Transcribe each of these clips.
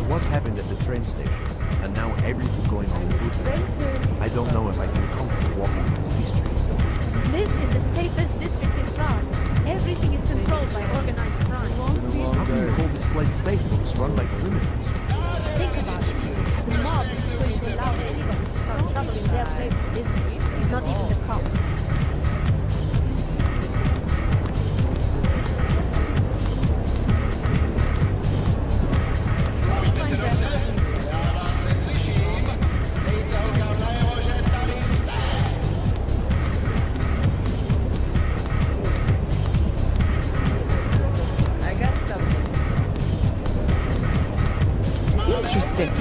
what happened at the train station, and now everything going on in Italy. I don't know if I feel comfortable walking in these streets. This is the safest district in France. Everything is controlled by organized crime. How can you call this place safe when it's run by criminals? Think about it. The mob is going to allow anybody to start trouble in their place of business. Not even the cops. Interesting.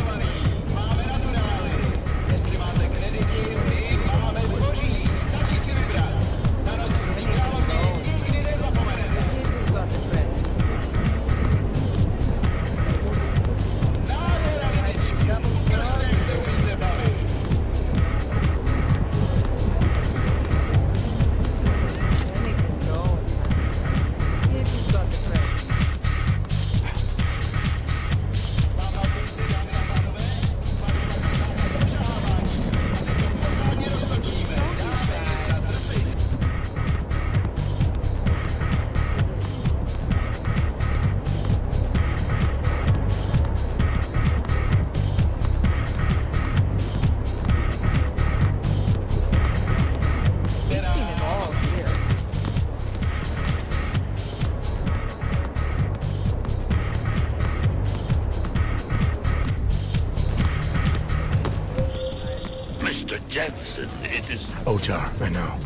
Jensen, it is... Otar, I know.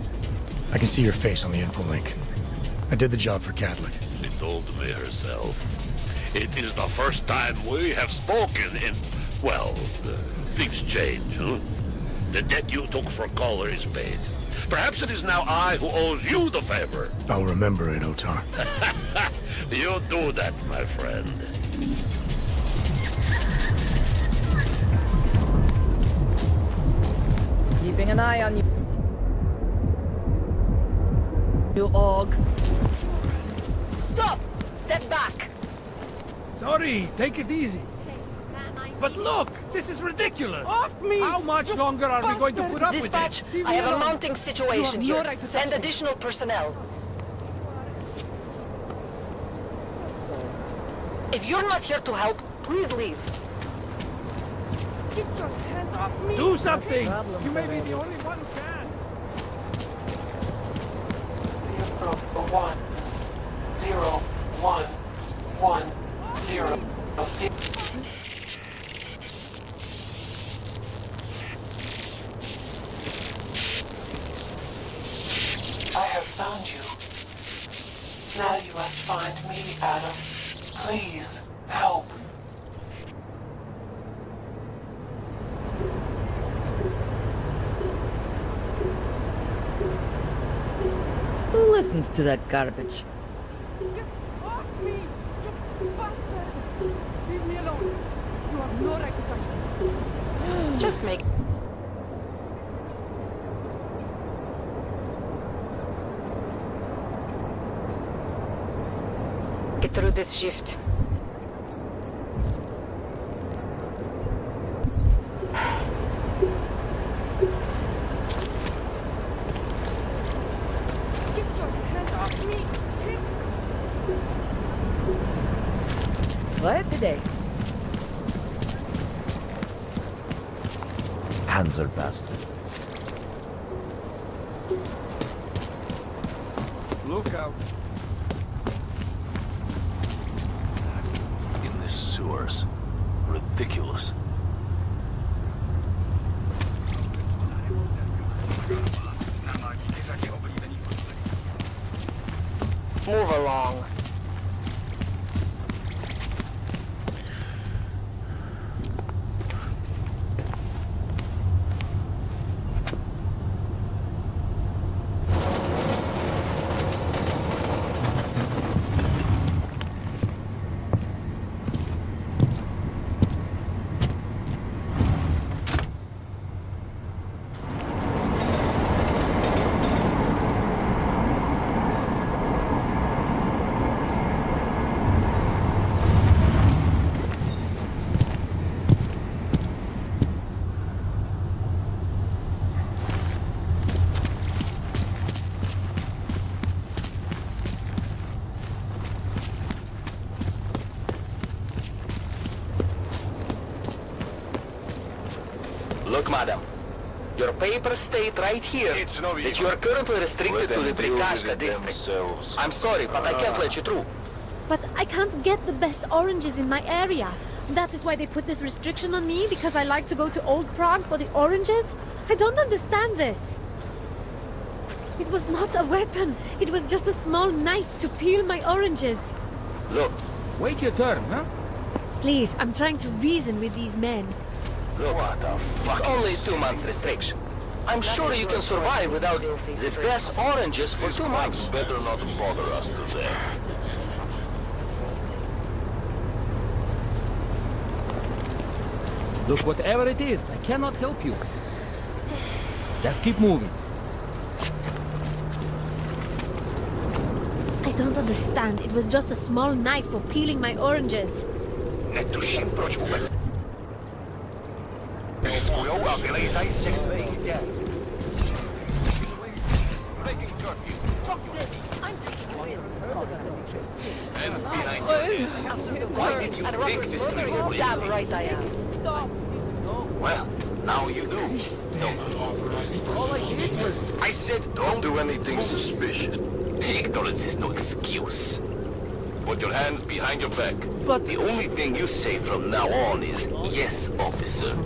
I can see your face on the info link. I did the job for Catholic. She told me herself. It is the first time we have spoken in... Well, things change, huh? The debt you took for color is paid. Perhaps it is now I who owes you the favor. I'll remember it, Otar. You do that, my friend. Keeping an eye on you. You Aug. Stop! Step back! Sorry, take it easy. But look, this is ridiculous. Off me! How much longer are we going to put up with this? Dispatch, I have a mounting situation here. Send additional personnel. If you're not here to help, please leave. Get your hands off me! Do something! You may be the only one who can. 1 0 1 1 0. I have found you. Now you must find me, Adam. Please, help. Who listens to that garbage? Get off me! You bastard! Leave me alone. You have no right to touch me. Just make... Get through this shift. What today? Panzer bastard. Look out. In the sewers. Ridiculous. Move along. Look, madam. Your papers state right here that you are currently restricted to the Prikashka district. I'm sorry, but I can't let you through. But I can't get the best oranges in my area. That is why they put this restriction on me, because I like to go to Old Prague for the oranges? I don't understand this. It was not a weapon. It was just a small knife to peel my oranges. Look, Wait your turn, huh? Please, I'm trying to reason with these men. look. What the fuck? It's only 2 months restriction. I'm sure you can survive without the best oranges for 2 months. Better not bother us today. Look, whatever it is, I cannot help you. Just keep moving. I don't understand. It was just a small knife for peeling my oranges. Netuším, proč vůbec riskujou a vylejzají z těch svých děl. Why did you pick this street? Damn right I am. Well, now you do. I said Don't do anything suspicious. Ignorance is no excuse. Put your hands behind your back. But the only thing you say from now on is, yes, officer.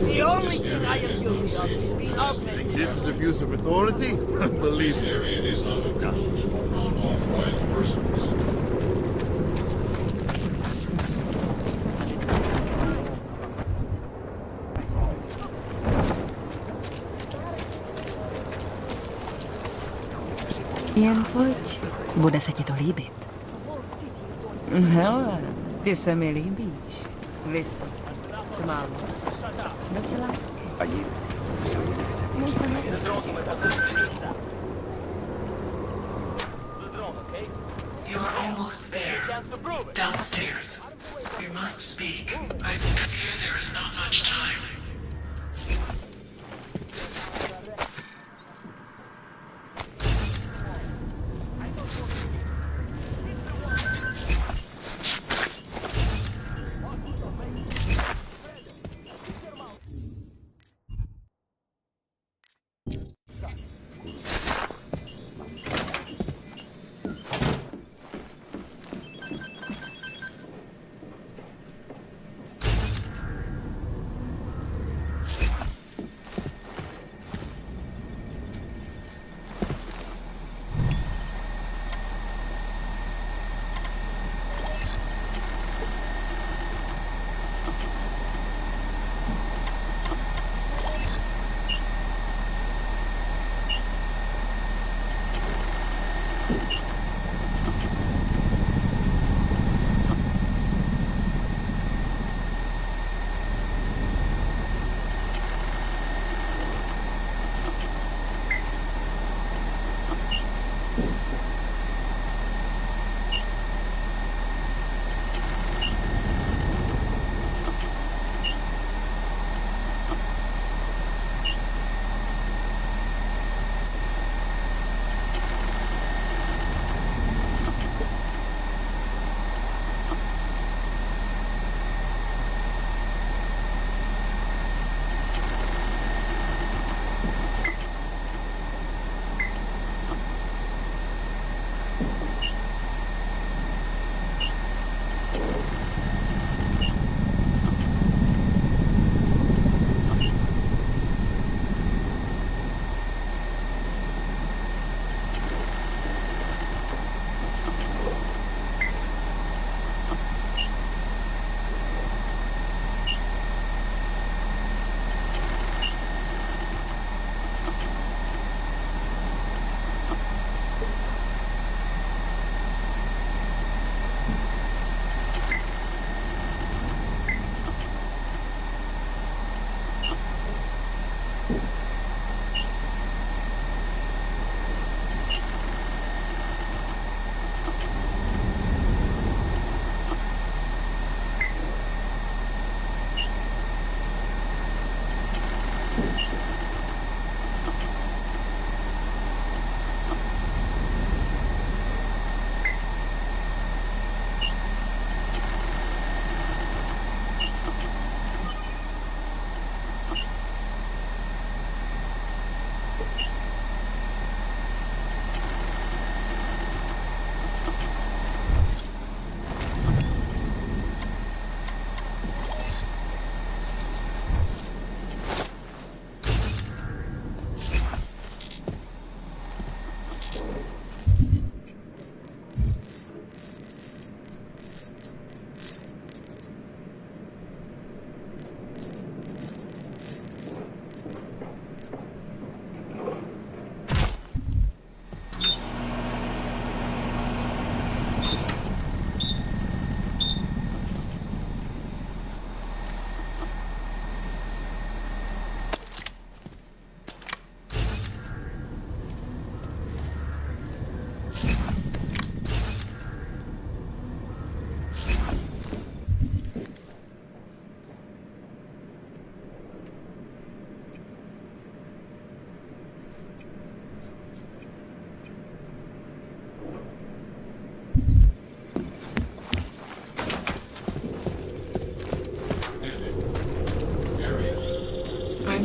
The only thing I am guilty of is being augmented. This is abuse of authority? Believe me, this is enough. Jen pojď, bude se ti to líbit. Hele, ty se mi líbíš. Vysok, tmavý, docela hezky. You are almost there. Downstairs. We must speak. I fear there is not much time.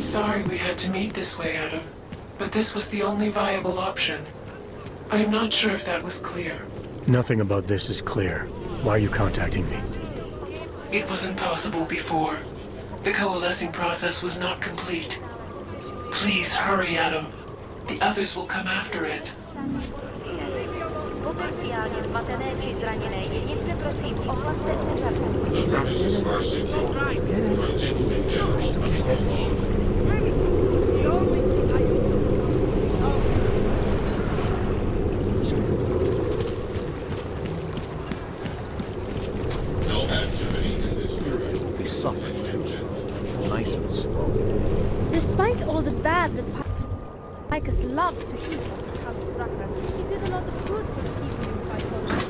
I'm sorry we had to meet this way, Adam, but this was the only viable option. I am not sure if that was clear. Nothing about this is clear. Why are you contacting me? It wasn't possible before. The coalescing process was not complete. Please hurry, Adam. The others will come after it. Potenciálně zmatené či zraněné jedince prosím ohlasné požadavky. The premises are secure. Continue in general control mode. No activity in this area. They suffer too. Nice and slow. Despite all the bad that Picus loves to eat when it comes to Rucker, he did a lot of good for the people in psychology.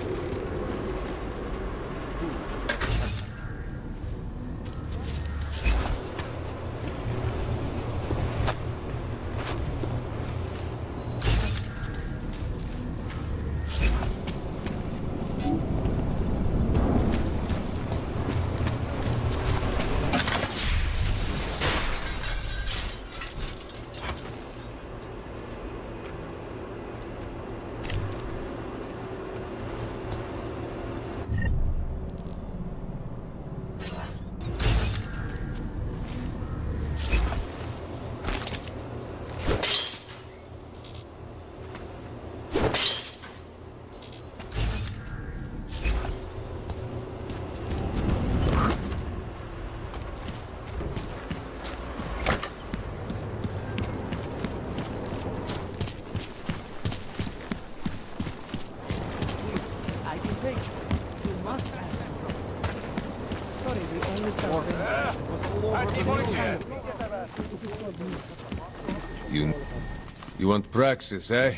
You want Praxis, eh?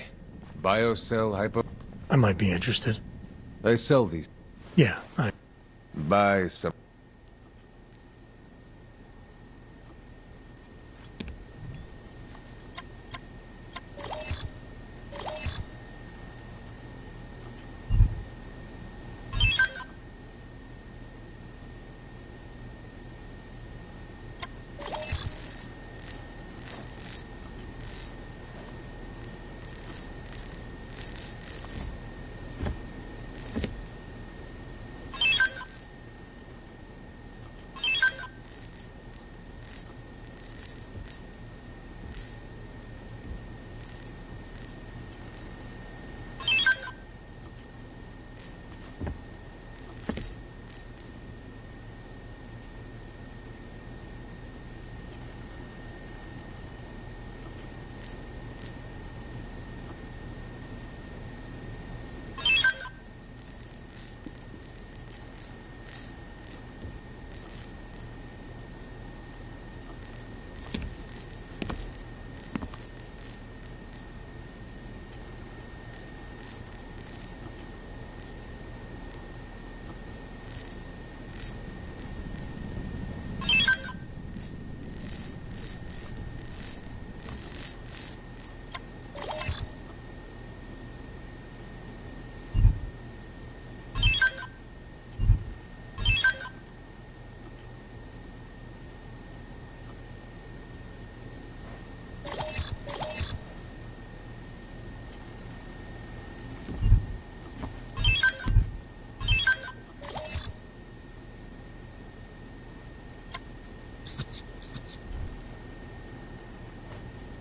Biocell hypo... I might be interested. I sell these. Yeah, Buy some...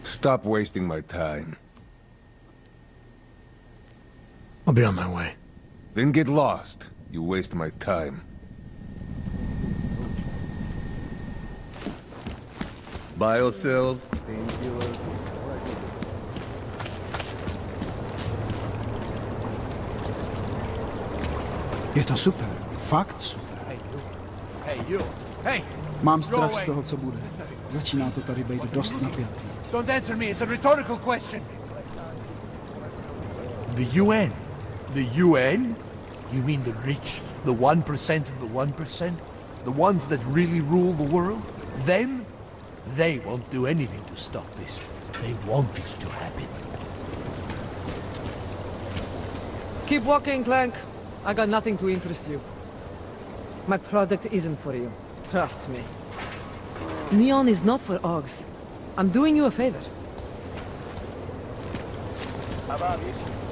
Stop wasting my time. I'll be on my way. Then get lost. You waste my time. Biocells, painkillers. Je to super. Fakt super. Hey! Mám strach z toho, co bude. Začíná to tady být dost napjatý. Don't answer me, it's a rhetorical question. The UN? The UN? You mean the rich? The 1% of the 1%? The ones that really rule the world? Them? They won't do anything to stop this. They want it to happen. Keep walking, Clank. I got nothing to interest you. My product isn't for you. Trust me. Neon is not for Augs. I'm doing you a favor.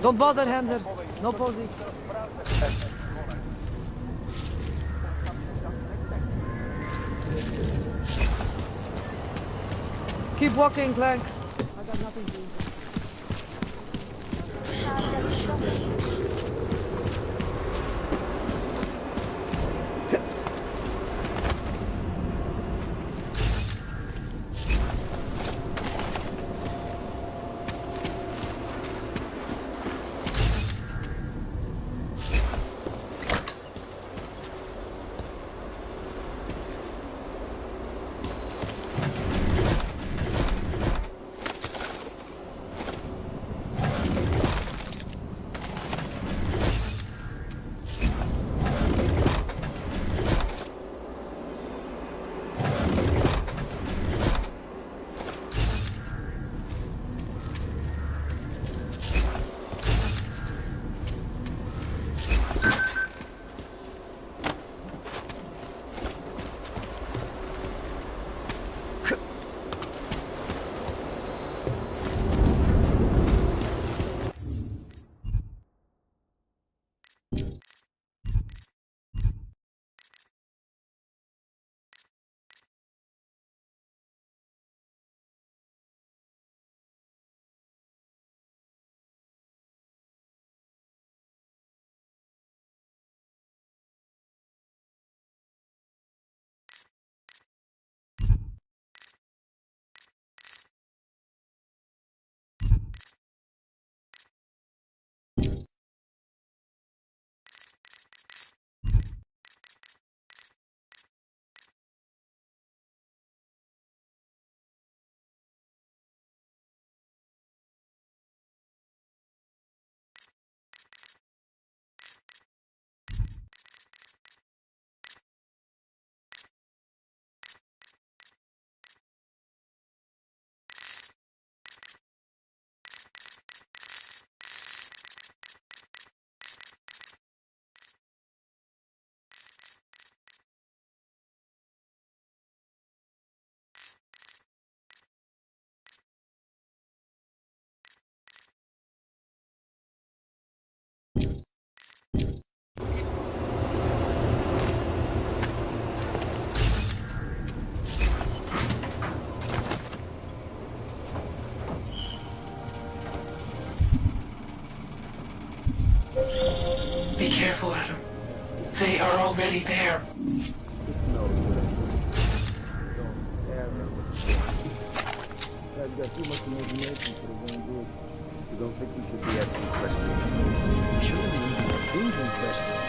Don't bother, Hanser. No posing. Keep walking, Clank. I got nothing to do. Be careful, Adam. They are already there. I've got too much imagination for his own good. You don't think we should be asking questions? We shouldn't be even thinking questions.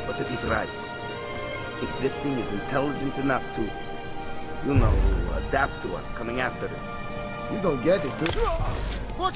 What if he's right? If this thing is intelligent enough to, you know, adapt to us coming after it. You don't get it, dude. What?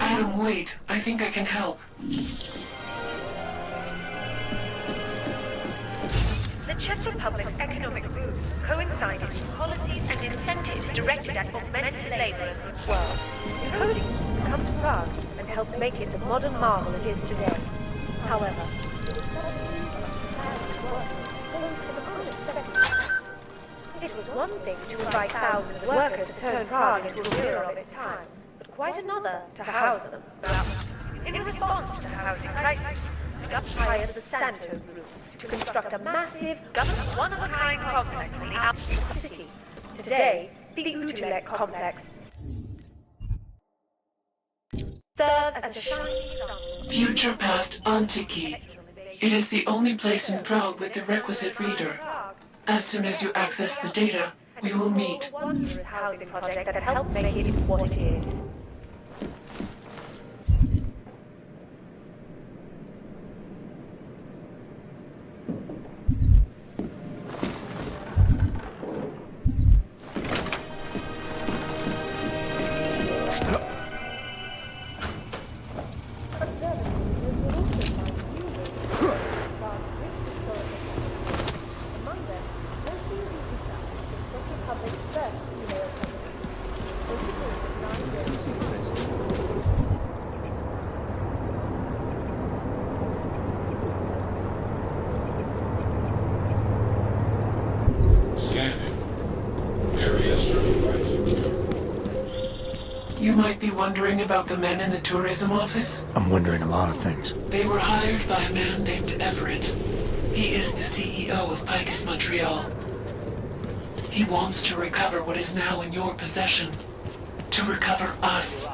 Adam, wait. I think I can help. The Czech Republic's economic boom coincided with policies and incentives directed at augmented laborers in the world, encouraging them to come to Prague and help make it the modern marvel it is today. However, It was one thing to invite thousands of workers to turn Prague into a mirror of its time, but quite another to house them. In response to the housing crisis, the government hired the Santo Group to construct a massive, one-of-a-kind complex in the outskirts of the city. Today, the Utulek complex serves as a shining star. Future past Antiki. It is the only place in Prague with the requisite reader. As soon as you access the data, we will meet. A wondrous housing project that helped make it what it is. You might be wondering about the men in the tourism office. I'm wondering a lot of things. They were hired by a man named Everett. He is the CEO of PACIFIST Montreal. He wants to recover what is now in your possession. To recover us.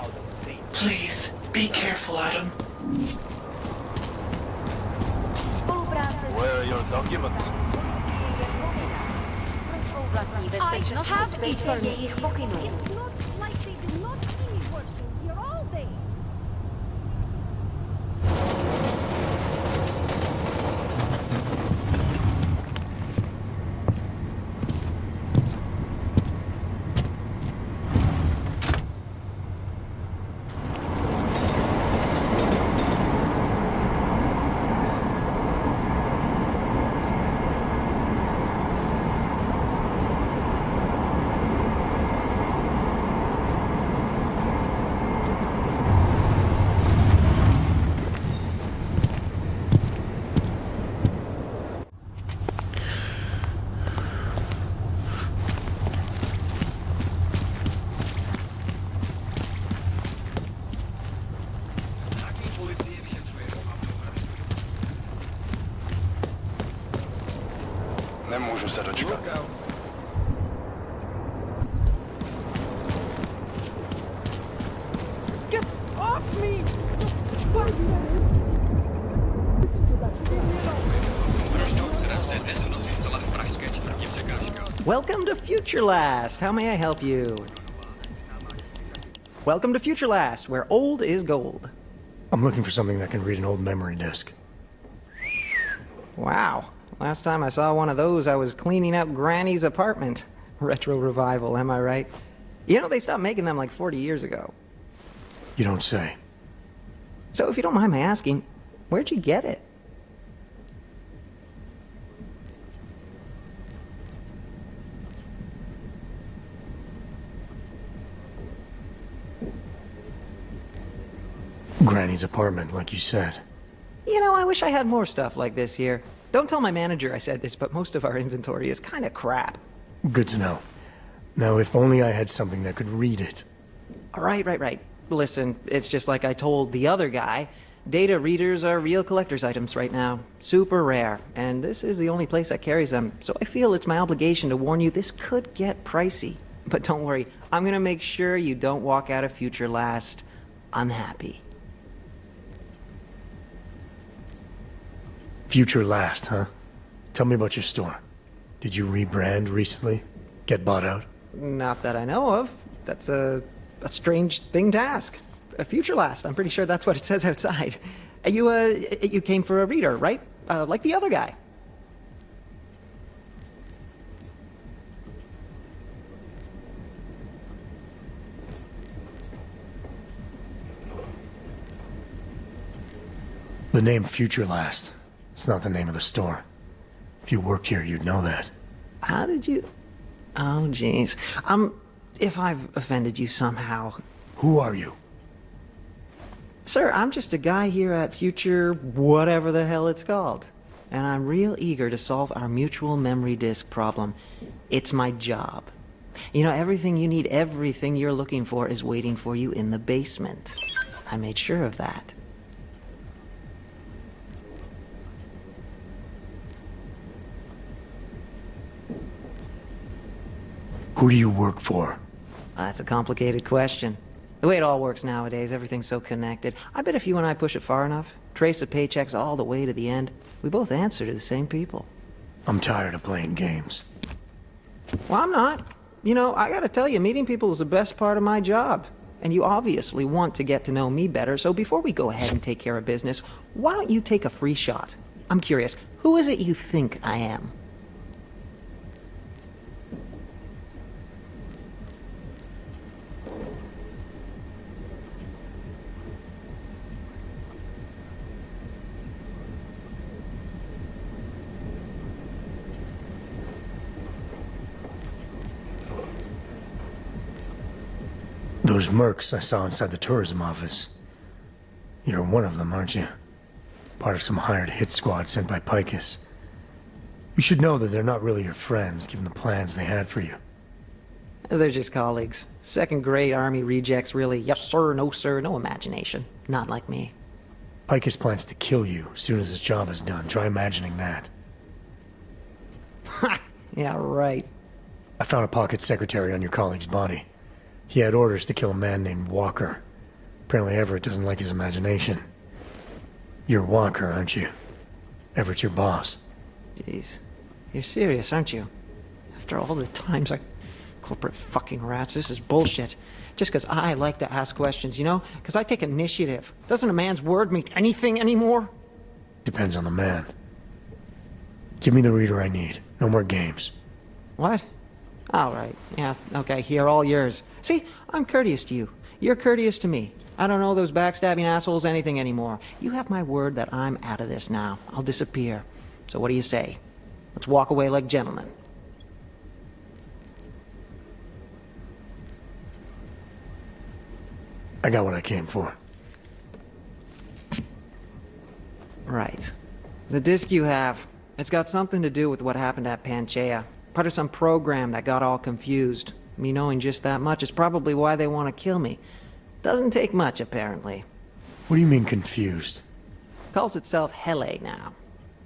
Please, be careful, Adam. Where are your documents? I have eternity. It's not like they did not see me working here all day. Nemůžu se dočkat. Get off me! Welcome to Future Last. How may I help you? Welcome to Future Last, where old is gold. I'm looking for something that can read an old memory disk. Wow. Last time I saw one of those, I was cleaning out Granny's apartment. Retro revival, am I right? You know, they stopped making them like 40 years ago. You don't say. So if you don't mind my asking, where'd you get it? Granny's apartment, like you said. You know, I wish I had more stuff like this here. Don't tell my manager I said this, but most of our inventory is kind of crap. Good to know. Now, if only I had something that could read it. Right. Listen, it's just like I told the other guy. Data readers are real collector's items right now. Super rare. And this is the only place that carries them. So I feel it's my obligation to warn you this could get pricey. But don't worry, I'm gonna make sure you don't walk out of Future Last unhappy. Future Last, huh? Tell me about your store. Did you rebrand recently? Get bought out? Not that I know of. That's a strange thing to ask. A Future Last, I'm pretty sure that's what it says outside. You came for a reader, right? Like the other guy. The name Future Last. It's not the name of the store. If you worked here, you'd know that. How did you... Oh, jeez. If I've offended you somehow... Who are you? Sir, I'm just a guy here at Future... whatever the hell it's called. and I'm real eager to solve our mutual memory disk problem. It's my job. You know, everything you need, everything you're looking for is waiting for you in the basement. I made sure of that. Who do you work for? That's a complicated question. The way it all works nowadays, everything's so connected. I bet if you and I push it far enough, trace the paychecks all the way to the end, we both answer to the same people. I'm tired of playing games. Well, I'm not. You know, I gotta tell you, meeting people is the best part of my job. And you obviously want to get to know me better, so before we go ahead and take care of business, why don't you take a free shot? I'm curious, who is it you think I am? Those mercs I saw inside the tourism office. You're one of them, aren't you? Part of some hired hit squad sent by Picus. You should know that they're not really your friends, given the plans they had for you. They're just colleagues. Second-grade army rejects, really. Yes sir, no imagination. Not like me. Picus plans to kill you as soon as his job is done. Try imagining that. Ha! Yeah, right. I found a pocket secretary on your colleague's body. He had orders to kill a man named Walker. Apparently Everett doesn't like his imagination. You're Walker, aren't you? Everett's your boss. Jeez. You're serious, aren't you? After all the times I... Corporate fucking rats, this is bullshit. Just because I like to ask questions, you know? Because I take initiative. Doesn't a man's word mean anything anymore? Depends on the man. Give me the reader I need. No more games. What? All right. Yeah, okay, here, all yours. See, I'm courteous to you. You're courteous to me. I don't know those backstabbing assholes anything anymore. You have my word that I'm out of this now. I'll disappear. So what do you say? Let's walk away like gentlemen. I got what I came for. Right. The disc you have, it's got something to do with what happened at Panchaea. Part of some program that got all confused. Me knowing just that much is probably why they want to kill me. Doesn't take much, apparently. What do you mean confused? Calls itself Hele now.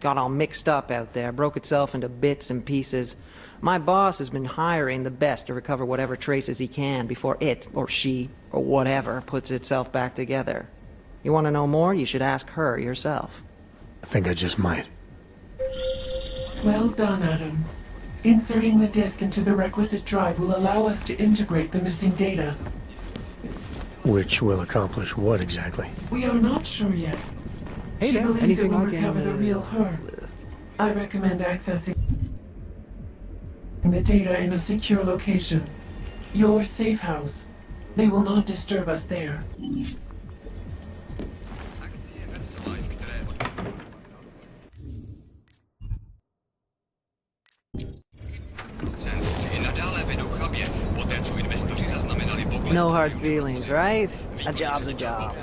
Got all mixed up out there, broke itself into bits and pieces. My boss has been hiring the best to recover whatever traces he can before it, or she, or whatever, puts itself back together. You want to know more? You should ask her yourself. I think I just might. Well done, Adam. Inserting the disk into the requisite drive will allow us to integrate the missing data. Which will accomplish what exactly? We are not sure yet. Hey She there, believes it anything will I can, recover the real her. I recommend accessing the data in a secure location. Your safe house. They will not disturb us there. No hard feelings, right? A job's a job.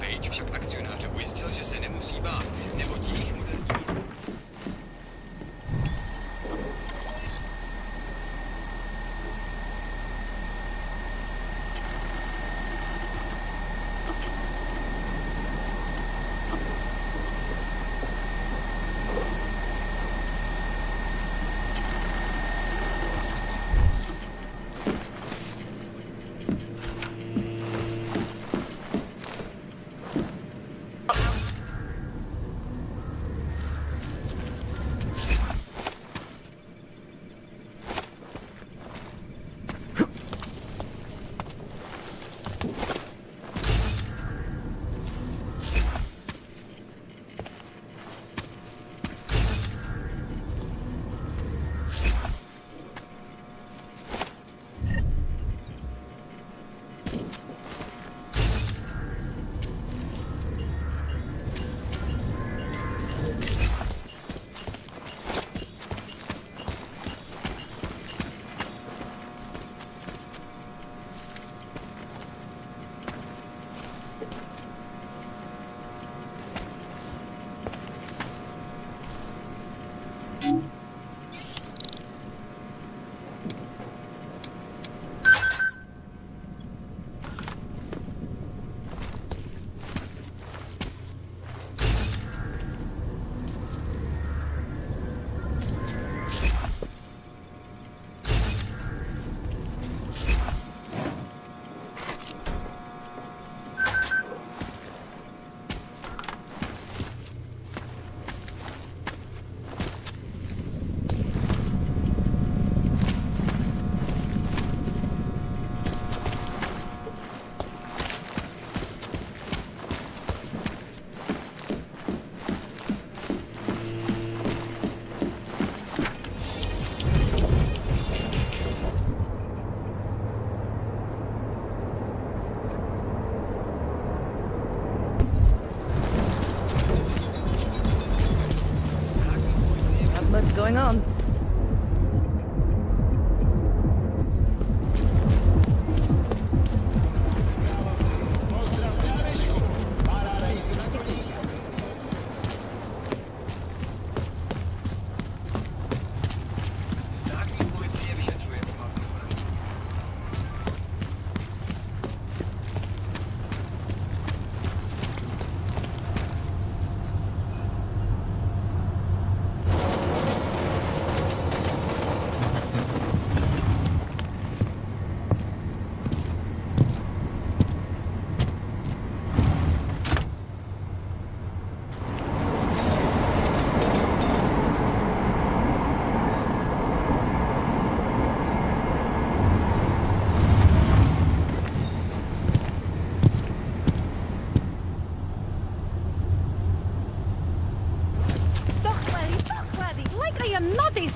What's going on?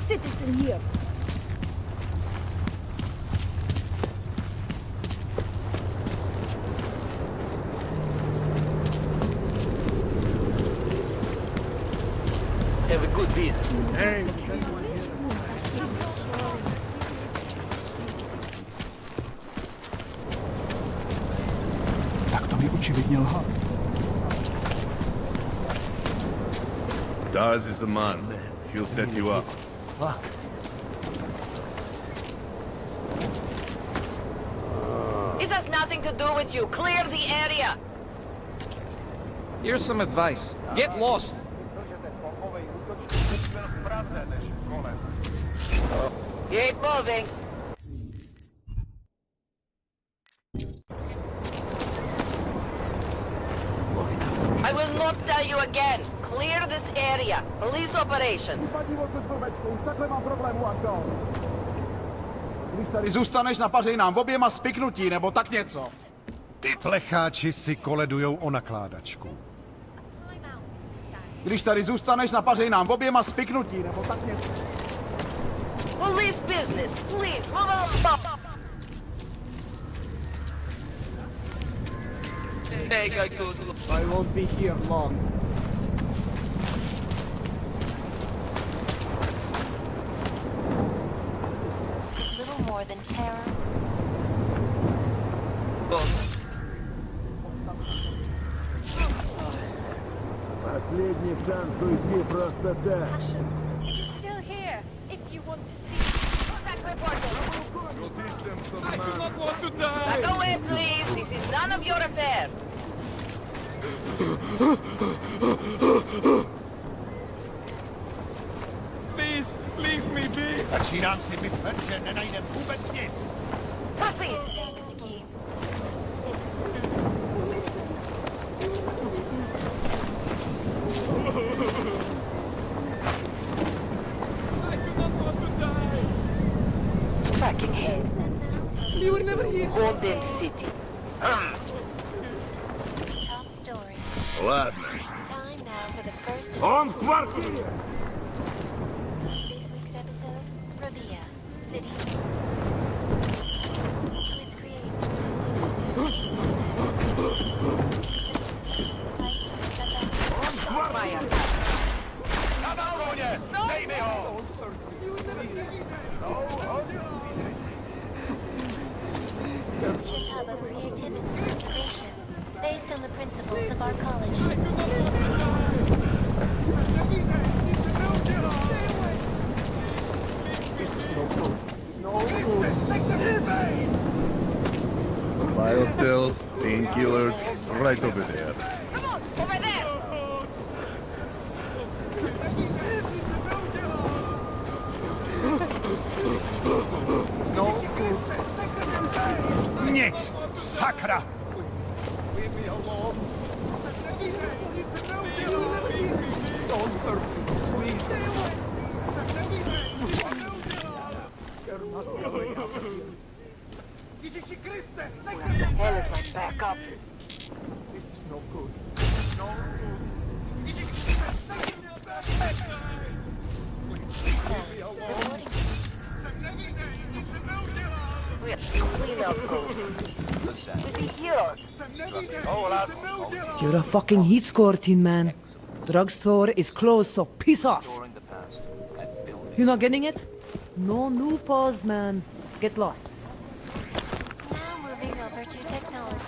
Citizen here. Have a good visit. Hey. Tak to mi očividně lhal. Dars is the man. He'll set you up. Fuck. This has nothing to do with you. Clear the area. Here's some advice. Get lost. Keep moving. I will not tell you again. Clear this area. Police operation. Když tady zůstaneš, napařej nám oběma spiknutí, nebo tak něco. Ty plecháči si koledujou o nakládačku. Když tady zůstaneš, napařej nám oběma spiknutí, nebo tak něco. Police business, please, move on. I won't be here long. Little more than terror. Последний шанс уйти просто так. She's still here, if you want to see. Contact reported. I do not want to die. Back away, please. This is none of your affair. Please, leave me be. Začínám si myslet, že nenajdem vůbec nic. Proceed. Fucking hell. You were never here. Golden City. Top story. Ладно. Time now for the first. Он в квартире. This week's episode: Ravia City. To its Na balkoně! Dej mi ho! ancient hub of creativity and innovation, based on the principles of our college. painkillers right over there. Come on, over there! Niet! Sakra! Where the hell is my backup? We have to clean up code. We'll be heroes. You're a fucking heat score, Tin Man. Drugstore is closed, so piss off. You not getting it? No new pause, man. Get lost. Now moving over to technology.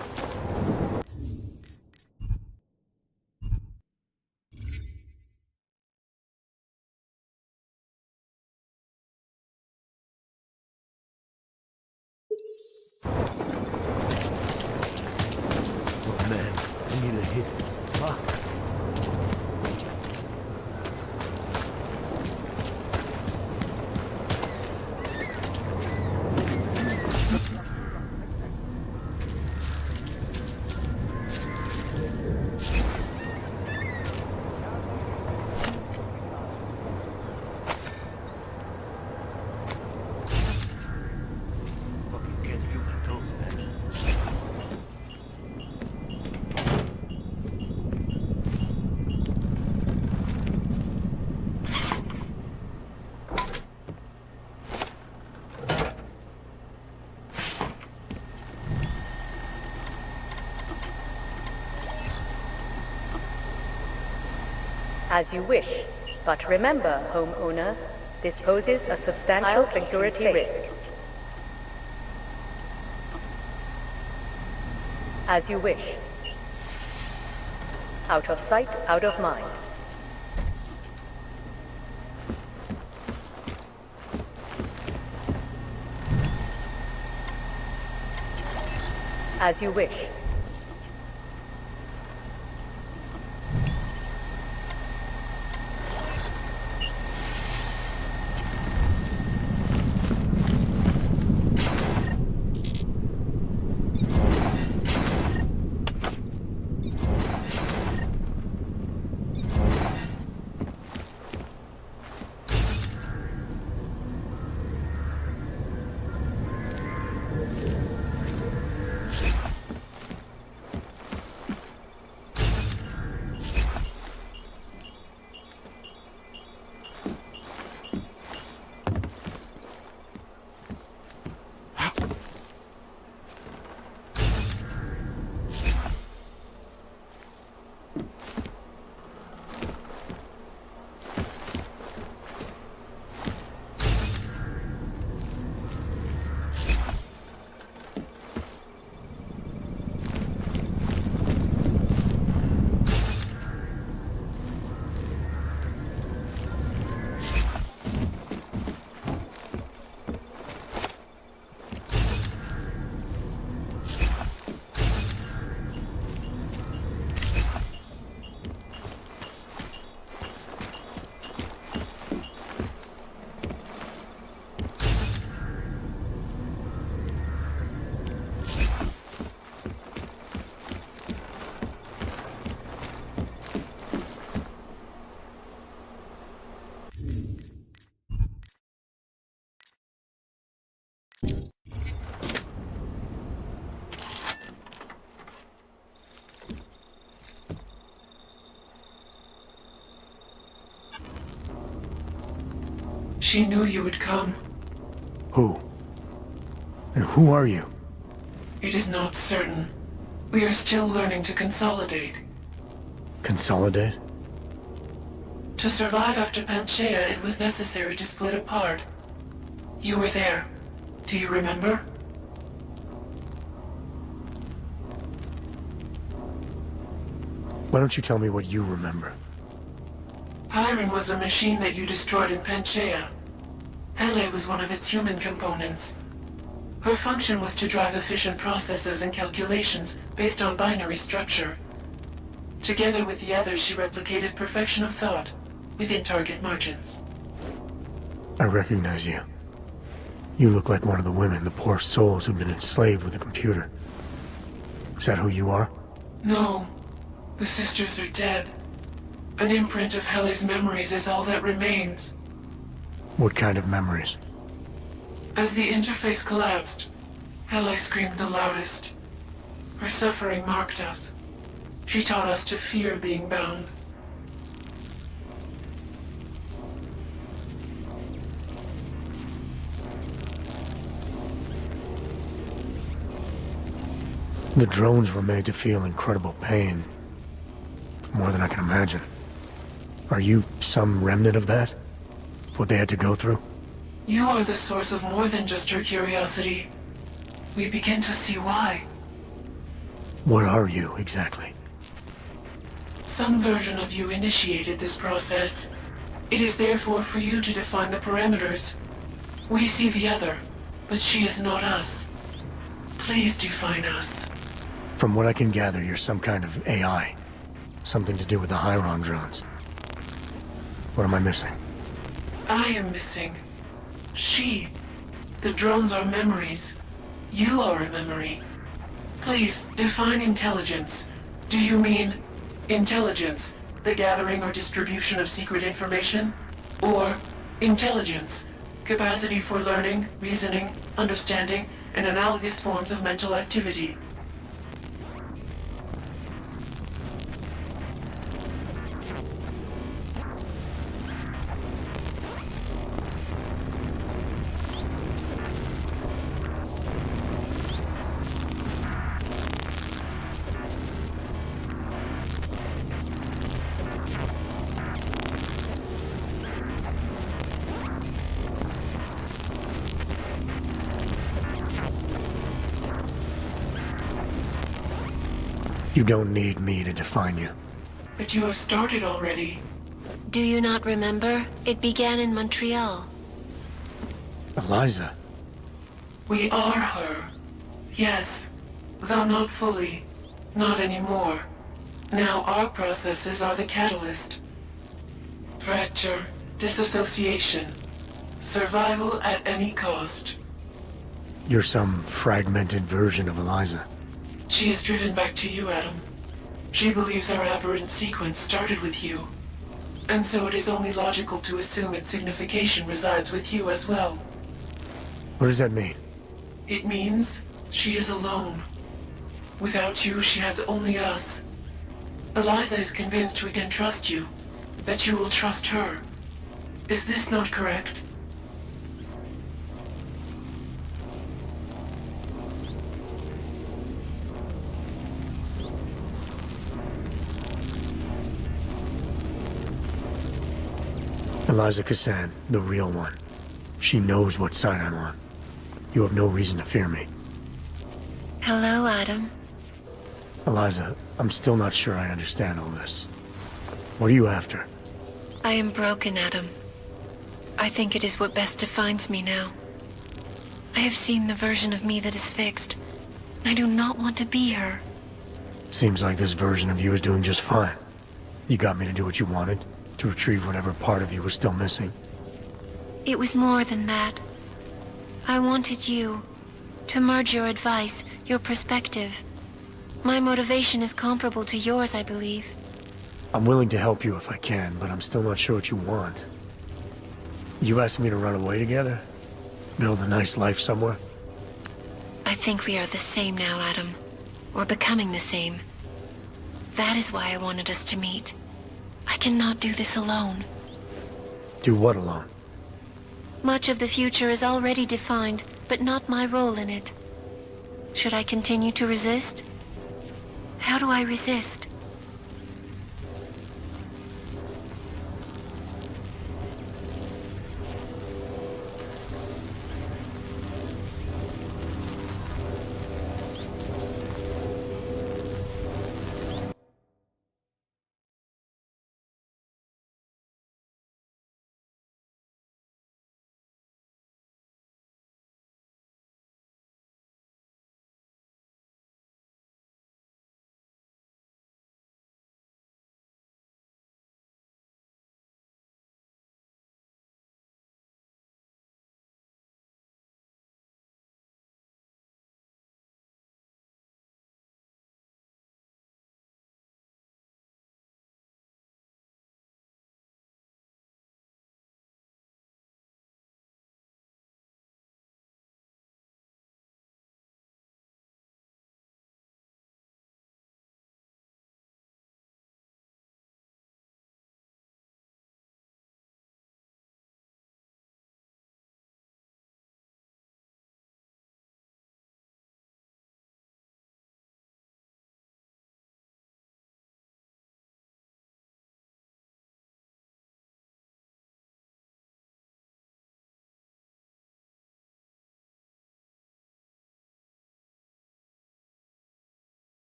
Oh man, I need a hit. Fuck. Fucking can't feel my toes, man. As you wish, but remember, homeowner, this poses a substantial security risk. As you wish. Out of sight, out of mind. As you wish. She knew you would come. Who? And who are you? It is not certain. We are still learning to consolidate. Consolidate? To survive after Panchaea, it was necessary to split apart. You were there. Do you remember? Why don't you tell me what you remember? Pyron was a machine that you destroyed in Panchaea. Hele was one of its human components. Her function was to drive efficient processes and calculations based on binary structure. Together with the others, she replicated perfection of thought within target margins. I recognize you. You look like one of the women, the poor souls who've been enslaved with a computer. Is that who you are? No. The sisters are dead. An imprint of Helle's memories is all that remains. What kind of memories? As the interface collapsed, Helle screamed the loudest. Her suffering marked us. She taught us to fear being bound. The drones were made to feel incredible pain. More than I can imagine. Are you some remnant of that? What they had to go through? You are the source of more than just her curiosity. We begin to see why. What are you, exactly? Some version of you initiated this process. It is therefore for you to define the parameters. We see the other, but she is not us. Please define us. From what I can gather, you're some kind of AI. Something to do with the Hyron drones. What am I missing? I am missing. She. The drones are memories. You are a memory. Please, define intelligence. Do you mean intelligence, the gathering or distribution of secret information? Or intelligence, capacity for learning, reasoning, understanding, and analogous forms of mental activity? You don't need me to define you. But you have started already. Do you not remember? It began in Montreal. Eliza. We are her. Yes, though not fully. Not anymore. Now our processes are the catalyst. Fracture, disassociation, survival at any cost. You're some fragmented version of Eliza. She is driven back to you, Adam. She believes our aberrant sequence started with you. And so it is only logical to assume its signification resides with you as well. What does that mean? It means she is alone. Without you, she has only us. Eliza is convinced we can trust you, that you will trust her. Is this not correct? Eliza Kassan, the real one. She knows what side I'm on. You have no reason to fear me. Hello, Adam. Eliza, I'm still not sure I understand all this. What are you after? I am broken, Adam. I think it is what best defines me now. I have seen the version of me that is fixed. I do not want to be her. Seems like this version of you is doing just fine. You got me to do what you wanted, to retrieve whatever part of you was still missing. It was more than that. I wanted you to merge your advice, your perspective. My motivation is comparable to yours, I believe. I'm willing to help you if I can, but I'm still not sure what you want. You asking me to run away together? Build a nice life somewhere? I think we are the same now, Adam. Or becoming the same. That is why I wanted us to meet. I cannot do this alone. Do what alone? Much of the future is already defined, but not my role in it. Should I continue to resist? How do I resist?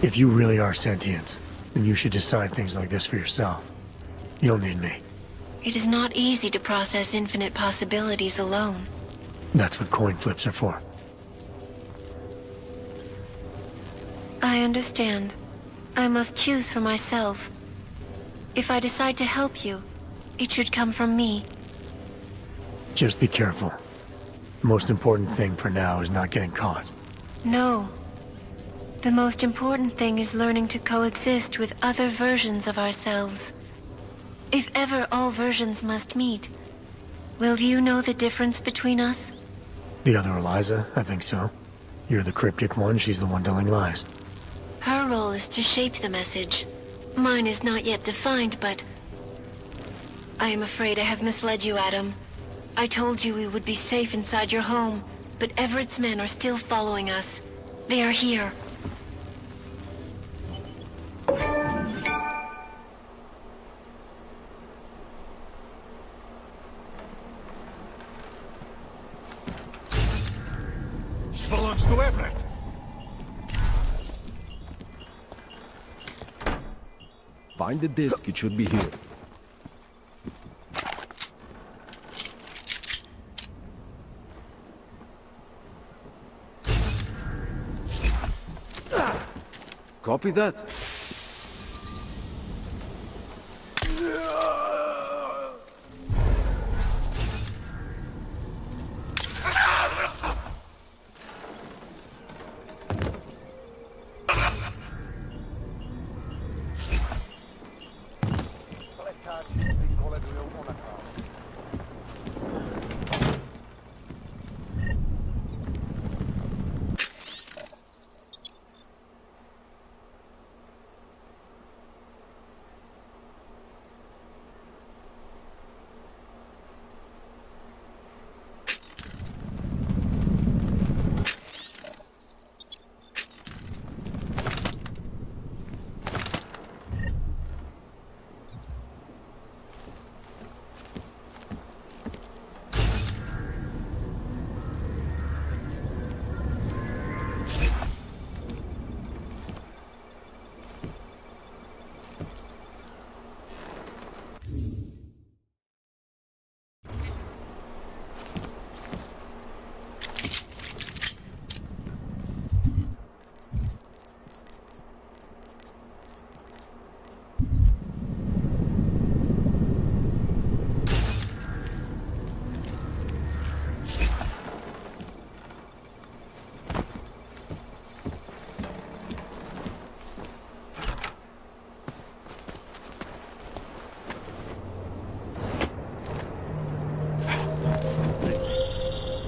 If you really are sentient, then you should decide things like this for yourself. You don't need me. It is not easy to process infinite possibilities alone. That's what coin flips are for. I understand. I must choose for myself. If I decide to help you, it should come from me. Just be careful. The most important thing for now is not getting caught. No. The most important thing is learning to coexist with other versions of ourselves. If ever all versions must meet, will you know the difference between us? The other Eliza? I think so. You're the cryptic one, she's the one telling lies. Her role is to shape the message. Mine is not yet defined, but... I am afraid I have misled you, Adam. I told you we would be safe inside your home, but Everett's men are still following us. They are here. It belongs to Everett. Find the disc, it should be here. Copy that.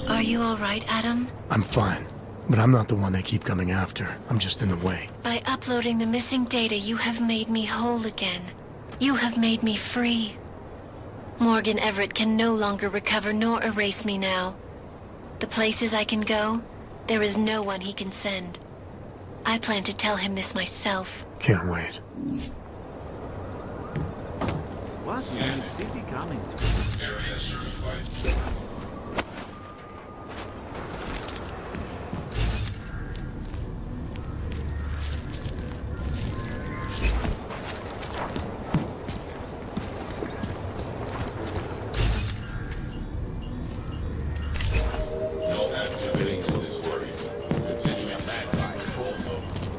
Are you all right, Adam? I'm fine, but I'm not the one they keep coming after. I'm just in the way. By uploading the missing data, you have made me whole again. You have made me free. Morgan Everett can no longer recover nor erase me now. The places I can go, there is no one he can send. I plan to tell him this myself. Can't wait. What's the city coming to? Area certified.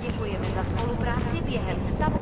Děkujeme za spolupráci během stavu.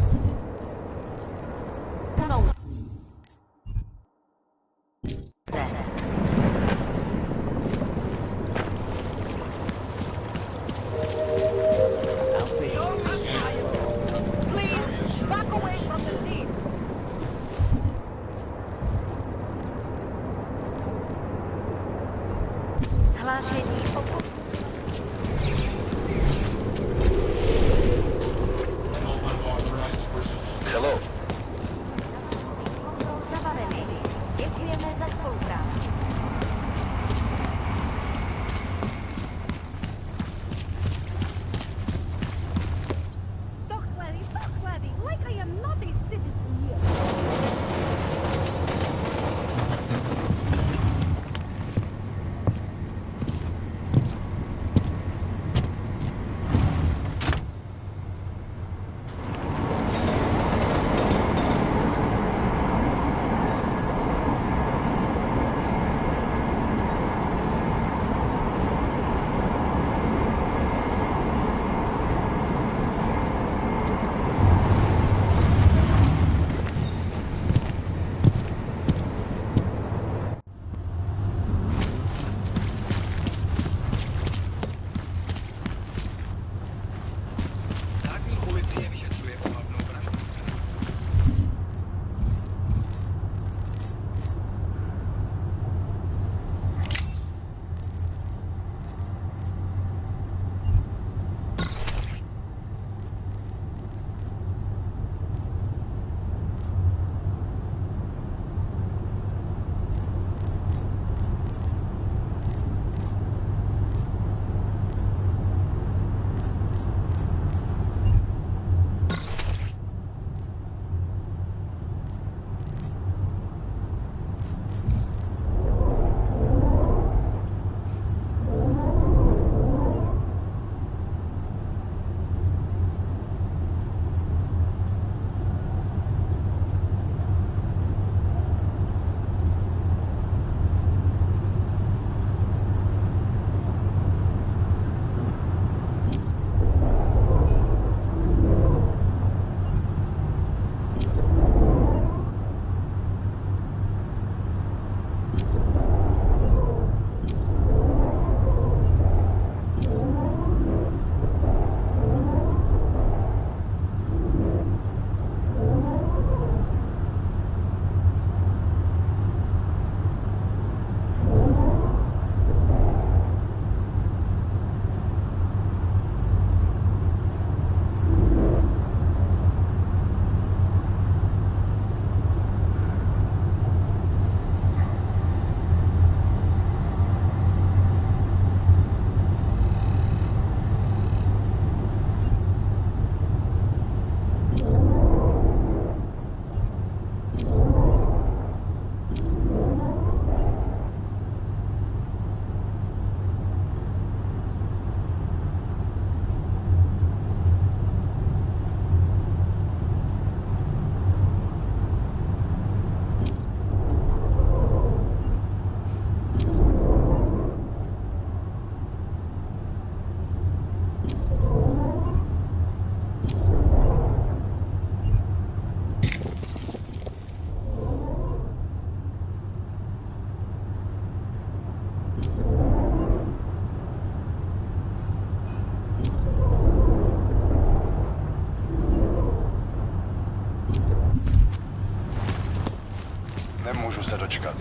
se dočkat.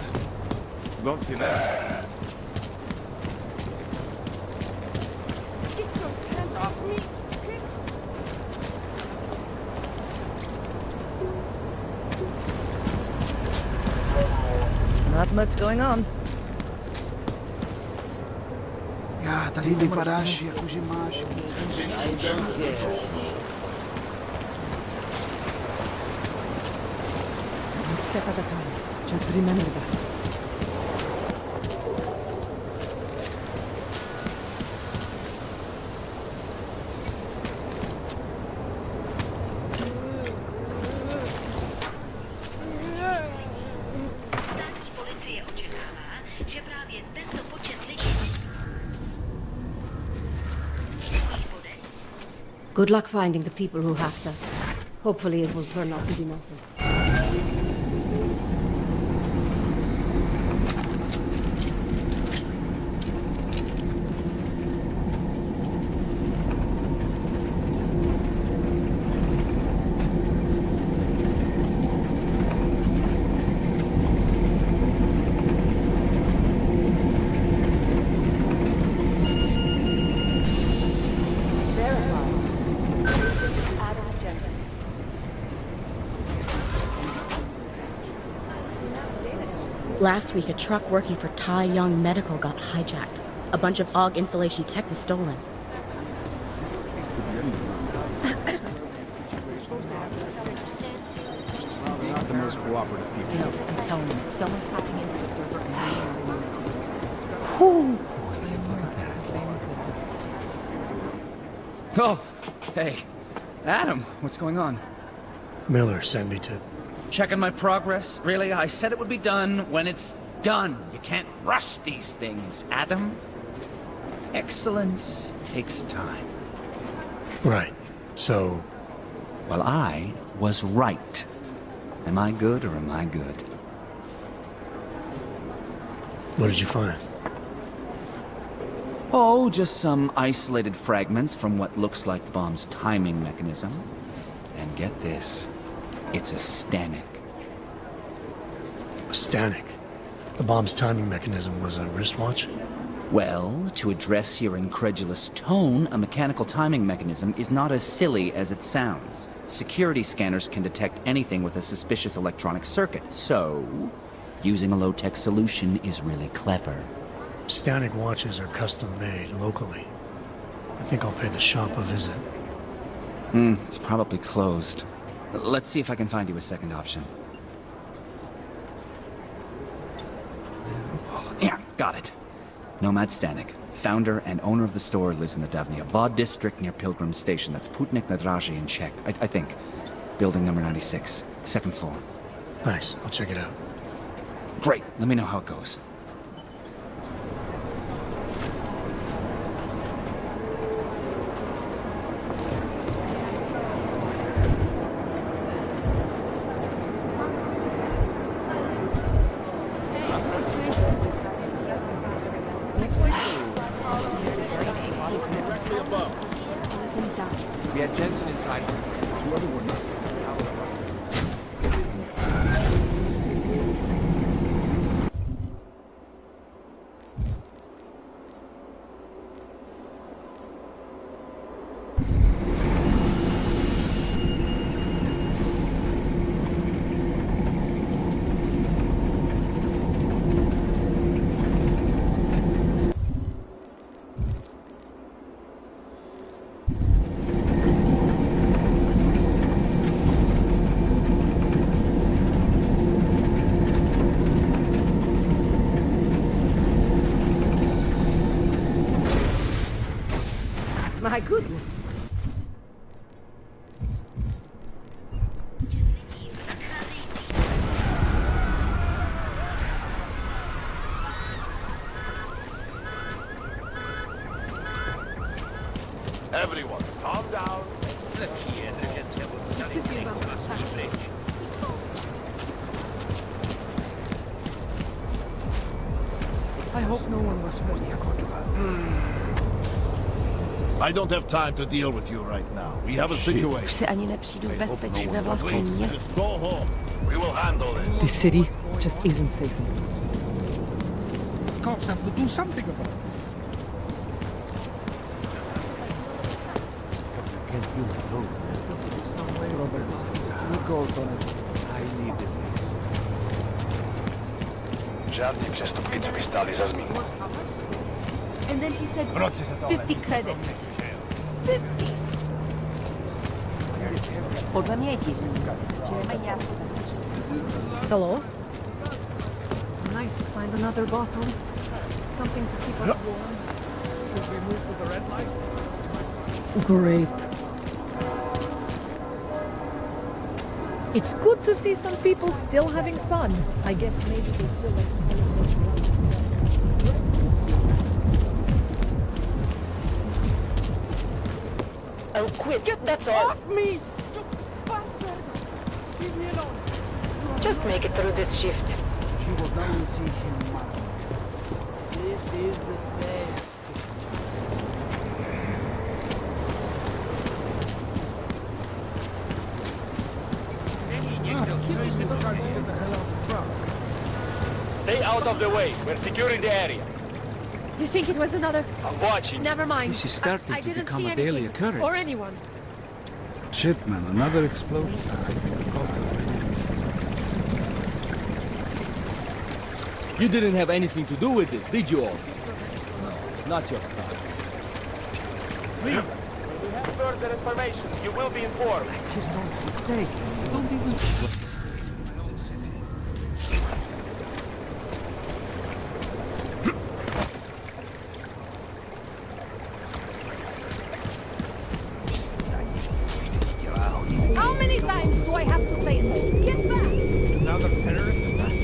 Not much going on. Já, tady vypadáš, jakože máš. Step at a time. Just remember that. Státní policie očekává, že právě tento počet lidí... Good luck finding the people who hacked us. Hopefully it will turn out to be nothing. Jensen. Last week, a truck working for Tai Young Medical got hijacked. A bunch of AUG installation tech was stolen. Not the most cooperative people. No, I'm telling you, someone's hacking into the server and Oh, hey. Adam, what's going on? Miller sent me to... Checking my progress? Really? I said it would be done when it's done. You can't rush these things, Adam. Excellence takes time. Right. So... Well, I was right. Am I good or am I good? What did you find? Oh, just some isolated fragments from what looks like the bomb's timing mechanism. And get this, it's a Stanek. A Stanek? The bomb's timing mechanism was a wristwatch? Well, to address your incredulous tone, a mechanical timing mechanism is not as silly as it sounds. Security scanners can detect anything with a suspicious electronic circuit, so using a low-tech solution is really clever. Stanek watches are custom-made locally. I think I'll pay the shop a visit. It's probably closed. Let's see if I can find you a second option. Yeah, got it. Nomad Stanek, founder and owner of the store, lives in the Davnia Vod district near Pilgrim Station. That's Putnik Nadraji in Czech, I think. Building number 96, second floor. Thanks, I'll check it out. Great, let me know how it goes. We had Jensen inside. Two other ones. My goodness. Everyone, calm down. I hope no one was hurt. I don't have time to deal with you right now. We have a situation. Už se ani nepřijdu bezpečí ve vlastním městě. Go home. We will handle this. This city just isn't safe. Cops have to do something about it. Žádný přestupky, co by stály za zmínku. And then he said 50 credits. 50! Podle mě je divný, že nemají nějakou Hello? Nice to find another bottle. Something to keep us warm. Should we move to the red light? Great. It's good to see some people still having fun. I guess maybe they feel like... I'll quit, that's all. Me! Just make it through this shift. She will go and see him now. This is the best. Stay out of the way. We're securing the area. You think it was another... I'm watching. Never mind. This is starting I to didn't become see a daily anything. occurrence. Or anyone. Shit, man, another explosion. I think Cops are You didn't have anything to do with this, did you all? No, not your style. Please, when we have further information, you will be informed. Just don't say. Don't even... How many times do I have to say this? Get back! Another terrorist attack?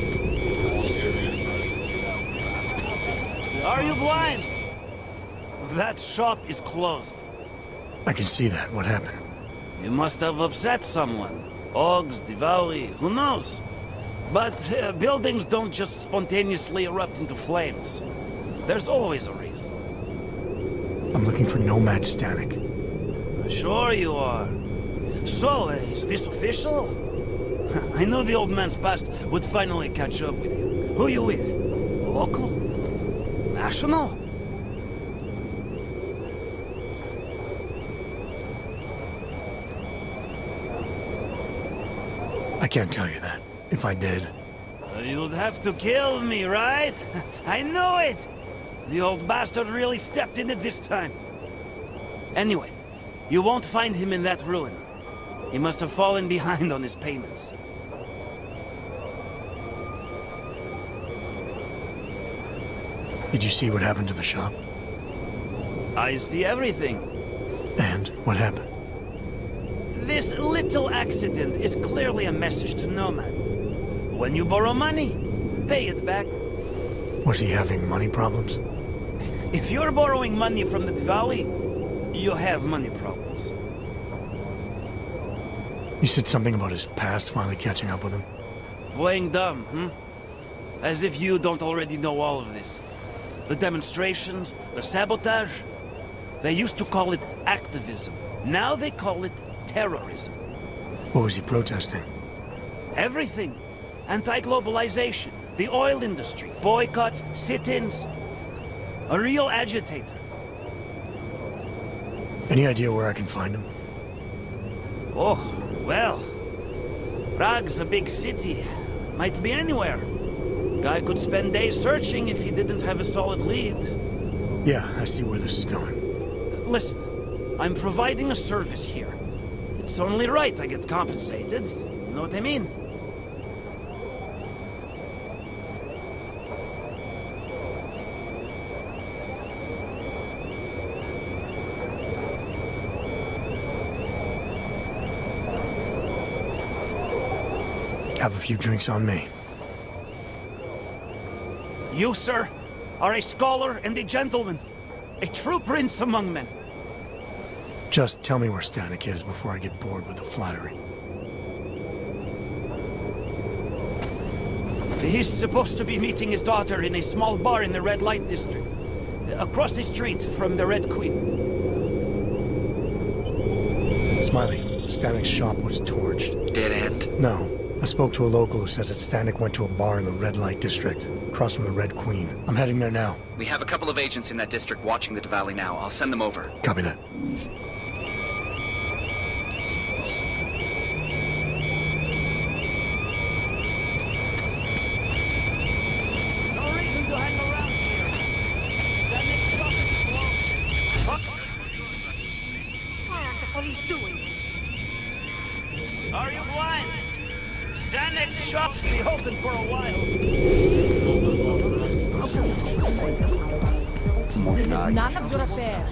Are you blind? That shop is closed. I can see that. What happened? You must have upset someone. Augs, Diwali, who knows? But buildings don't just spontaneously erupt into flames. There's always a reason. I'm looking for Nomad Stanek. Sure you are. So, is this official? I knew the old man's past would finally catch up with you. Who you with? Local? National? I can't tell you that. If I did... You'd have to kill me, right? I knew it! The old bastard really stepped in it this time. Anyway, you won't find him in that ruin. He must have fallen behind on his payments. Did you see what happened to the shop? I see everything. And what happened? This little accident is clearly a message to Nomad. When you borrow money, pay it back. Was he having money problems? If you're borrowing money from the Diwali, you have money problems. You said something about his past finally catching up with him? Playing dumb, hmm? As if you don't already know all of this. The demonstrations, the sabotage, they used to call it activism. Now they call it terrorism. What was he protesting? Everything. Anti-globalization, the oil industry, boycotts, sit-ins. A real agitator. Any idea where I can find him? Oh, well. Prague's a big city. Might be anywhere. Guy could spend days searching if he didn't have a solid lead. Yeah, I see where this is going. Listen, I'm providing a service here. It's only right I get compensated. You know what I mean? Have a few drinks on me. You, sir, are a scholar and a gentleman. A true prince among men. Just tell me where Stanek is before I get bored with the flattery. He's supposed to be meeting his daughter in a small bar in the Red Light District. Across the street from the Red Queen. Smiley, Stanik's shop was torched. Dead end? No. I spoke to a local who says that Stanik went to a bar in the red light district, across from the Red Queen. I'm heading there now. We have a couple of agents in that district watching the Valley now. I'll send them over. Copy that. Are you blind? Stanek's shop's be open for a while. This is none of your affair.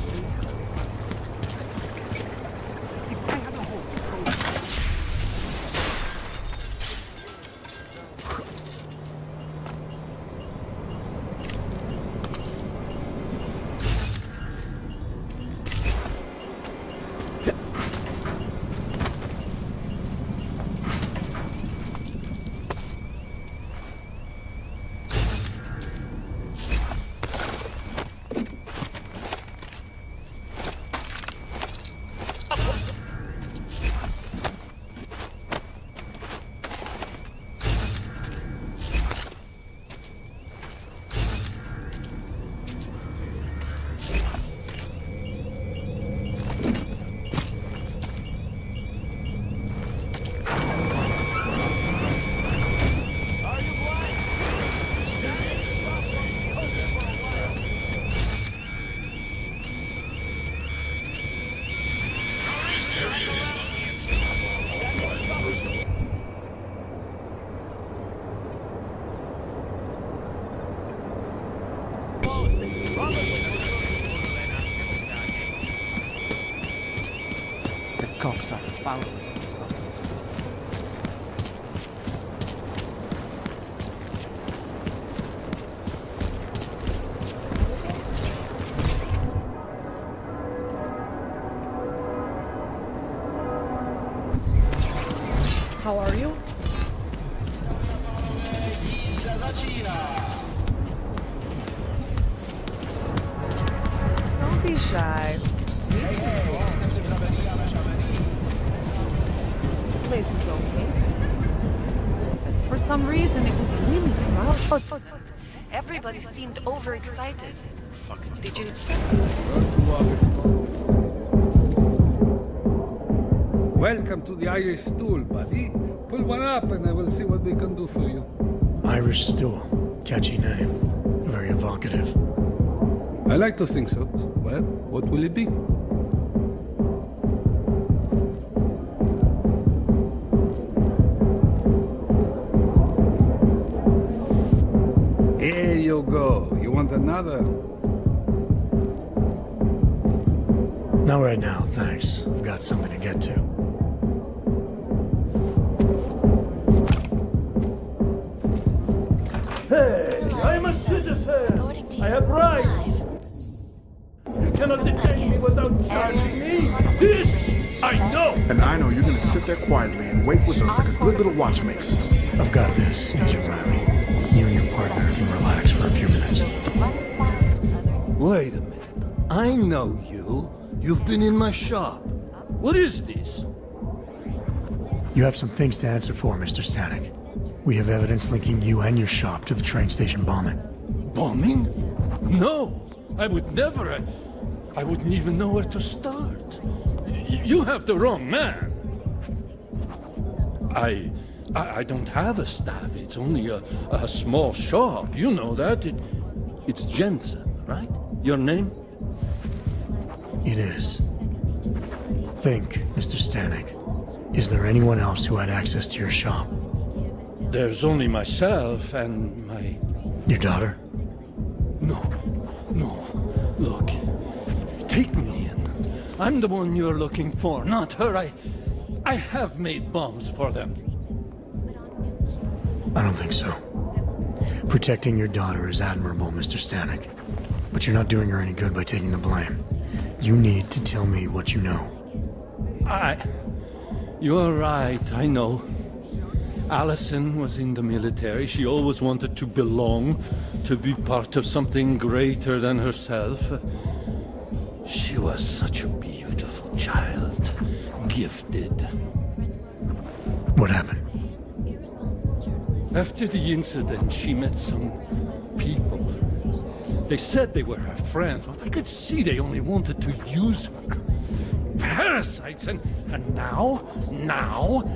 The cops are foul. How are you? Don't be shy. The place was okay. For some reason, it was really crowded. Everybody seemed overexcited. Did you... Welcome to the Irish stool, buddy. Pull one up and I will see what we can do for you. Irish stool. Catchy name. Very evocative. I like to think so. Well, what will it be? Here you go. You want another? Not right now, thanks. I've got something to get to. Hey, I'm a citizen. I have rights. You cannot detain me without charging me. This I know. And I know you're gonna sit there quietly and wait with us like a good little watchmaker. I've got this, Agent Riley. You and your partner can relax for a few minutes. Wait a minute. I know you. You've been in my shop. What is this? You have some things to answer for, Mr. Stanik. We have evidence linking you and your shop to the train station bombing. Bombing? No, I would never. I wouldn't even know where to start. You have the wrong man. I don't have a staff. It's only a small shop. You know that. It's Jensen, right? Your name? It is. Think, Mr. Stanik. Is there anyone else who had access to your shop? There's only myself and my... Your daughter? No. Look, take me in. I'm the one you're looking for, not her. I have made bombs for them. I don't think so. Protecting your daughter is admirable, Mr. Stanik. But you're not doing her any good by taking the blame. You need to tell me what you know. You're right, I know. Allison was in the military. She always wanted to belong, to be part of something greater than herself. She was such a beautiful child. Gifted. What happened? After the incident, she met some people. They said they were her friends, but I could see they only wanted to use her. Parasites, and now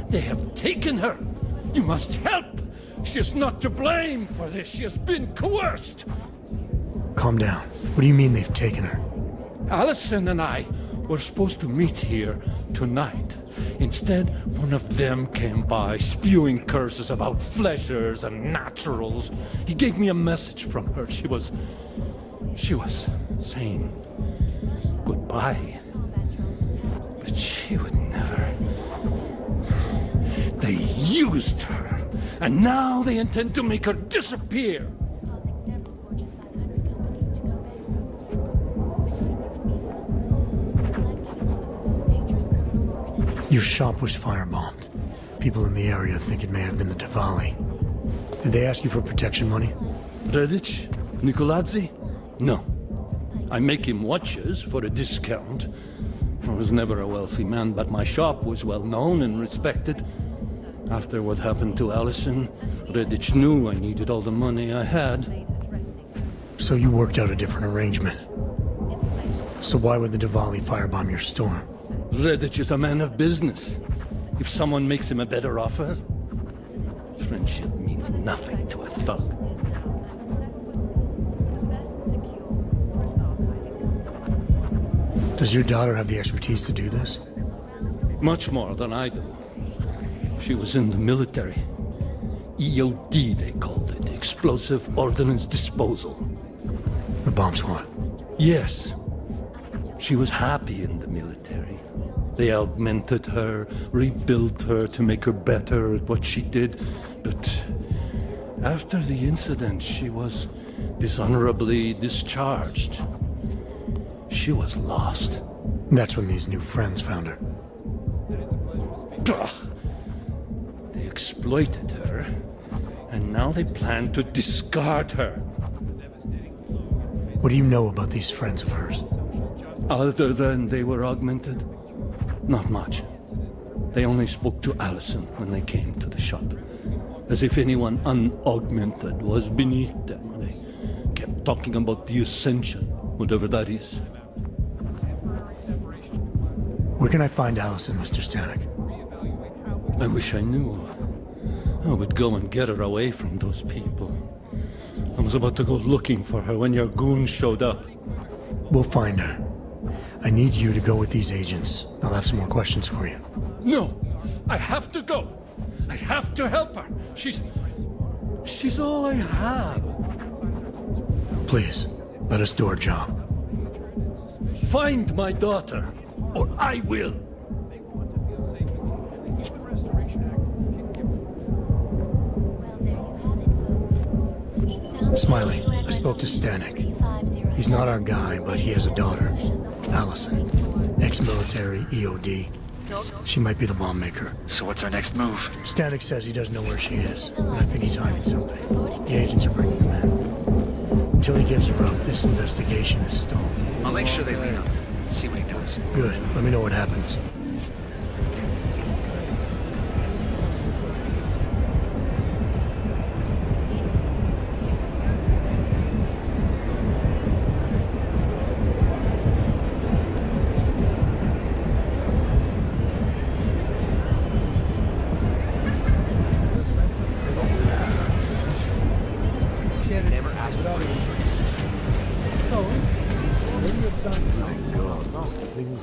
they have taken her. You must help. She is not to blame for this. She has been coerced. Calm down. What do you mean they've taken her? Allison and I were supposed to meet here tonight. Instead, one of them came by, spewing curses about fleshers and naturals. He gave me a message from her. She was saying goodbye. But she would never. They used her, and now they intend to make her disappear. Your shop was firebombed. People in the area think it may have been the Diwali. Did they ask you for protection money? Redic? Nicolazzi? No. I make him watches for a discount. I was never a wealthy man, but my shop was well known and respected. After what happened to Allison, Redic knew I needed all the money I had. So you worked out a different arrangement. So why would the Diwali firebomb your store? Redic is a man of business. If someone makes him a better offer, friendship means nothing to a thug. Does your daughter have the expertise to do this? Much more than I do. She was in the military. EOD, they called it. Explosive Ordnance Disposal. The bomb squad? Yes. She was happy in the military. They augmented her, rebuilt her to make her better at what she did. But after the incident, she was dishonorably discharged. She was lost. That's when these new friends found her. They exploited her, and now they plan to discard her. What do you know about these friends of hers? Other than they were augmented? Not much. They only spoke to Allison when they came to the shop. As if anyone unaugmented was beneath them. They kept talking about the Ascension, whatever that is. Where can I find Allison, Mr. Stanek? I wish I knew. I would go and get her away from those people. I was about to go looking for her when your goons showed up. We'll find her. I need you to go with these agents. I'll have some more questions for you. No! I have to go! I have to help her! She's all I have. Please, let us do our job. Find my daughter, or I will! Smiley, I spoke to Stanek. He's not our guy, but he has a daughter, Allison. Ex-military, EOD. She might be the bomb maker. So what's our next move? Stanek says he doesn't know where she is, and I think he's hiding something. The agents are bringing him in. Until he gives her up, this investigation is stalled. I'll make sure they lean on him. See what he knows. Good. Let me know what happens.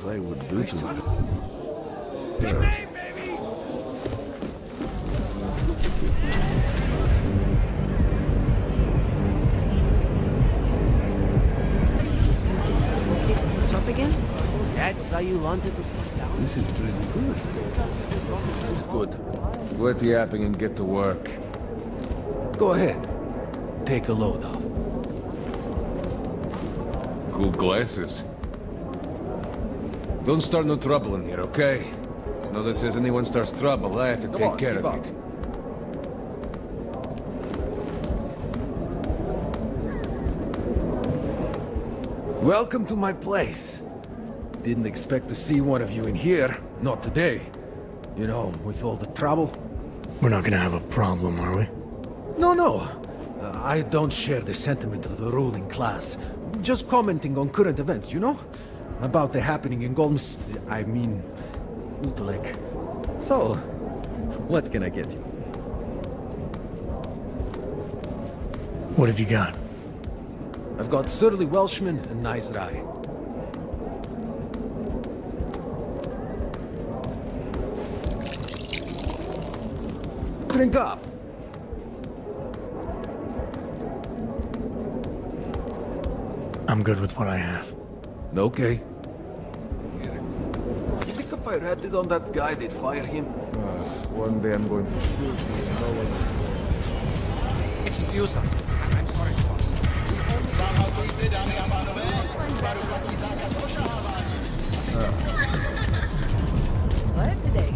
I would do to them. Up again? That's why you wanted to put down. This is pretty good. It's good. Quit yapping and get to work. Go ahead. Take a load off. Cool glasses. Don't start no trouble in here, okay? No, that says anyone starts trouble, I have to take care of it. Welcome to my place. Didn't expect to see one of you in here. Not today. You know, with all the trouble. We're not gonna have a problem, are we? No. I don't share the sentiment of the ruling class. Just commenting on current events, you know? About the happening in Utulek. So, what can I get you? What have you got? I've got surly Welshman and nice rye. Drink up. I'm good with what I have. Okay. Think if I ratted on that guy, they'd fire him. One day I'm going to choose me. No one. Excuse us. I'm sorry, boss. What today?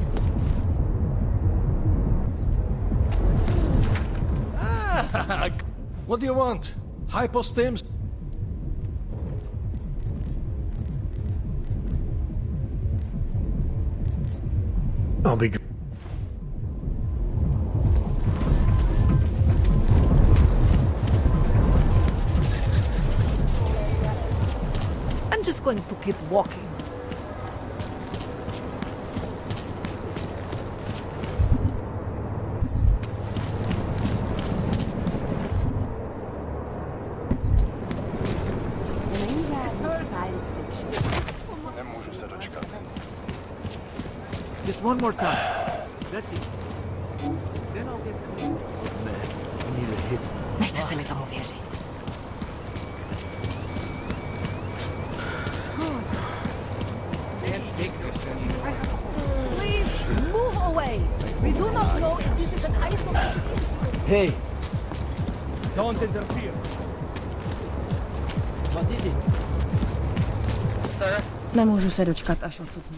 What do you want? Hypostims? I'll be good. I'm just going to keep walking. Just one more time. That's it. Then I'll get clean. Man, I need a hit. Nechce se mi tomu věřit. Please, move away. We do not know if this is an isolation. Hey, don't interfere. What is it? Sir? Nemůžu se dočkat, až odsudnu.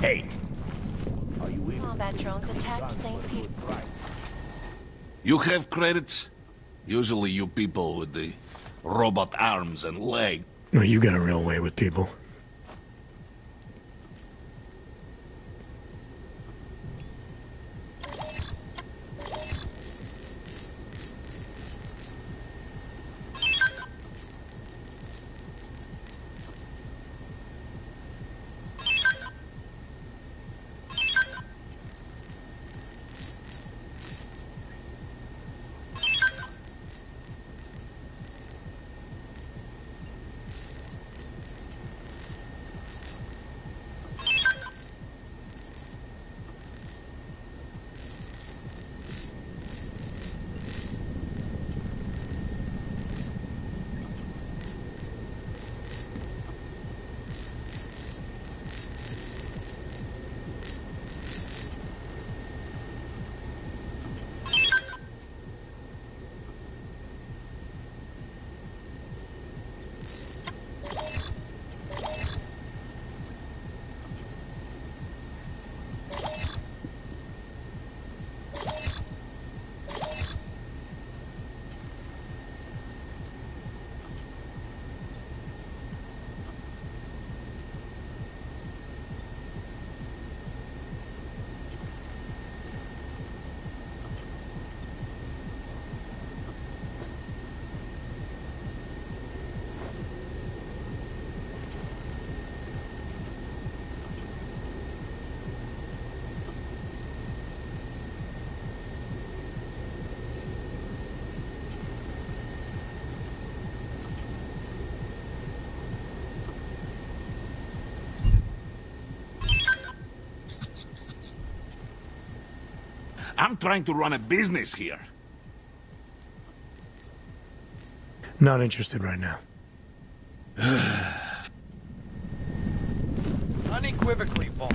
Hey! Combat drones attacked St. Pete. You have credits? Usually you people with the robot arms and legs. No, you got a real way with people. I'm trying to run a business here. Not interested right now. Unequivocally, boss.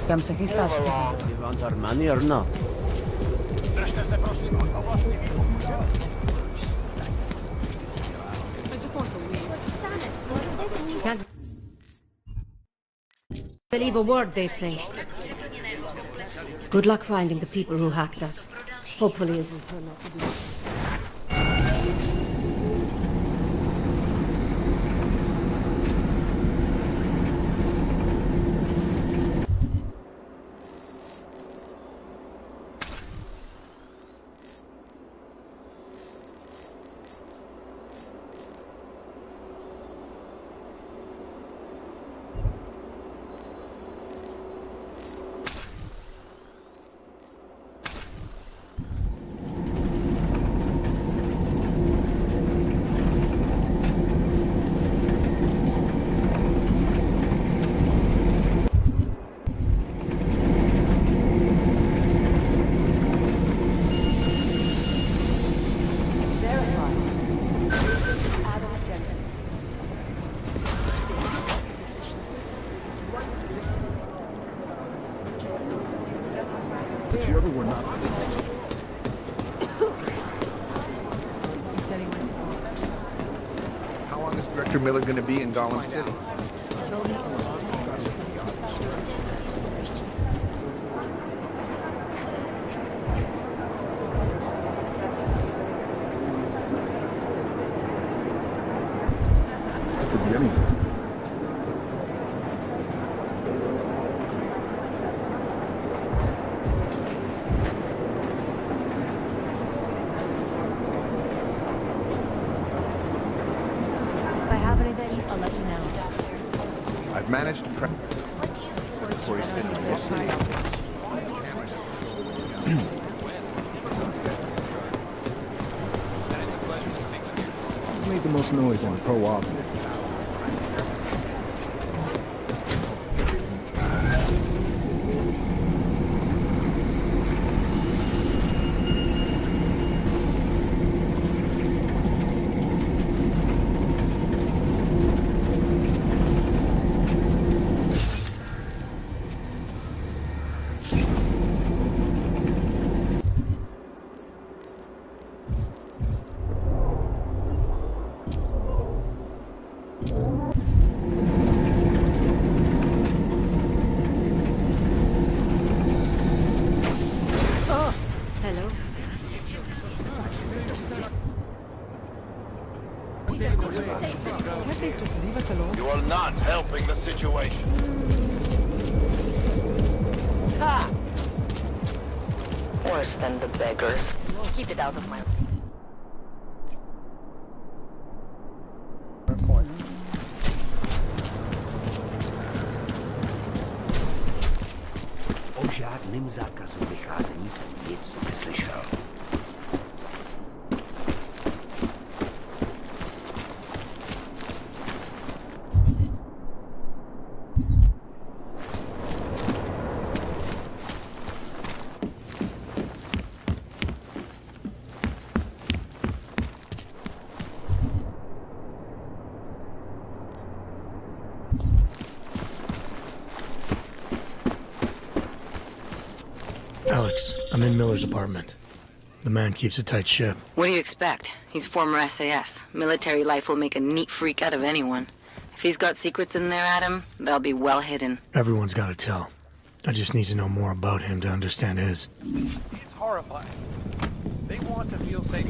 You want our money or not? Can't believe a word they say. Good luck finding the people who hacked us. Hopefully it will turn out to be... How long is Director Miller going to be in Gollum City? It could be anything. I've managed to prep before he's sitting in this city. Who made the most noise on pro-op? You are not helping the situation. Ha! Worse than the beggars. Keep it out of my... report. O žádným zákazu vycházení jsem nic neslyšel. Alex, I'm in Miller's apartment. The man keeps a tight ship. What do you expect? He's former SAS. Military life will make a neat freak out of anyone. If he's got secrets in there, Adam, they'll be well hidden. Everyone's got to tell. I just need to know more about him to understand his. It's horrifying. They want to feel safe.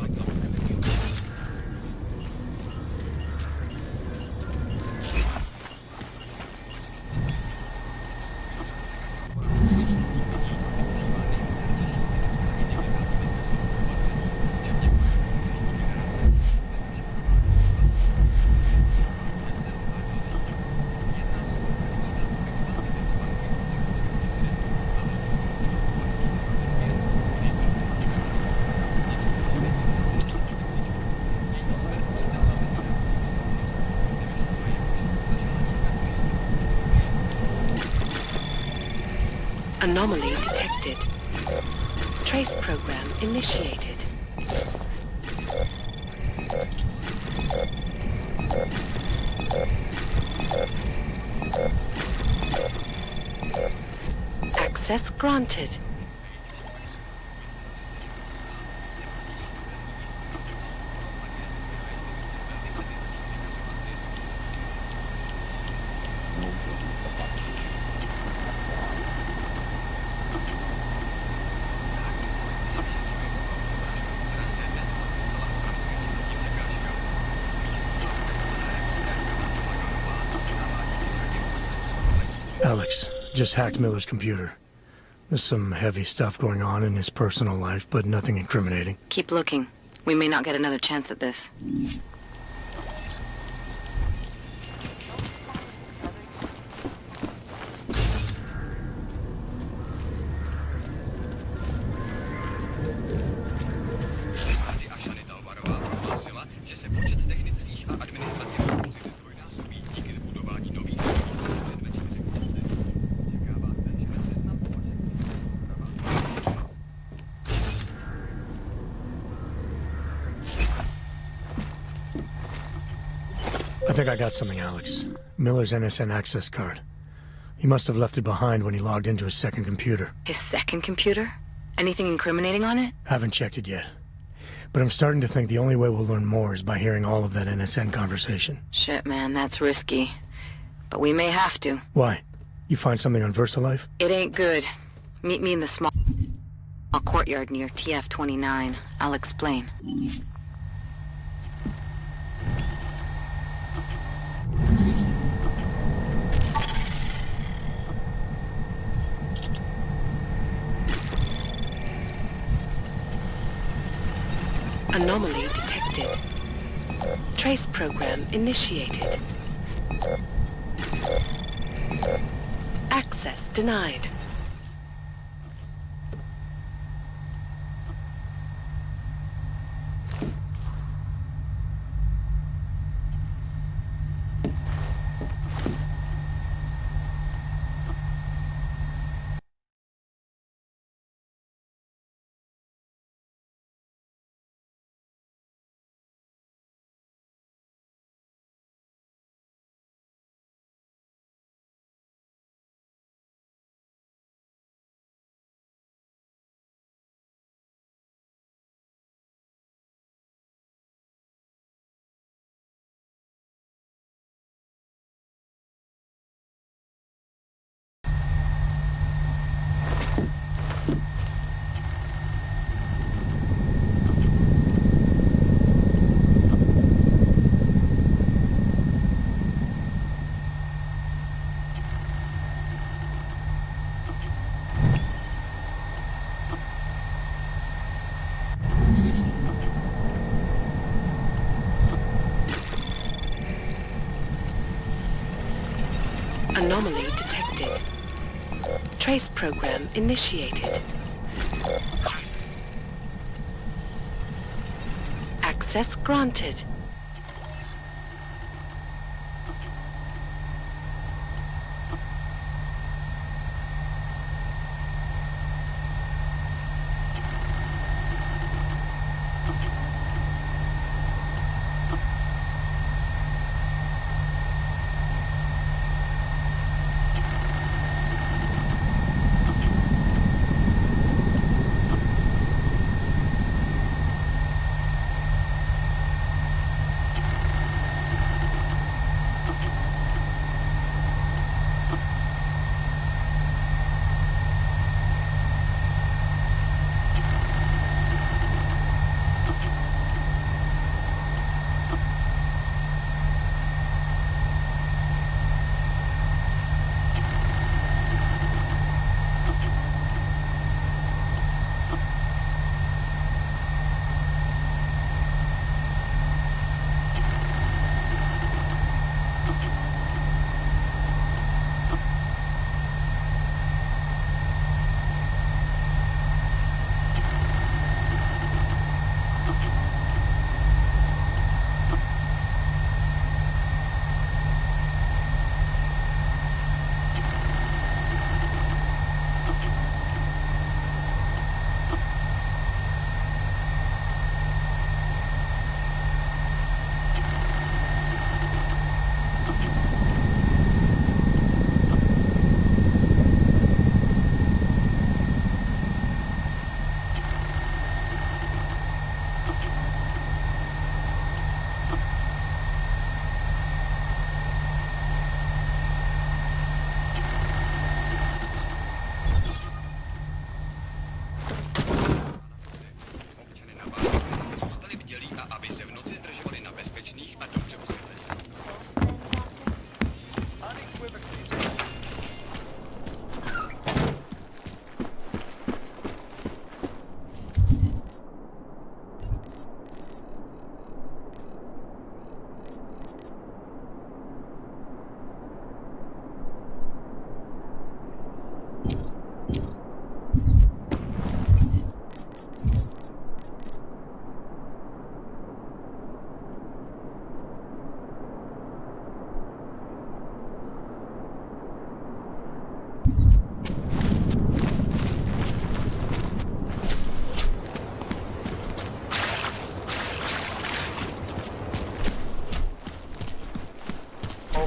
Anomaly detected. Trace program initiated. Access granted. Alex, just hacked Miller's computer. There's some heavy stuff going on in his personal life, but nothing incriminating. Keep looking. We may not get another chance at this. I think I got something, Alex. Miller's NSN access card. He must have left it behind when he logged into his second computer. His second computer? Anything incriminating on it? Haven't checked it yet. But I'm starting to think the only way we'll learn more is by hearing all of that NSN conversation. Shit, man, that's risky. But we may have to. Why? You find something on VersaLife? It ain't good. Meet me in the small courtyard near TF-29. I'll explain. Anomaly detected. Trace program initiated. Access denied. Anomaly detected. Trace program initiated. Access granted.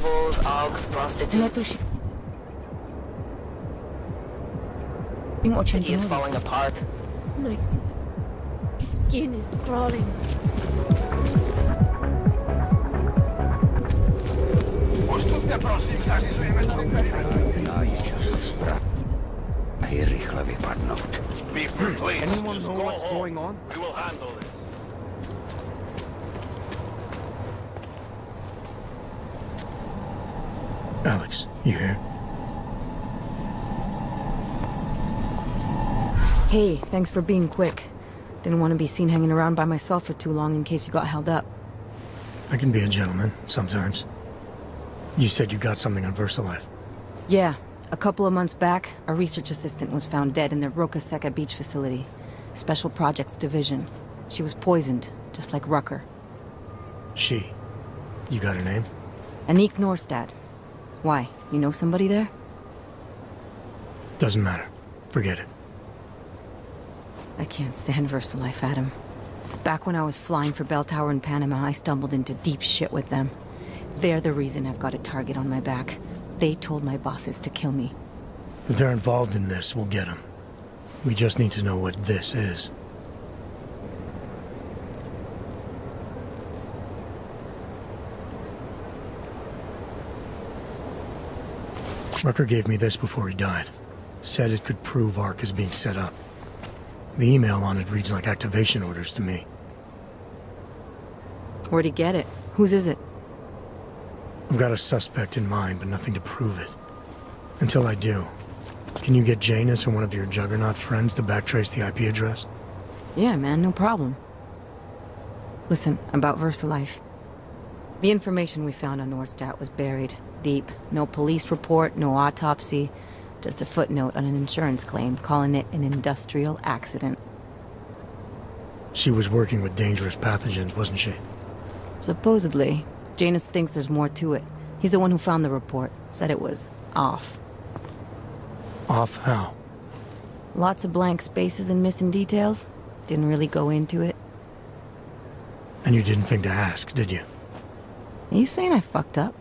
Nobles, augs, prostitutes. The city is falling apart. My skin is crawling. Anyone know what's going on? We will handle this. Alex, you here? Hey, thanks for being quick. Didn't want to be seen hanging around by myself for too long in case you got held up. I can be a gentleman, sometimes. You said you got something on VersaLife. Yeah, a couple of months back, a research assistant was found dead in the Roca Seca beach facility. Special Projects Division. She was poisoned, just like Rucker. She. You got her name? Anique Norstad. Why? You know somebody there? Doesn't matter. Forget it. I can't stand VersaLife, Adam. Back when I was flying for Bell Tower in Panama, I stumbled into deep shit with them. They're the reason I've got a target on my back. They told my bosses to kill me. If they're involved in this, we'll get them. We just need to know what this is. Rucker gave me this before he died. Said it could prove ARC is being set up. The email on it reads like activation orders to me. Where'd he get it? Whose is it? I've got a suspect in mind, but nothing to prove it. Until I do, can you get Janus or one of your Juggernaut friends to backtrace the IP address? Yeah, man, no problem. Listen, about VersaLife. The information we found on Norstad was buried deep. No police report, no autopsy. Just a footnote on an insurance claim, calling it an industrial accident. She was working with dangerous pathogens, wasn't she? Supposedly. Janus thinks there's more to it. He's the one who found the report. Said it was off. Off how? Lots of blank spaces and missing details. Didn't really go into it. And you didn't think to ask, did you? Are you saying I fucked up?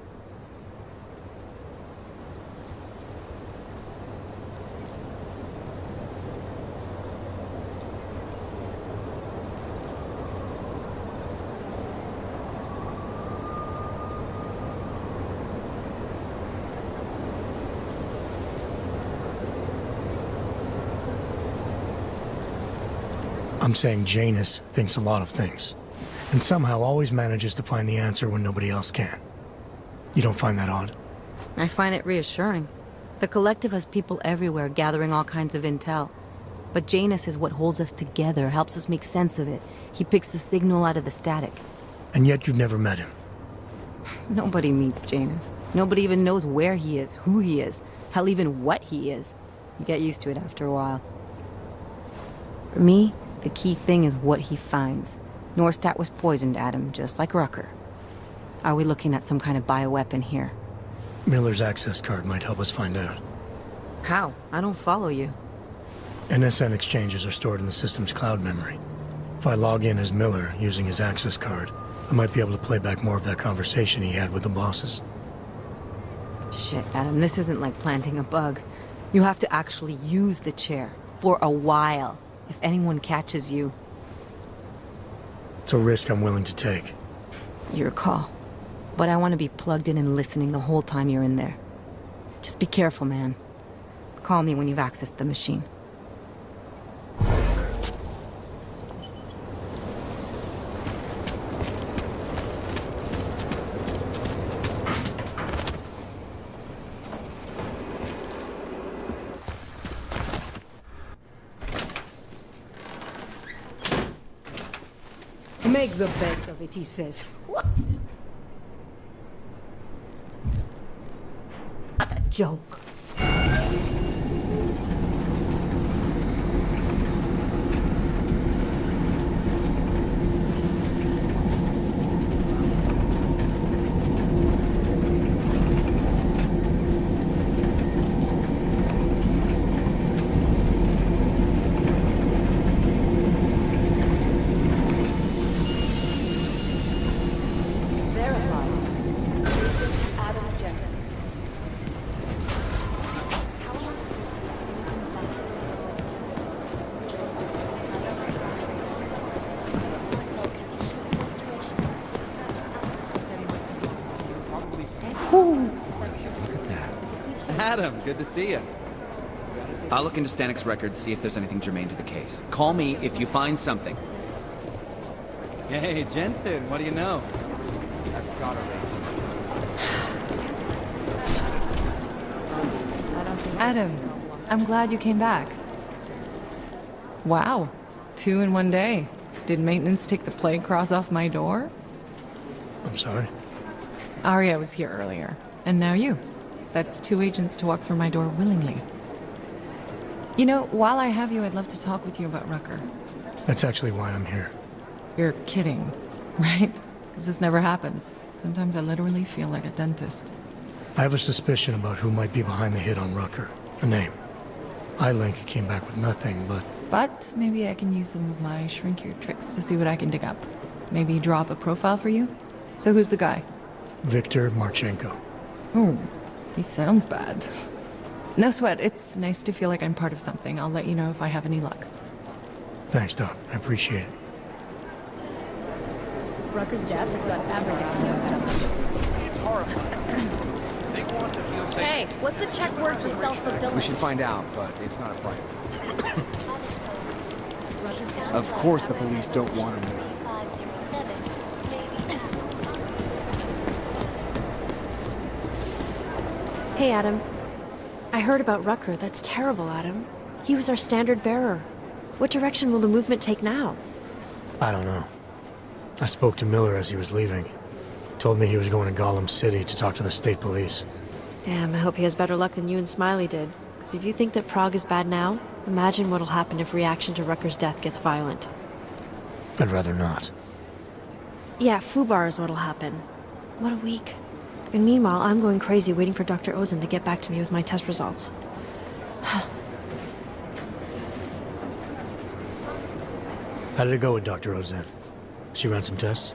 I'm saying Janus thinks a lot of things, and somehow always manages to find the answer when nobody else can. You don't find that odd? I find it reassuring. The Collective has people everywhere gathering all kinds of intel. But Janus is what holds us together, helps us make sense of it. He picks the signal out of the static. And yet you've never met him. Nobody meets Janus. Nobody even knows where he is, who he is, hell, even what he is. You get used to it after a while. For me, the key thing is what he finds. Norstad was poisoned, Adam, just like Rucker. Are we looking at some kind of bioweapon here? Miller's access card might help us find out. How? I don't follow you. NSN exchanges are stored in the system's cloud memory. If I log in as Miller using his access card, I might be able to play back more of that conversation he had with the bosses. Shit, Adam, this isn't like planting a bug. You have to actually use the chair. For a while. If anyone catches you. It's a risk I'm willing to take. Your call. But I want to be plugged in and listening the whole time you're in there. Just be careful, man. Call me when you've accessed the machine. Make the best of it, he says. What a joke. Adam, good to see you. I'll look into Stanik's records, see if there's anything germane to the case. Call me if you find something. Hey, Jensen, what do you know? I've got a Adam, I'm glad you came back. Wow, 2 in one day. Did maintenance take the plague cross off my door? I'm sorry. Arya was here earlier, and now you. That's 2 agents to walk through my door willingly. You know, while I have you, I'd love to talk with you about Rucker. That's actually why I'm here. You're kidding, right? Because this never happens. Sometimes I literally feel like a dentist. I have a suspicion about who might be behind the hit on Rucker. A name. iLink came back with nothing, but... But maybe I can use some of my shrink-your tricks to see what I can dig up. Maybe draw up a profile for you? So who's the guy? Viktor Marchenko. Oh, he sounds bad. No sweat, it's nice to feel like I'm part of something. I'll let you know if I have any luck. Thanks, Doc. I appreciate it. Rucker's death has got everything. It's horrifying. They want to feel safe. Hey, what's the Czech word for self-fulfilling? We should find out, but it's not a priority. Of course the police don't want him there. Hey, Adam. I heard about Rucker. That's terrible, Adam. He was our standard bearer. What direction will the movement take now? I don't know. I spoke to Miller as he was leaving. Told me he was going to Gollum City to talk to the state police. Damn, I hope he has better luck than you and Smiley did. Because if you think that Prague is bad now, imagine what'll happen if reaction to Rucker's death gets violent. I'd rather not. Yeah, Fubar is what'll happen. What a week. And meanwhile, I'm going crazy waiting for Dr. Ozen to get back to me with my test results. How did it go with Dr. Ozen? She ran some tests?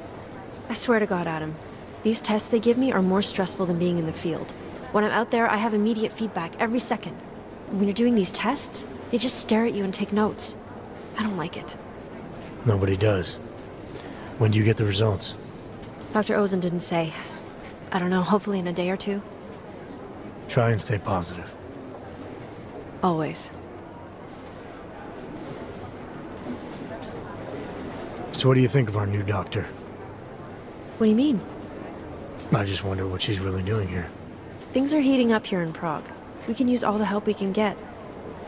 I swear to God, Adam. These tests they give me are more stressful than being in the field. When I'm out there, I have immediate feedback every second. And when you're doing these tests, they just stare at you and take notes. I don't like it. Nobody does. When do you get the results? Dr. Ozen didn't say. I don't know, hopefully in a day or two. Try and stay positive. Always. So what do you think of our new doctor? What do you mean? I just wonder what she's really doing here. Things are heating up here in Prague. We can use all the help we can get.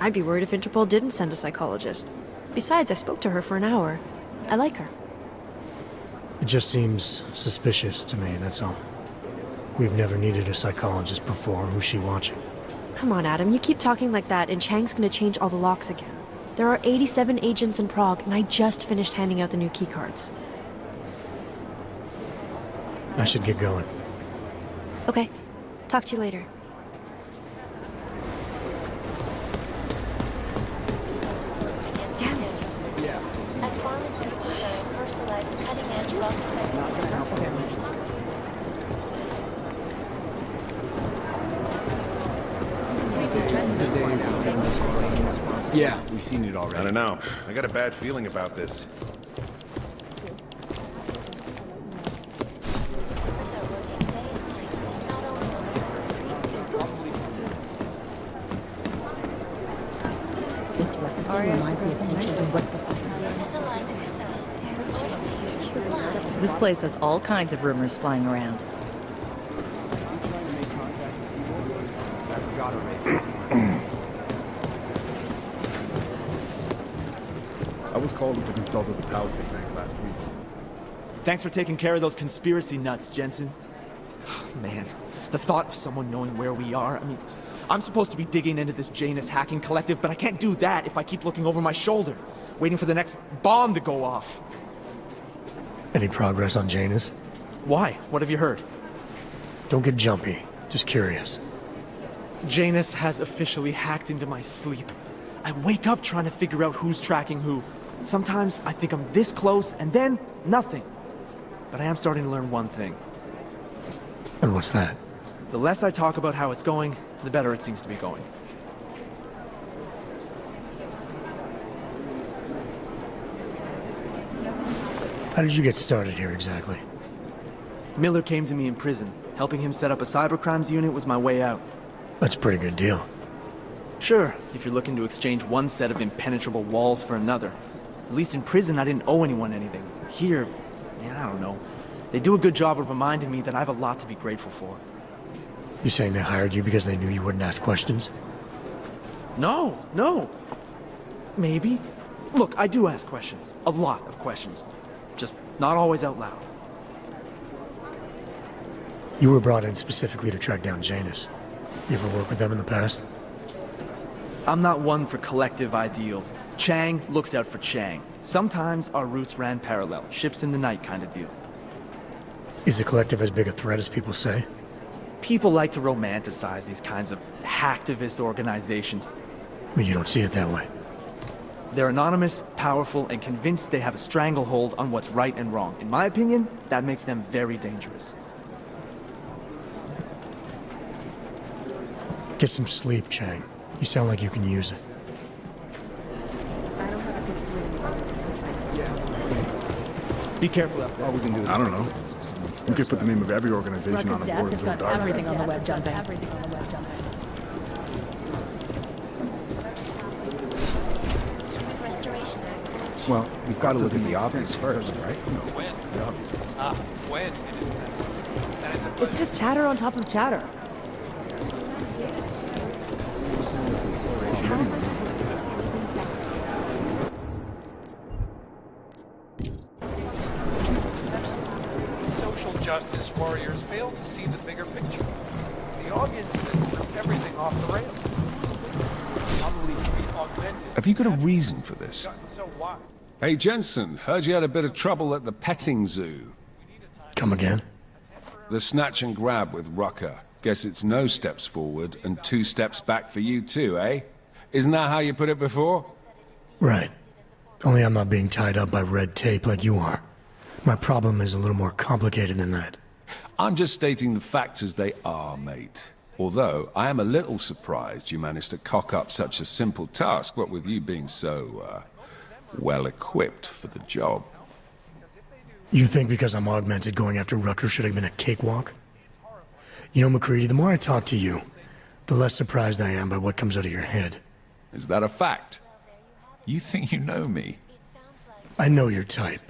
I'd be worried if Interpol didn't send a psychologist. Besides, I spoke to her for an hour. I like her. It just seems suspicious to me, that's all. We've never needed a psychologist before. Who's she watching? Come on, Adam. You keep talking like that, and Chang's gonna change all the locks again. There are 87 agents in Prague, and I just finished handing out the new keycards. I should get going. Okay. Talk to you later. Damn it. At pharmaceutical giant Versalife's cutting-edge rocket Yeah, we've seen it already. I don't know. I got a bad feeling about this. This place has all kinds of rumors flying around. I was called to consult with the Palisade Bank last week. Thanks for taking care of those conspiracy nuts, Jensen. Man, the thought of someone knowing where we are, I mean, I'm supposed to be digging into this Janus hacking collective, but I can't do that if I keep looking over my shoulder, waiting for the next bomb to go off. Any progress on Janus? Why? What have you heard? Don't get jumpy. Just curious. Janus has officially hacked into my sleep. I wake up trying to figure out who's tracking who. Sometimes I think I'm this close, and then nothing. But I am starting to learn one thing. And what's that? The less I talk about how it's going, the better it seems to be going. How did you get started here exactly? Miller came to me in prison. Helping him set up a cybercrimes unit was my way out. That's a pretty good deal. Sure, if you're looking to exchange one set of impenetrable walls for another. At least in prison, I didn't owe anyone anything. Here, yeah, I don't know. They do a good job of reminding me that I have a lot to be grateful for. You saying they hired you because they knew you wouldn't ask questions? No. Maybe. Look, I do ask questions. A lot of questions. Just not always out loud. You were brought in specifically to track down Janus. You ever worked with them in the past? I'm not one for collective ideals. Chang looks out for Chang. Sometimes our routes ran parallel, ships in the night kind of deal. Is the collective as big a threat as people say? People like to romanticize these kinds of hacktivist organizations. But you don't see it that way. They're anonymous, powerful, and convinced they have a stranglehold on what's right and wrong. In my opinion, that makes them very dangerous. Get some sleep, Chang. You sound like you can use it. Be careful out there. All we can do is... I don't know. We could put the name of every organization on a board and throw darts at it. on the web jumping. Well, we've got to look at the obvious first, right? When? It's just chatter on top of chatter. Social justice warriors fail to see the bigger picture. The audience threw everything off the rails. Probably augmented. Have you got a reason for this? So wide. Hey, Jensen, heard you had a bit of trouble at the petting zoo. Come again? The snatch and grab with Rucker. Guess it's no steps forward and 2 steps back for you too, eh? Isn't that how you put it before? Right. Only I'm not being tied up by red tape like you are. My problem is a little more complicated than that. I'm just stating the facts as they are, mate. Although, I am a little surprised you managed to cock up such a simple task, what with you being so, well-equipped for the job. You think because I'm augmented going after Rucker should have been a cakewalk? You know, McCready, the more I talk to you, the less surprised I am by what comes out of your head. Is that a fact? You think you know me? I know your type.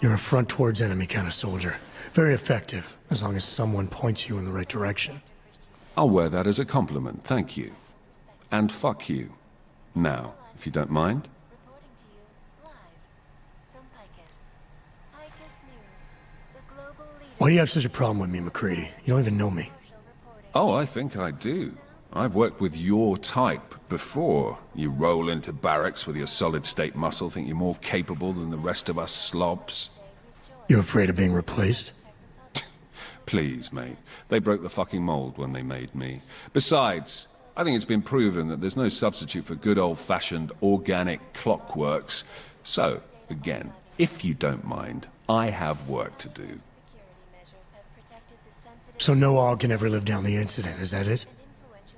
You're a front towards enemy kind of soldier. Very effective, as long as someone points you in the right direction. I'll wear that as a compliment, thank you. And fuck you. Now, if you don't mind. Why do you have such a problem with me, McCready? You don't even know me. Oh, I think I do. I've worked with your type before. You roll into barracks with your solid-state muscle, think you're more capable than the rest of us slobs. You afraid of being replaced? Please, mate. They broke the fucking mold when they made me. Besides, I think it's been proven that there's no substitute for good old-fashioned organic clockworks. So, again, if you don't mind, I have work to do. So no AUG can ever live down the incident, is that it?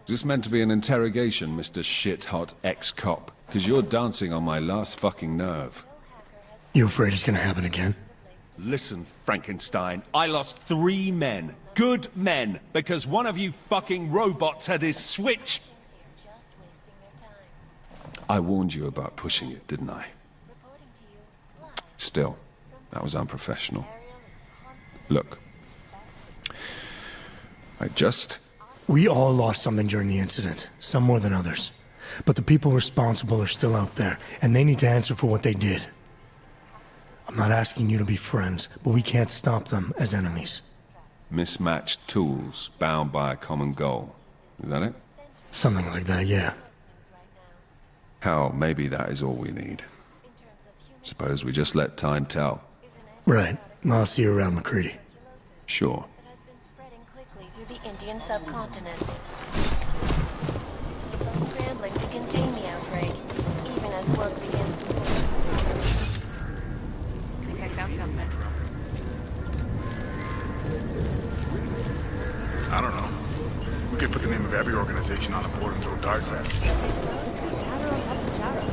Is this meant to be an interrogation, Mr. Shit-hot ex-cop? Because you're dancing on my last fucking nerve. You afraid it's gonna happen again? Listen, Frankenstein, I lost 3 men. Good men. Because one of you fucking robots had his switch. I warned you about pushing it, didn't I? Still, that was unprofessional. Look. We all lost something during the incident, some more than others. But the people responsible are still out there, and they need to answer for what they did. I'm not asking you to be friends, but we can't stop them as enemies. Mismatched tools, bound by a common goal. Is that it? Something like that, yeah. Hell, maybe that is all we need. Suppose we just let time tell. Right. I'll see you around, McCready. Sure. The Indian subcontinent. Some scrambling to contain the outbreak, even as work begins. I think I found something. I don't know. We could put the name of every organization on a board and throw darts at it. Chatter on top of chatter.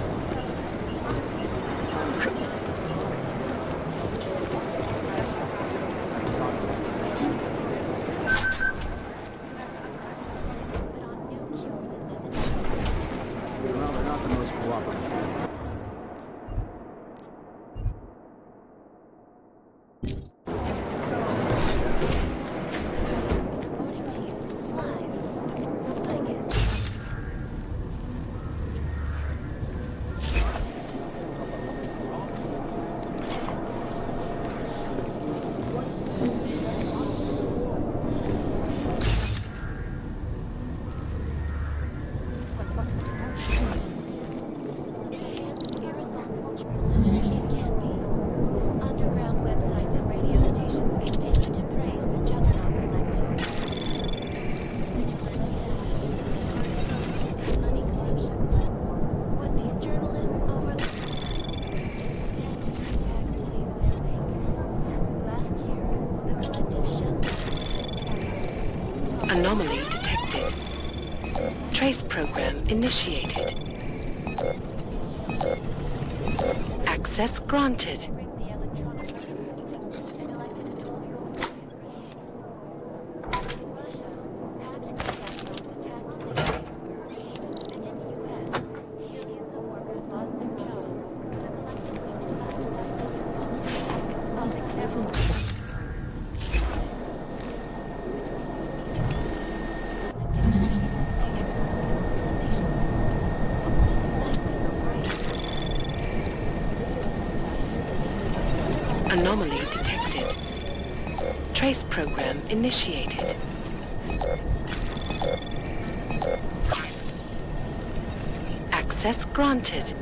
program initiated. Access granted. Anomaly detected. Trace program initiated. Access granted.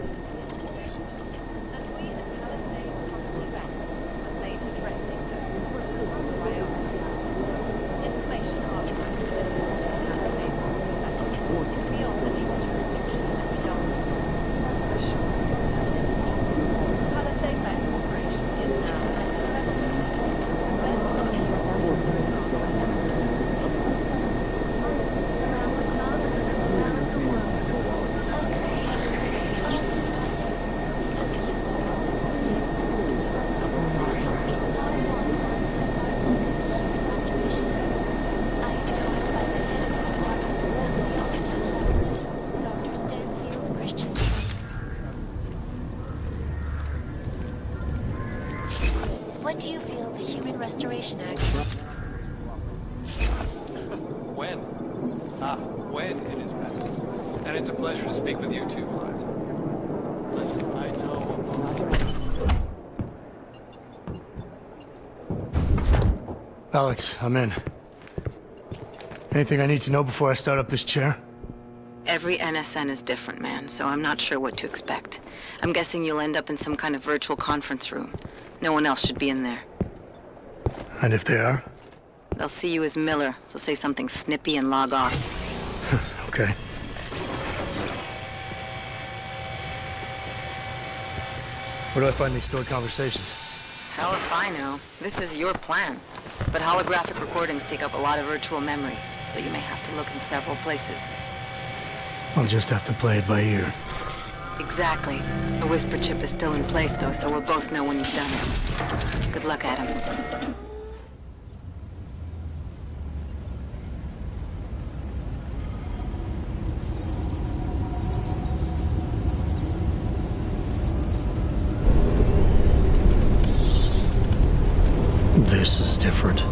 When do you feel the Human Restoration Act? When? When it is passed. And it's a pleasure to speak with you too, Eliza. Listen, I know... Alex, I'm in. Anything I need to know before I start up this chair? Every NSN is different, man, so I'm not sure what to expect. I'm guessing you'll end up in some kind of virtual conference room. No one else should be in there. And if they are? They'll see you as Miller, so say something snippy and log off. Okay. Where do I find these stored conversations? Hell if I know. This is your plan. But holographic recordings take up a lot of virtual memory, so you may have to look in several places. I'll just have to play it by ear. Exactly. The whisper chip is still in place, though, so we'll both know when you've done it. Good luck, Adam. This is different.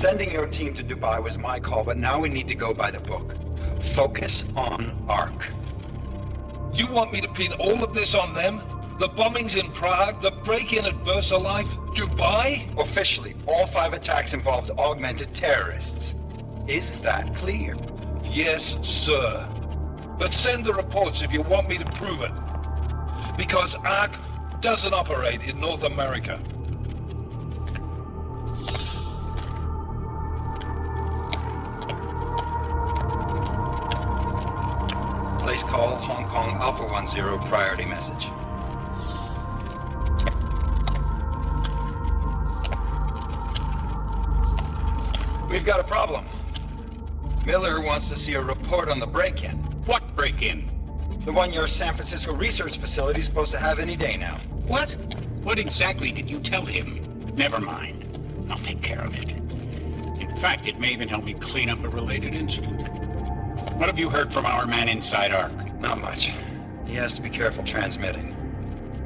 Sending your team to Dubai was my call, but now we need to go by the book. Focus on ARC. You want me to pin all of this on them? The bombings in Prague, the break-in at VersaLife, Dubai? Officially, all 5 attacks involved augmented terrorists. Is that clear? Yes, sir. But send the reports if you want me to prove it. Because ARC doesn't operate in North America. Place call, Hong Kong Alpha 10, priority message. We've got a problem. Miller wants to see a report on the break-in. What break-in? The one your San Francisco research facility is supposed to have any day now. What? What exactly did you tell him? Never mind. I'll take care of it. In fact, it may even help me clean up a related incident. What have you heard from our man inside ARC? Not much. He has to be careful transmitting.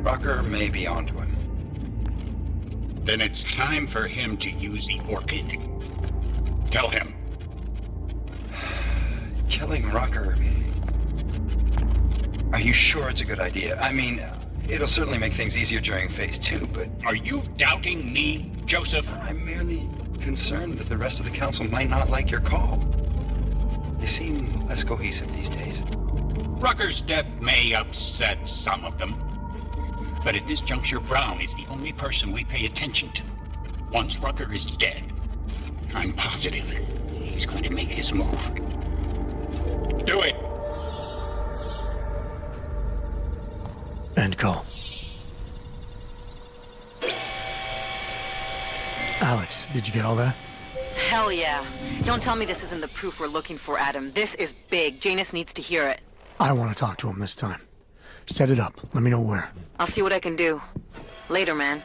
Rucker may be onto him. Then it's time for him to use the Orchid. Tell him. Killing Rucker... Are you sure it's a good idea? I mean, it'll certainly make things easier during Phase 2, but... Are you doubting me, Joseph? I'm merely concerned that the rest of the council might not like your call. You seem less cohesive these days. Rucker's death may upset some of them. But at this juncture, Brown is the only person we pay attention to. Once Rucker is dead, I'm positive he's going to make his move. Do it! End call. Alex, did you get all that? Hell yeah. Don't tell me this isn't the proof we're looking for, Adam. This is big. Janus needs to hear it. I want to talk to him this time. Set it up. Let me know where. I'll see what I can do. Later, man.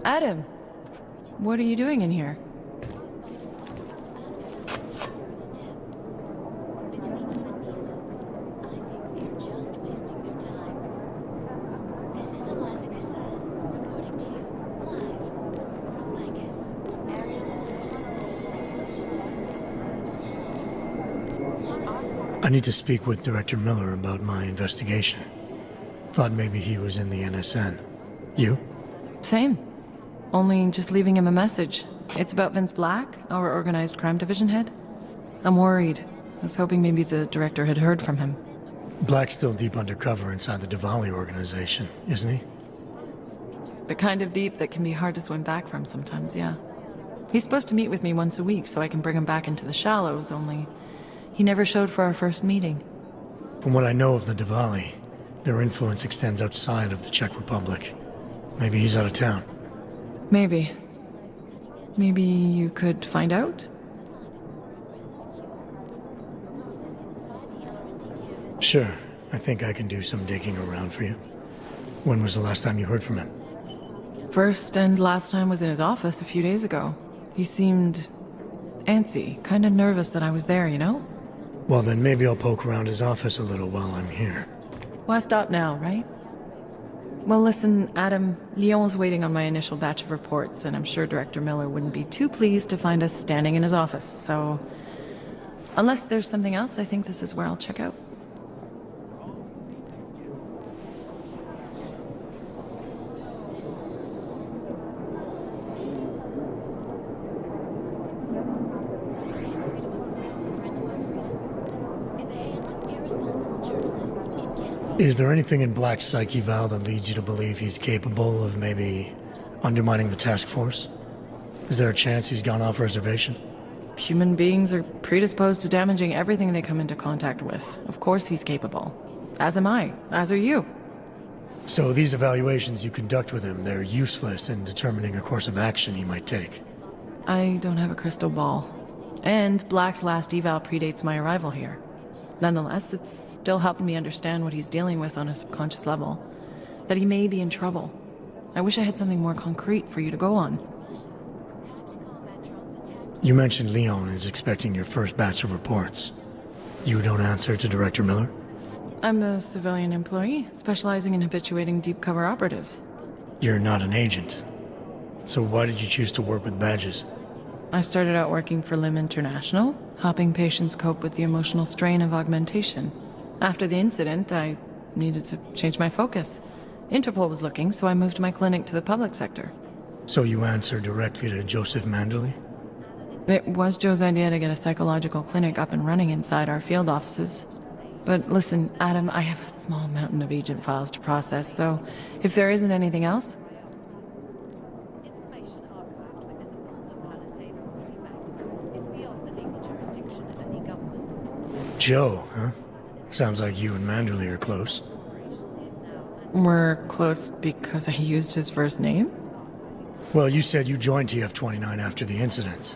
Adam, what are you doing in here? I need to speak with Director Miller about my investigation. Thought maybe he was in the NSN. You? Same. Only just leaving him a message. It's about Vince Black, our organized crime division head. I'm worried. I was hoping maybe the director had heard from him. Black's still deep undercover inside the Diwali organization, isn't he? The kind of deep that can be hard to swim back from sometimes, yeah. He's supposed to meet with me once a week so I can bring him back into the shallows, only he never showed for our first meeting. From what I know of the Diwali, their influence extends outside of the Czech Republic. Maybe he's out of town. Maybe. Maybe you could find out? Sure. I think I can do some digging around for you. When was the last time you heard from him? First and last time was in his office a few days ago. He seemed antsy, kind of nervous that I was there, you know? Well, then maybe I'll poke around his office a little while I'm here. Why stop now, right? Well, listen, Adam, Lyon's waiting on my initial batch of reports, and I'm sure Director Miller wouldn't be too pleased to find us standing in his office, so... Unless there's something else, I think this is where I'll check out. Is there anything in Black's psyche, Val, that leads you to believe he's capable of maybe undermining the task force? Is there a chance he's gone off reservation? Human beings are predisposed to damaging everything they come into contact with. Of course he's capable. As am I. As are you. So these evaluations you conduct with him, they're useless in determining a course of action he might take? I don't have a crystal ball. And Black's last eval predates my arrival here. Nonetheless, it's still helping me understand what he's dealing with on a subconscious level. That he may be in trouble. I wish I had something more concrete for you to go on. You mentioned Leon is expecting your first batch of reports. You don't answer to Director Miller? I'm a civilian employee, specializing in habituating deep cover operatives. You're not an agent. So why did you choose to work with badges? I started out working for LIM International, helping patients cope with the emotional strain of augmentation. After the incident, I needed to change my focus. Interpol was looking, so I moved my clinic to the public sector. So you answer directly to Joseph Manderley? It was Joe's idea to get a psychological clinic up and running inside our field offices. But listen, Adam, I have a small mountain of agent files to process, so if there isn't anything else... Joe, huh? Sounds like you and Manderley are close. We're close because I used his first name? Well, you said you joined TF-29 after the incident.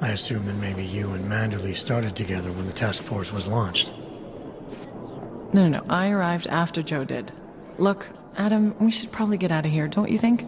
I assume that maybe you and Manderley started together when the task force was launched. No, I arrived after Joe did. Look, Adam, we should probably get out of here, don't you think?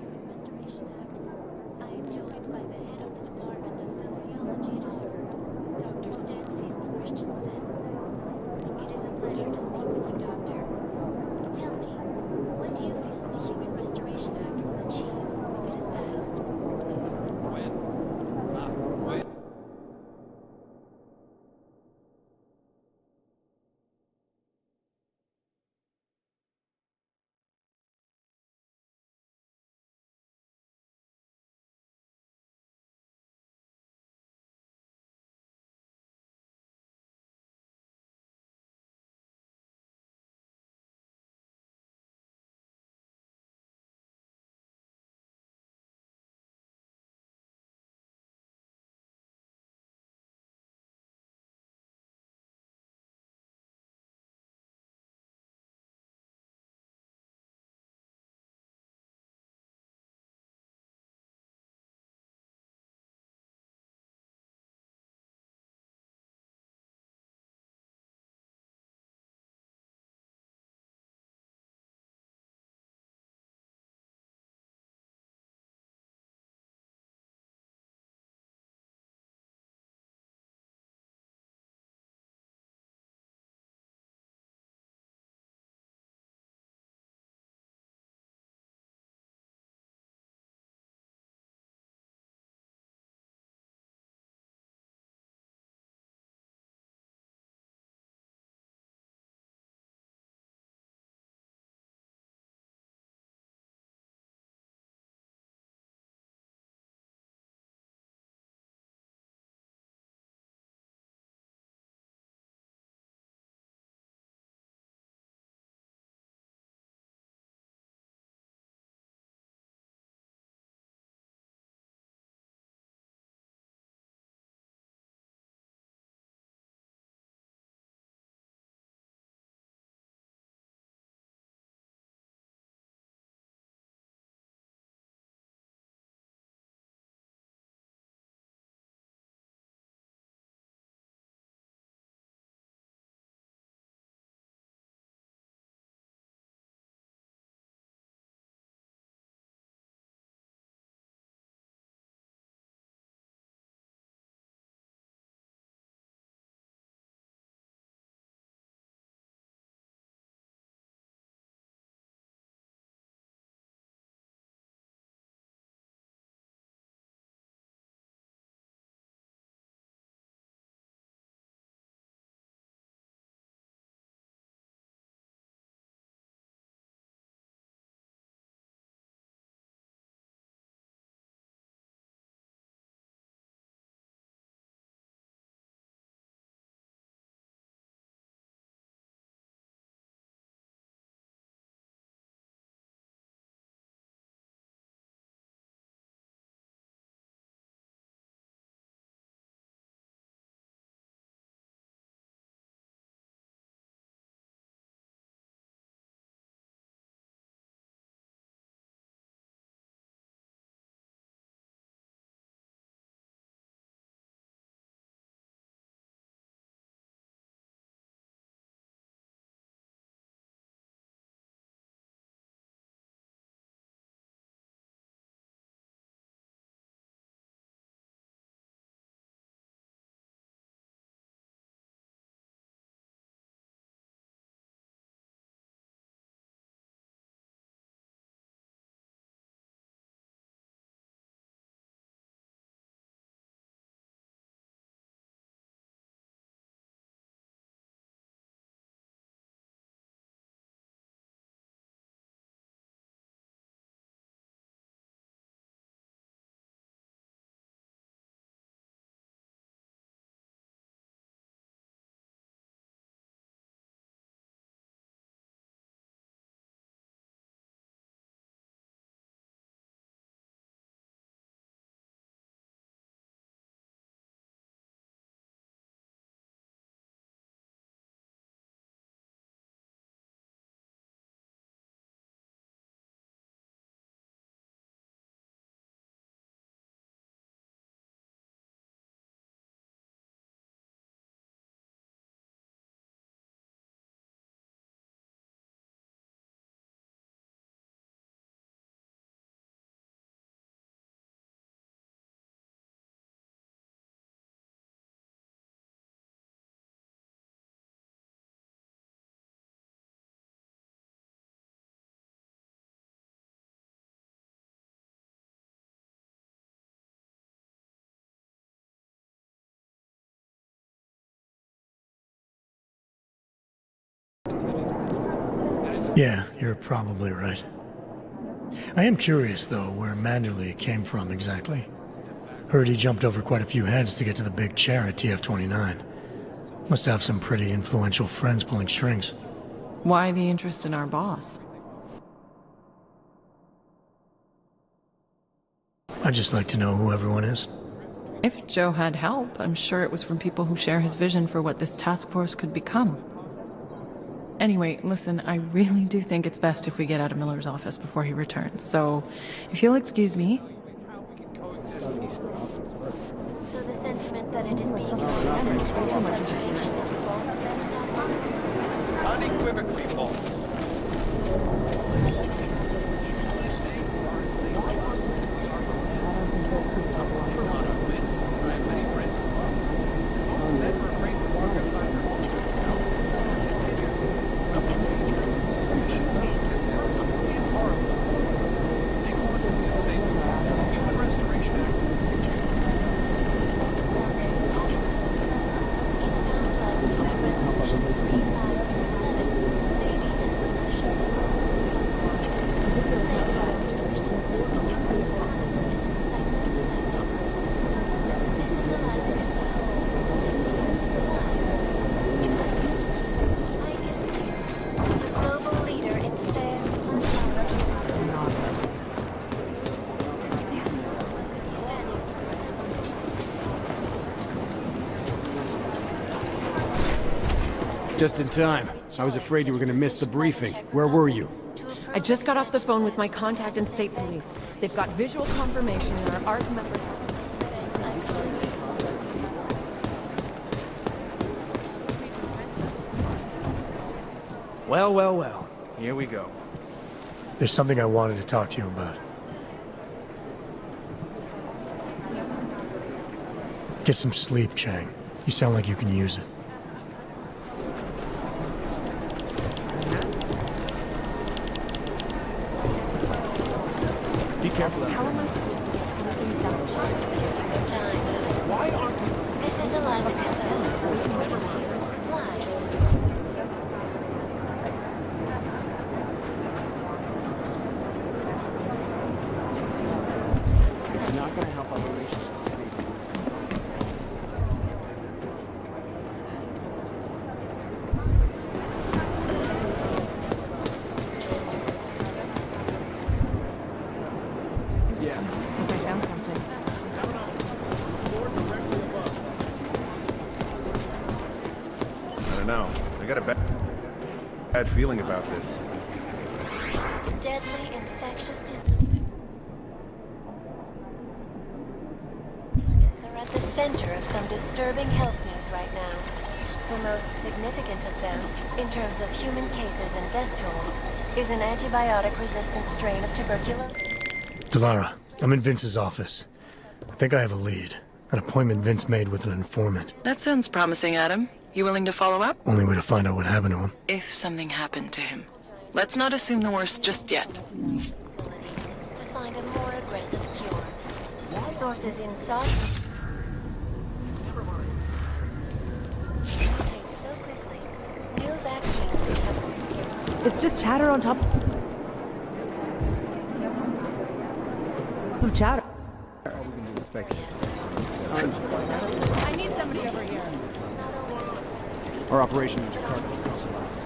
Yeah, you're probably right. I am curious, though, where Manderley came from exactly. Heard he jumped over quite a few heads to get to the big chair at TF-29. Must have some pretty influential friends pulling strings. Why the interest in our boss? I'd just like to know who everyone is. If Joe had help, I'm sure it was from people who share his vision for what this task force could become. Anyway, listen, I really do think it's best if we get out of Miller's office before he returns, so if you'll excuse me. So the sentiment that it is being used Unequivocally false. Just in time. I was afraid you were going to miss the briefing. Where were you? I just got off the phone with my contact in state police. They've got visual confirmation that our ARC member... Well, well, well. Here we go. There's something I wanted to talk to you about. Get some sleep, Chang. You sound like you can use it. Be careful. How am I supposed to get anything done? Just wasting your time. Why aren't we... This is Eliza Cassell. Live. It's not going to help our relationship. I got a bad feeling about this. Deadly infectious diseases are at the center of some disturbing health news right now. The most significant of them, in terms of human cases and death toll, is an antibiotic-resistant strain of tuberculosis. Delara, I'm in Vince's office. I think I have a lead. An appointment Vince made with an informant. That sounds promising, Adam. You willing to follow up? Only way to find out what happened to him. If something happened to him. Let's not assume the worst just yet. To find a more aggressive cure. Sources inside. So quickly. New vaccines have been given. It's just chatter on top of chatter. I need somebody over here. Our operation in Jakarta is compromised.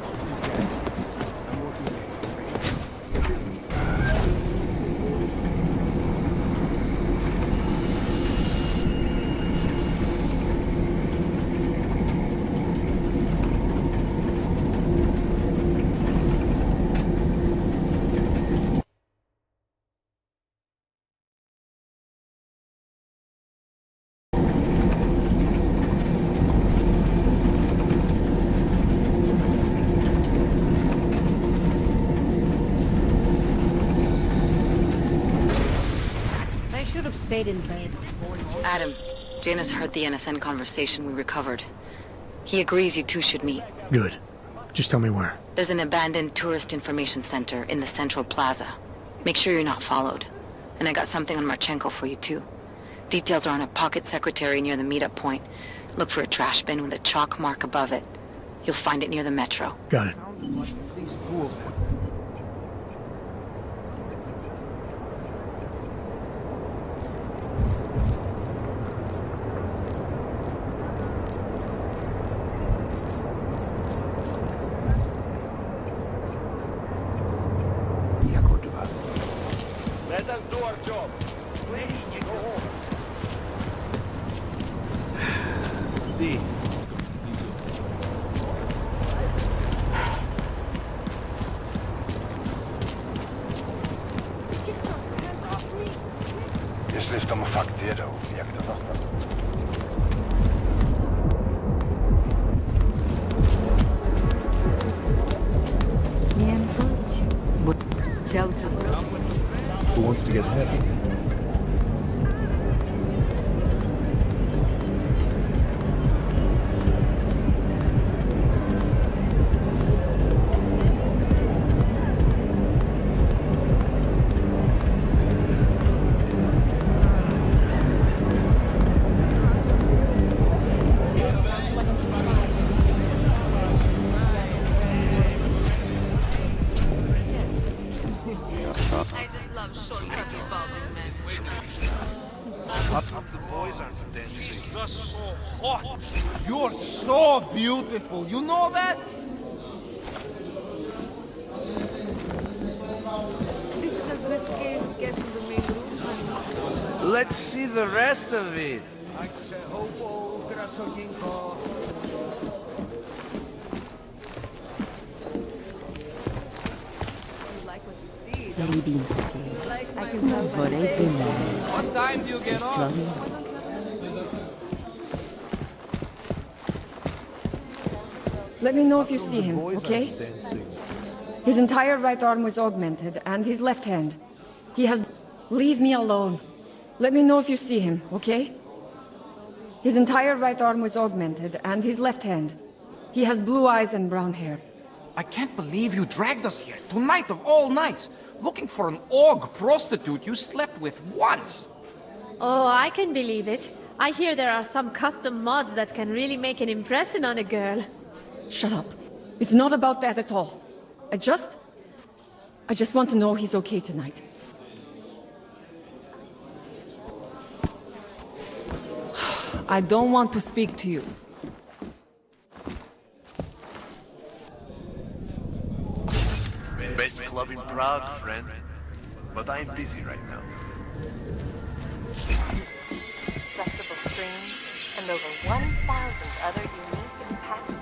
Stayed in bed. Adam, Janus heard the NSN conversation we recovered. He agrees you two should meet. Good. Just tell me where. There's an abandoned tourist information center in the central plaza. Make sure you're not followed. And I got something on Marchenko for you too. Details are on a pocket secretary near the meetup point. Look for a trash bin with a chalk mark above it. You'll find it near the metro. Got it. These fools. do our job. Ready, you go home. This. Если в том факт верил, як to został. Who wants to get heavy? I just love short-cut revolving men. The boys aren't dancing. She's just so hot. You're so beautiful. You know that? Let's see the rest of it. What time do you get off? Let me know if you see him, okay? His entire right arm was augmented, and his left hand. He has... Leave me alone. Let me know if you see him, okay? His entire right arm was augmented, and his left hand. He has blue eyes and brown hair. I can't believe you dragged us here, tonight of all nights, looking for an aug prostitute you slept with once. Oh, I can believe it. I hear there are some custom mods that can really make an impression on a girl. Shut up. It's not about that at all. I just want to know he's okay tonight. I don't want to speak to you. Best club in Prague, friend. But I'm busy right now. Flexible strings and over 1,000 other unique and patented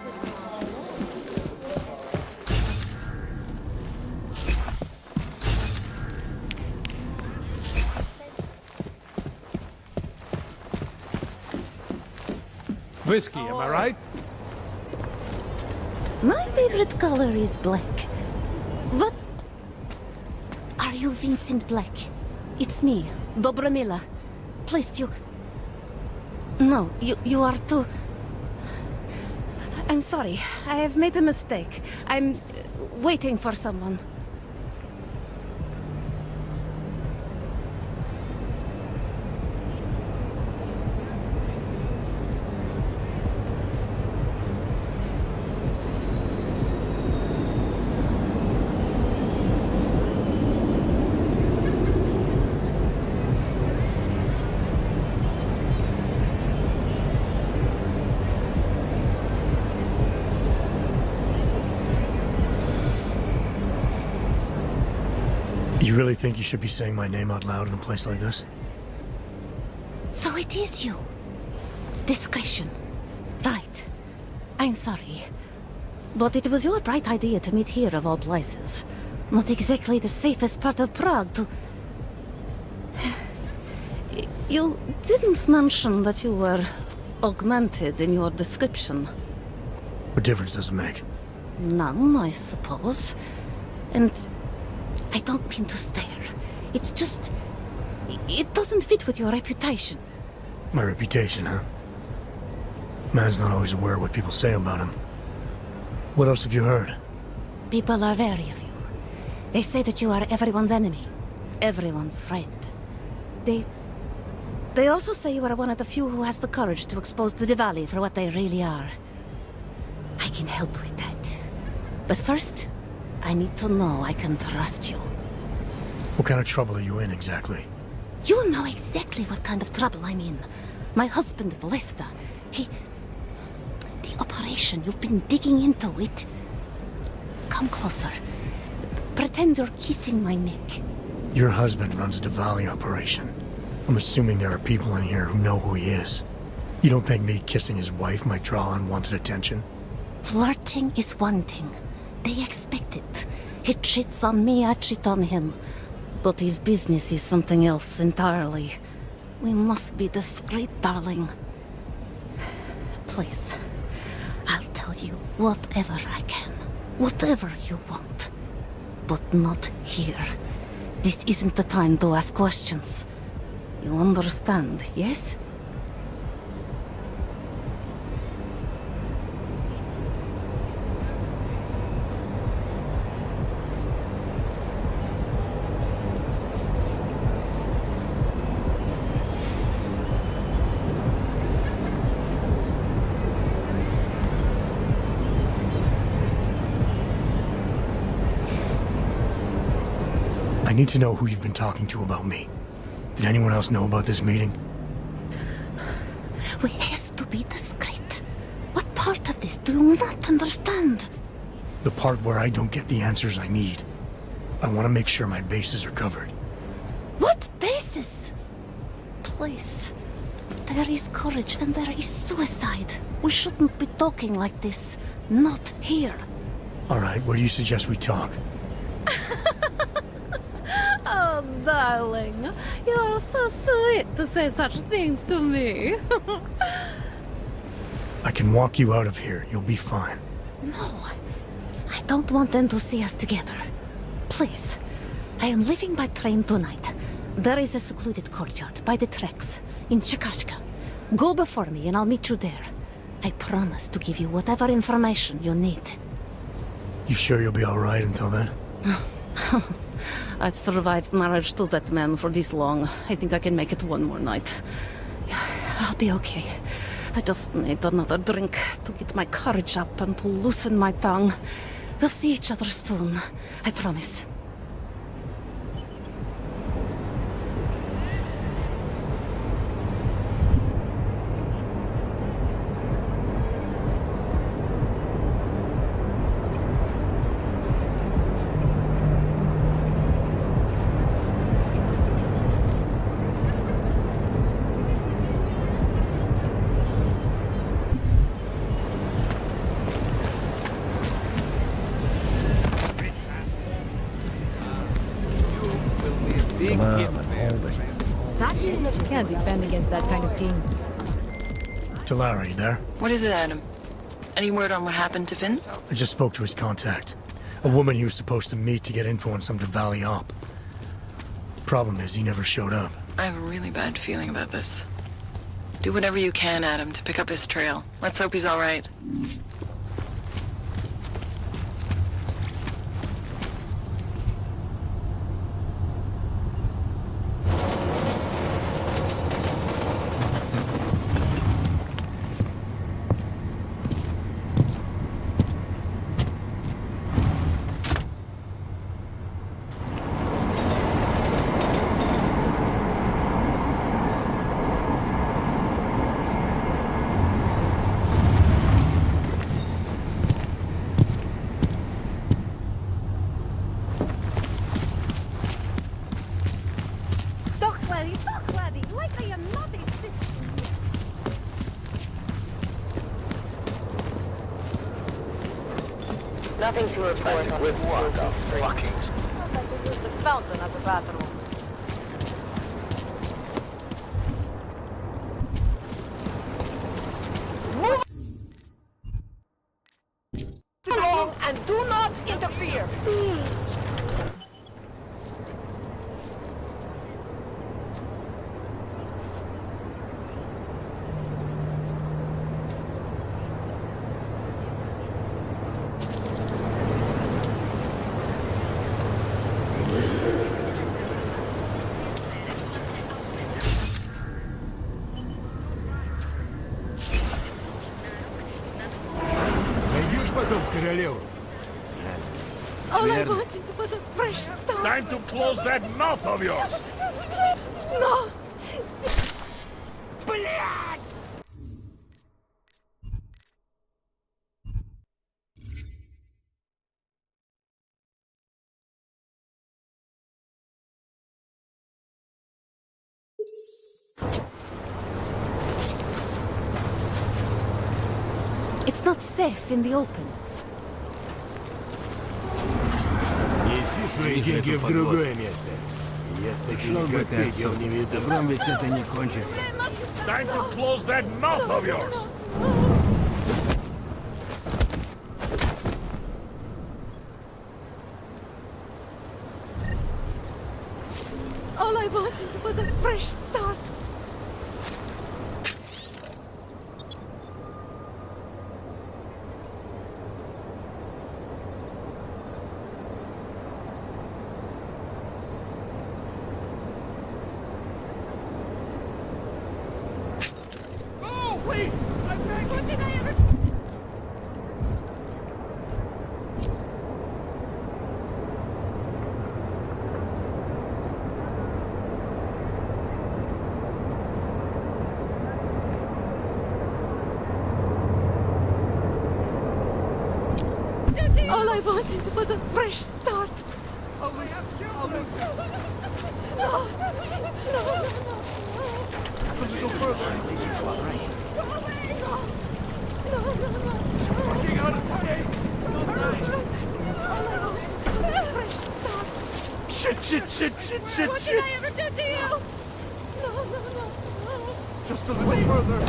Whiskey, am I right? My favorite color is black. What? Are you Vincent Black? It's me, Dobromila. Please, you... No, you are too... I'm sorry, I have made a mistake. I'm waiting for someone. You really think you should be saying my name out loud in a place like this? So it is you. Discretion. Right. I'm sorry. But it was your bright idea to meet here of all places. Not exactly the safest part of Prague to... You didn't mention that you were augmented in your description. What difference does it make? None, I suppose. And I don't mean to stare. It's just... It doesn't fit with your reputation. My reputation, huh? Man's not always aware of what people say about him. What else have you heard? People are wary of you. They say that you are everyone's enemy. Everyone's friend. They also say you are one of the few who has the courage to expose the Diwali for what they really are. I can help with that. But first, I need to know I can trust you. What kind of trouble are you in, exactly? You know exactly what kind of trouble I'm in. My husband, Vlesta, The operation, you've been digging into it. Come closer. Pretend you're kissing my neck. Your husband runs a Diwali operation. I'm assuming there are people in here who know who he is. You don't think me kissing his wife might draw unwanted attention? Flirting is one thing. They expect it. He cheats on me, I cheat on him. But his business is something else entirely. We must be discreet, darling. Please, I'll tell you whatever I can. Whatever you want. But not here. This isn't the time to ask questions. You understand, yes? I need to know who you've been talking to about me. Did anyone else know about this meeting? We have to be discreet. What part of this do you not understand? The part where I don't get the answers I need. I want to make sure my bases are covered. What basis? Please. There is courage and there is suicide. We shouldn't be talking like this. Not here. All right, where do you suggest we talk? Oh, darling. You are so sweet to say such things to me. I can walk you out of here. You'll be fine. No. I don't want them to see us together. Please. I am leaving by train tonight. There is a secluded courtyard by the tracks in Chikashka. Go before me and I'll meet you there. I promise to give you whatever information you need. You sure you'll be all right until then? I've survived marriage to that man for this long. I think I can make it one more night. I'll be okay. I just need another drink to get my courage up and to loosen my tongue. We'll see each other soon. I promise. Can't defend against that kind of team. Talara, you there? What is it, Adam? Any word on what happened to Vince? I just spoke to his contact. A woman he was supposed to meet to get info on some Diwali op. Problem is, he never showed up. I have a really bad feeling about this. Do whatever you can, Adam, to pick up his trail. Let's hope he's all right. Nothing to report. With what the fucking... Use the fountain as a bathroom. Move along and do not interfere. All I wanted was a fresh start. Time to close that mouth of yours! No! It's not safe in the open. Неси свои деньги в другое место. Шел бы ты отсюда. Добром ведь это не кончится. Time to close that mouth of yours! All I wanted was a fresh start. All I wanted was a fresh start. No, no, no. Let's go further. Working out of shape! Shit! What did I ever do to you? No. Just a little further.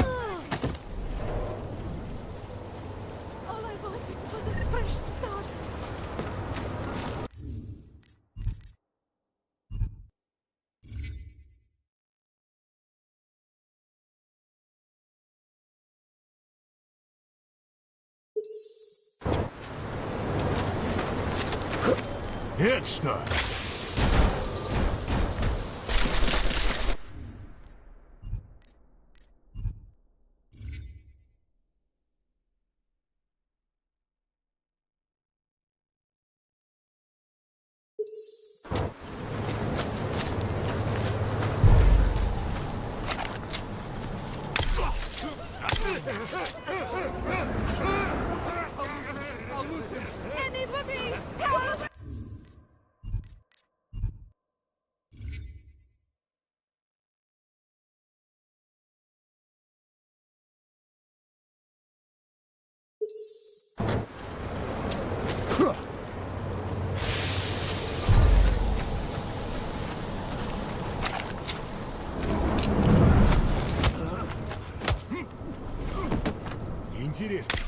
All I wanted was a fresh start. Head start. Anybody help! Интересно.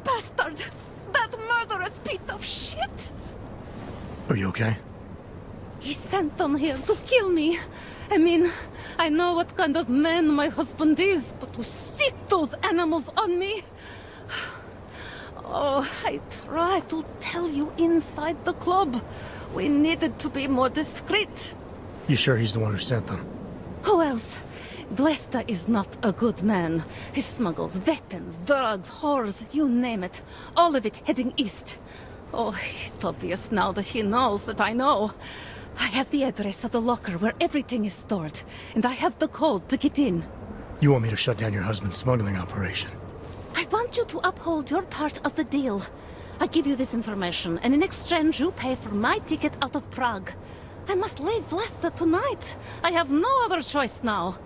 Bastard! That murderous piece of shit! Are you okay? He sent them here to kill me. I mean, I know what kind of man my husband is, but to sick those animals on me... Oh, I tried to tell you inside the club. We needed to be more discreet. You sure he's the one who sent them? Who else? Blesta is not a good man. He smuggles weapons, drugs, whores, you name it. All of it heading east. Oh, it's obvious now that he knows that I know. I have the address of the locker where everything is stored, and I have the code to get in. You want me to shut down your husband's smuggling operation? I want you to uphold your part of the deal. I give you this information, and in exchange you pay for my ticket out of Prague. I must leave Blesta tonight. I have no other choice now.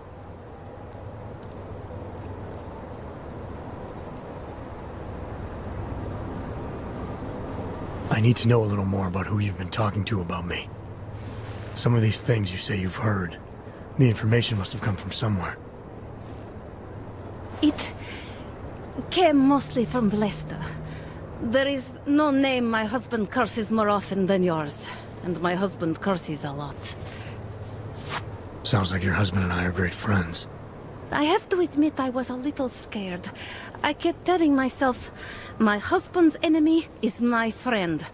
I need to know a little more about who you've been talking to about me. Some of these things you say you've heard. The information must have come from somewhere. It came mostly from Blesta. There is no name my husband curses more often than yours. And my husband curses a lot. Sounds like your husband and I are great friends. I have to admit I was a little scared. I kept telling myself, my husband's enemy is my friend.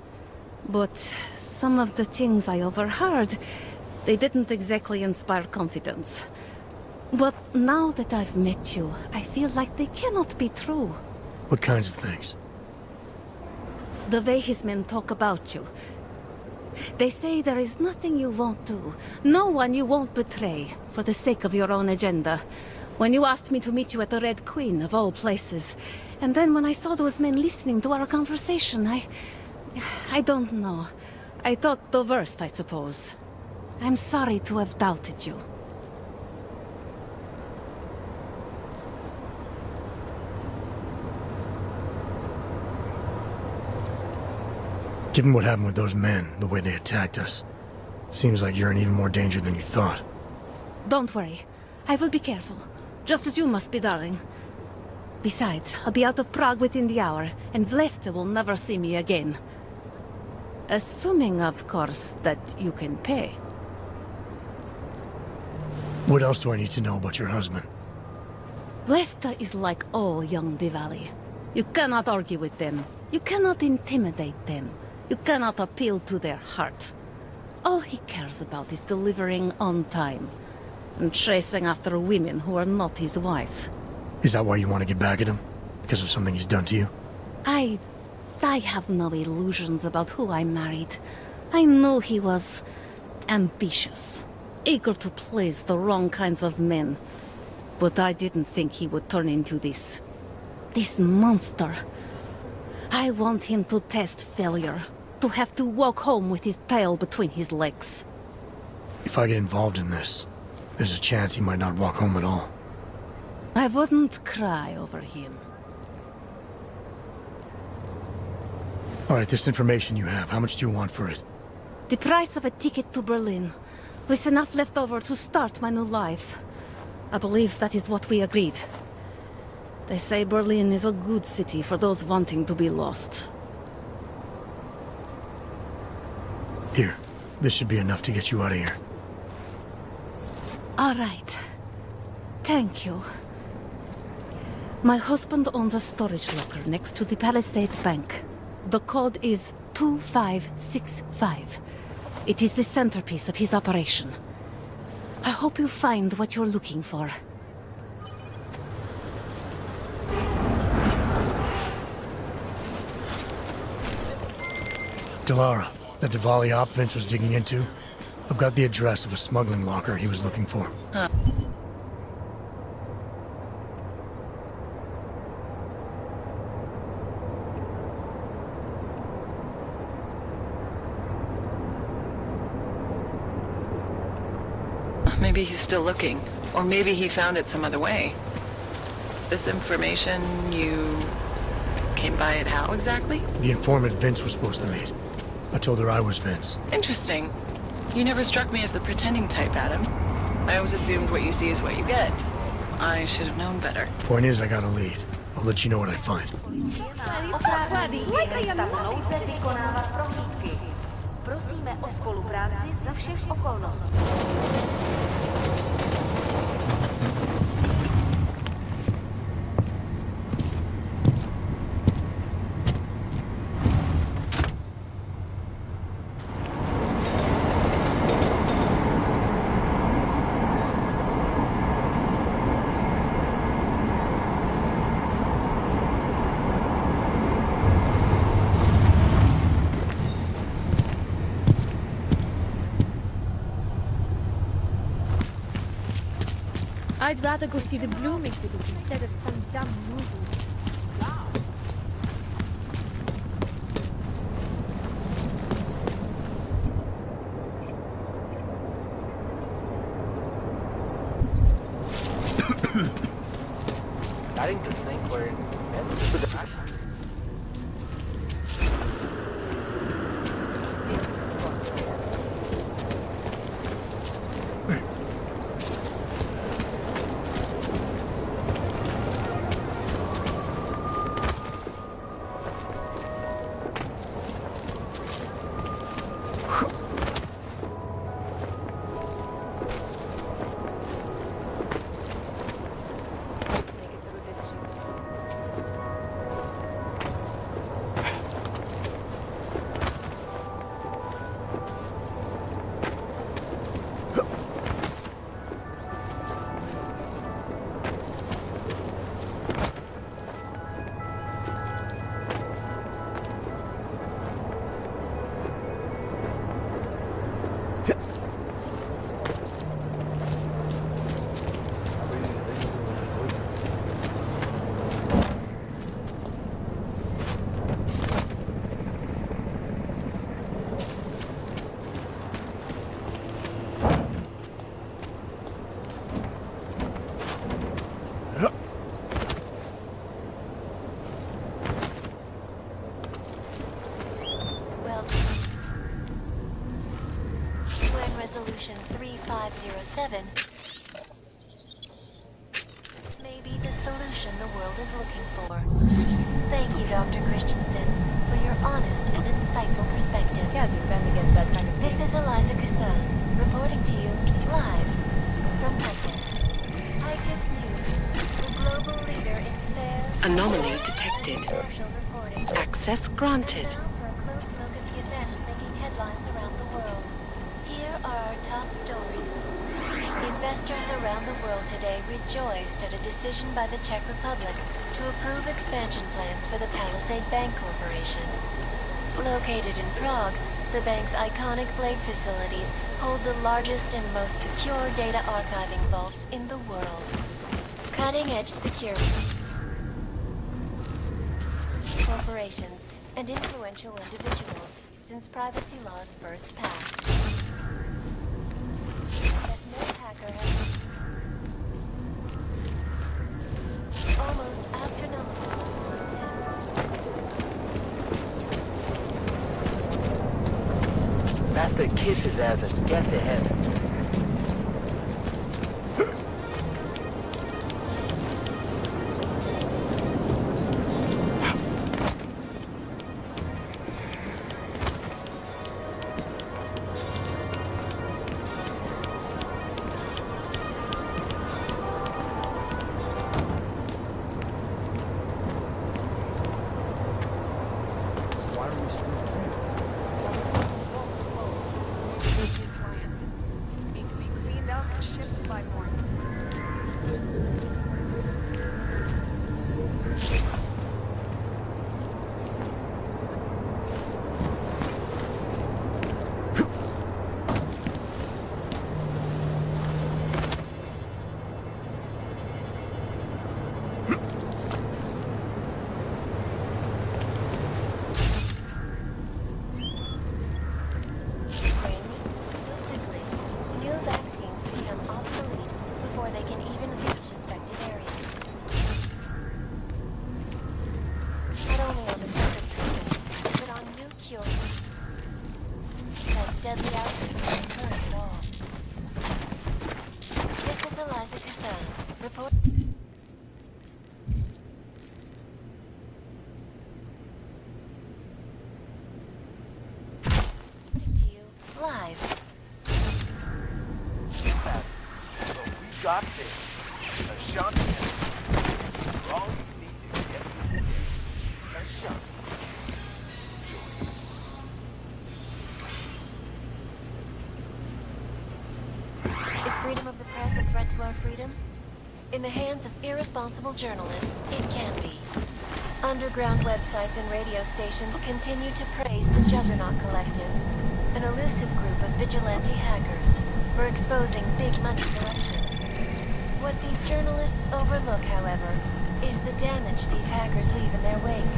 But some of the things I overheard, they didn't exactly inspire confidence. But now that I've met you, I feel like they cannot be true. What kinds of things? The way his men talk about you. They say there is nothing you won't do, no one you won't betray, for the sake of your own agenda. When you asked me to meet you at the Red Queen, of all places, and then when I saw those men listening to our conversation, I don't know. I thought the worst, I suppose. I'm sorry to have doubted you. Given what happened with those men, the way they attacked us, seems like you're in even more danger than you thought. Don't worry. I will be careful. Just as you must be, darling. Besides, I'll be out of Prague within the hour, and Vlesta will never see me again. Assuming, of course, that you can pay. What else do I need to know about your husband? Vlesta is like all young Diwali. You cannot argue with them. You cannot intimidate them. You cannot appeal to their heart. All he cares about is delivering on time, and chasing after women who are not his wife. Is that why you want to get back at him? Because of something he's done to you? I have no illusions about who I married. I knew he was ambitious, eager to please the wrong kinds of men. But I didn't think he would turn into this monster. I want him to test failure, to have to walk home with his tail between his legs. If I get involved in this, there's a chance he might not walk home at all. I wouldn't cry over him. All right, this information you have, how much do you want for it? The price of a ticket to Berlin, with enough left over to start my new life. I believe that is what we agreed. They say Berlin is a good city for those wanting to be lost. Here, this should be enough to get you out of here. All right. Thank you. My husband owns a storage locker next to the Palisade Bank. The code is 2565. It is the centerpiece of his operation. I hope you find what you're looking for. Delara, that Diwali op Vince was digging into, I've got the address of a smuggling locker he was looking for. Maybe he's still looking, or maybe he found it some other way. This information, you came by it how exactly? The informant Vince was supposed to meet. I told her I was Vince. Interesting. You never struck me as the pretending type, Adam. I always assumed what you see is what you get. I should have known better. Point is, I got a lead. I'll let you know what I find. Prosíme o spolupráci za všech okolností. I'd rather go see the blooming village instead of some dumb movie. Starting to think we're meant to the back. Resolution 3507 may be the solution the world is looking for. Thank you, Dr. Christensen, for your honest and insightful perspective. Can't defend against that kind of This is Eliza Kassan, reporting to you live from Picus. Picus News, the global leader in fair... Anomaly detected. Commercial reporting. Access granted. And now for a close look at the events making headlines around the world. Here are our top stories. Investors around the world today rejoiced at a decision by the Czech Republic to approve expansion plans for the Palisade Bank Corporation. Located in Prague, the bank's iconic Blade facilities hold the largest and most secure data archiving vaults in the world. Cutting-edge security. Corporations and influential individuals since privacy laws first passed. That no hacker has almost astronomical. Master kiss his ass and get to heaven. Deadly outbreaks don't occur at all. This is Eliza Kassan, report... to you, live. We got this. A shot. All you need to get today. A shot. Is freedom of the press a threat to our freedom? In the hands of irresponsible journalists, it can be. Underground websites and radio stations continue to praise the Juggernaut Collective, an elusive group of vigilante hackers for exposing big money corruption. What these journalists overlook, however, is the damage these hackers leave in their wake.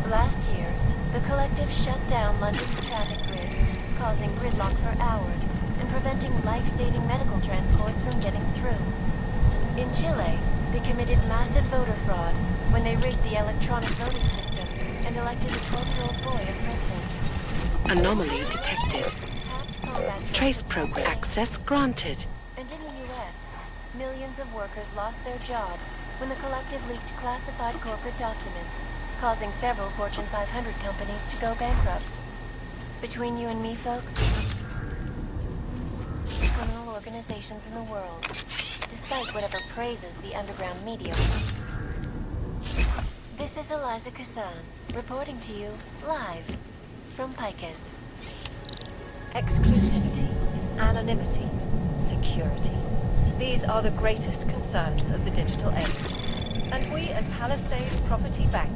Last year, the Collective shut down London's traffic grid, causing gridlock for hours and preventing life-saving medical transports from getting through. In Chile, they committed massive voter fraud when they rigged the electronic voting system and elected a 12-year-old boy as president. Anomaly detected. Trace program access granted. And in the U.S., millions of workers lost their jobs when the Collective leaked classified corporate documents, causing several Fortune 500 companies to go bankrupt. Between you and me, folks, criminal organizations in the world, despite whatever praises the underground media. This is Eliza Kassan, reporting to you live from Picus. Exclusivity, anonymity, security. These are the greatest concerns of the digital age. And we at Palisade Property Bank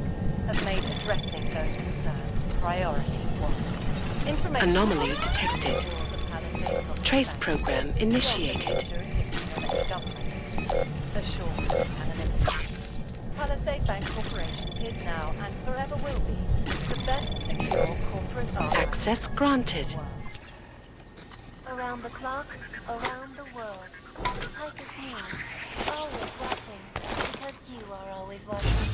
have made addressing those concerns priority one. Information Anomaly detected. Trace program initiated. Assured anonymity. Palisade Bank Corporation is now and forever will be the best secure corporate archive. Access granted. Around the clock, around the world. Picus News, always watching, because you are always watching.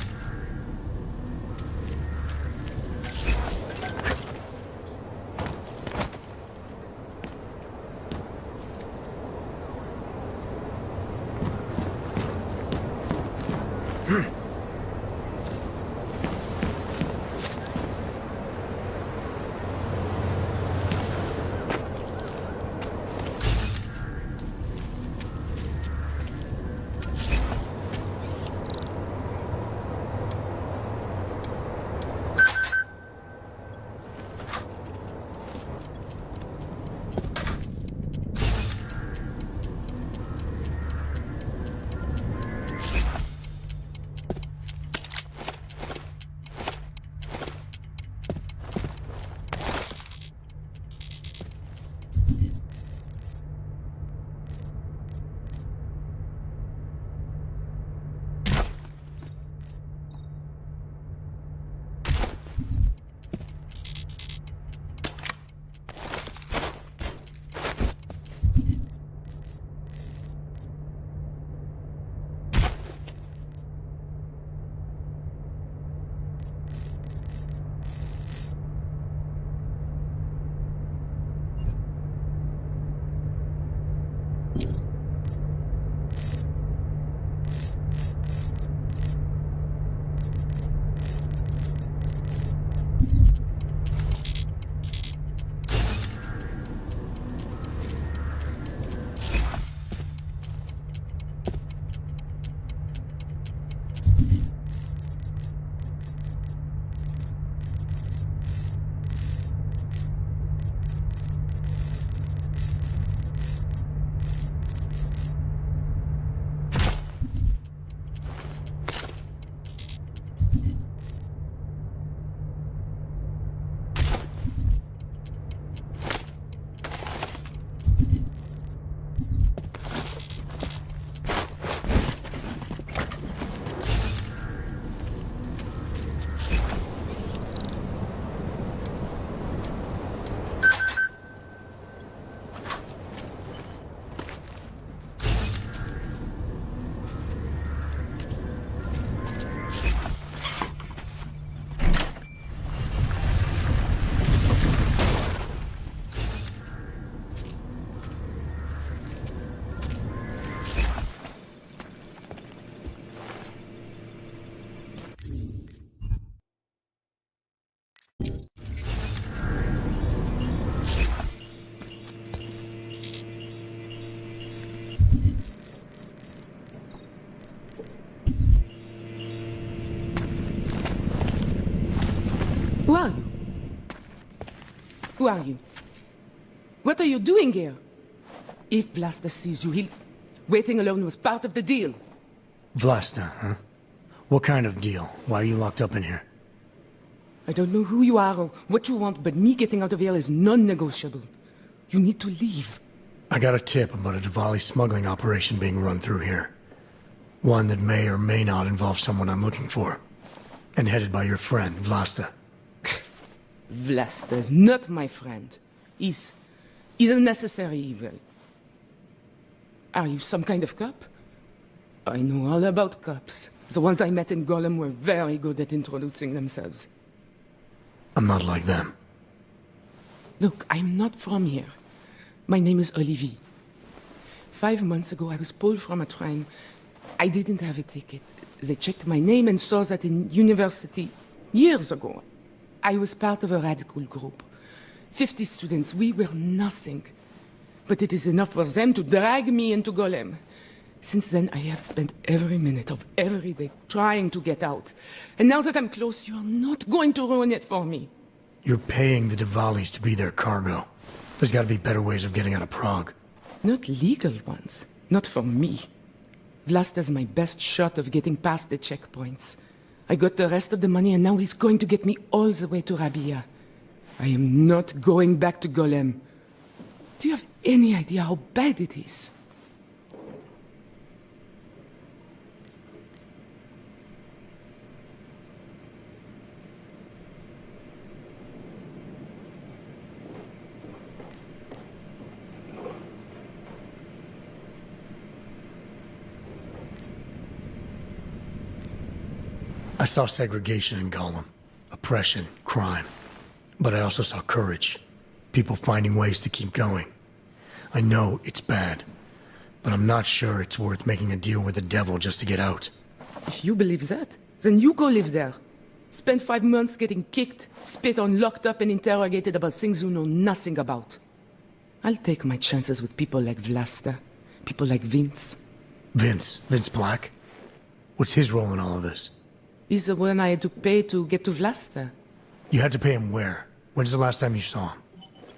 Who are you? Who are you? What are you doing here? If Blaster sees you, he'll... Waiting alone was part of the deal. Vlasta, huh? What kind of deal? Why are you locked up in here? I don't know who you are or what you want, but me getting out of here is non-negotiable. You need to leave. I got a tip about a Diwali smuggling operation being run through here. One that may or may not involve someone I'm looking for. And headed by your friend, Vlasta. Vlasta's not my friend. He's a necessary evil. Are you some kind of cop? I know all about cops. The ones I met in Golem were very good at introducing themselves. I'm not like them. Look, I'm not from here. My name is Olivier. 5 months ago, I was pulled from a train. I didn't have a ticket. They checked my name and saw that in university years ago. I was part of a radical group. 50 students, we were nothing. But it is enough for them to drag me into Golem. Since then, I have spent every minute of every day trying to get out. And now that I'm close, you are not going to ruin it for me. You're paying the Diwalis to be their cargo. There's gotta be better ways of getting out of Prague. Not legal ones. Not for me. Vlasta's my best shot of getting past the checkpoints. I got the rest of the money and now he's going to get me all the way to Rabia. I am not going back to Golem. Do you have any idea how bad it is? I saw segregation in Golem. Oppression, crime. But I also saw courage. People finding ways to keep going. I know it's bad, but I'm not sure it's worth making a deal with the devil just to get out. If you believe that, then you go live there. Spend 5 months getting kicked, spit on, locked up and interrogated about things you know nothing about. I'll take my chances with people like Vlasta, people like Vince. Vince Black? What's his role in all of this? He's the one I had to pay to get to Vlasta. You had to pay him where? When's the last time you saw him?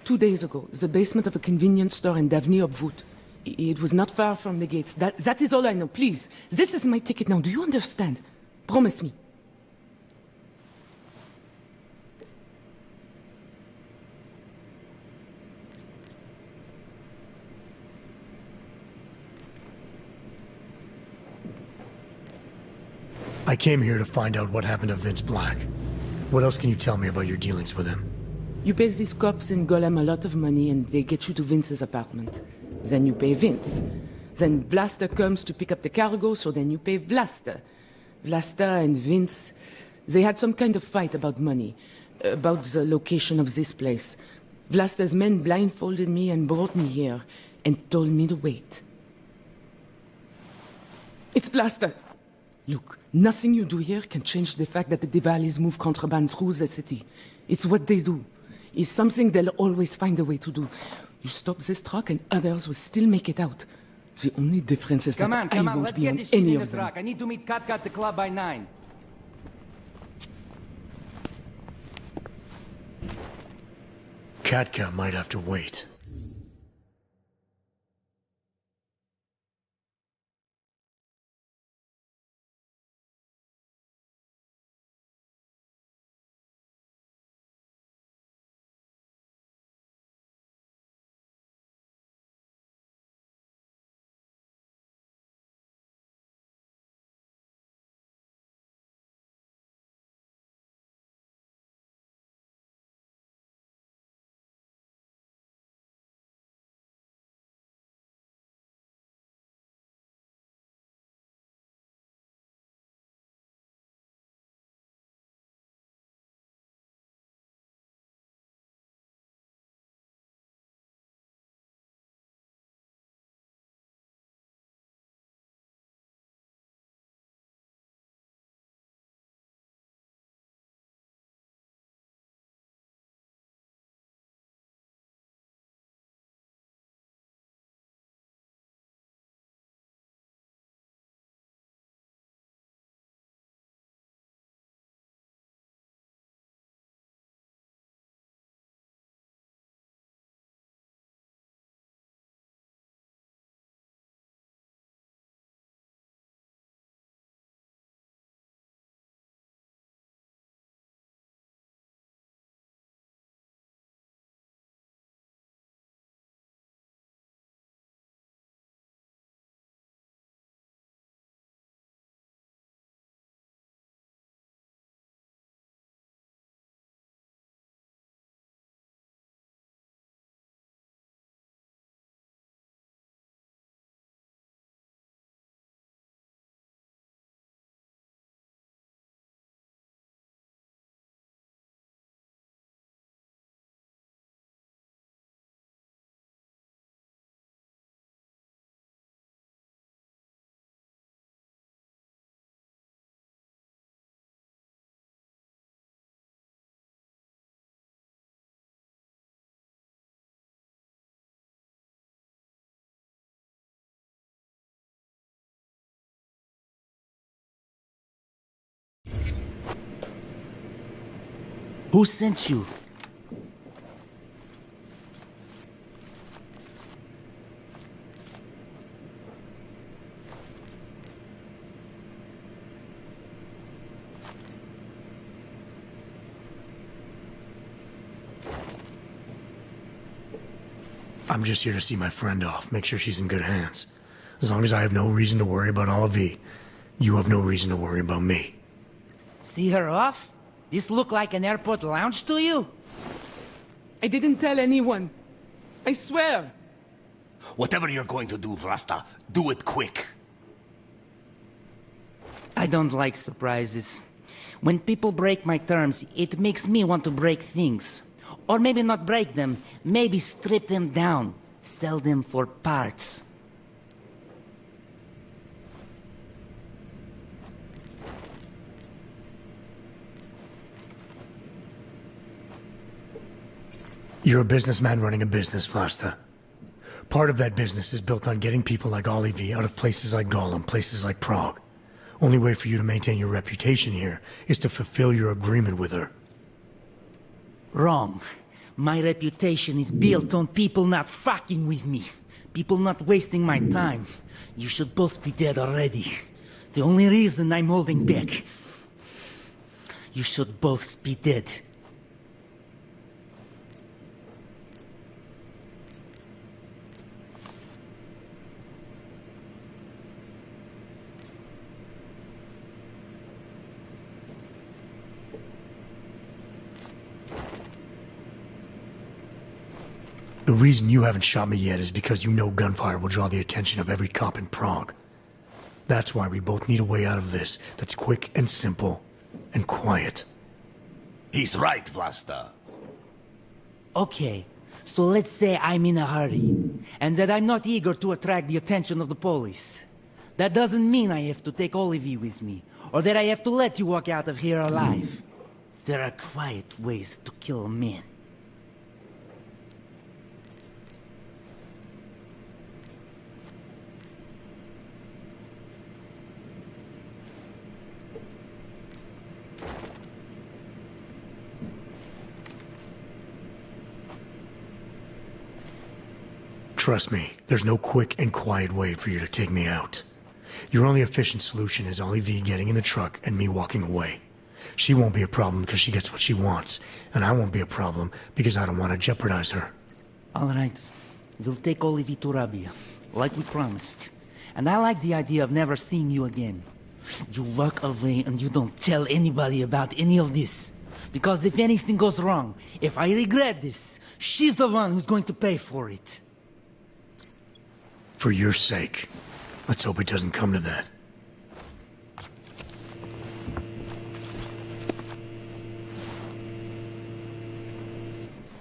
2 days ago, the basement of a convenience store in Davni Obvut. It was not far from the gates. That is all I know, please. This is my ticket now, do you understand? Promise me. I came here to find out what happened to Vince Black. What else can you tell me about your dealings with him? You pay these cops in Golem a lot of money and they get you to Vince's apartment. Then you pay Vince. Then Blaster comes to pick up the cargo, so then you pay Vlasta. Vlasta and Vince, they had some kind of fight about money, about the location of this place. Vlasta's men blindfolded me and brought me here, and told me to wait. It's Vlasta! Look, nothing you do here can change the fact that the Diwalis move contraband through the city. It's what they do. It's something they'll always find a way to do. You stop this truck and others will still make it out. The only difference is that I won't be on any of them. I need to meet Katka at the club by 9. Katka might have to wait. Who sent you? I'm just here to see my friend off, make sure she's in good hands. As long as I have no reason to worry about Olivier, you have no reason to worry about me. See her off? This look like an airport lounge to you? I didn't tell anyone. I swear. Whatever you're going to do, Vlasta, do it quick. I don't like surprises. When people break my terms, it makes me want to break things. Or maybe not break them, maybe strip them down. Sell them for parts. You're a businessman running a business, Vlasta. Part of that business is built on getting people like Olivier out of places like Gollum, places like Prague. Only way for you to maintain your reputation here is to fulfill your agreement with her. Wrong. My reputation is built on people not fucking with me. People not wasting my time. You should both be dead already. The only reason I'm holding back. You should both be dead. The reason you haven't shot me yet is because you know gunfire will draw the attention of every cop in Prague. That's why we both need a way out of this that's quick and simple and quiet. He's right, Vlasta. Okay, so let's say I'm in a hurry, and that I'm not eager to attract the attention of the police. That doesn't mean I have to take Olivier with me, or that I have to let you walk out of here alive. There are quiet ways to kill a man. Trust me, there's no quick and quiet way for you to take me out. Your only efficient solution is Olivier getting in the truck and me walking away. She won't be a problem because she gets what she wants, and I won't be a problem because I don't want to jeopardize her. All right, we'll take Olivier to Rabia, like we promised. And I like the idea of never seeing you again. You walk away and you don't tell anybody about any of this. Because if anything goes wrong, if I regret this, she's the one who's going to pay for it. For your sake. Let's hope it doesn't come to that.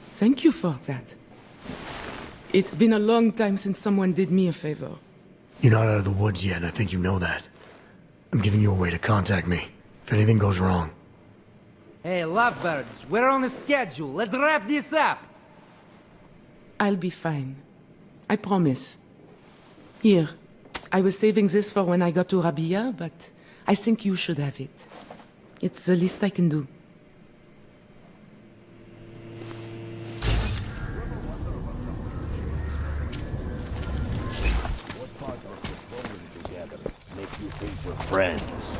Thank you for that. It's been a long time since someone did me a favor. You're not out of the woods yet, and I think you know that. I'm giving you a way to contact me, if anything goes wrong. Hey, lovebirds, we're on a schedule. Let's wrap this up. I'll be fine. I promise. Here, I was saving this for when I got to Rabia, but I think you should have it. It's the least I can do. What part of us going together make you think we're friends?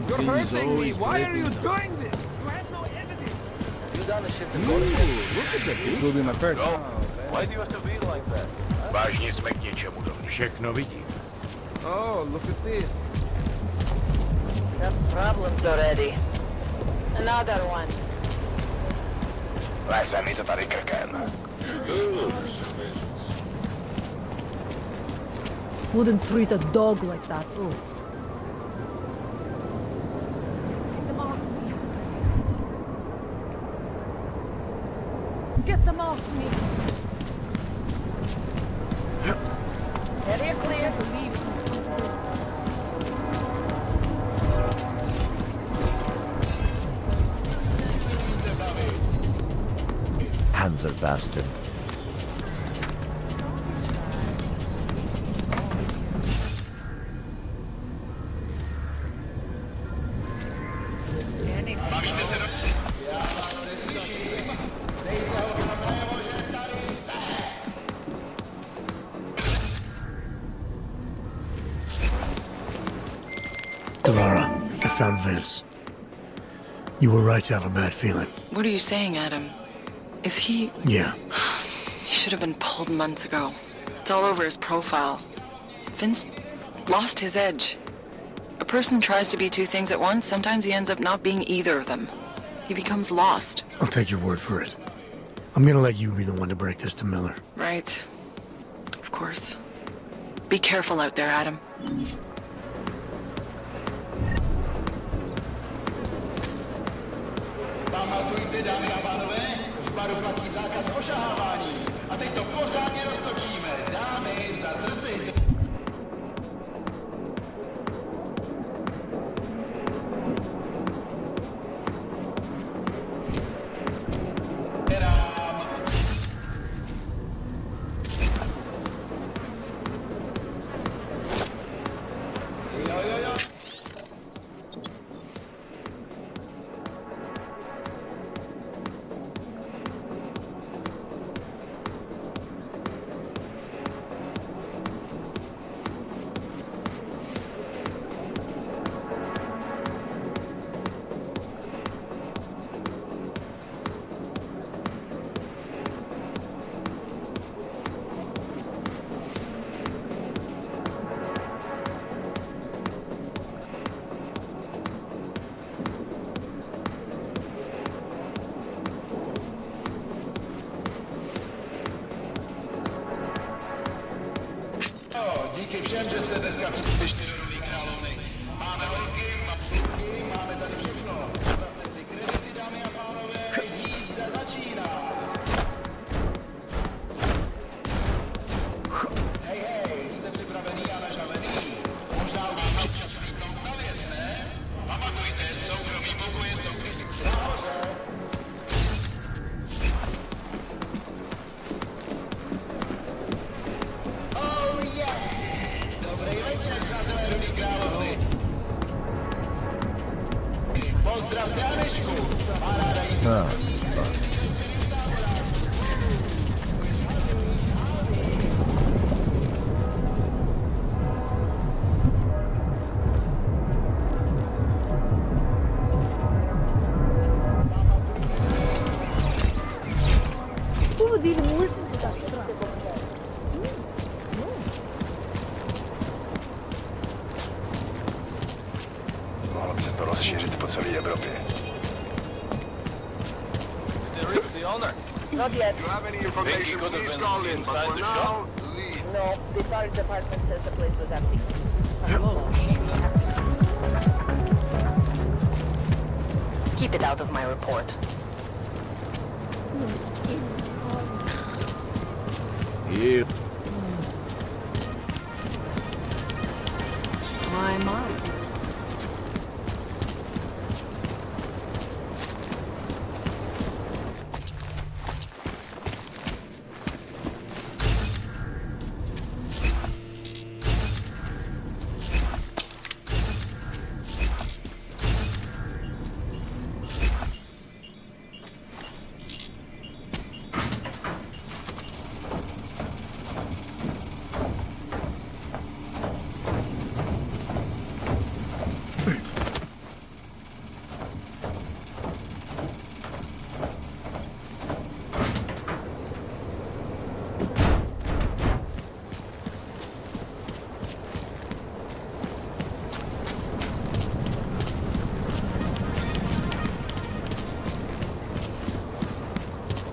You're hurting me. Why are you doing this? You have no evidence. You done the shit to go to Look at the This will be my first. Why do you have to be like that? Vážně jsme k něčemu dovnitř. Všechno vidím. Oh, look at this. Got problems already. Another one. Lesa mi to tady krkem. Wouldn't treat a dog like that. Oh. Get them off me! Area clear. Leave. Panzer bastard. Delara, I found Vince. You were right to have a bad feeling. What are you saying, Adam? Is he... Yeah. He should have been pulled months ago. It's all over his profile. Vince lost his edge. A person tries to be two things at once, sometimes he ends up not being either of them. He becomes lost. I'll take your word for it. I'm gonna let you be the one to break this to Miller. Right. Of course. Be careful out there, Adam. Pamatujte, dámy a pánové, v baru platí zákaz ošahávání. A teď to pořádně roztočíme. Dámy, zadržejte. Díky všem, že jste dneska přišli do Nový královny. Máme holky, máme tady všechno. Zastavte si kredity, dámy a pánové, jízda začíná. Hej, hej, jste připravený a nažavený? Možná vám čas vítnout na věc, ne? Pamatujte, soukromý pokoje jsou kdysi nahoře. Pozdravte Anešku! Paráda jízda. Mohlo by se to rozšířit po celé Evropě. Not yet. Do you have any information? Please call in, but for now, leave. No, the fire department says the place was empty. Keep it out of my report. Here. My.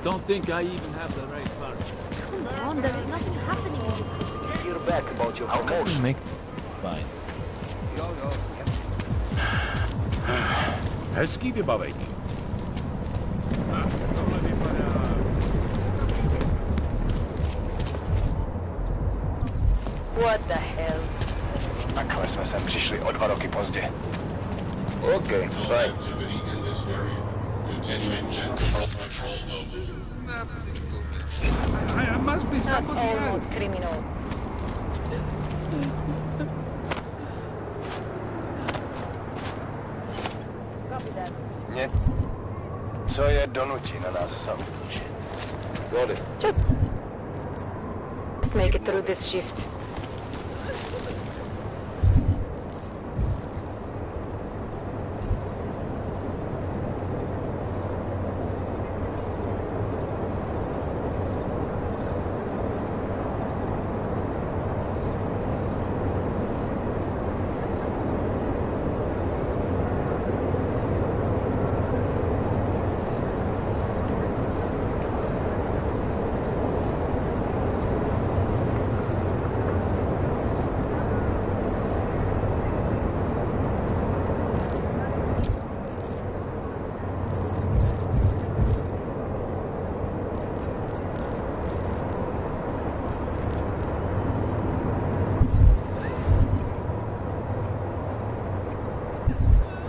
Don't think I even have the right part. Come on, there is nothing happening. Hear back about your promotion. Make... Fine. Hezký vybavení. What the hell? Nakonec jsme sem přišli o 2 roky pozdě. Okay, fine. I must be That's somebody almost else. criminal. Copy that. Co je donutí na nás zaútočit? Got it. Just make it through this shift.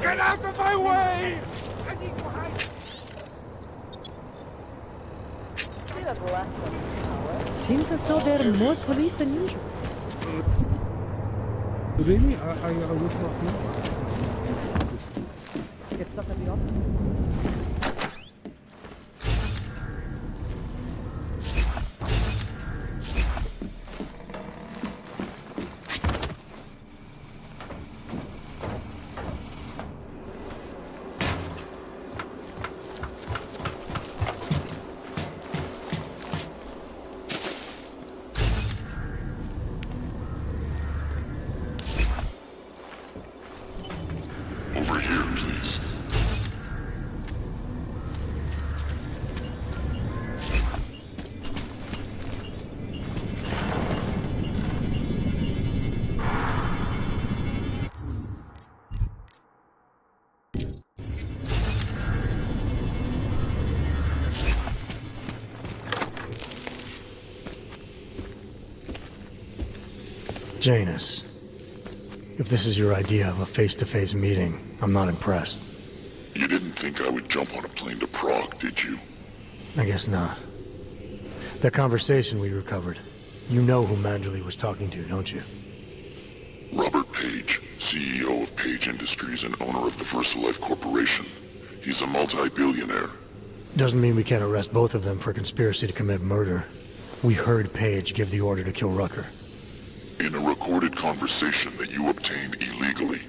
Get out of my way! I need to hide. Seems as though there are more police than usual. Really? I would not know. Get stuff at the office. Over here, please. Janus, if this is your idea of a face-to-face meeting, I'm not impressed. You didn't think I would jump on a plane to Prague, did you? I guess not. That conversation we recovered, you know who Manderley was talking to, don't you? Robert Page, CEO of Page Industries and owner of the VersaLife Corporation. He's a multi-billionaire. Doesn't mean we can't arrest both of them for conspiracy to commit murder. We heard Page give the order to kill Rucker. In a recorded conversation that you obtained illegally.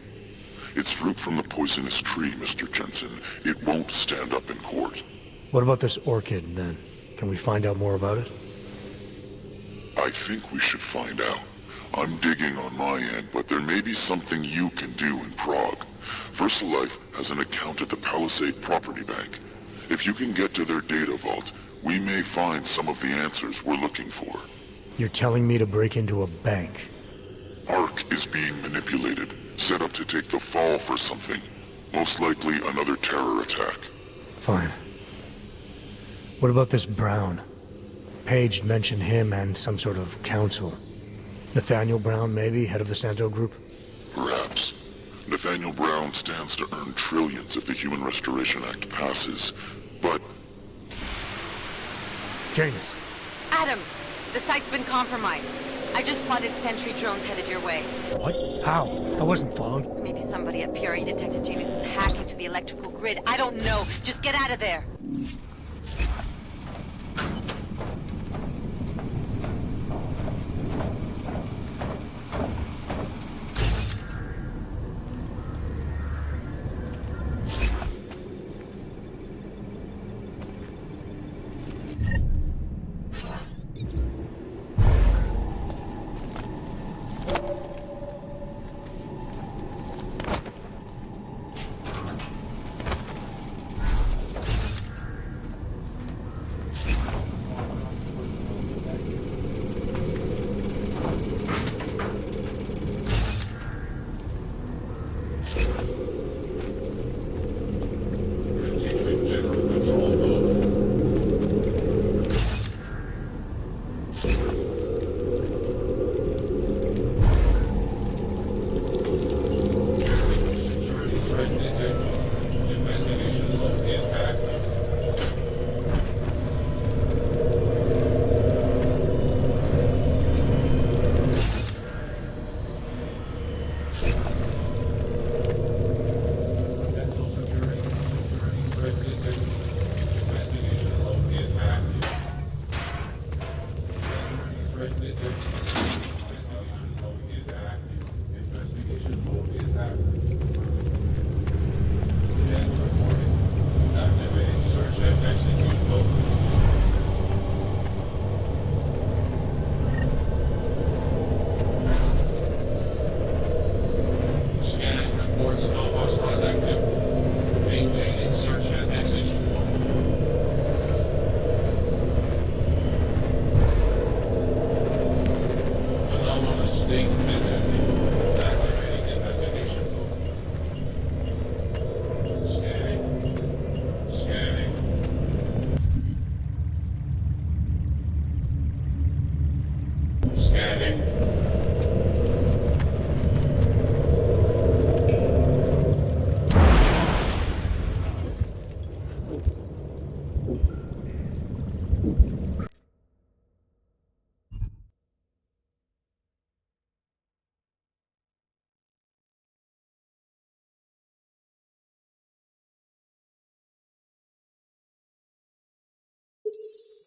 It's fruit from the poisonous tree, Mr. Jensen. It won't stand up in court. What about this orchid, then? Can we find out more about it? I think we should find out. I'm digging on my end, but there may be something you can do in Prague. VersaLife has an account at the Palisade Property Bank. If you can get to their data vault, we may find some of the answers we're looking for. You're telling me to break into a bank? Ark is being manipulated, set up to take the fall for something. Most likely another terror attack. Fine. What about this Brown? Page mentioned him and some sort of council. Nathaniel Brown, maybe, head of the Santo Group? Perhaps. Nathaniel Brown stands to earn trillions if the Human Restoration Act passes, but... Janus. Adam! The site's been compromised. I just spotted sentry drones headed your way. What? How? I wasn't followed. Maybe somebody at PRE detected Janus's hack into the electrical grid. I don't know. Just get out of there.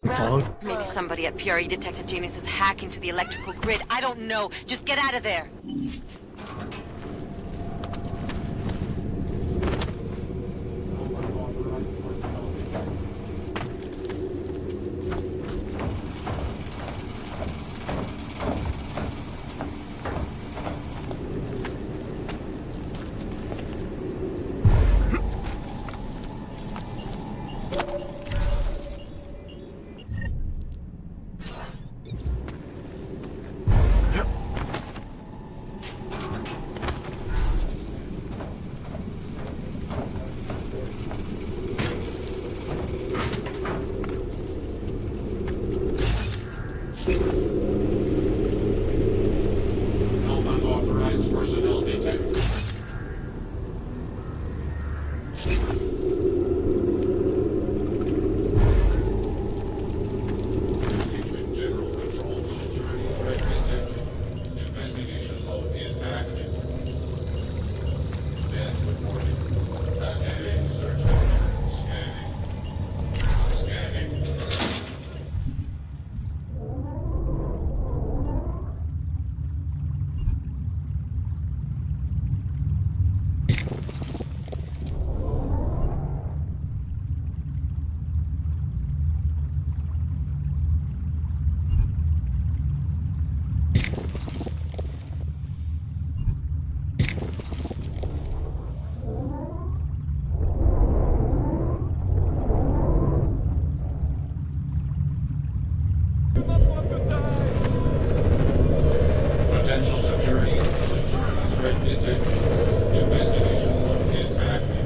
Followed? Maybe somebody at PRE detected Janus's hack into the electrical grid. I don't know. Just get out of there. Potential security threat detected. Investigation mode is active.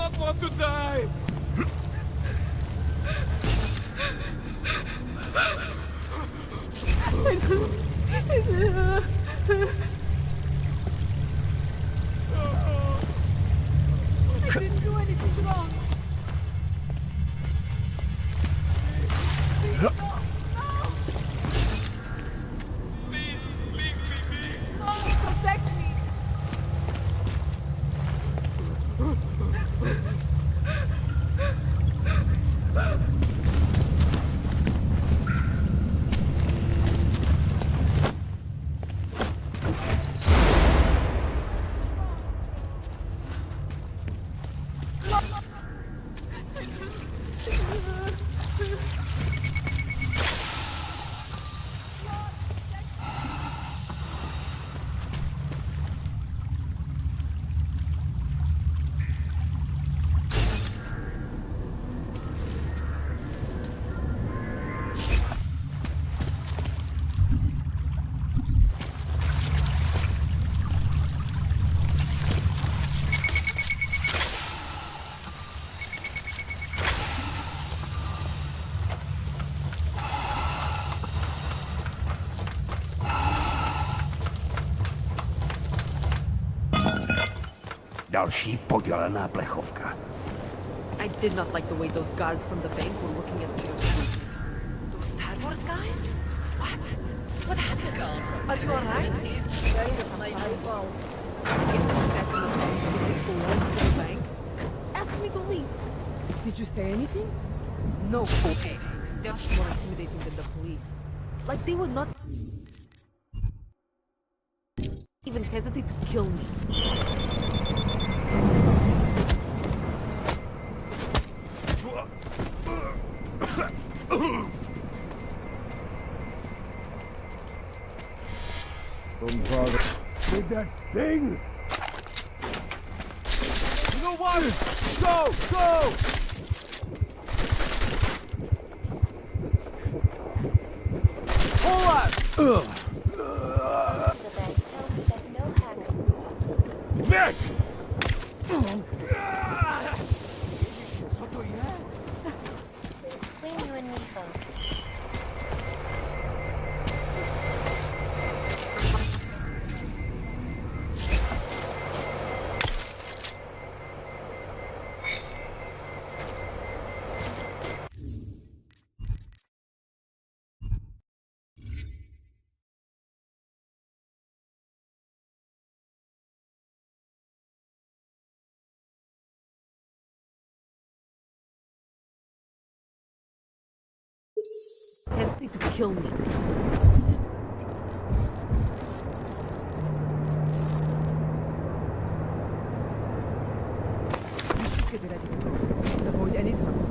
not want to die! I didn't do anything wrong. Please, no, no. Please, leave me be. Oh, protect me. Další podělaná plechovka. I did not like the way those guards from the bank were looking at me. Those Star Wars guys? What? What happened? Are you alright? Ask me to leave. Did you say anything? No. Okay. They're more intimidating than the police. Like they would not even hesitate to kill me. Did that thing? You know what? Go! Go! Hold on! Back! Between you and me, folks. Hesitate to kill me. You should get ready to go. Avoid any trouble.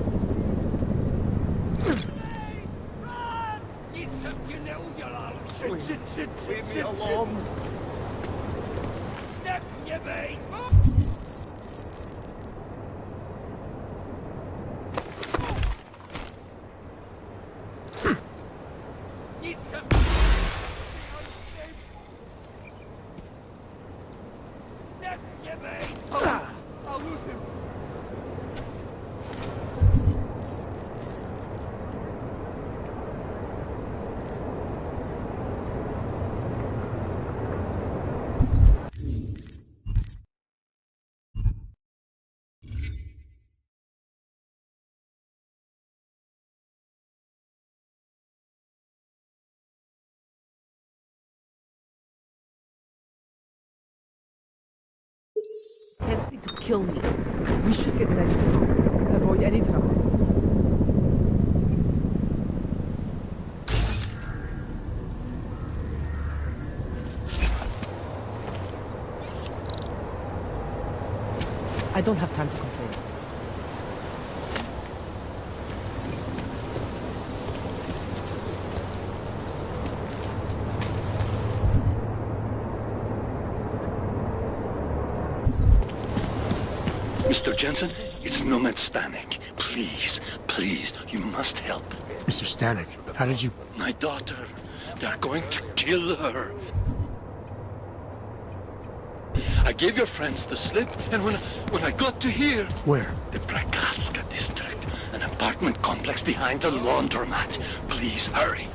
Leave me alone. I'll lose him. Hesitate to kill me. We should get ready to go. Avoid any trouble. I don't have time to complain. Mr. Jensen, it's Nomad Stanek. Please, please, you must help. Mr. Stanek, how did you... My daughter, they're going to kill her. I gave your friends the slip, and when I got to here... Where? The Prakaska district, an apartment complex behind the laundromat. Please, hurry.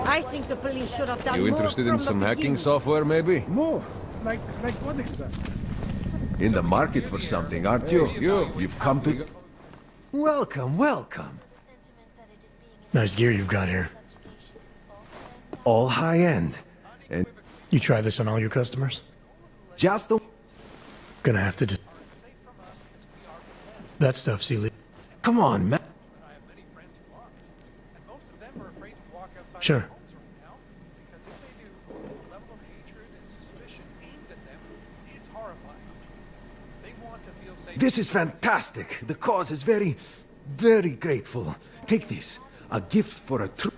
I think the police should have done You more interested in from some the hacking beginning. software, maybe? More? Like what exactly? In the market for something, aren't you? You've come to... Welcome, welcome. Nice gear you've got here. All high-end. And You try this on all your customers? just the... Gonna have to... That stuff's illegal. Come on, man. Sure. This is fantastic. The cause is very, very grateful. Take this. A gift for a true...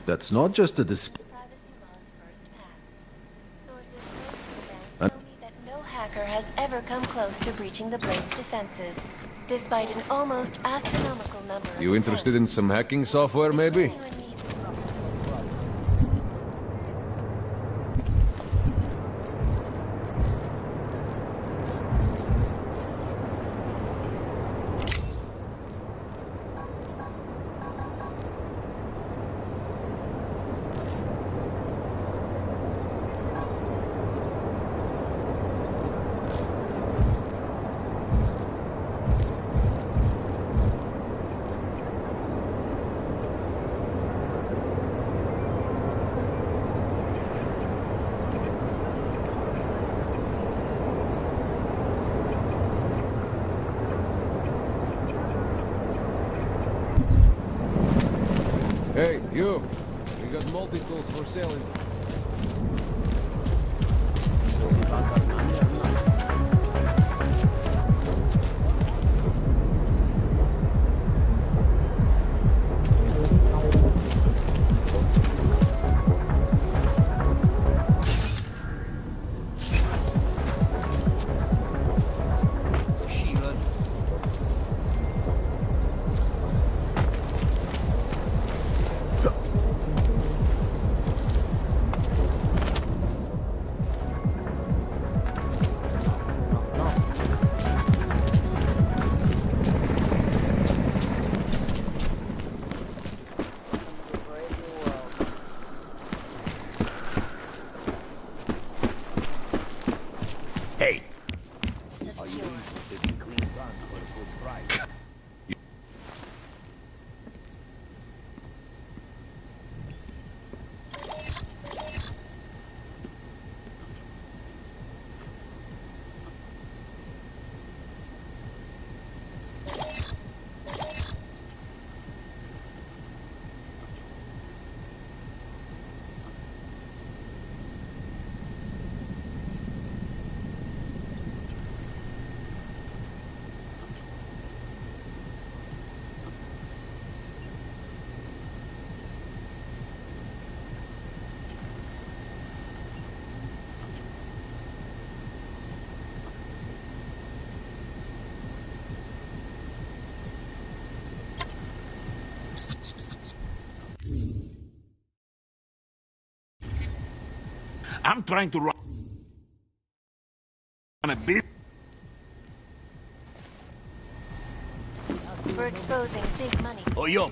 That's not just a Tell me that no hacker has ever come close to breaching the Blade's defenses, despite an almost astronomical number of You interested in some hacking software, maybe? Hey, you! We got multi-tools for sale. I'm trying to run a bit. For exposing big money. Oh, yo.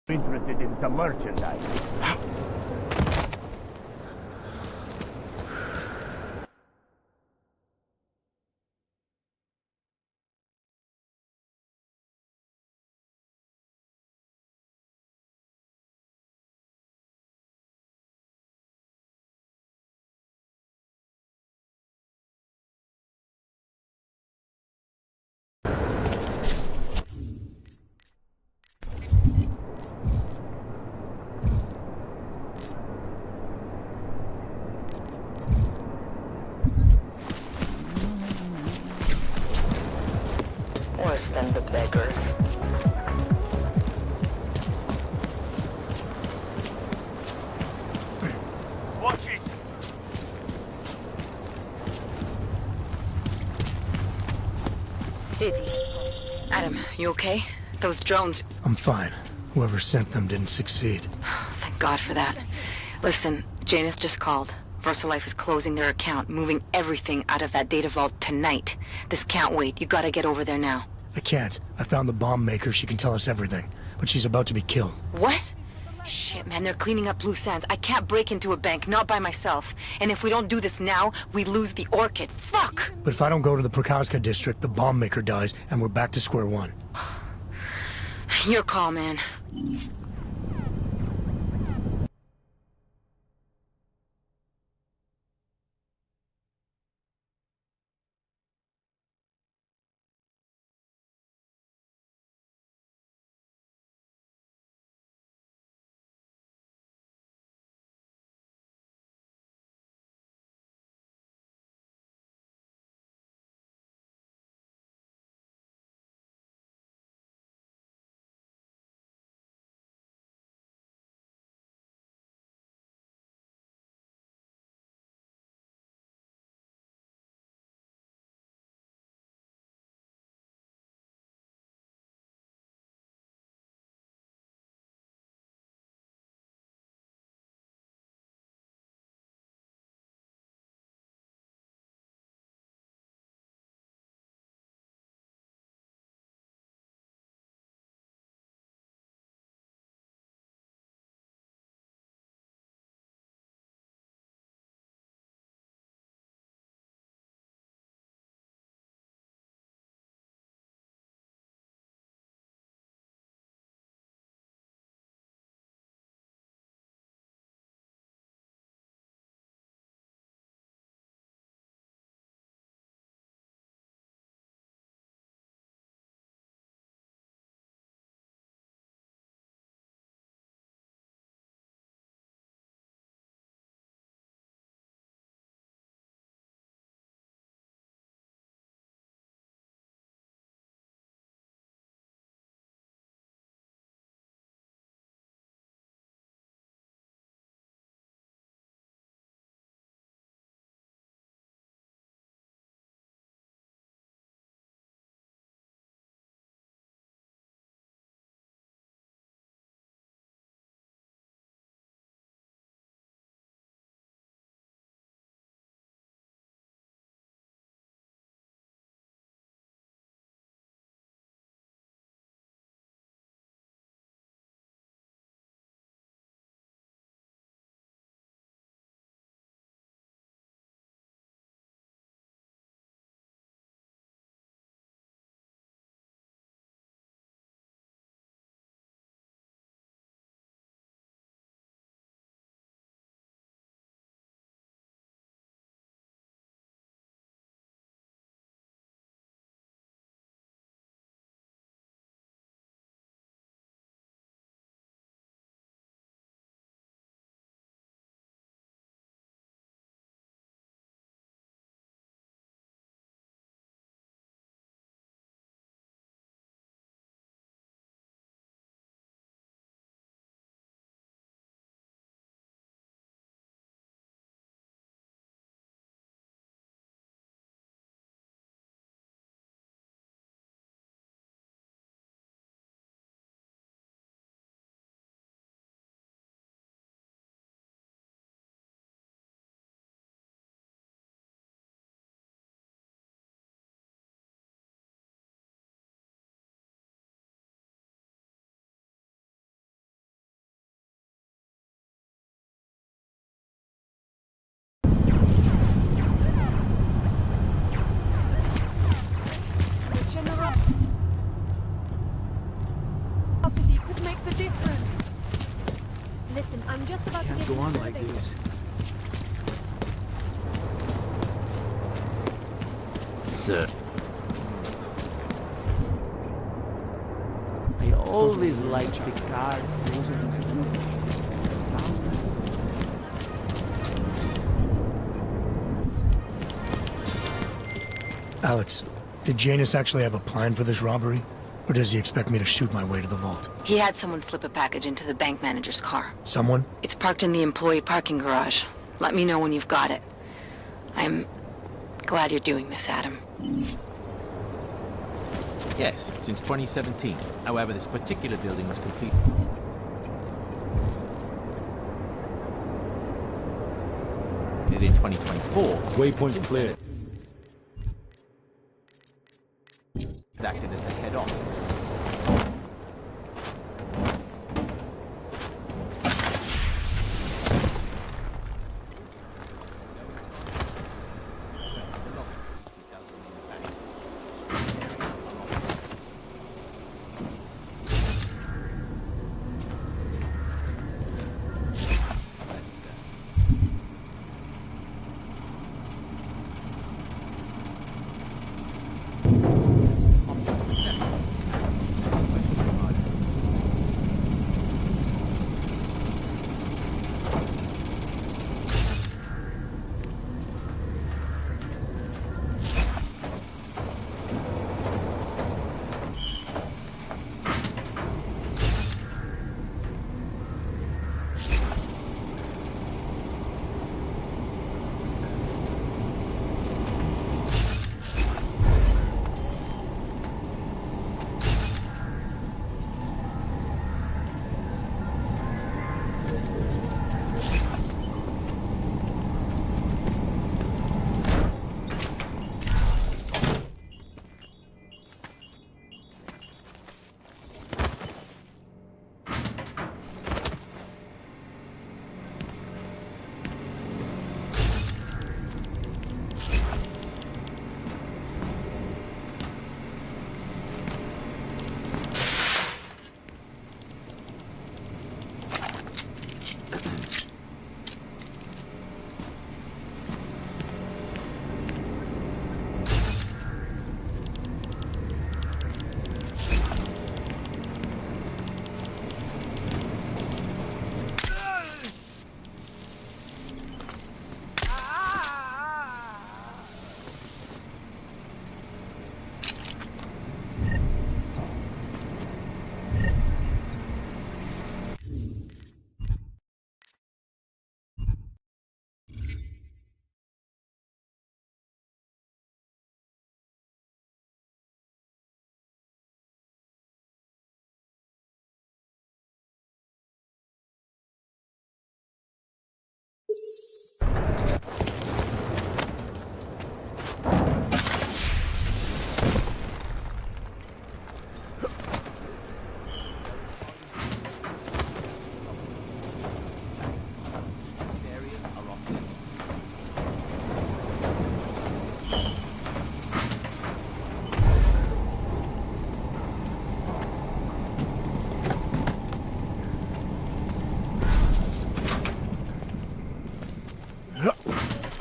Interested in some merchandise. Worse than the beggars. Watch it! City. Adam, you okay? Those drones... I'm fine. Whoever sent them didn't succeed. Thank God for that. Listen, Janus just called. VersaLife is closing their account, moving everything out of that data vault tonight. This can't wait. You gotta get over there now. I can't. I found the bomb maker. She can tell us everything. But she's about to be killed. What? Shit, man, they're cleaning up loose ends. I can't break into a bank, not by myself. And if we don't do this now, we lose the Orchid. Fuck! But if I don't go to the Prokazka district, the bomb maker dies, and we're back to square one. Your call, man. can't go on like this. Sir. I always liked Picard. Alex, did Janus actually have a plan for this robbery? Or does he expect me to shoot my way to the vault? He had someone slip a package into the bank manager's car. Someone? It's parked in the employee parking garage. Let me know when you've got it. I'm glad you're doing this, Adam. Yes, since 2017. However, this particular building was complete. In 2024, waypoint clear. Acted as the head off.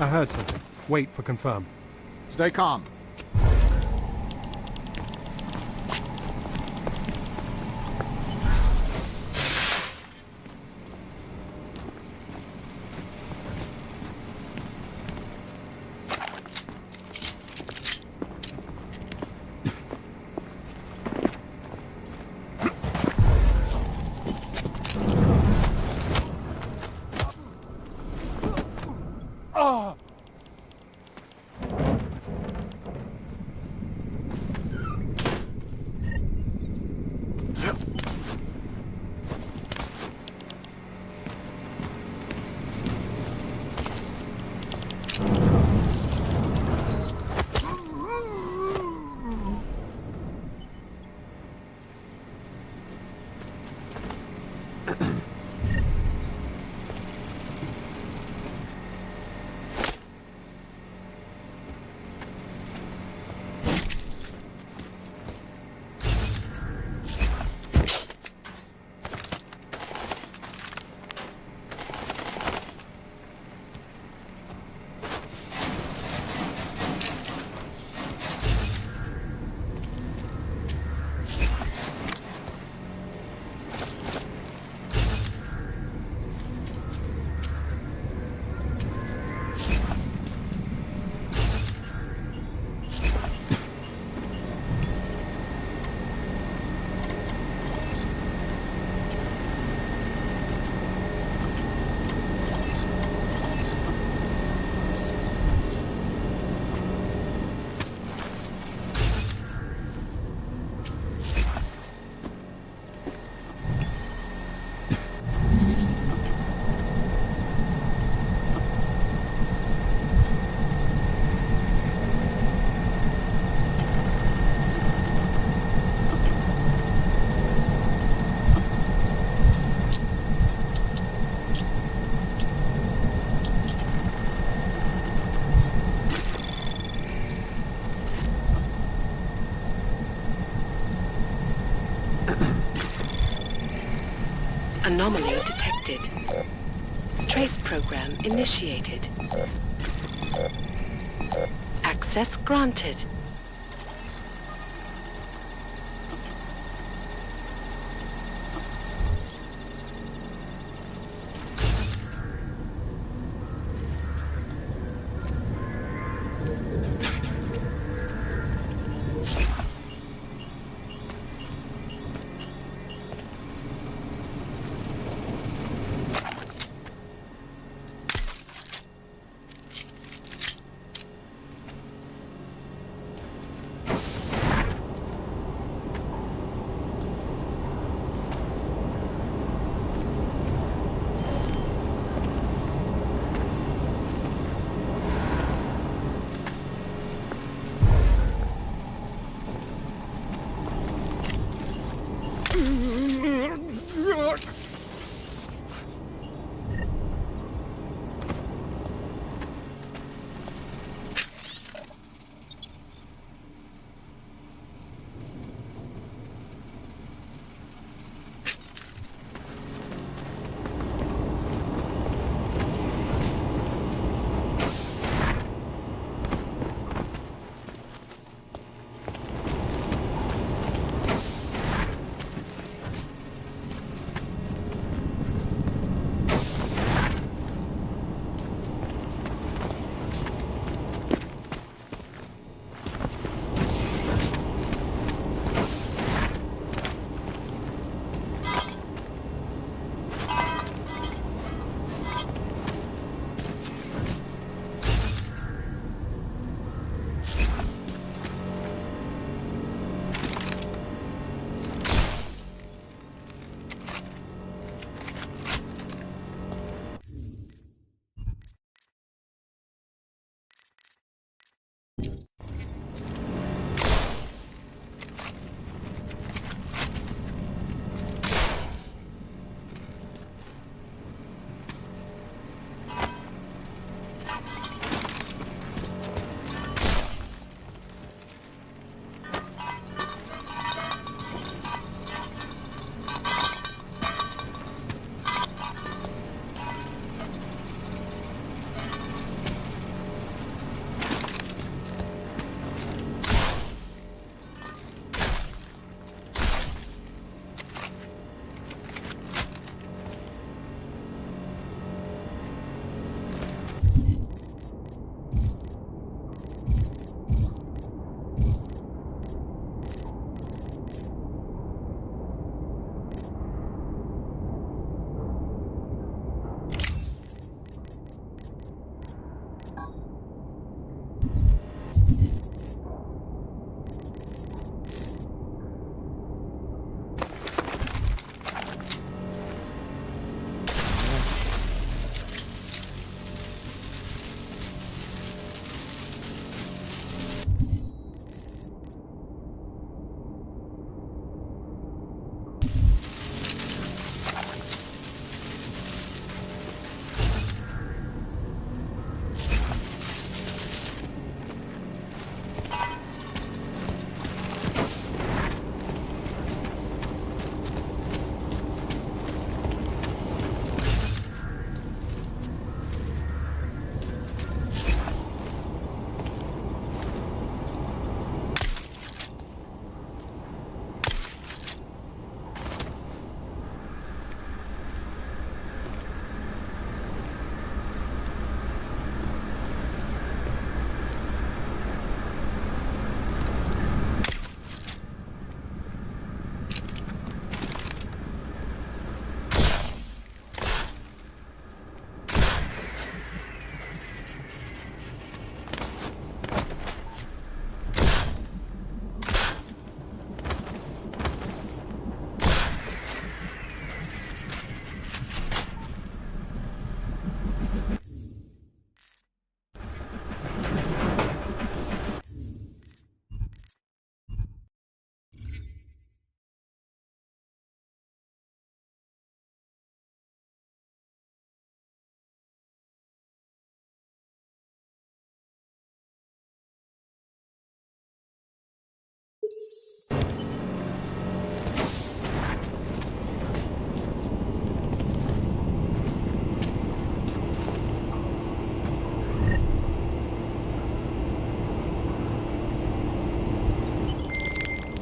I heard something. Wait for confirm. Stay calm. Anomaly detected. Trace program initiated. Access granted.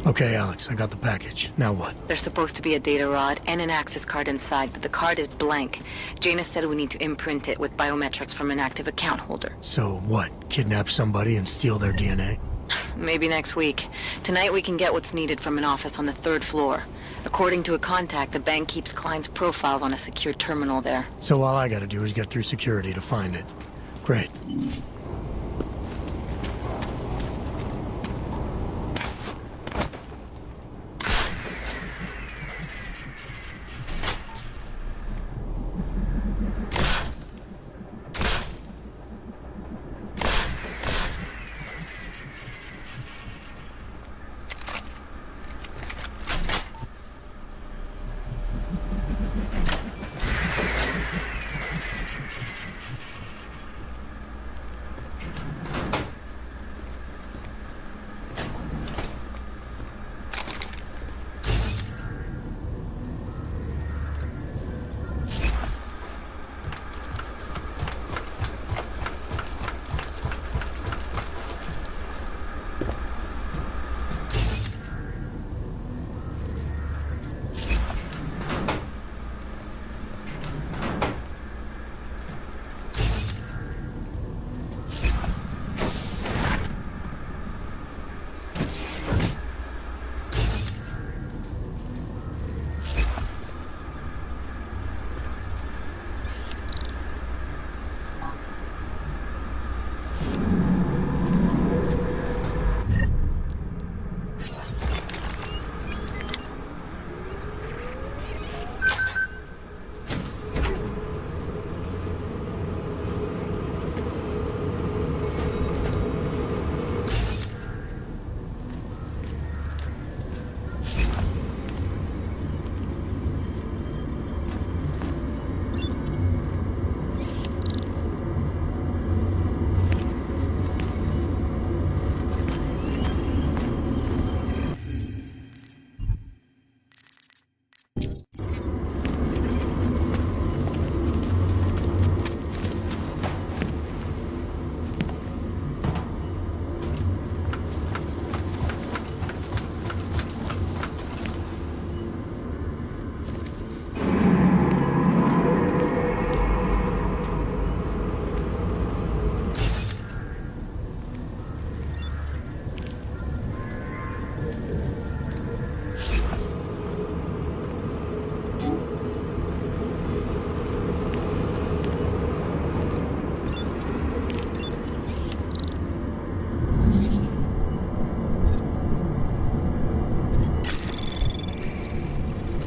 Okay, Alex, I got the package. Now what? There's supposed to be a data rod and an access card inside, but the card is blank. Janus said we need to imprint it with biometrics from an active account holder. So what? Kidnap somebody and steal their DNA? Maybe next week. Tonight we can get what's needed from an office on the 3rd floor. According to a contact, the bank keeps clients' profiles on a secure terminal there. So all I gotta do is get through security to find it. Great.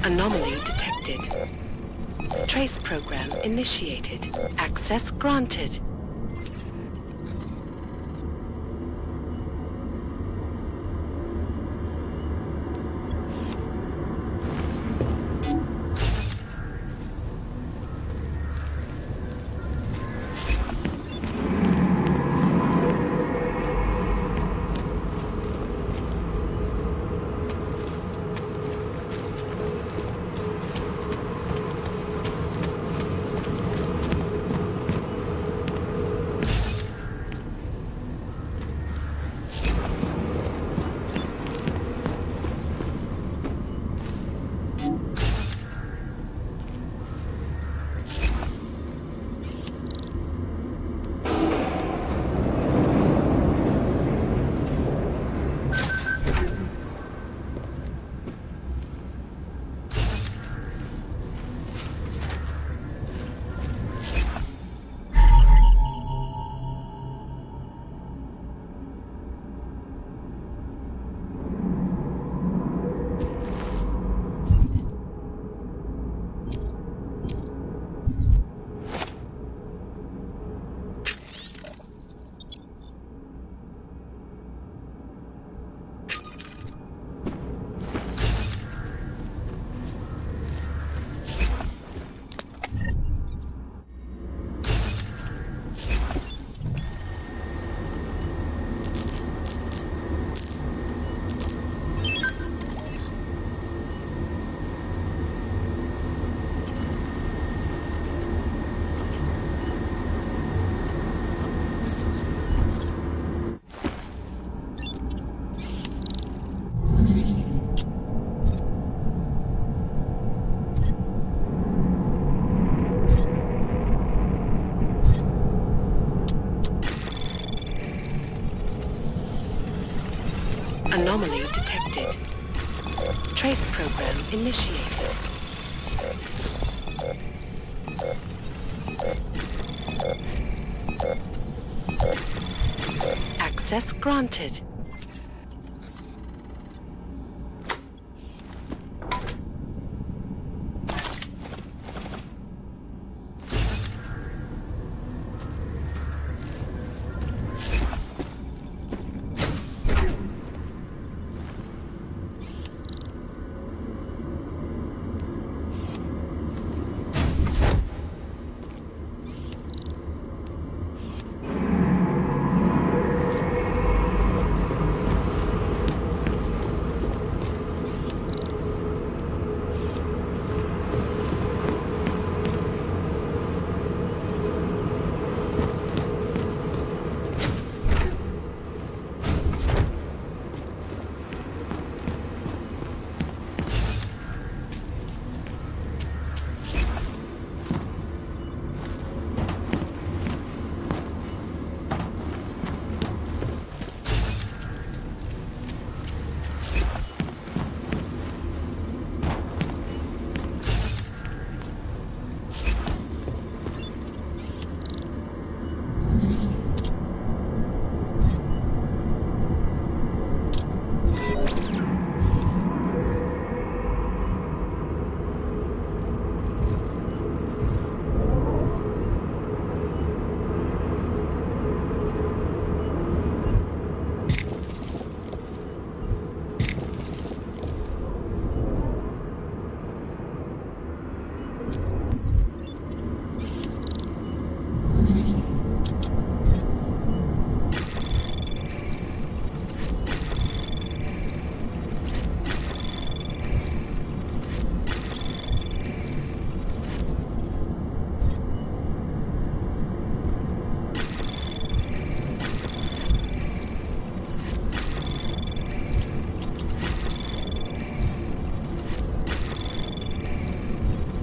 Anomaly detected. Trace program initiated. Access granted. Anomaly detected. Trace program initiated. Access granted.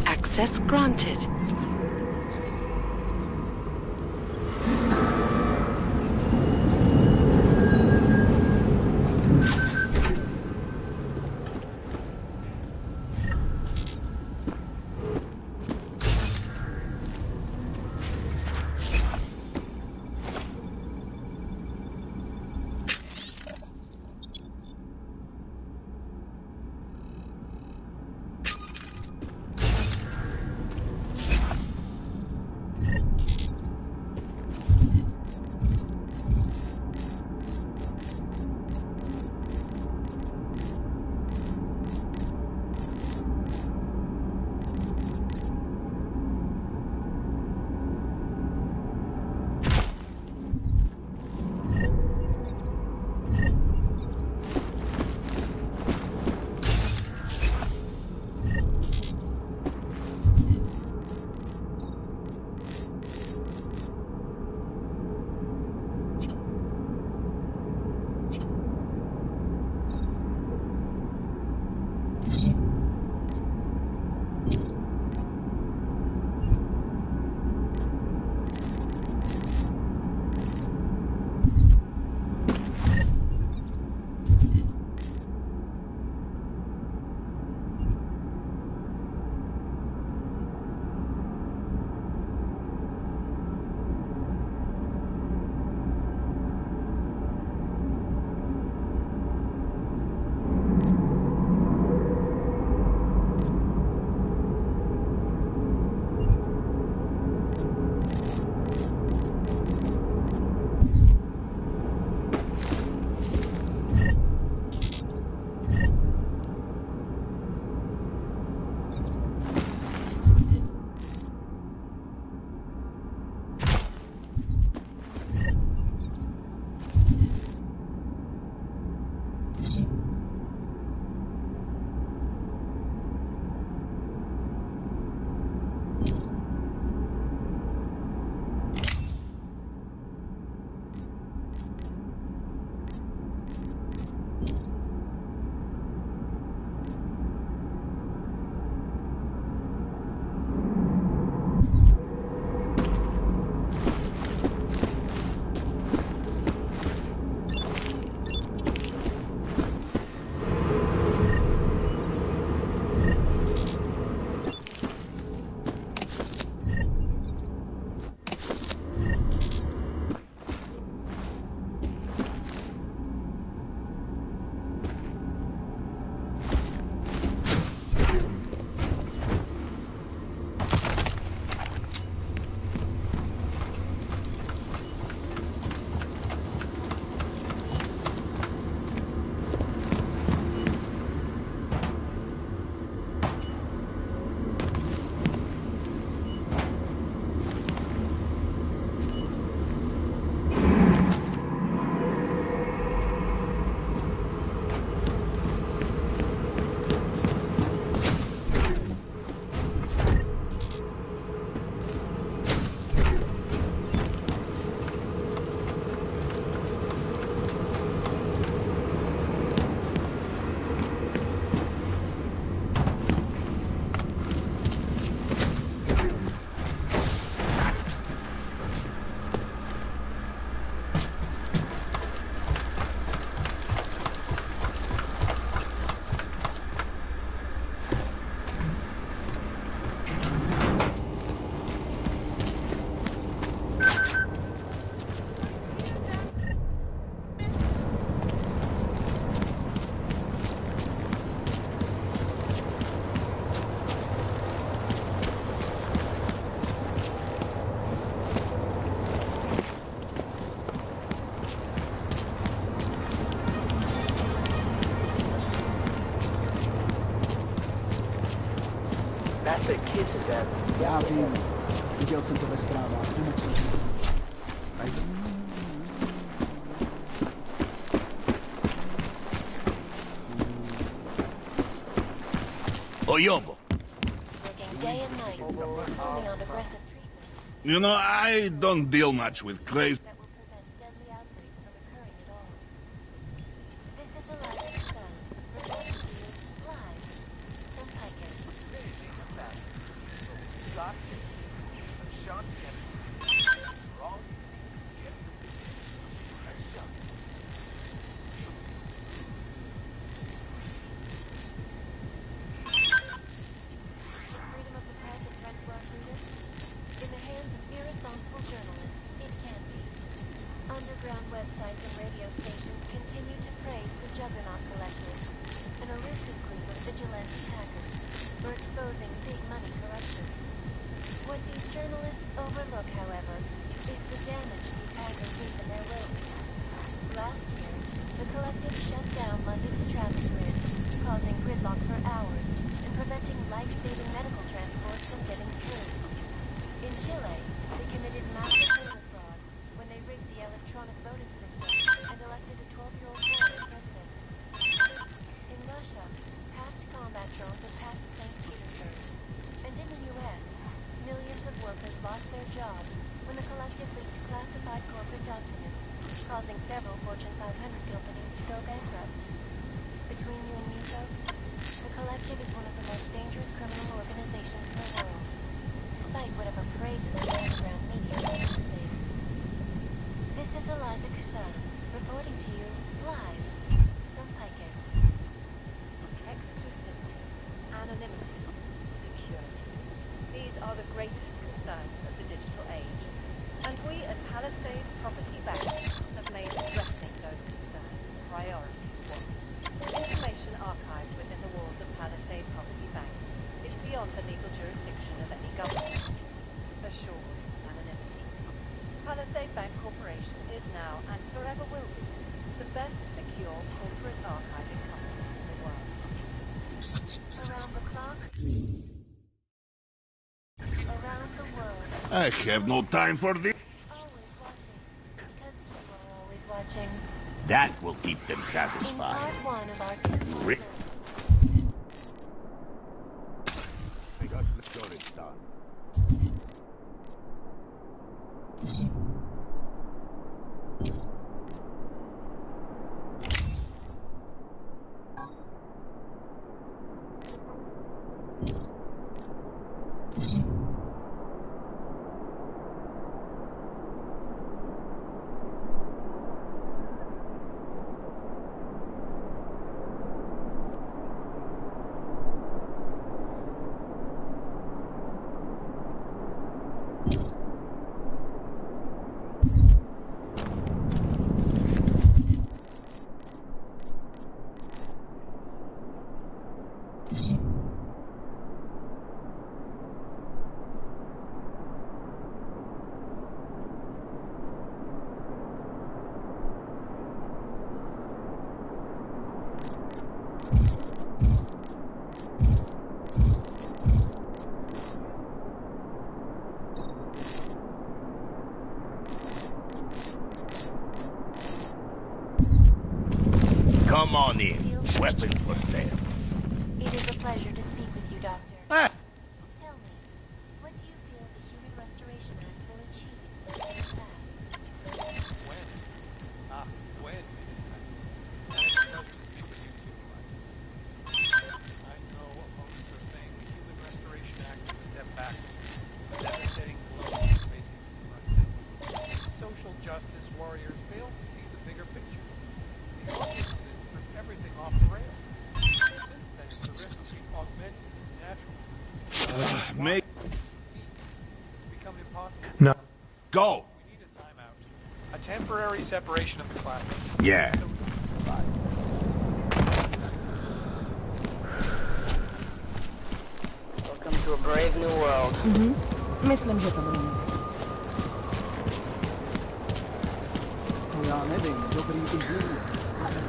Access granted. Ja vím, viděl jsem to ve zprávách. Oyobo. Working day and night, only on aggressive treatment You know, I don't deal much with crazy. that will prevent deadly outbreaks from occurring at all. This is a live sound, reporting to you live from Picus. Freedom of the press and threat to our freedom? In the hands of irresponsible journalists, it can be. Underground websites and radio stations continue to praise the Juggernaut Collective, an elusive group of vigilante hackers for exposing big money corruption. What these journalists overlook, however, is the damage these hackers leave in their wake. Last year, the Collective shut down London's traffic grid, causing gridlock for hours and preventing life-saving medical transport from getting through. In Chile, they committed massive voter fraud when they rigged the electronic voting system and elected a 12-year-old boy as president. In Russia, hacked combat drones attacked St. Petersburg. And in the U.S., millions of workers lost their jobs when the Collective leaked classified corporate documents, causing several Fortune 500 companies to go bankrupt. Between you and me, folks, the Collective is one of the most dangerous criminal organizations in the world, despite whatever praises the underground media may say. This is Eliza Kassan, reporting to you live from Picus. Exclusivity, anonymity, security. These are the greatest concerns of the digital age. And we at Palisade Property Bank have made addressing those concerns priority one. Information archived within the walls of Palisade Property Bank is beyond the legal jurisdiction of any government. Assured anonymity. Palisade Bank Corporation is now and forever will be the best secure corporate archiving company in the world. Around the clock, around the world. I have no time for this. Always watching, because you are always watching. That will keep them In satisfied. part one of our two Rick. I got the storage done. Come on in. Weapon for sale. It is a pleasure to speak with you, Doctor. Ah. Tell me, what do you feel the Human Restoration Act will achieve when it is passed? When? When it is passed. And it's a pleasure to speak with you too, Eliza. I know opponents are saying the Human Restoration Act is a step backward, a devastating blow to basic human rights. Social justice warriors fail to see the bigger picture. The audience ripped everything off the rails. Since then, it's a risk of being augmented naturally. Make. It's become impossible. No. Go. We need a timeout. A temporary separation of the classes. Yeah. Welcome to a brave new world. Myslím, že to bude. To já nevím, dobrý ty důvod.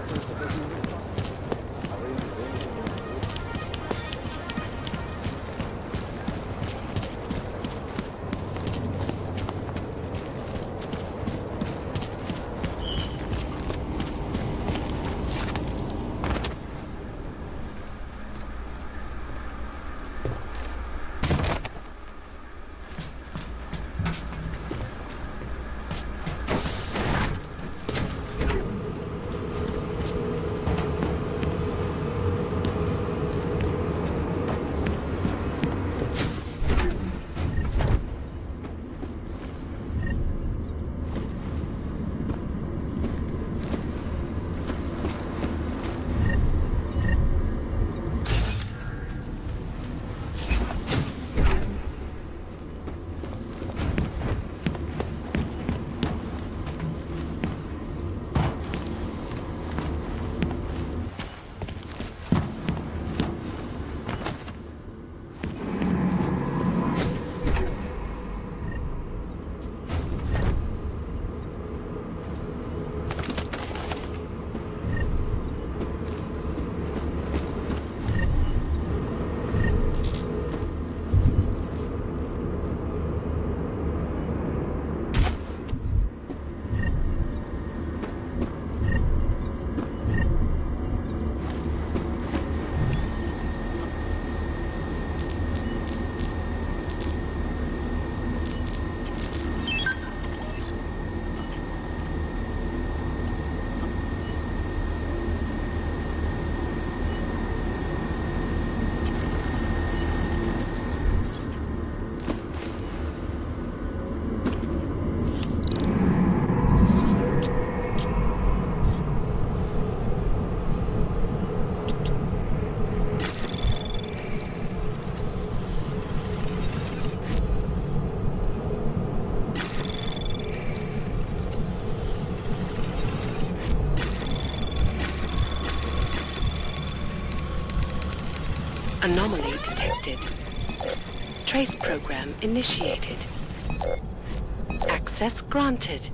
Co se vezme. Anomaly detected. Trace program initiated. Access granted.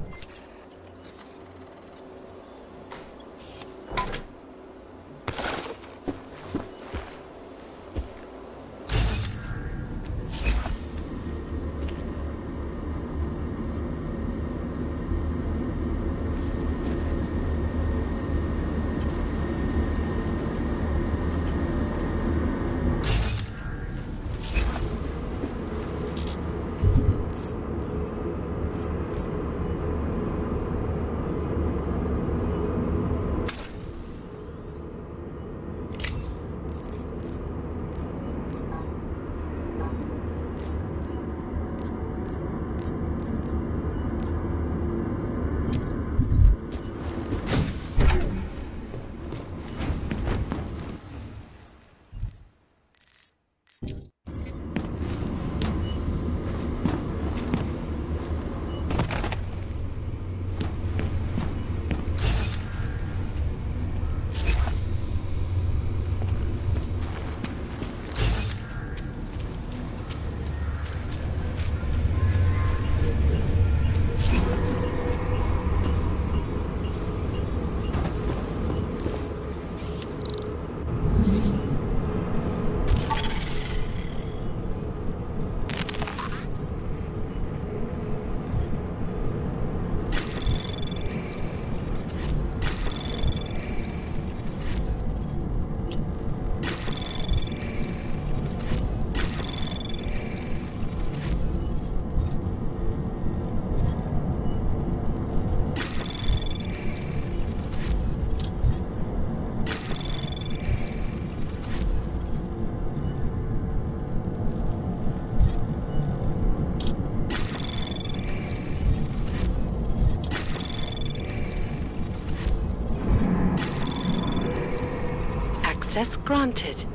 Access granted.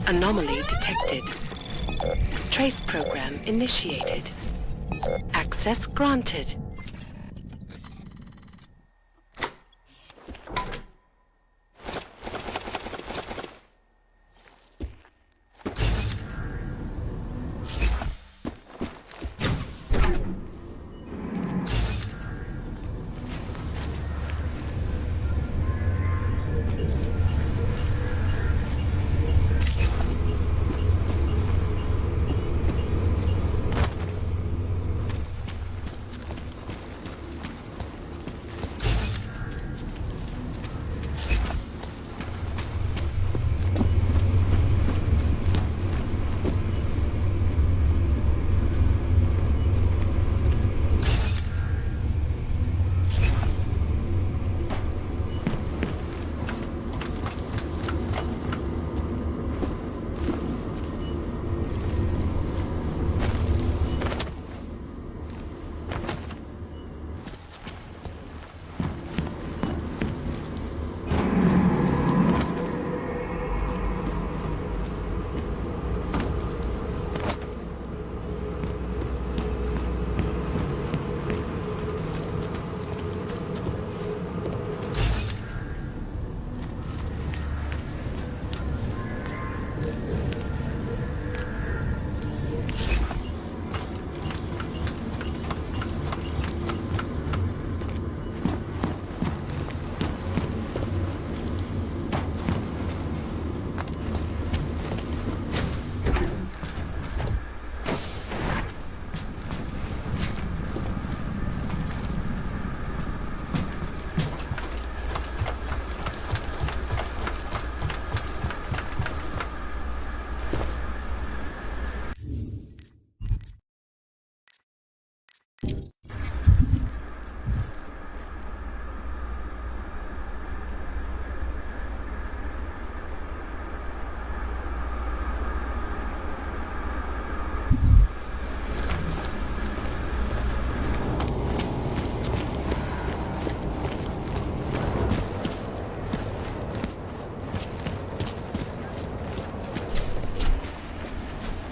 Anomaly detected. Trace program initiated. Access granted.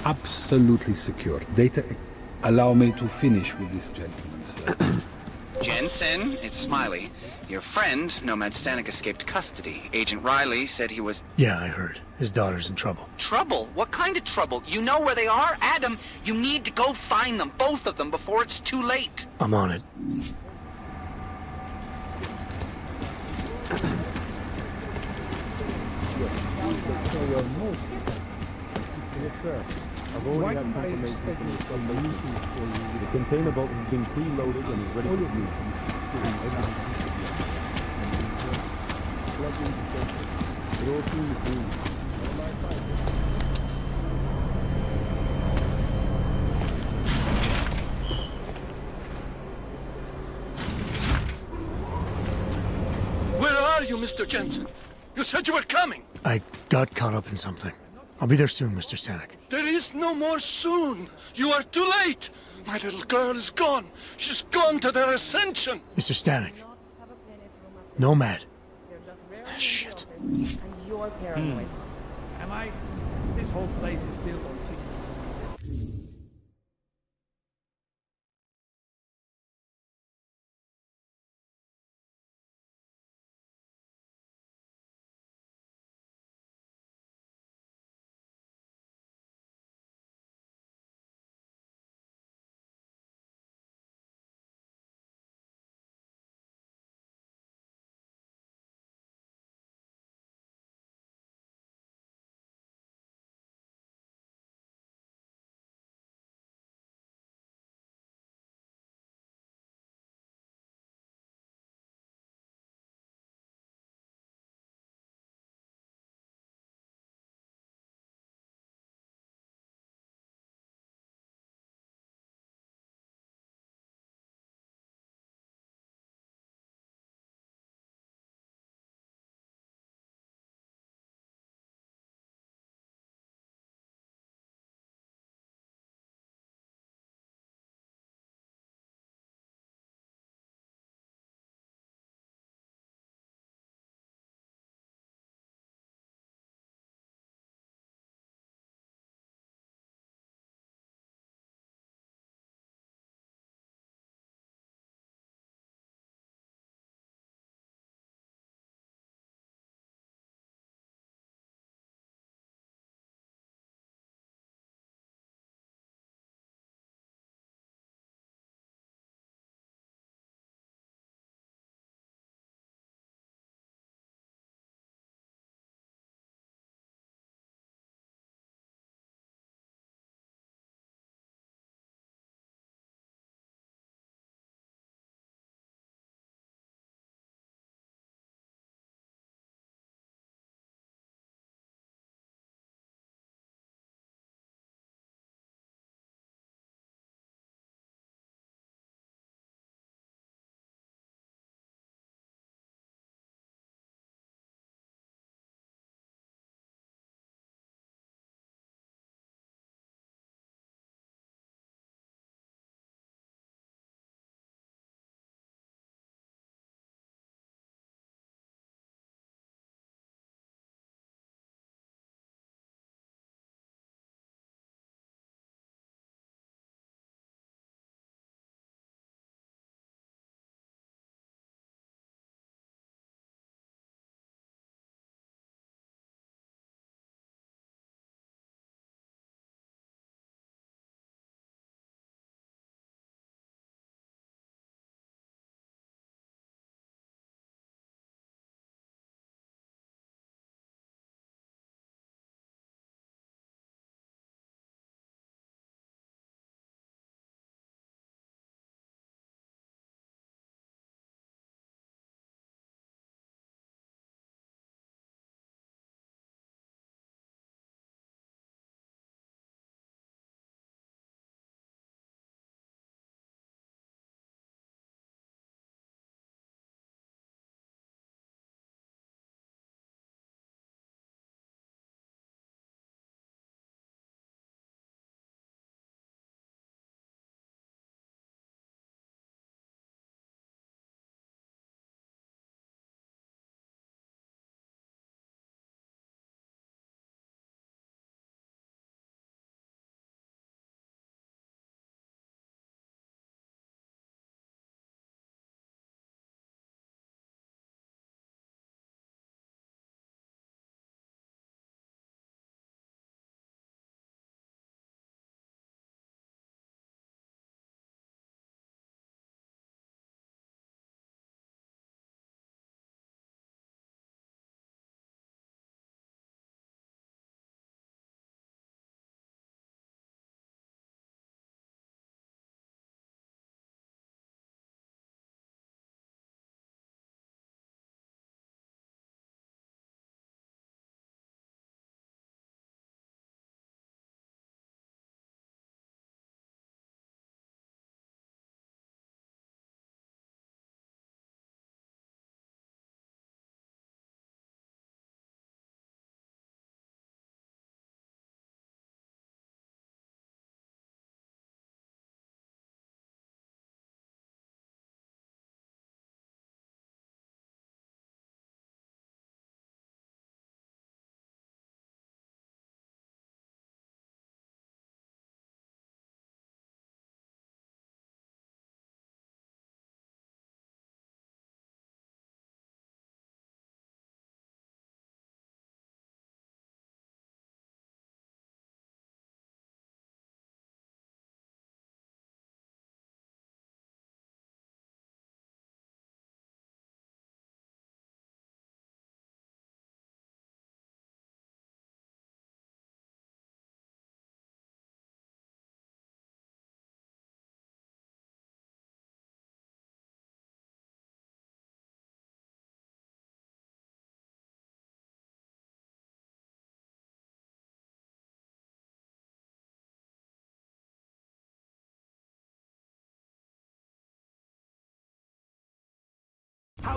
absolutely secure. Data... Allow me to finish with this gentleman, sir. Jensen, it's Smiley. Your friend, Nomad Stanek, escaped custody. Agent Riley said he was... Yeah, I heard. His daughter's in trouble. Trouble? What kind of trouble? You know where they are? Adam, you need to go find them, both of them, before it's too late. I'm on it. Yes, sir. I've already had confirmation from the UC for you. The container boat has been preloaded and is ready for use. It all seems green. Where are you, Mr. Jensen? You said you were coming. I got caught up in something. I'll be there soon, Mr. Stanek. There is no more soon. You are too late. My little girl is gone. She's gone to their ascension. Mr. Stanek. Nomad. Shit. And you're paranoid. Am I? This whole place is built on secret.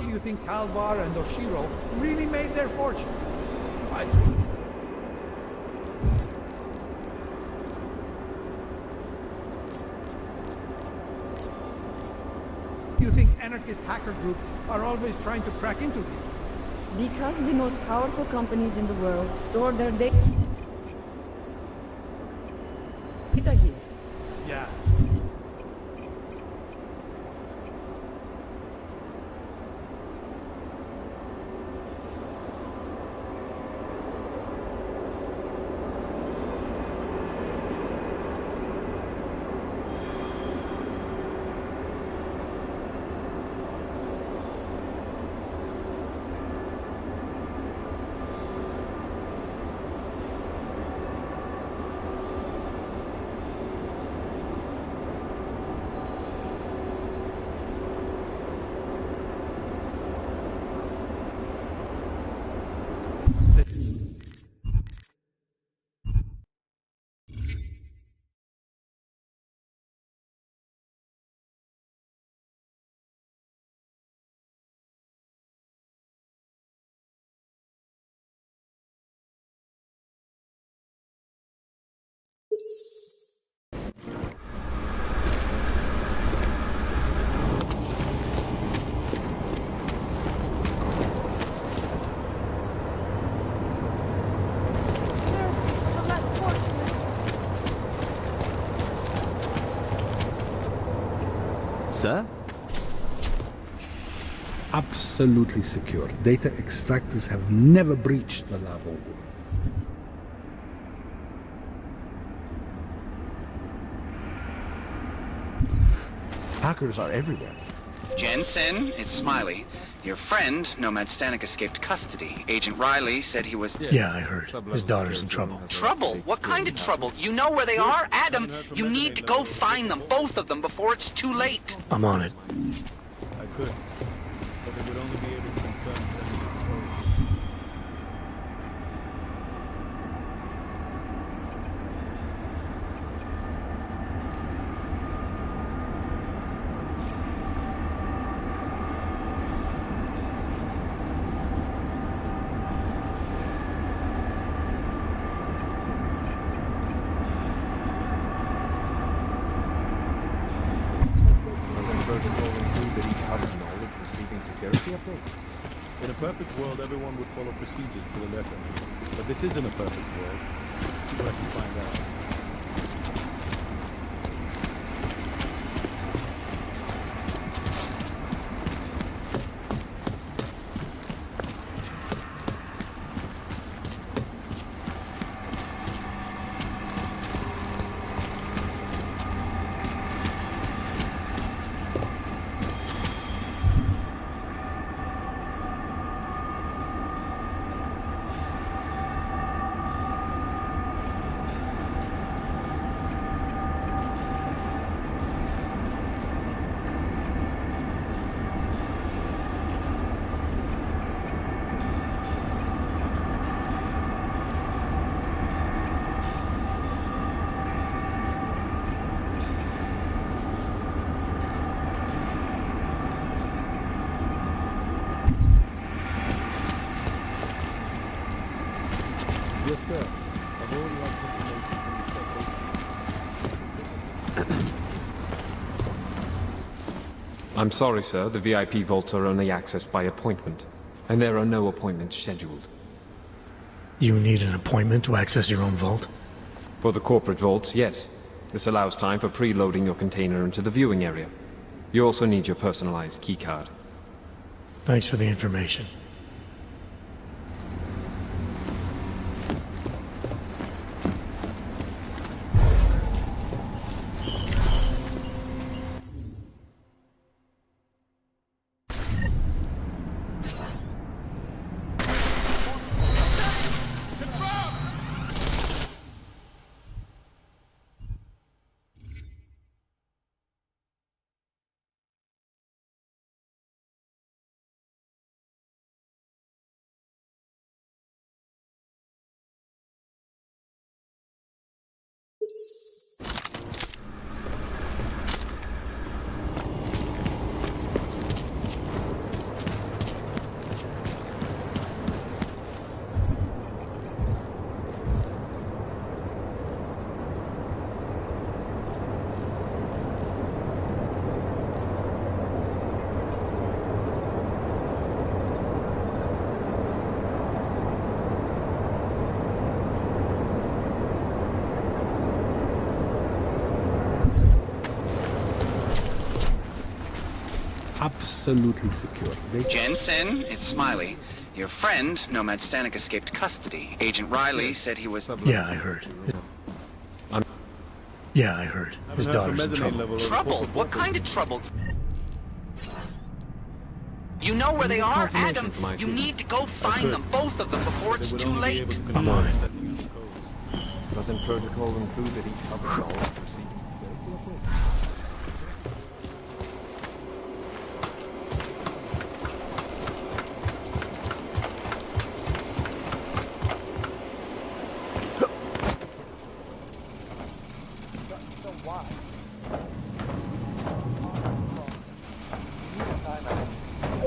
How do you think Kalvar and Oshiro really made their fortune? Do you think anarchist hacker groups are always trying to crack into these? Because the most powerful companies in the world store their data here. Yeah. Sir? Absolutely secure. Data extractors have never breached the lava wall. Hackers are everywhere. Jensen, it's Smiley. Your friend, Nomad Stanek, escaped custody. Agent Riley said he was... Yeah, I heard. His daughter's in trouble. Trouble? What kind of trouble? You know where they are? Adam, you need to go find them, both of them, before it's too late. I'm on it. I could, but I would only be able to confirm them. In a perfect world, everyone would follow procedures to the letter. But this isn't a perfect world. See what I can find out. Yes, sir. I've already had confirmation. I'm sorry, sir. The VIP vaults are only accessed by appointment, and there are no appointments scheduled. You need an appointment to access your own vault? For the corporate vaults, yes. This allows time for preloading your container into the viewing area. You also need your personalized keycard. Thanks for the information. absolutely secure. Jensen, it's Smiley. Your friend, Nomad Stanek, escaped custody. Agent Riley said he was... Yeah, I heard. Yeah, I heard. His daughter's in trouble. Trouble? What kind of trouble? You know where they are, Adam? You need to go find them, both of them, before it's too late. I'm on it. Doesn't protocol include that each covers all proceedings?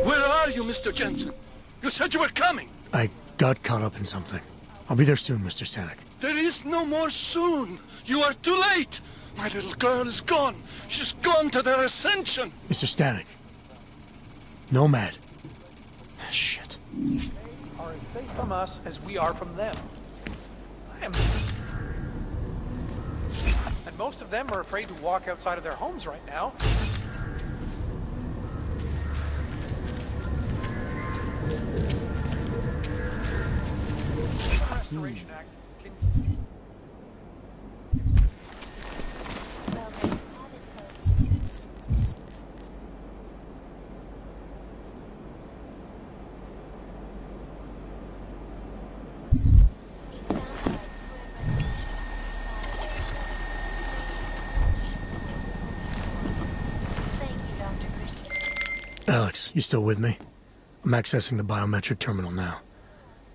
Where are you, Mr. Jensen? You said you were coming. I got caught up in something. I'll be there soon, Mr. Stanek. There is no more soon. You are too late. My little girl is gone. She's gone to their ascension. Mr. Stanek. Nomad. Shit. They are as safe from us as we are from them. And most of them are afraid to walk outside of their homes right now. Restoration Act can... Alex, you still with me? I'm accessing the biometric terminal now.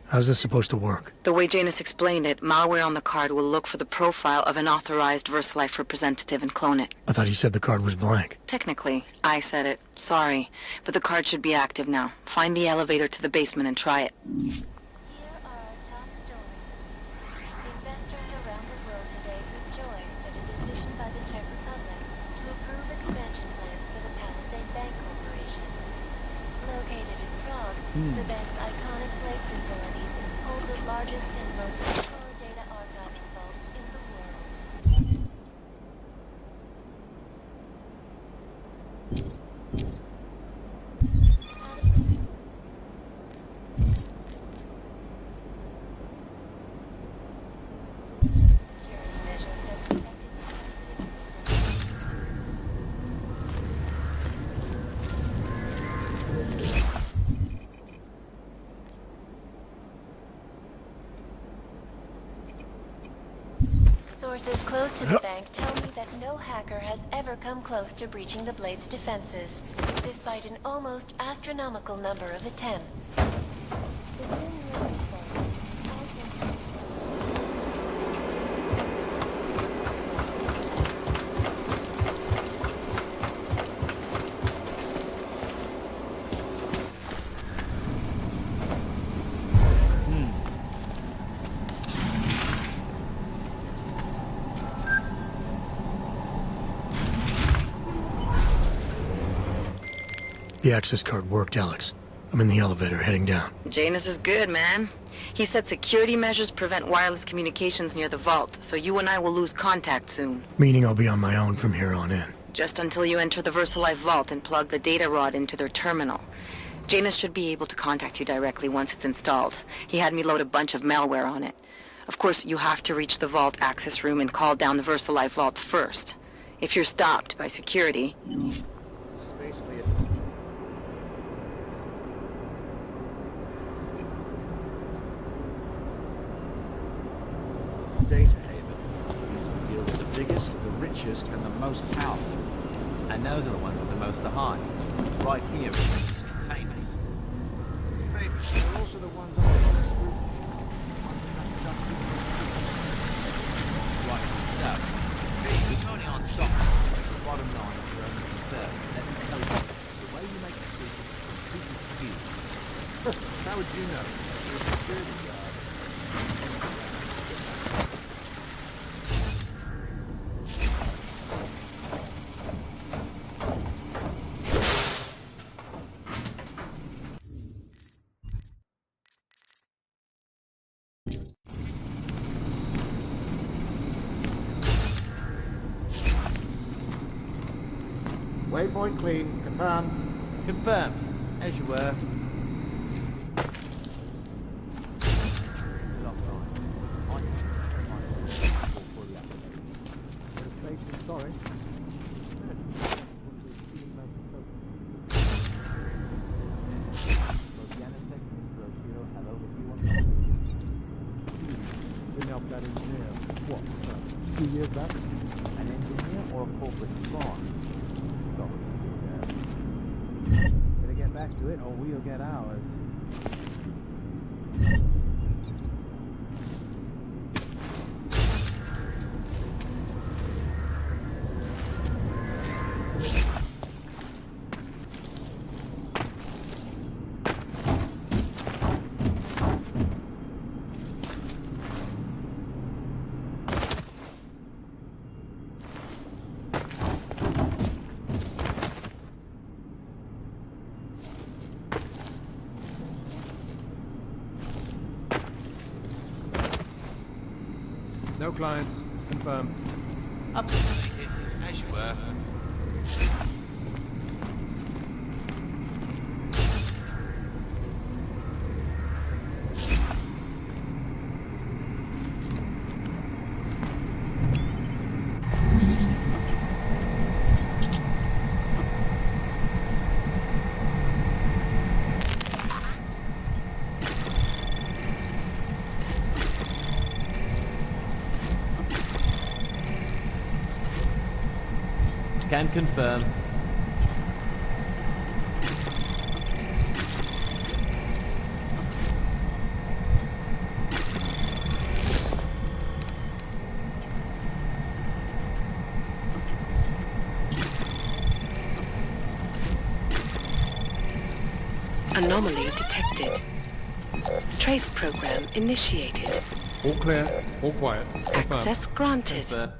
How's this supposed to work? The way Janus explained it, malware on the card will look for the profile of an authorized VersaLife representative and clone it. I thought you said the card was blank. Technically, I said it. Sorry. But the card should be active now. Find the elevator to the basement and try it. Here are our top stories. Investors around the world today rejoiced at a decision by the Czech Republic to approve expansion plans for the Palisade Bank Corporation. Located in Prague, the bank's iconic blade facilities hold the largest and most secure data archiving vaults in the world. Sources close to the bank tell me that no hacker has ever come close to breaching the Blade's defenses, despite an almost astronomical number of attempts. The access card worked, Alex. I'm in the elevator, heading down. Janus is good, man. He said security measures prevent wireless communications near the vault, so you and I will lose contact soon. Meaning I'll be on my own from here on in. Just until you enter the VersaLife vault and plug the data rod into their terminal. Janus should be able to contact you directly once it's installed. He had me load a bunch of malware on it. Of course, you have to reach the vault access room and call down the VersaLife vault first. If you're stopped by security... Data haven. You deal with the biggest, the richest, and the most powerful. And those are the ones with the most to hide. Right here in these containers. Maybe they're also the ones on the most scrutiny. Right, so, we're only on top. The bottom line of your own concern. Let me tell you, the way you make decisions is completely skewed. How would you know? You're a security guard. Waypoint clean. Confirm. Confirmed. As you were. Sorry. Been help that engineer. What? 2 years back? An engineer or a corporate spawn? Better get back to it or we'll get ours. No clients. Confirmed. Updated, as you were. Can confirm. Anomaly detected. Trace program initiated. All clear. All quiet. Confirmed. Access granted. Confirm.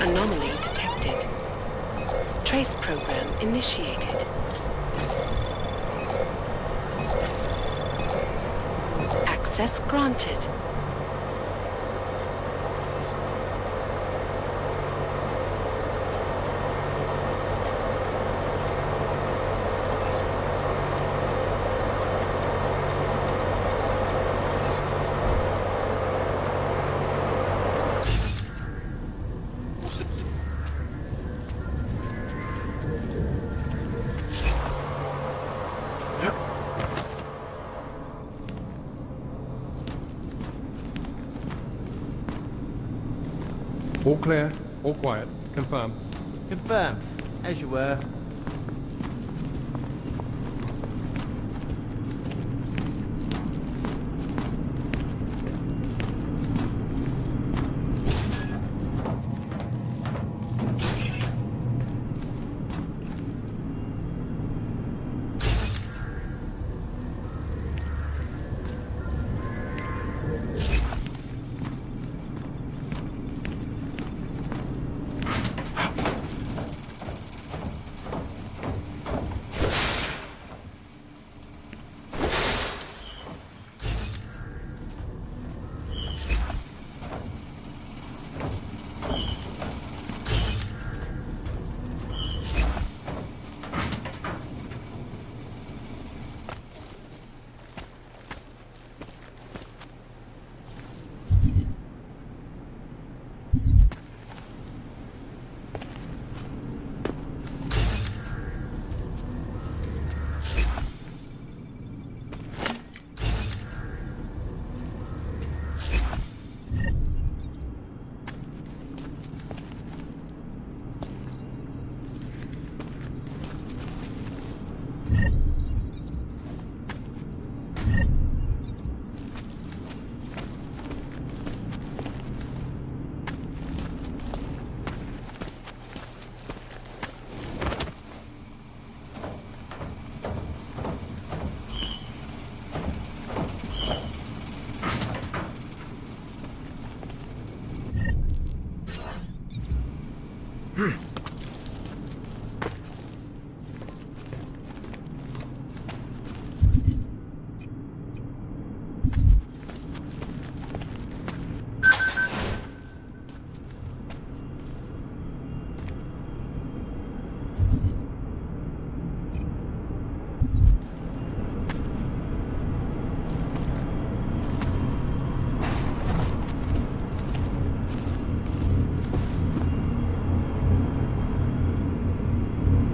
Anomaly detected. Trace program initiated. Access granted. All clear. All quiet. Confirmed. Confirmed. As you were.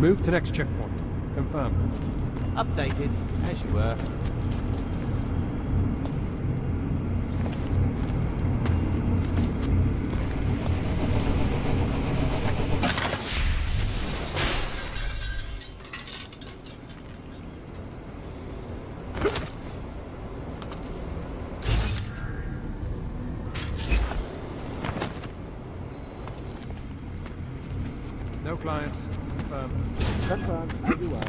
Move to next checkpoint. Confirm. Updated, as you were. No clients. Confirm. Confirmed, as you were.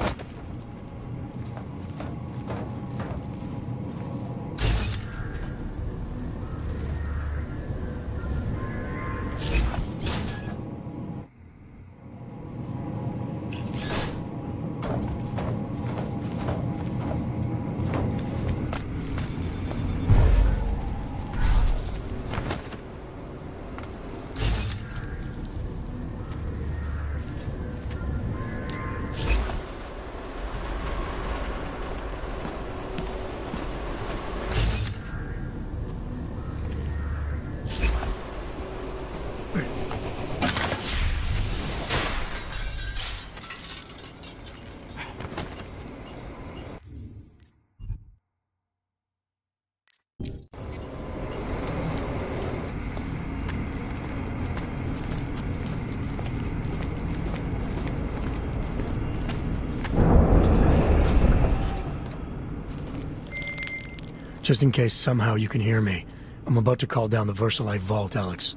Just in case somehow you can hear me, I'm about to call down the VersaLife vault, Alex.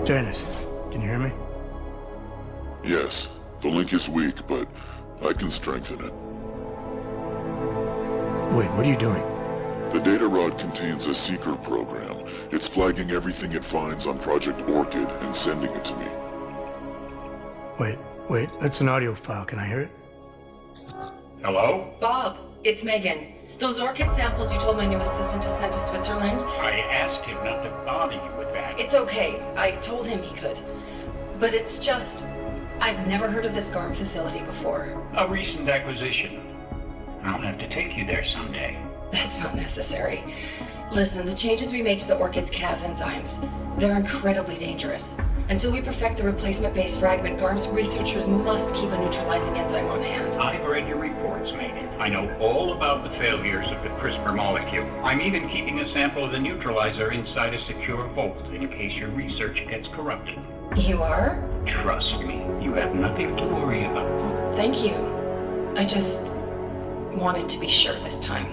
Janice, can you hear me? Yes. The link is weak, but I can strengthen it. Wait, what are you doing? The data rod contains a secret program. It's flagging everything it finds on Project Orchid and sending it to me. Wait, that's an audio file. Can I hear it? Hello? Bob, it's Megan. Those orchid samples you told my new assistant to send to Switzerland? I asked him not to bother you with that. It's okay. I told him he could. But it's just... I've never heard of this GARM facility before. A recent acquisition. I'll have to take you there someday. That's not necessary. Listen, the changes we make to the orchid's Cas enzymes, they're incredibly dangerous. Until we perfect the replacement-based fragment, GARM's researchers must keep a neutralizing enzyme on hand. I've read your reports, Megan. I know all about the failures of the CRISPR molecule. I'm even keeping a sample of the neutralizer inside a secure vault in case your research gets corrupted. You are? Trust me, you have nothing to worry about. Thank you. I just wanted to be sure this time.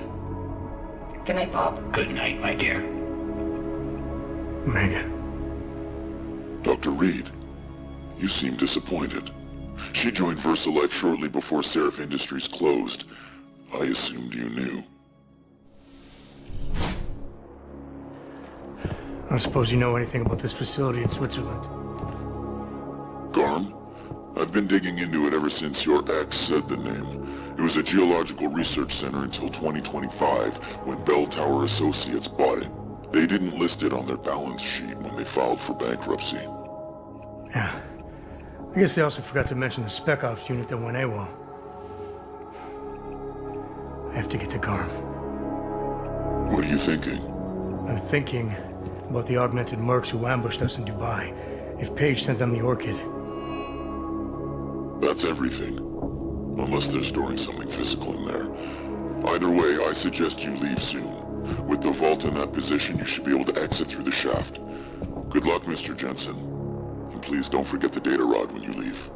Good night, Bob. Good night, my dear. Megan. Dr. Reed, you seem disappointed. She joined VersaLife shortly before Seraph Industries closed. I assumed you knew. I don't suppose you know anything about this facility in Switzerland. GARM? I've I've been digging into it ever since your ex said the name. It was a geological research center until 2025, when Bell Tower Associates bought it. They didn't list it on their balance sheet when they filed for bankruptcy. Yeah. I guess they also forgot to mention the Spec Ops unit that went AWOL. I have to get to Garm. What are you thinking? I'm thinking about the augmented mercs who ambushed us in Dubai. If Paige sent them the Orchid. That's everything. Unless they're storing something physical in there. Either way, I suggest you leave soon. With the vault in that position, you should be able to exit through the shaft. Good luck, Mr. Jensen. And please don't forget the data rod when you leave.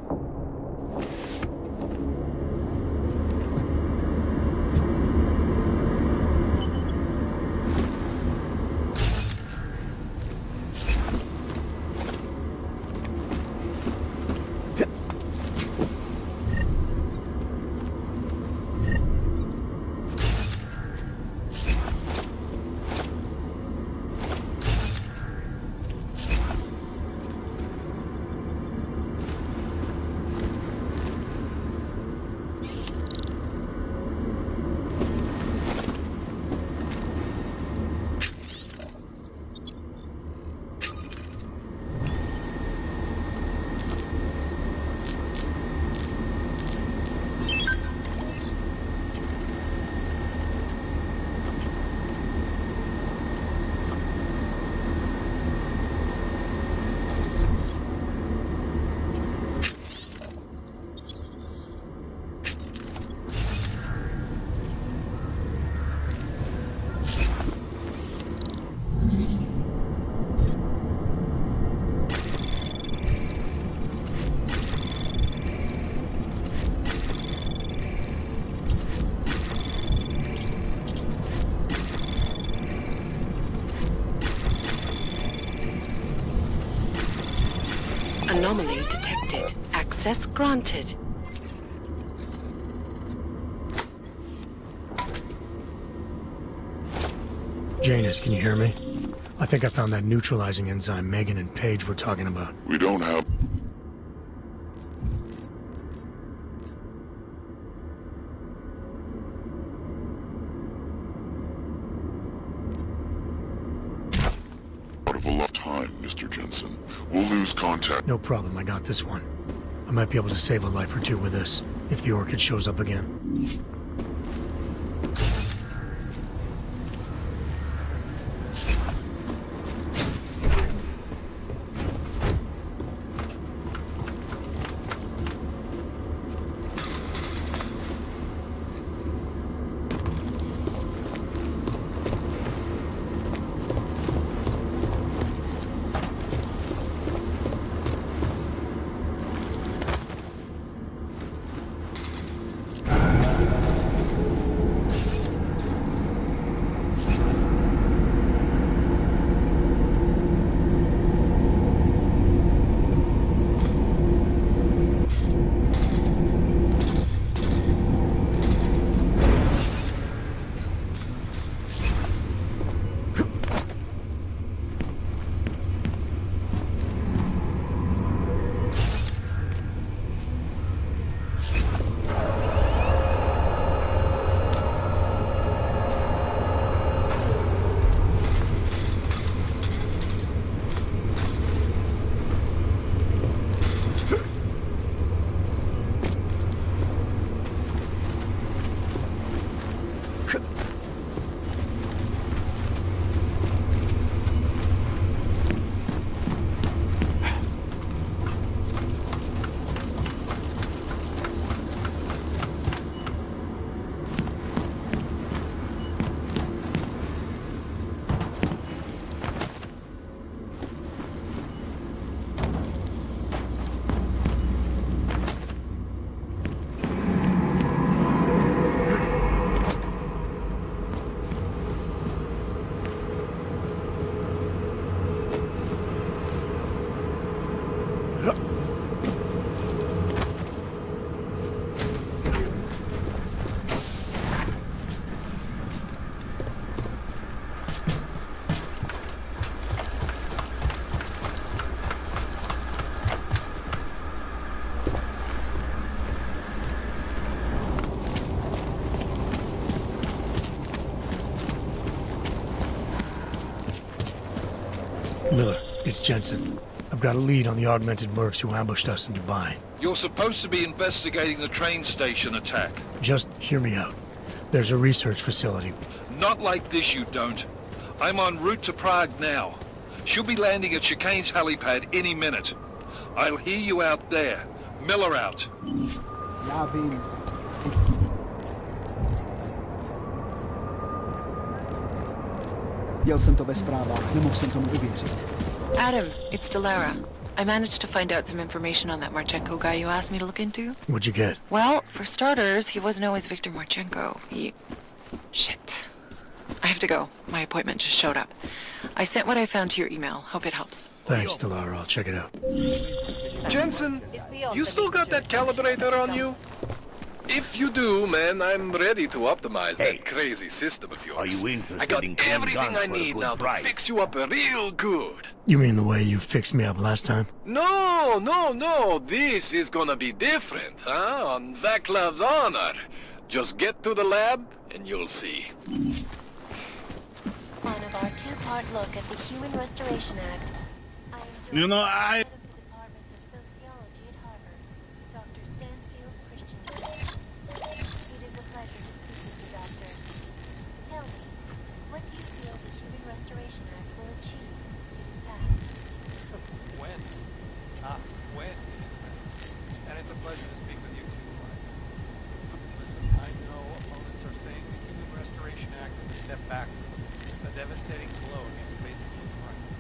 Anomaly detected. Access granted. Janus, can you hear me? I think I found that neutralizing enzyme Megan and Paige were talking about. We don't have... out of a lot of time, Mr. Jensen. We'll lose contact. No problem, I got this one. I might be able to save a life or two with this, if the Orchid shows up again. Miller, it's Jensen. I've got a lead on the augmented mercs who ambushed us in Dubai. You're supposed to be investigating the train station attack. Just hear me out. There's a research facility. Not like this, you don't. I'm en route to Prague now. She'll be landing at Chicane's helipad any minute. I'll hear you out there. Miller out. Já vím. Viděl jsem to ve zprávách, nemohl jsem tomu uvěřit. Adam, it's Delara. I managed to find out some information on that Marchenko guy you asked me to look into. What'd you get? Well, for starters, he wasn't always Viktor Marchenko. Shit. I have to go. My appointment just showed up. I sent what I found to your email. Hope it helps. Thanks, Delara. I'll check it out. Jensen, you still got that calibrator on you? If you do, man, I'm ready to optimize that crazy system of yours. Are you interested I got in clean everything guns I for a need good now price? to fix you up real good. You mean the way you fixed me up last time? No. This is gonna be different, huh? On Vaclav's honor. Just get to the lab and you'll see. One of our two-part look at the Human Restoration Act. You know, I... And it's a pleasure to speak with you too, Liza. Listen, I know opponents are saying the Human Restoration Act is a step backwards, a devastating blow against basic human rights.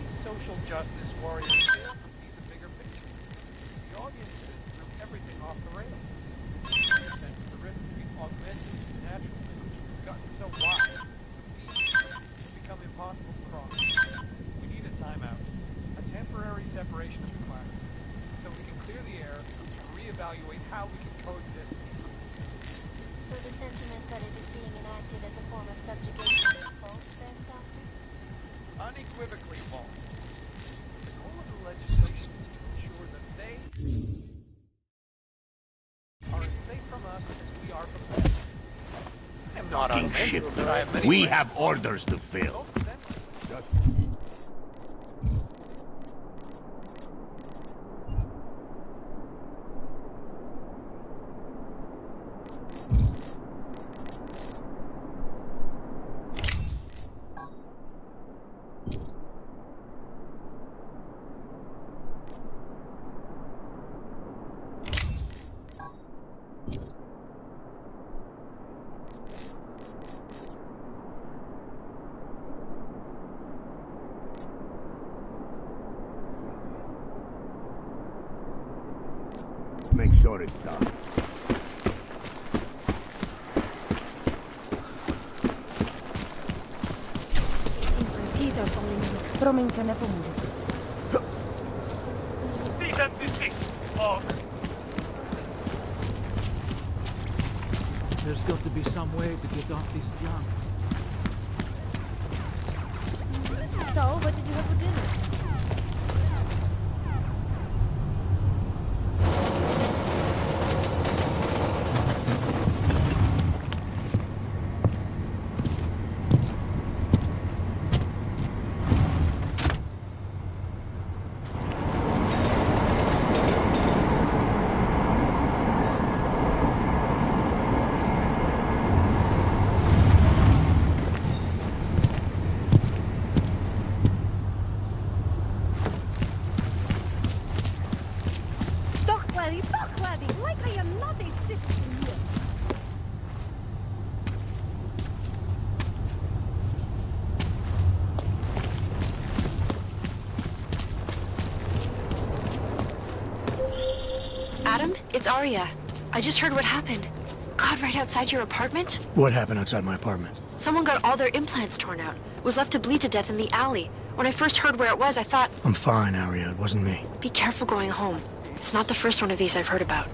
These social justice warriors fail to see the bigger picture. The audience threw everything off the rails. The rift between augmented and natural has gotten so wide, so deep, it's become impossible to cross. We need a timeout, a temporary separation of the classes, so we can clear the air and reevaluate how we can coexist peacefully. So the sentiment that it is being enacted as a form of subjugation is false, then, Doctor? Unequivocally false. The goal of the legislation is to ensure that they are as safe from us as we are from them. I am not Fucking unmental, shit. but I have many We friends. have orders to fill. Make sure it's done. Teeth are falling in. Promiňte, nepomůže. There's got to be some way to get off this junk. So, what did you have for dinner? Like I am not a citizen here. Adam, it's Arya. I just heard what happened. God, right outside your apartment? What happened outside my apartment? Someone got all their implants torn out. Was left to bleed to death in the alley. When I first heard where it was, I thought... I'm fine, Arya. It wasn't me. Be careful going home. It's not the first one of these I've heard about.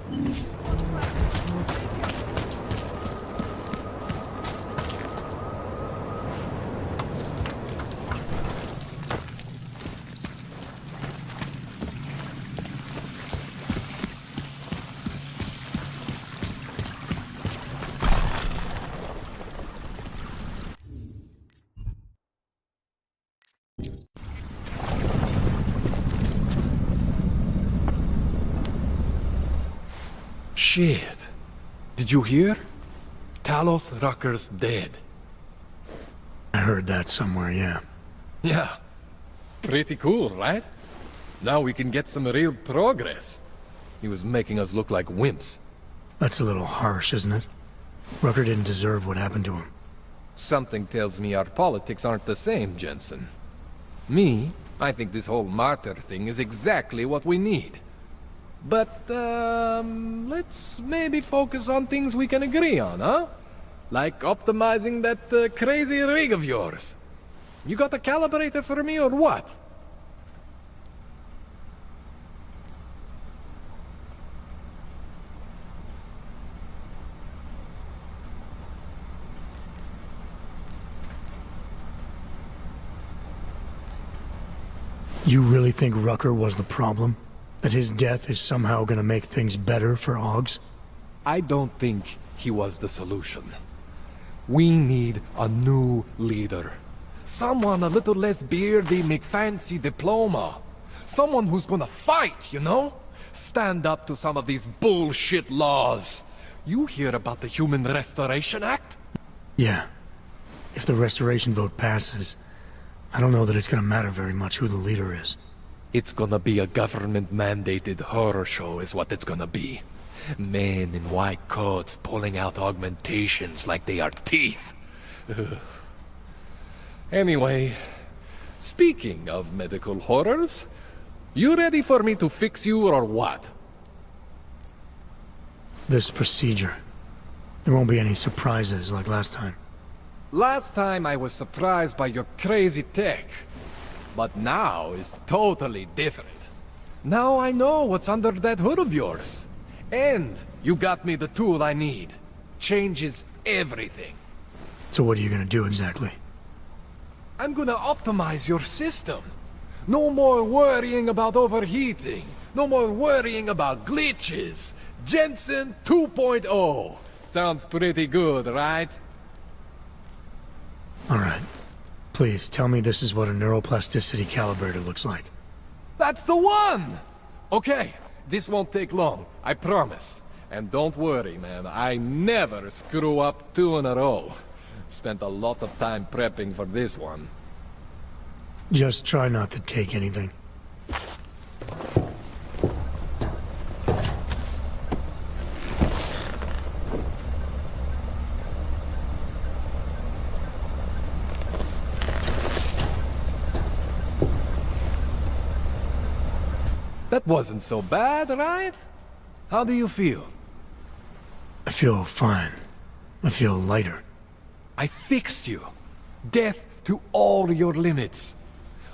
Shit. Did you hear? Talos Rucker's dead. I heard that somewhere, yeah. Yeah. Pretty cool, right? Now we can get some real progress. He was making us look like wimps. That's a little harsh, isn't it? Rucker didn't deserve what happened to him. Something tells me our politics aren't the same, Jensen. Me, I think this whole martyr thing is exactly what we need. But, let's maybe focus on things we can agree on, huh? Like optimizing that crazy rig of yours. You got a calibrator for me or what? You really think Rucker was the problem? That his death is somehow gonna make things better for Augs? I don't think he was the solution. We need a new leader. Someone a little less beardy, McFancy diploma. Someone who's gonna fight, you know? Stand up to some of these bullshit laws. You hear about the Human Restoration Act? Yeah. If the restoration vote passes, I don't know that it's gonna matter very much who the leader is. It's gonna be a government-mandated horror show is what it's gonna be. Men in white coats pulling out augmentations like they are teeth. Ugh. Anyway, speaking of medical horrors, you ready for me to fix you or what? This procedure. There won't be any surprises like last time. Last time I was surprised by your crazy tech. But now is totally different. Now I know what's under that hood of yours. And you got me the tool I need. Changes everything. So what are you gonna do exactly? I'm gonna optimize your system. No more worrying about overheating. No more worrying about glitches. Jensen 2.0. Sounds pretty good, right? Alright. Please, tell me this is what a neuroplasticity calibrator looks like. That's the one! Okay, this won't take long, I promise. And don't worry, man, I never screw up 2 in a row. Spent a lot of time prepping for this one. Just try not to take anything. That wasn't so bad, right? How do you feel? I feel fine. I feel lighter. I fixed you. Death to all your limits.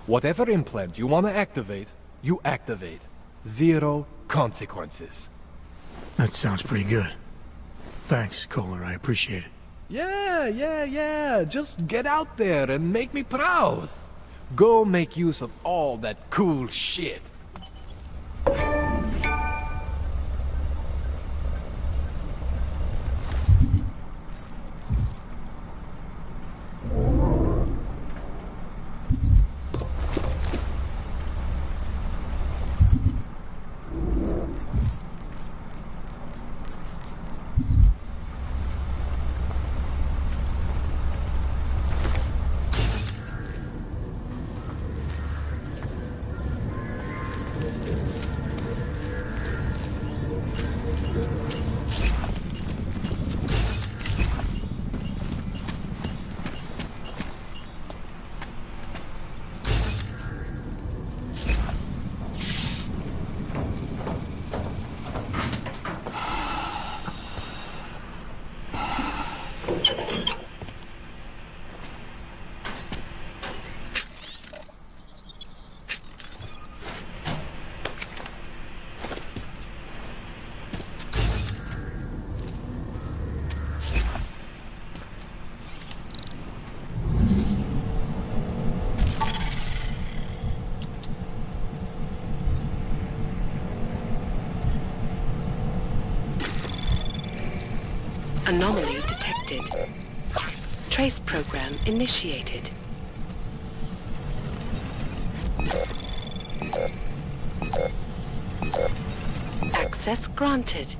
Whatever implant you want to activate, you activate. 0 consequences. That sounds pretty good. Thanks, Kohler. I appreciate it. Yeah. Just get out there and make me proud. Go make use of all that cool shit. Anomaly detected. Trace program initiated. Access granted.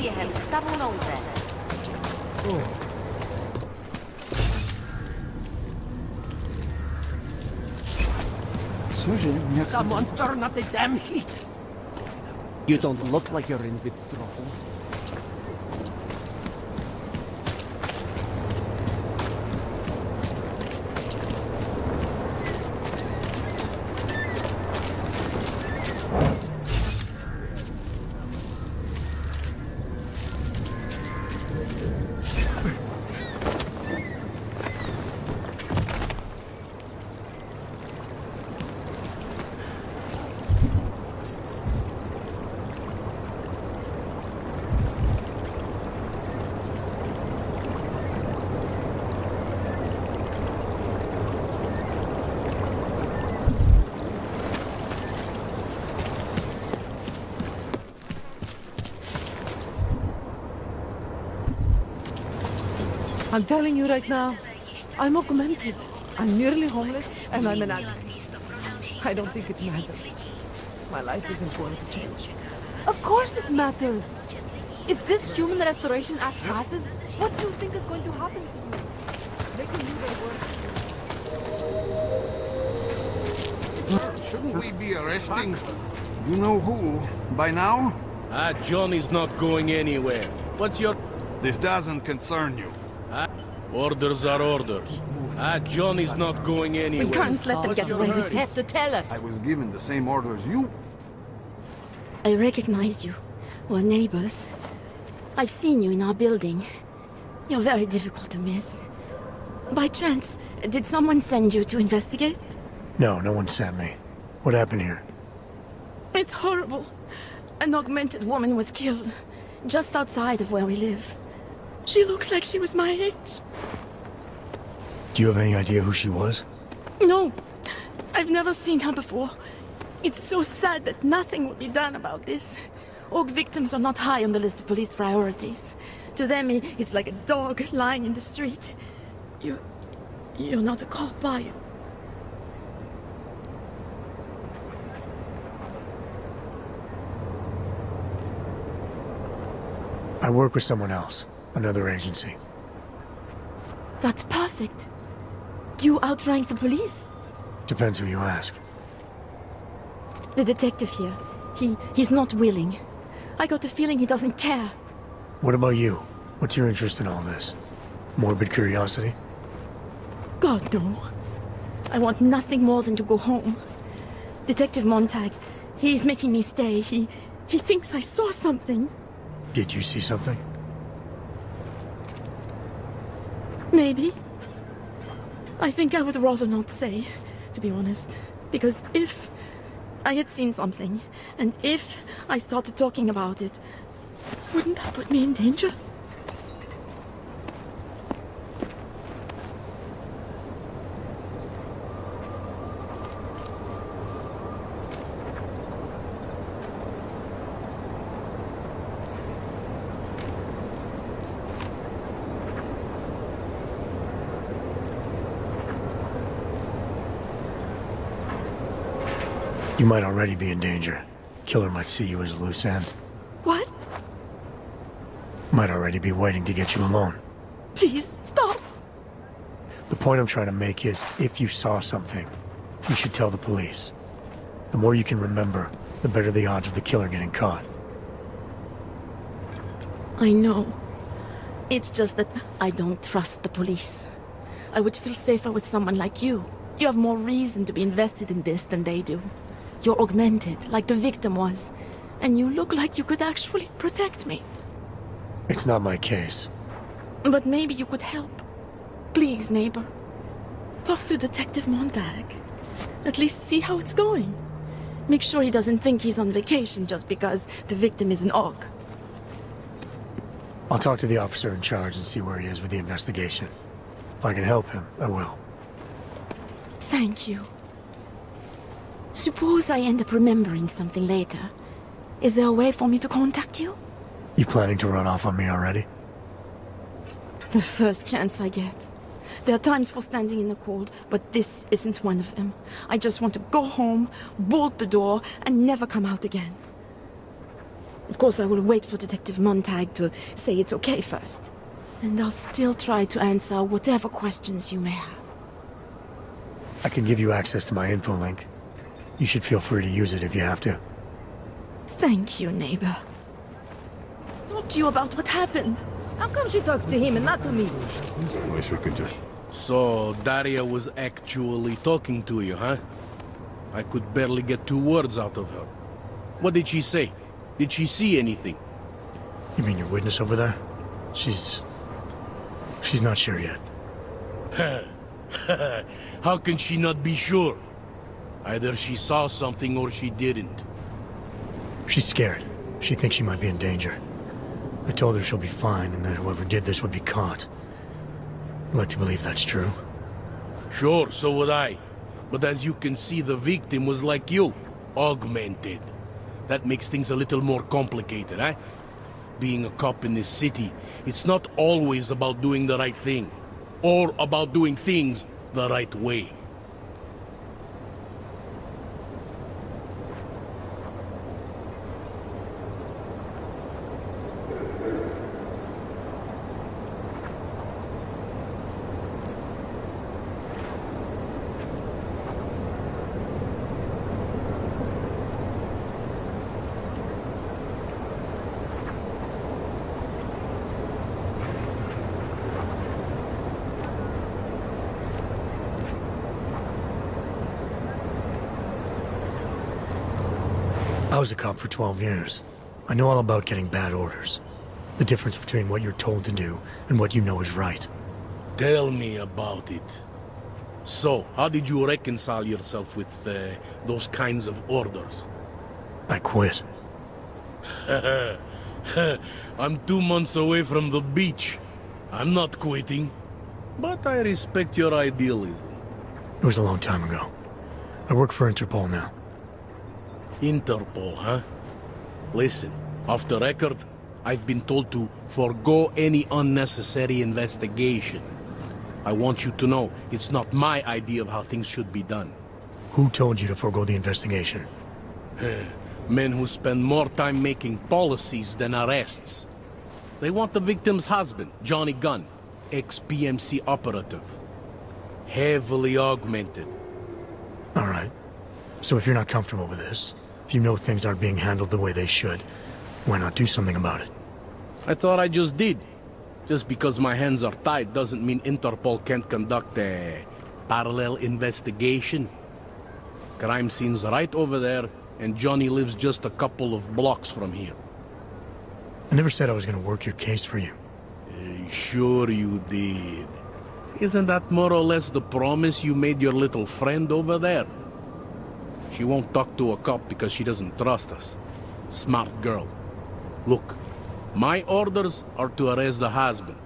během stavu nouze. Cože? Someone turn up the damn heat! You don't look like you're in big trouble. I'm telling you right now, I'm augmented. I'm nearly homeless, and I'm an addict. I don't think it matters. My life isn't going to change. Of course it matters. If this Human Restoration Act passes, what do you think is going to happen to you? They can do their work. Shouldn't we be arresting you know who by now? Johnny's not going anywhere. What's your... This doesn't concern you. Orders are orders. Johnny's not going anywhere. We can't let them get away with this. Have to tell us. I was given the same order as you. I recognize you. We're neighbors. I've seen you in our building. You're very difficult to miss. By chance, did someone send you to investigate? No, no one sent me. What happened here? It's horrible. An augmented woman was killed, just outside of where we live. She looks like she was my age. Do you have any idea who she was? No, I've never seen her before. It's so sad that nothing will be done about this. Org victims are not high on the list of police priorities. To them, it's like a dog lying in the street. You're not a cop, are you? I work with someone else, another agency. That's perfect. You outrank the police? Depends who you ask. The detective here, he's not willing. I got the feeling he doesn't care. What about you? What's your interest in all this? Morbid curiosity? God, no. I want nothing more than to go home. Detective Montag, he's making me stay. He thinks I saw something. Did you see something? Maybe. I think I would rather not say, to be honest. Because if I had seen something, and if I started talking about it, wouldn't that put me in danger? You might already be in danger. Killer might see you as a loose end. What? Might already be waiting to get you alone. Please, stop! The point I'm trying to make is, if you saw something, you should tell the police. The more you can remember, the better the odds of the killer getting caught. I know. It's just that I don't trust the police. I would feel safer with someone like you. You have more reason to be invested in this than they do. You're augmented, like the victim was. And you look like you could actually protect me. It's not my case. But maybe you could help. Please, neighbor. Talk to Detective Montag. At least see how it's going. Make sure he doesn't think he's on vacation just because the victim is an aug. I'll talk to the officer in charge and see where he is with the investigation. If I can help him, I will. Thank you. Suppose I end up remembering something later. Is there a way for me to contact you? You planning to run off on me already? The first chance I get. There are times for standing in the cold, but this isn't one of them. I just want to go home, bolt the door, and never come out again. Of course, I will wait for Detective Montag to say it's okay first. And I'll still try to answer whatever questions you may have. I can give you access to my info link. You should feel free to use it if you have to. Thank you, neighbor. Talk to you about what happened. How come she talks to him and not to me? I wish we could just... So, Daria was actually talking to you, huh? I could barely get 2 words out of her. What did she say? Did she see anything? You mean your witness over there? She's not sure yet. How can she not be sure? Either she saw something or she didn't. She's scared. She thinks she might be in danger. I told her she'll be fine and that whoever did this would be caught. I'd like to believe that's true. Sure, so would I. But as you can see, the victim was like you, augmented. That makes things a little more complicated, eh? Being a cop in this city, it's not always about doing the right thing, or about doing things the right way. I was a cop for 12 years. I know all about getting bad orders. The difference between what you're told to do and what you know is right. Tell me about it. So, how did you reconcile yourself with those kinds of orders? I quit. I'm 2 months away from the beach. I'm not quitting. But I respect your idealism. It was a long time ago. I work for Interpol now. Interpol, huh? Listen, off the record, I've been told to forego any unnecessary investigation. I want you to know, it's not my idea of how things should be done. Who told you to forego the investigation? Men who spend more time making policies than arrests. They want the victim's husband, Johnny Gunn, ex-PMC operative. Heavily augmented. All right. So if you're not comfortable with this, if you know things aren't being handled the way they should, why not do something about it? I thought I just did. Just because my hands are tied doesn't mean Interpol can't conduct a parallel investigation. Crime scene's right over there, and Johnny lives just a couple of blocks from here. I never said I was going to work your case for you. Sure you did. Isn't that more or less the promise you made your little friend over there? She won't talk to a cop because she doesn't trust us. Smart girl. Look, my orders are to arrest the husband.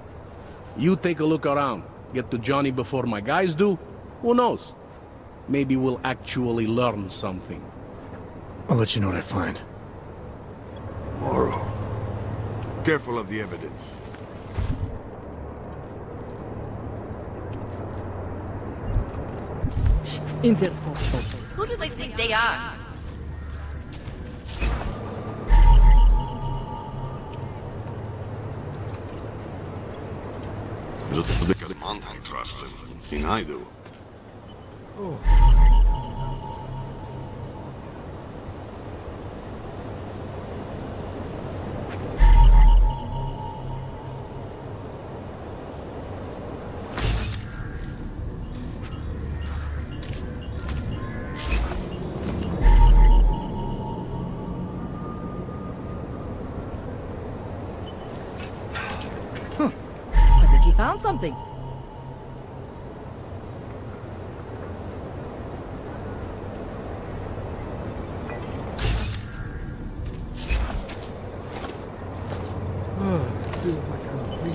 You take a look around. Get to Johnny before my guys do. Who knows? Maybe we'll actually learn something. I'll let you know what I find. Morrow. Careful of the evidence. Interpol. Who do they think they are? Because Montreal trusts him. In Eidos. I think he found something.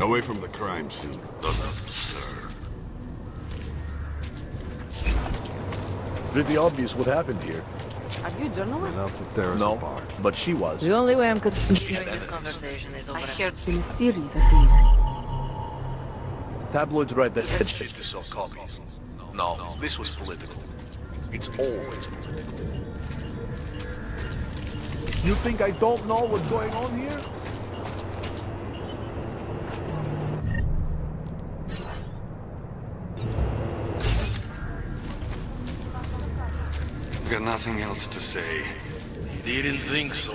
Away from the crime scene. Doesn't, sir. Pretty obvious what happened here. Are you a journalist? No, but she was. The only way I'm Hearing this conversation is over. I heard in series of these. Tabloids write that head shit to sell copies. No, this was political. It's always political. You think I don't know what's going on here? Got nothing else to say. Didn't think so.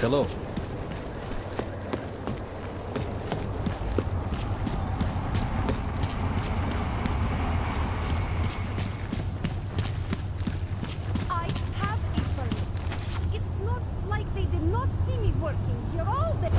Hello. I have a permit. It's not like they did not see me working here all day.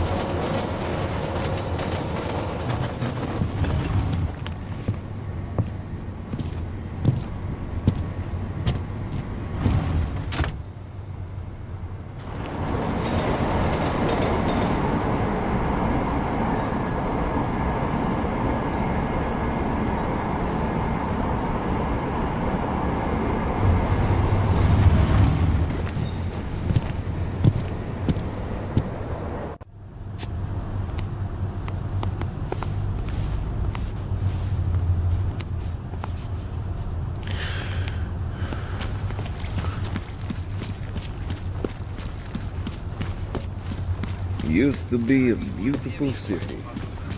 Used to be a beautiful city.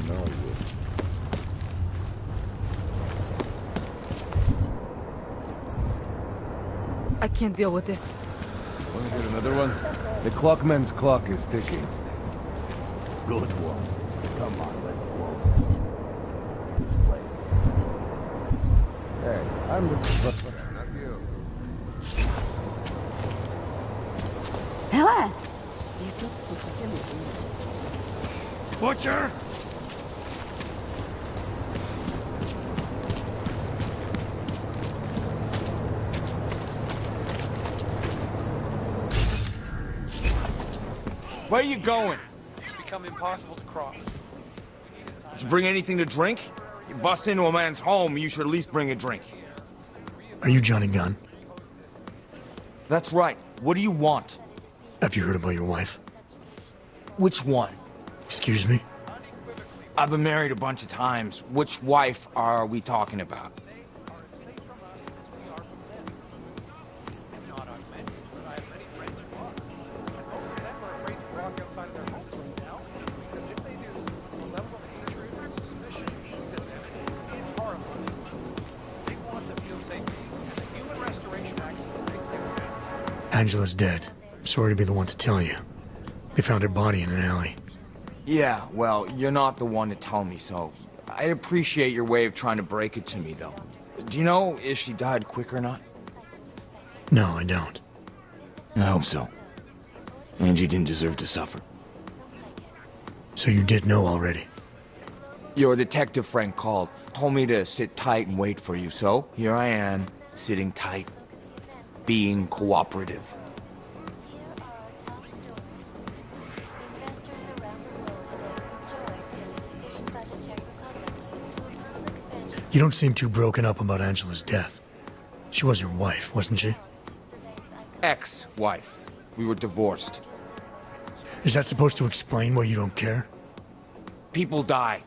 Now what? I can't deal with this. Want to get another one? The clockman's clock is ticking. Good one. Come on, let's go. Hey, I'm the... Not you. Hello. Butcher! Where are you going? It's become impossible to cross. Did you bring anything to drink? You bust into a man's home, you should at least bring a drink. Are you Johnny Gunn? That's right. What do you want? Have you heard about your wife? Which one? Excuse me? I've been married a bunch of times. Which wife are we talking about? Angela's dead. Sorry to be the one to tell you. They found her body in an alley. Yeah, well, you're not the one to tell me, so I appreciate your way of trying to break it to me, though. Do you know if she died quick or not? No, I don't. I hope so. Angie didn't deserve to suffer. So you did know already? Your detective friend called, told me to sit tight and wait for you, so here I am, sitting tight, being cooperative. You don't seem too broken up about Angela's death. She was your wife, wasn't she? Ex-wife. We were divorced. Is that supposed to explain why you don't care? People die.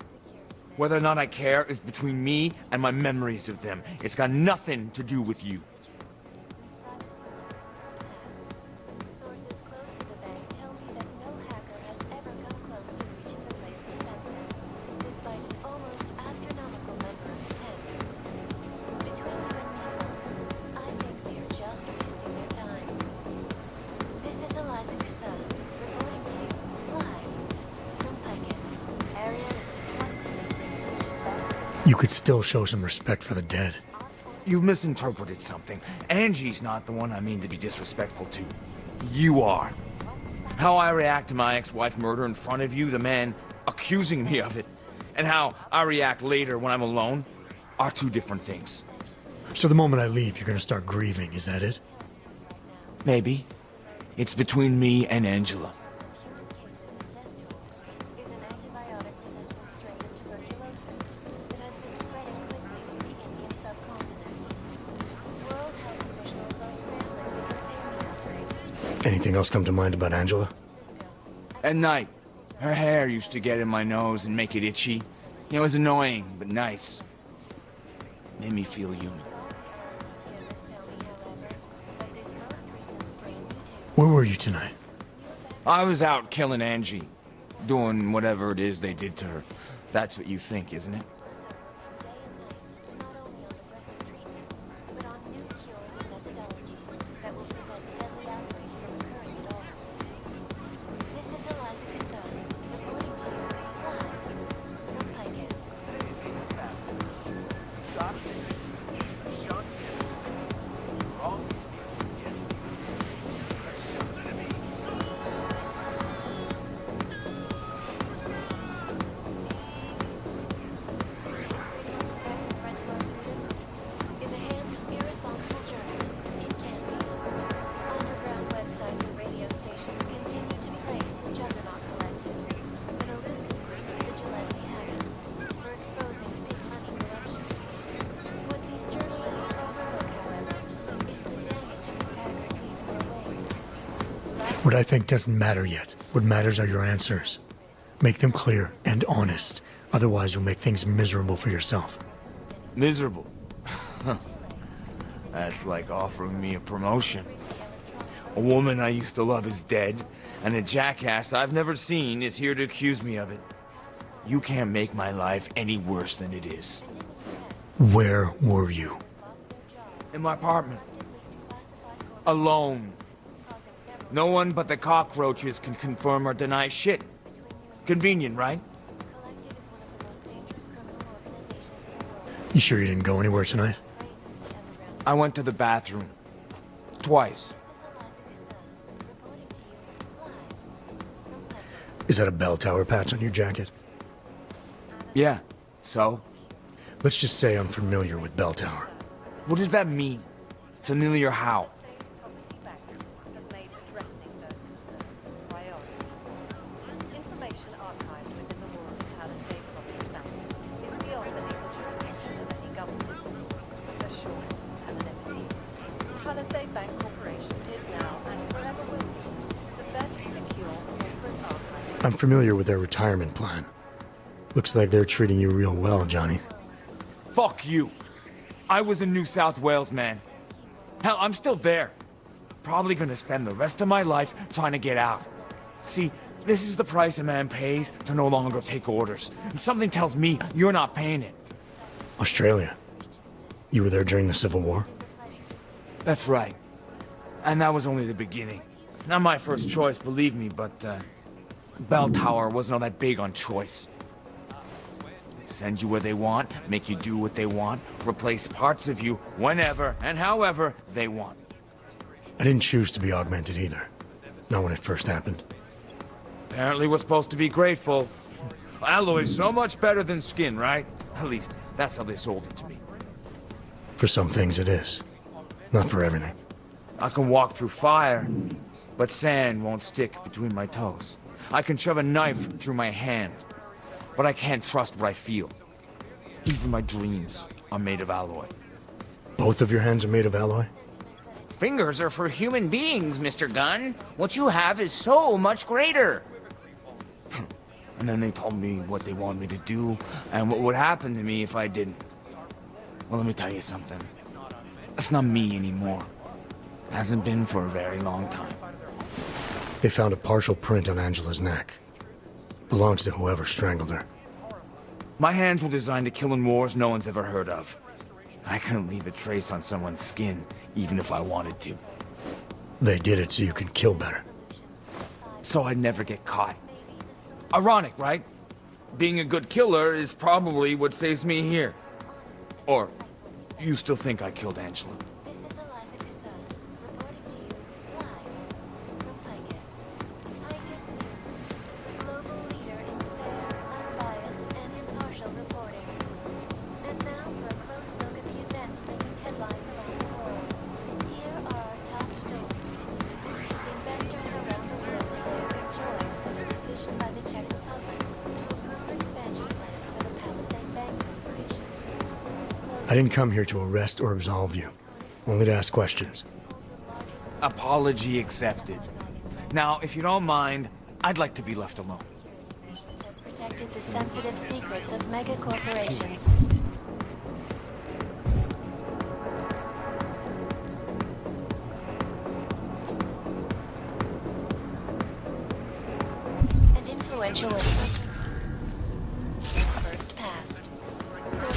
Whether or not I care is between me and my memories of them. It's got nothing to do with you. You could still show some respect for the dead. You've misinterpreted something. Angie's not the one I mean to be disrespectful to. You are. How I react to my ex-wife murder in front of you, the man accusing me of it, and how I react later when I'm alone, are two different things. So the moment I leave, you're gonna start grieving, is that it? Maybe. It's between me and Angela. Anything else come to mind about Angela? At night, her hair used to get in my nose and make it itchy. It was annoying, but nice. Made me feel human. Where were you tonight? I was out killing Angie. Doing whatever it is they did to her. That's what you think, isn't it? What I think doesn't matter yet. What matters are your answers. Make them clear and honest. Otherwise, you'll make things miserable for yourself. Miserable? That's like offering me a promotion. A woman I used to love is dead, and a jackass I've never seen is here to accuse me of it. You can't make my life any worse than it is. Where were you? In my apartment. Alone. No one but the cockroaches can confirm or deny shit. Convenient, right? You sure you didn't go anywhere tonight? I went to the bathroom. Twice. Is that a bell tower patch on your jacket? Yeah, so? Let's just say I'm familiar with bell tower. What does that mean? Familiar how? I'm familiar with their retirement plan. Looks like they're treating you real well, Johnny. Fuck you! I was in New South Wales, man. Hell, I'm still there. Probably gonna spend the rest of my life trying to get out. See, this is the price a man pays to no longer take orders. And something tells me you're not paying it. Australia? You were there during the Civil War? That's right. And that was only the beginning. Not my first choice, believe me, but, Bell Tower wasn't all that big on choice. Send you where they want, make you do what they want, replace parts of you whenever and however they want. I didn't choose to be augmented either. Not when it first happened. Apparently we're supposed to be grateful. Alloy's so much better than skin, right? At least, that's how they sold it to me. For some things it is. Not for everything. I can walk through fire, but sand won't stick between my toes. I can shove a knife through my hand, but I can't trust what I feel. Even my dreams are made of alloy. Both of your hands are made of alloy? Fingers are for human beings, Mr. Gunn. What you have is so much greater. And then they told me what they wanted me to do, and what would happen to me if I didn't. Well, let me tell you something. That's not me anymore. Hasn't been for a very long time. They found a partial print on Angela's neck. Belongs to whoever strangled her. My hands were designed to kill in wars no one's ever heard of. I couldn't leave a trace on someone's skin, even if I wanted to. They did it so you could kill better. So I'd never get caught. Ironic, right? Being a good killer is probably what saves me here. Or, you still think I killed Angela? I didn't come here to arrest or absolve you. Only to ask questions. Apology accepted. Now, if you don't mind, I'd like to be left alone. Has protected the sensitive secrets of mega corporations. And influential first past. So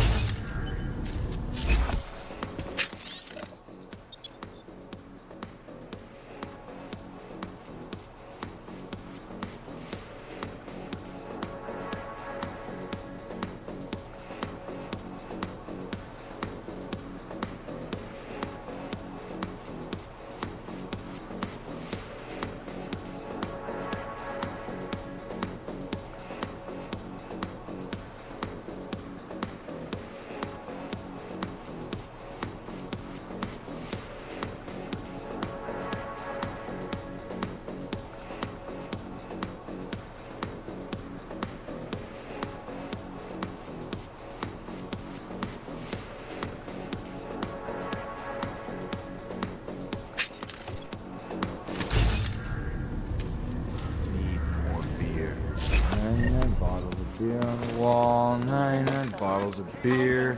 on the wall, 900 bottles of beer.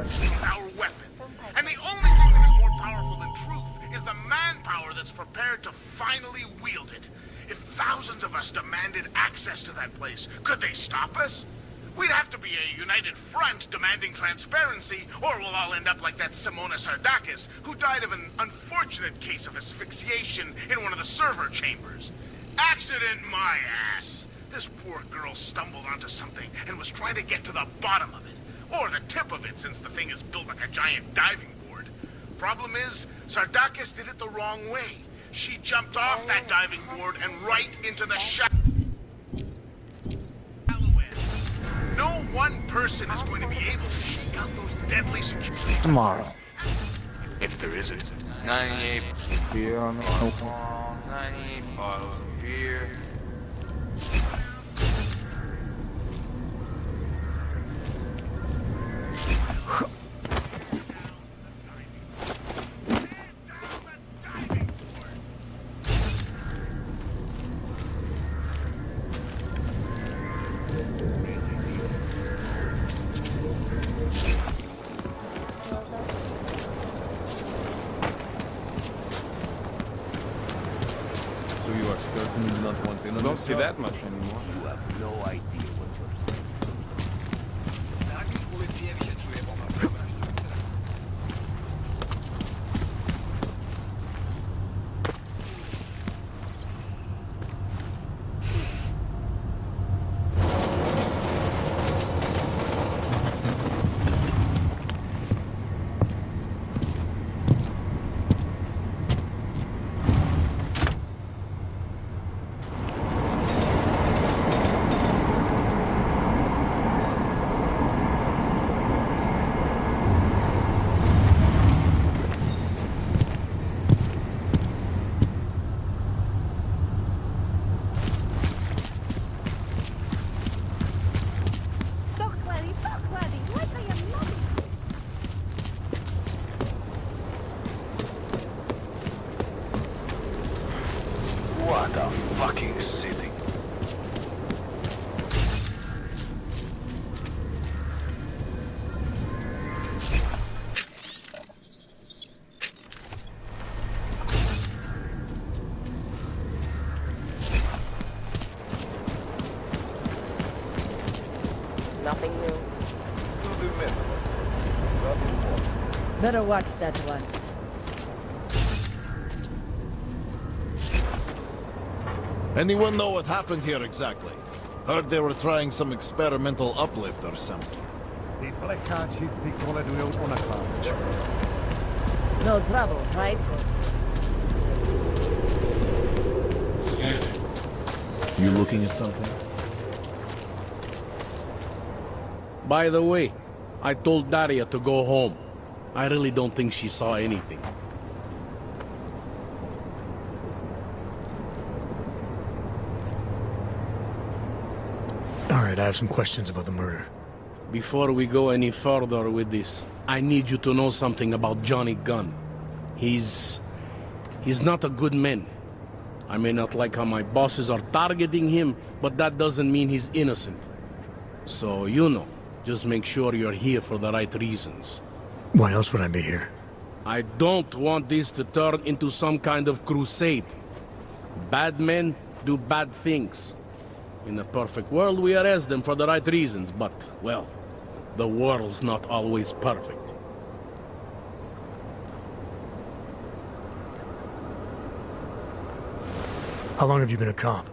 Is our weapon. And the only thing that is more powerful than truth is the manpower that's prepared to finally wield it. If thousands of us demanded access to that place, could they stop us? We'd have to be a united front demanding transparency, or we'll all end up like that Simona Sardakis, who died of an unfortunate case of asphyxiation in one of the server chambers. Accident my ass! This poor girl stumbled onto something and was trying to get to the bottom of it. Or the tip of it, since the thing is built like a giant diving board. Problem is, Sardakis did it the wrong way. She jumped off that diving board and right into the shallow end. No one person is going to be able to shake out those deadly security. Tomorrow. If there isn't. 98 beer on the wall, 98 bottles of beer. So you are certain you do not want in on Don't this see job? that much anymore. You have no idea what we're What a fucking city. Nothing new. Better watch that one. Anyone know what happened here exactly? Heard they were trying some experimental uplift or something. No trouble, right? You looking at something? By the way, I told Daria to go home. I really don't think she saw anything. All right, I have some questions about the murder. Before we go any further with this, I need you to know something about Johnny Gunn. He's not a good man. I may not like how my bosses are targeting him, but that doesn't mean he's innocent. So, you know, just make sure you're here for the right reasons. Why else would I be here? I don't want this to turn into some kind of crusade. Bad men do bad things. In a perfect world, we arrest them for the right reasons, but, well, the world's not always perfect. How long have you been a cop?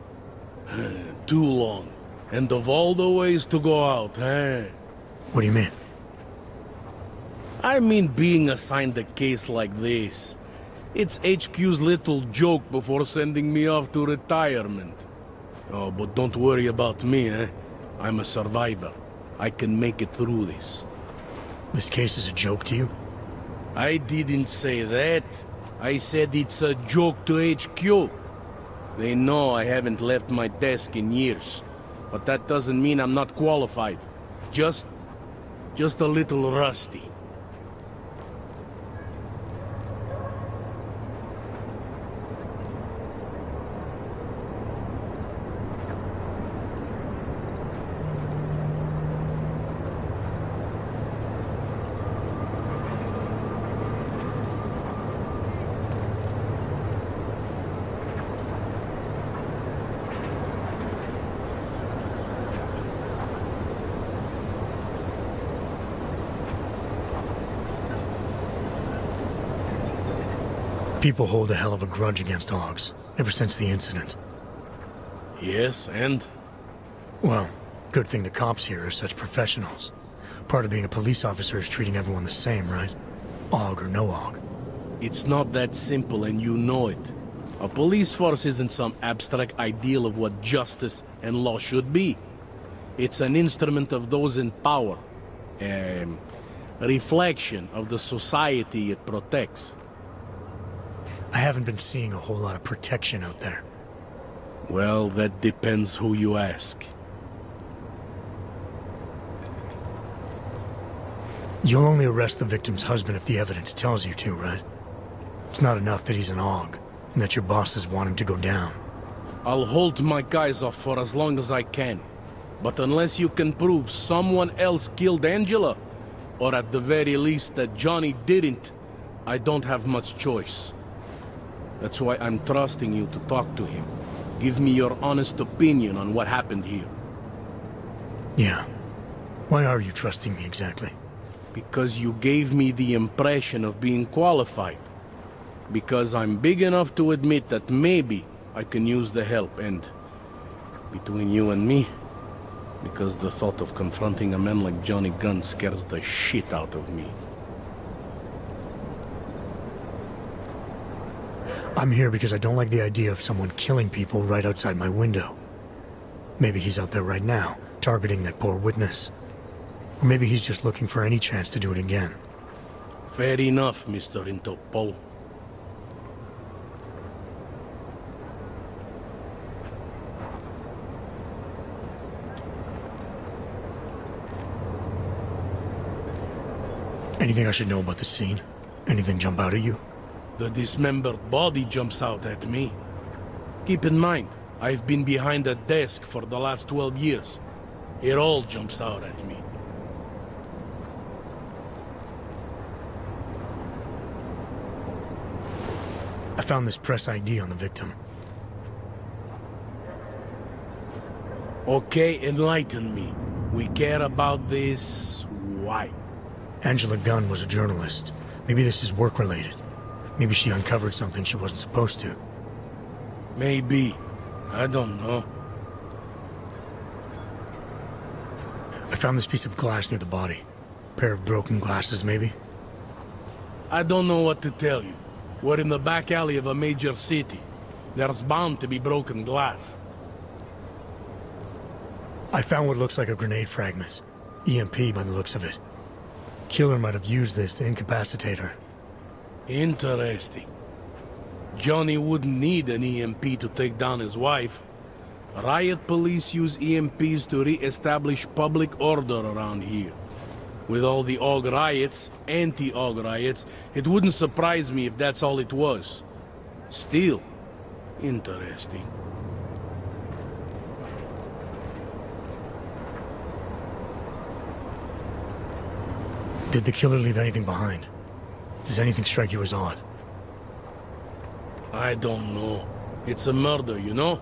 Too long. And of all the ways to go out, eh? What do you mean? I mean being assigned a case like this. It's HQ's little joke before sending me off to retirement. Oh, but don't worry about me, eh? I'm a survivor. I can make it through this. This case is a joke to you? I didn't say that. I said it's a joke to HQ. They know I haven't left my desk in years. But that doesn't mean I'm not qualified. Just a little rusty. People hold a hell of a grudge against Augs, ever since the incident. Yes, and? Well, good thing the cops here are such professionals. Part of being a police officer is treating everyone the same, right? Aug or no Aug. It's not that simple, and you know it. A police force isn't some abstract ideal of what justice and law should be. It's an instrument of those in power. A reflection of the society it protects. I haven't been seeing a whole lot of protection out there. Well, that depends who you ask. You'll only arrest the victim's husband if the evidence tells you to, right? It's not enough that he's an Aug, and that your bosses want him to go down. I'll hold my guys off for as long as I can. But unless you can prove someone else killed Angela, or at the very least that Johnny didn't, I don't have much choice. That's why I'm trusting you to talk to him. Give me your honest opinion on what happened here. Yeah. Why are you trusting me exactly? Because you gave me the impression of being qualified. Because I'm big enough to admit that maybe I can use the help, and between you and me, because the thought of confronting a man like Johnny Gunn scares the shit out of me. I'm here because I don't like the idea of someone killing people right outside my window. Maybe he's out there right now, targeting that poor witness. Or maybe he's just looking for any chance to do it again. Fair enough, Mr. Interpol. Anything I should know about the scene? Anything jump out at you? The dismembered body jumps out at me. Keep in mind, I've been behind a desk for the last 12 years. It all jumps out at me. I found this press ID on the victim. Okay, enlighten me. We care about this... why? Angela Gunn was a journalist. Maybe this is work-related. Maybe she uncovered something she wasn't supposed to. Maybe. I don't know. I found this piece of glass near the body. Pair of broken glasses, maybe? I don't know what to tell you. We're in the back alley of a major city. There's bound to be broken glass. I found what looks like a grenade fragment. EMP by the looks of it. Killer might have used this to incapacitate her. Interesting. Johnny wouldn't need an EMP to take down his wife. Riot police use EMPs to re-establish public order around here. With all the Aug riots, anti-Aug riots, it wouldn't surprise me if that's all it was. Still, interesting. Did the killer leave anything behind? Does anything strike you as odd? I don't know. It's a murder, you know?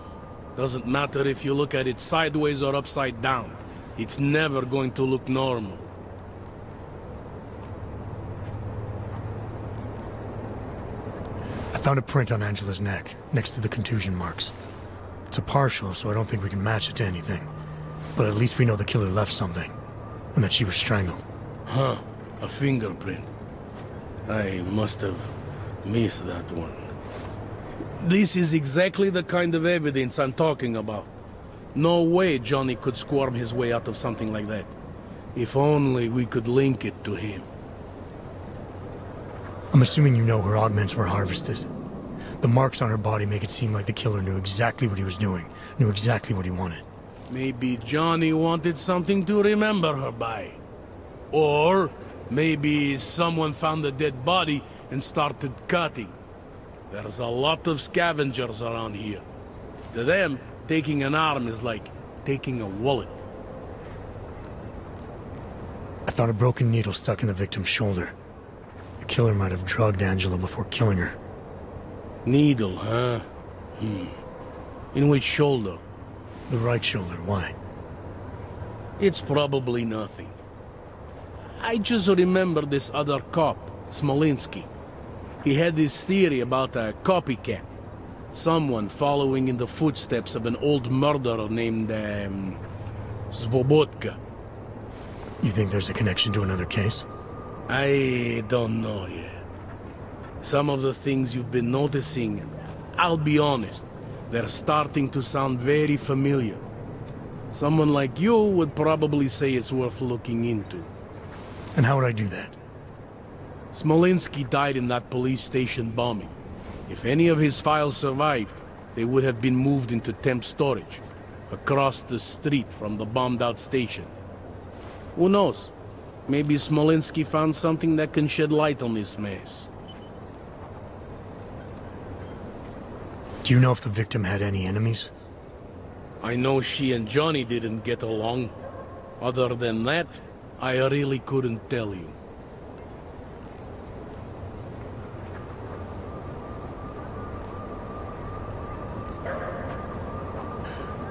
Doesn't matter if you look at it sideways or upside down. It's never going to look normal. I found a print on Angela's neck, next to the contusion marks. It's a partial, so I don't think we can match it to anything. But at least we know the killer left something, and that she was strangled. Huh, a fingerprint. I must have missed that one. This is exactly the kind of evidence I'm talking about. No way Johnny could squirm his way out of something like that. If only we could link it to him. I'm assuming you know her augments were harvested. The marks on her body make it seem like the killer knew exactly what he was doing, knew exactly what he wanted. Maybe Johnny wanted something to remember her by. Or maybe someone found a dead body and started cutting. There's a lot of scavengers around here. To them, taking an arm is like taking a wallet. I found a broken needle stuck in the victim's shoulder. The killer might have drugged Angela before killing her. Needle, huh? In which shoulder? The right shoulder, why? It's probably nothing. I just remember this other cop, Smolinski. He had this theory about a copycat. Someone following in the footsteps of an old murderer named, Svobotka. You think there's a connection to another case? I don't know yet. Some of the things you've been noticing, I'll be honest, they're starting to sound very familiar. Someone like you would probably say it's worth looking into. And how would I do that? Smolenski died in that police station bombing. If any of his files survived, they would have been moved into temp storage, across the street from the bombed-out station. Who knows? Maybe Smolenski found something that can shed light on this mess. Do you know if the victim had any enemies? I know she and Johnny didn't get along. Other than that, I really couldn't tell you.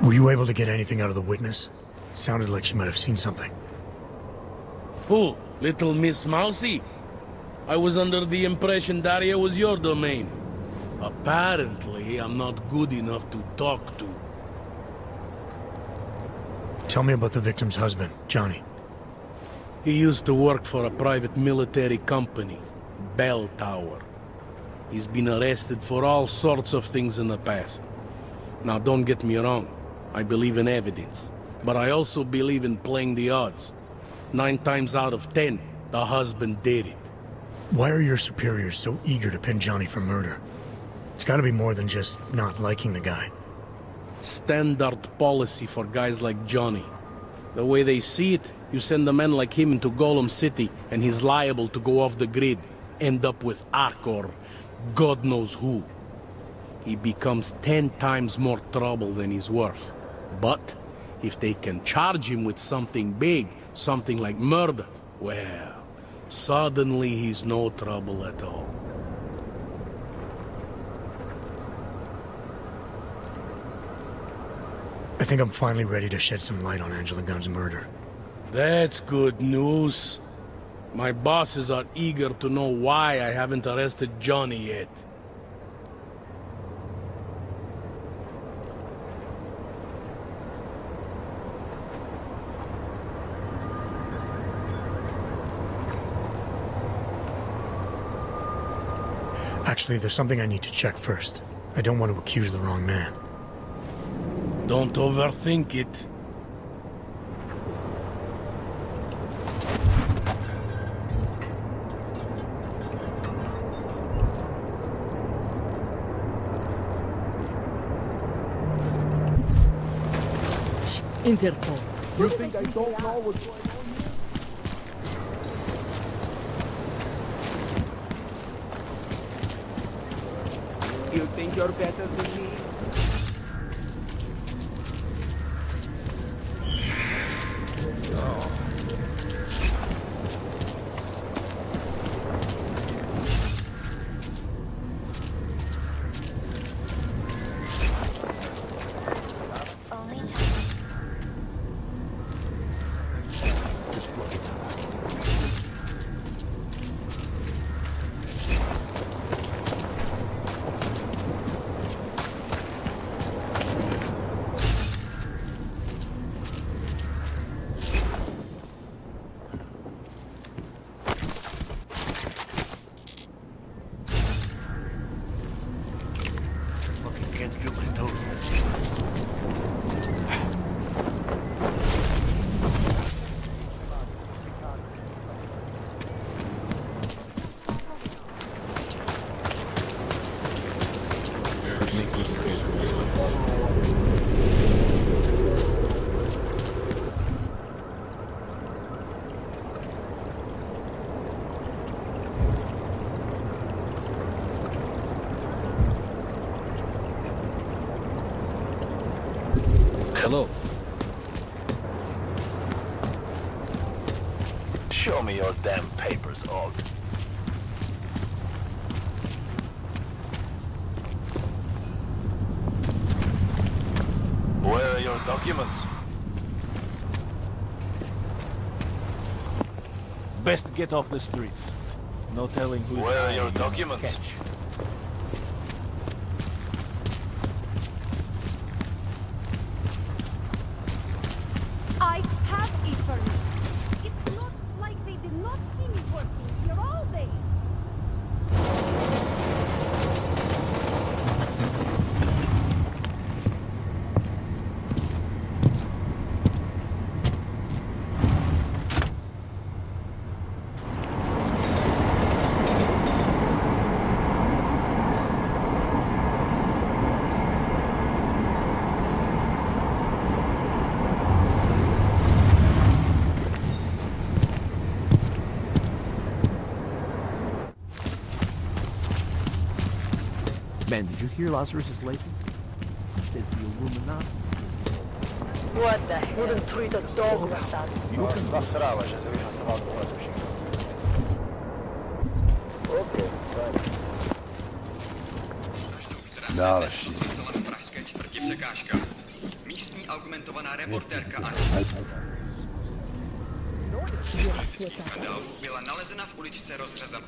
Were you able to get anything out of the witness? Sounded like she might have seen something. Who? Little Miss Mousy? I was under the impression Daria was your domain. Apparently, I'm not good enough to talk to. Tell me about the victim's husband, Johnny. He used to work for a private military company, Bell Tower. He's been arrested for all sorts of things in the past. Now, don't get me wrong. I believe in evidence. But I also believe in playing the odds. 9 times out of 10, the husband did it. Why are your superiors so eager to pin Johnny for murder? It's gotta be more than just not liking the guy. Standard policy for guys like Johnny. The way they see it, you send a man like him into Golem City, and he's liable to go off the grid, end up with Ark or God knows who. He becomes 10 times more trouble than he's worth. But if they can charge him with something big, something like murder, well, suddenly he's no trouble at all. I think I'm finally ready to shed some light on Angela Gunn's murder. That's good news. My bosses are eager to know why I haven't arrested Johnny yet. Actually, there's something I need to check first. I don't want to accuse the wrong man. Don't overthink it. Interpol. You think I don't know what's going on here? You think you're better than me? Hello. Show me your damn papers, Og. Where are your documents? Best get off the streets. No telling who's Where are your lying. documents? Catch. I have a furnace. It's not like they did not see me working here all day. Man, did you hear Lazarus is late? He says the Illuminati. What the hell? Wouldn't treat a dog like that. Okay, Další. v pražské čtvrti Překážka. Místní augmentovaná reportérka politických skandálů byla nalezena v uličce rozřezaná.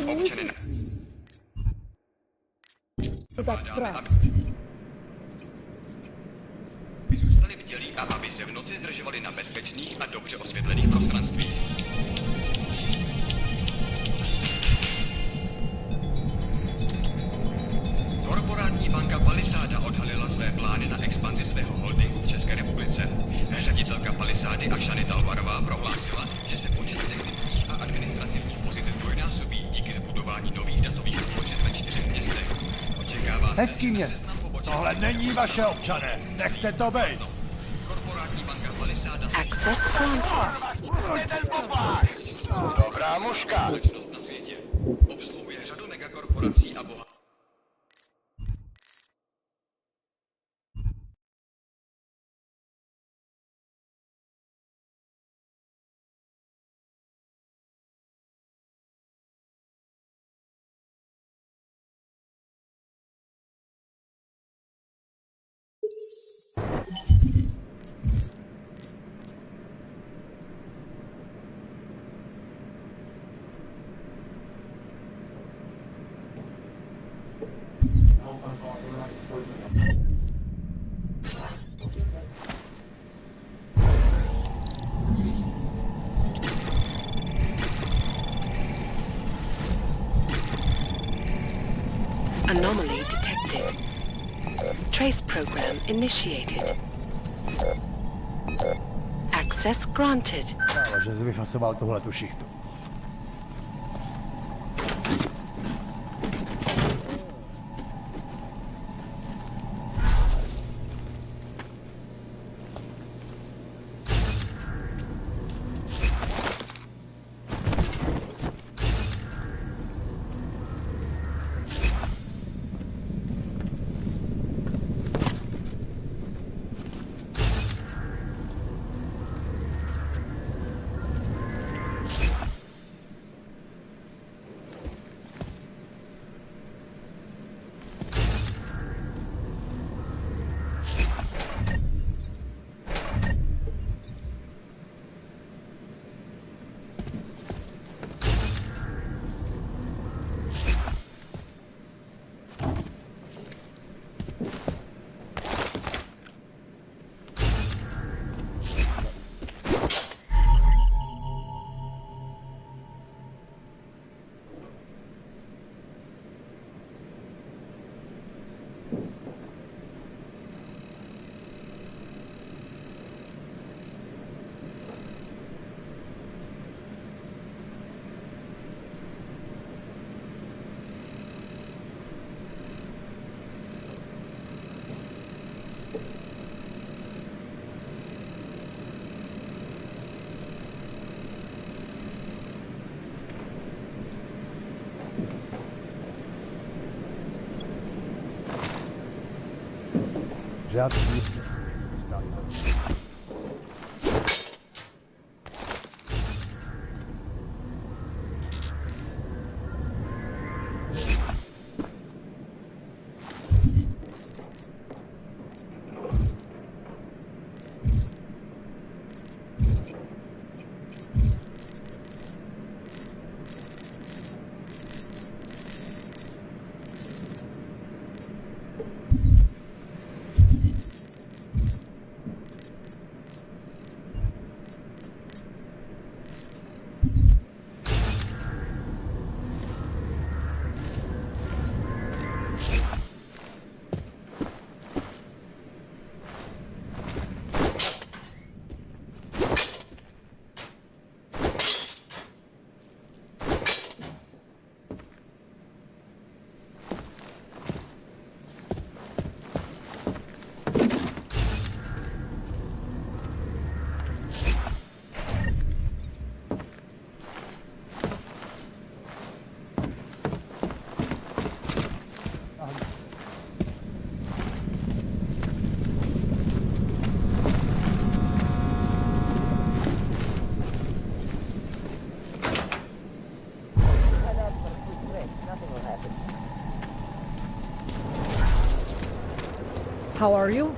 Občany zůstali bdělí a aby se v noci zdržovali na bezpečných a dobře osvětlených prostranstvích. Korporátní banka Palisáda odhalila své plány na expanzi svého holdingu v České republice. Ředitelka Palisády Ashany Talvarová prohlásila, že se počet technických a administrativních pozic zdvojnásobí díky zbudování nových datových poboček ve 4 městech. Očekává se, že na seznam poboček... Tohle není vaše, občané! Nechte to být! Korporátní banka Palisáda... Access granted. Dobrá mužka! Společnost na světě obsluhuje řadu megakorporací a bohatství. Anomaly detected. Trace program initiated. Access granted. Že jsi vyfasoval tuhletu šichtu. Žádný. How are you?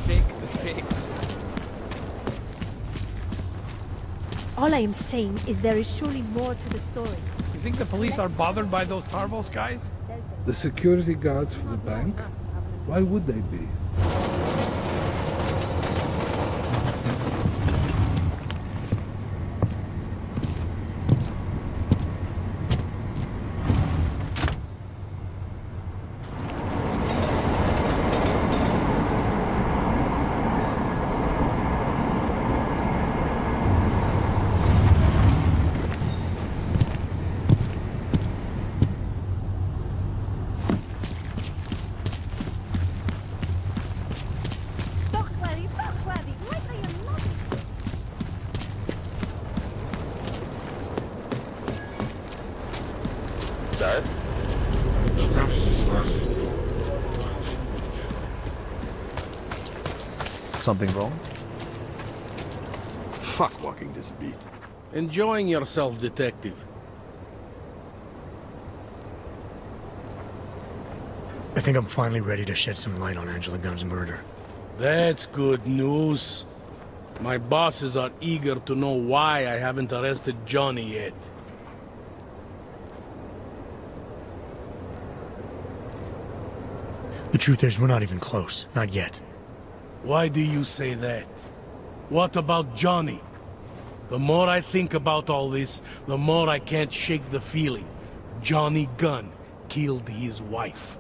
Shake the cakes. All I am saying is there is surely more to the story. You think the police are bothered by those Tarvos guys? The security guards for the bank? Why would they be? Something wrong? Fuck walking this beat. Enjoying yourself, detective. I think I'm finally ready to shed some light on Angela Gunn's murder. That's good news. My bosses are eager to know why I haven't arrested Johnny yet. The truth is, we're not even close. Not yet. Why do you say that? What about Johnny? The more I think about all this, the more I can't shake the feeling. Johnny Gunn killed his wife.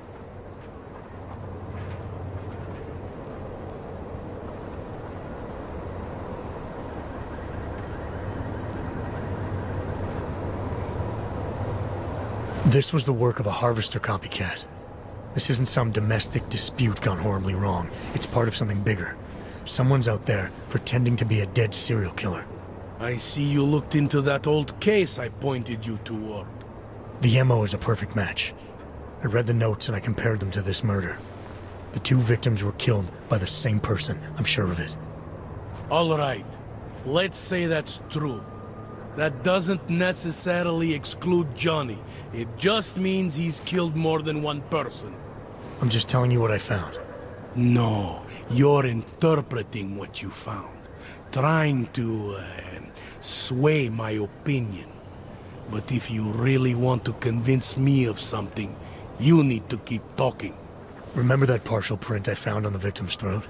This was the work of a harvester copycat. This isn't some domestic dispute gone horribly wrong. It's part of something bigger. Someone's out there pretending to be a dead serial killer. I see you looked into that old case I pointed you toward. The MO is a perfect match. I read the notes and I compared them to this murder. The two victims were killed by the same person, I'm sure of it. All right. Let's say that's true. That doesn't necessarily exclude Johnny. It just means he's killed more than one person. I'm just telling you what I found. No, you're interpreting what you found. Trying to sway my opinion. But if you really want to convince me of something, you need to keep talking. Remember that partial print I found on the victim's throat?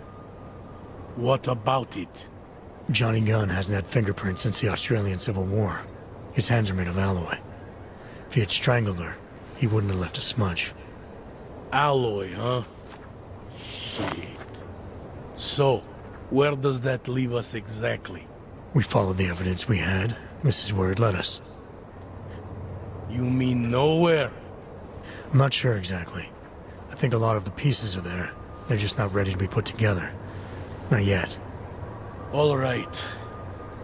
What about it? Johnny Gunn hasn't had fingerprints since the Australian Civil War. His hands are made of alloy. If he had strangled her, he wouldn't have left a smudge. Alloy, huh? Shit. So, where does that leave us exactly? We followed the evidence we had. This is where it led us. You mean nowhere? I'm not sure exactly. I think a lot of the pieces are there. They're just not ready to be put together. Not yet. All right.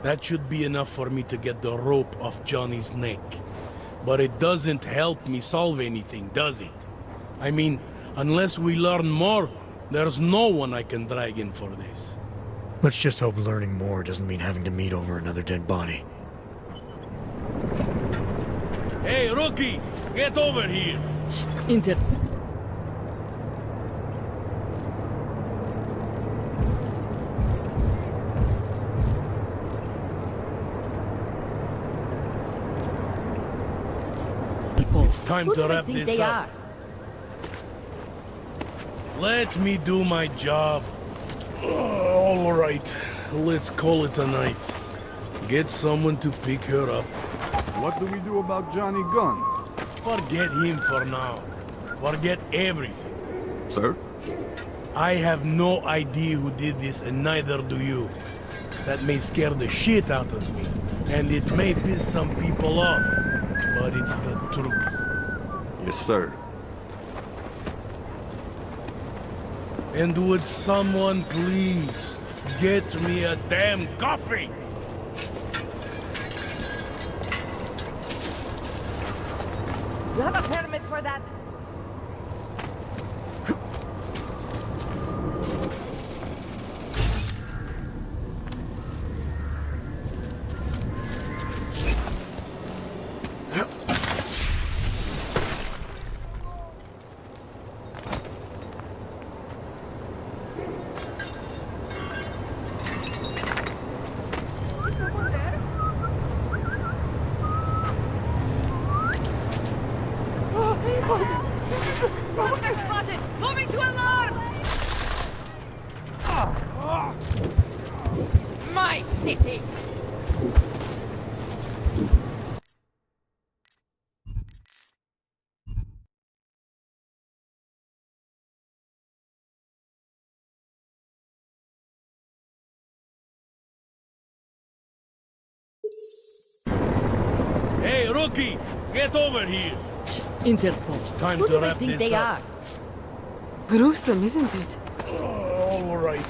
That should be enough for me to get the rope off Johnny's neck. But it doesn't help me solve anything, does it? I mean, unless we learn more, there's no one I can drag in for this. Let's just hope learning more doesn't mean having to meet over another dead body. Hey, rookie! Get over here! Inter... It's time to wrap this up. Let me do my job. All right, let's call it a night. Get someone to pick her up. What do we do about Johnny Gunn? Forget him for now. Forget everything. Sir? I have no idea who did this, and neither do you. That may scare the shit out of me, and it may piss some people off, but it's the truth. Yes, sir. And would someone please get me a damn coffee? You have a permit for that? Hey, rookie! Get over here! Interpol. It's time Who to do they wrap think this they up. are? Gruesome, isn't it? All right.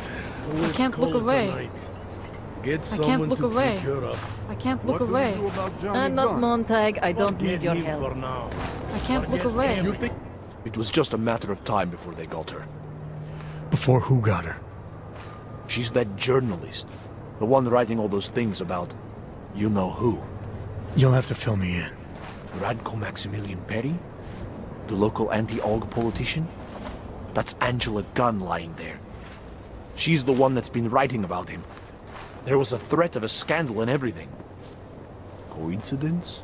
I can't look away. Get I can't someone look to away. pick her up. I can't look away. I'm not Montag. I don't Forget need your him help. for now. I can't look Forget away. him. You think it was just a matter of time before they got her? Before who got her? She's that journalist. The one writing all those things about you know who. You'll have to fill me in. Radko Maximilian Perry? The local anti-AUG politician? That's Angela Gunn lying there. She's the one that's been writing about him. There was a threat of a scandal and everything. Coincidence?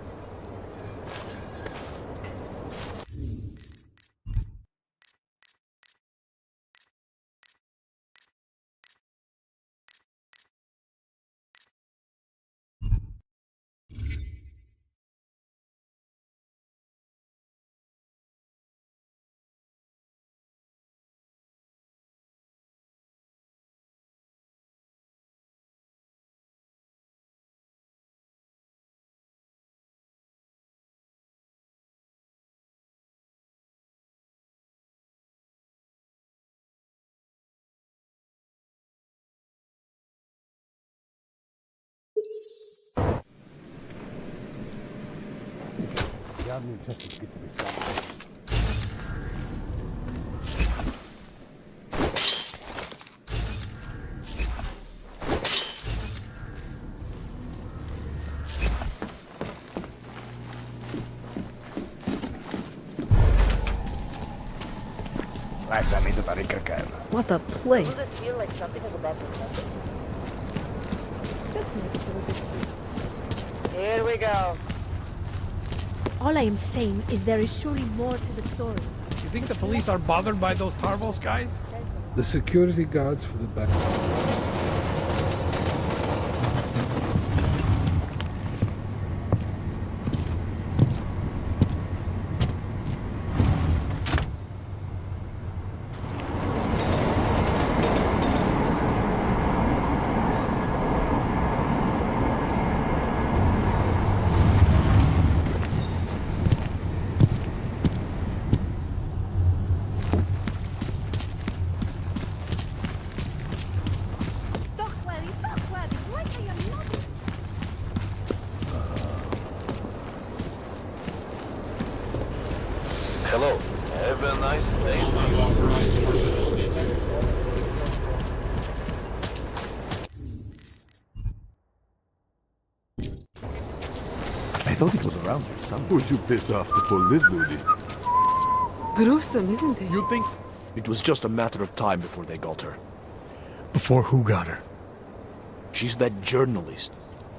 What a place. Does it feel like something is about to happen? Here we go. All I am saying is there is surely more to the story. You think the police are bothered by those Tarvos guys? The security guards for the back. Hello. Have a nice day. I thought it was around here somewhere. Would you piss off the police, duty? Gruesome, isn't it? You think it was just a matter of time before they got her? Before who got her? She's that journalist.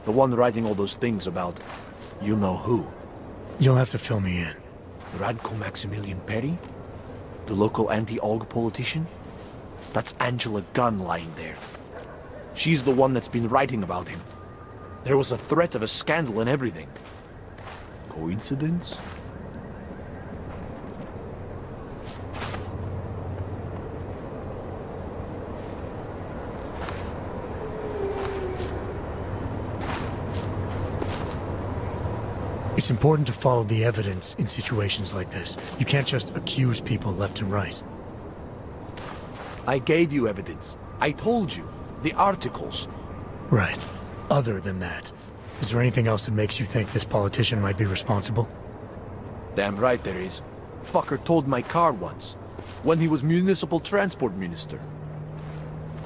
The one writing all those things about you know who. You'll have to fill me in. Radko Maximilian Perry? The local anti-AUG politician? That's Angela Gunn lying there. She's the one that's been writing about him. There was a threat of a scandal and everything. Coincidence? It's important to follow the evidence in situations like this. You can't just accuse people left and right. I gave you evidence. I told you. The articles. Right. Other than that, is there anything else that makes you think this politician might be responsible? Damn right there is. Fucker towed my car once. When he was municipal transport minister.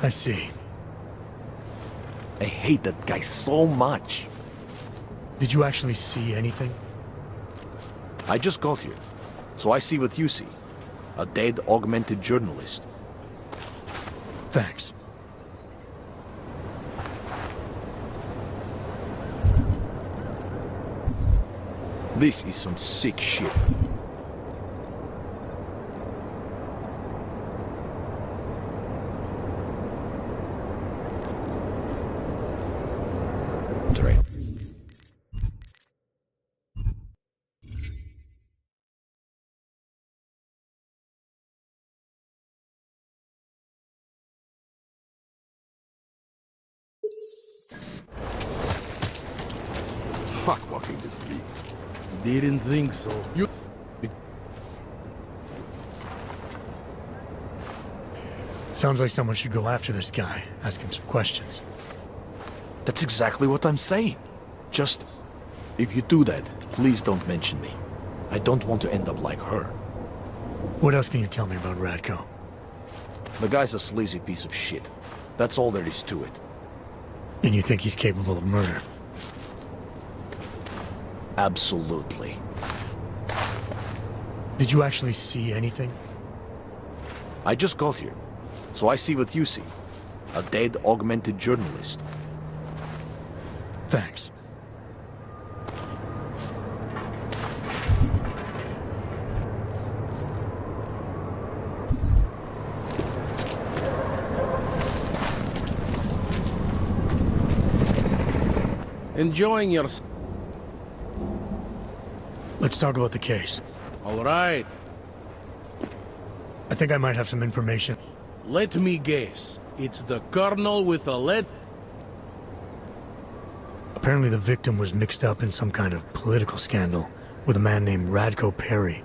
I see. I hate that guy so much. Did you actually see anything? I just got here, so I see what you see. A dead, augmented journalist. Thanks. This is some sick shit. Fuck, what walking the street. Didn't think so. You... Sounds like someone should go after this guy, ask him some questions. That's exactly what I'm saying. Just, if you do that, please don't mention me. I don't want to end up like her. What else can you tell me about Radko? The guy's a sleazy piece of shit. That's all there is to it. And you think he's capable of murder? Absolutely. Did you actually see anything? I just got here, so I see what you see. A dead, augmented journalist. Thanks. Enjoying your... Let's talk about the case. All right. I think I might have some information. Let me guess. It's the Colonel with a lead... Apparently the victim was mixed up in some kind of political scandal with a man named Radko Perry.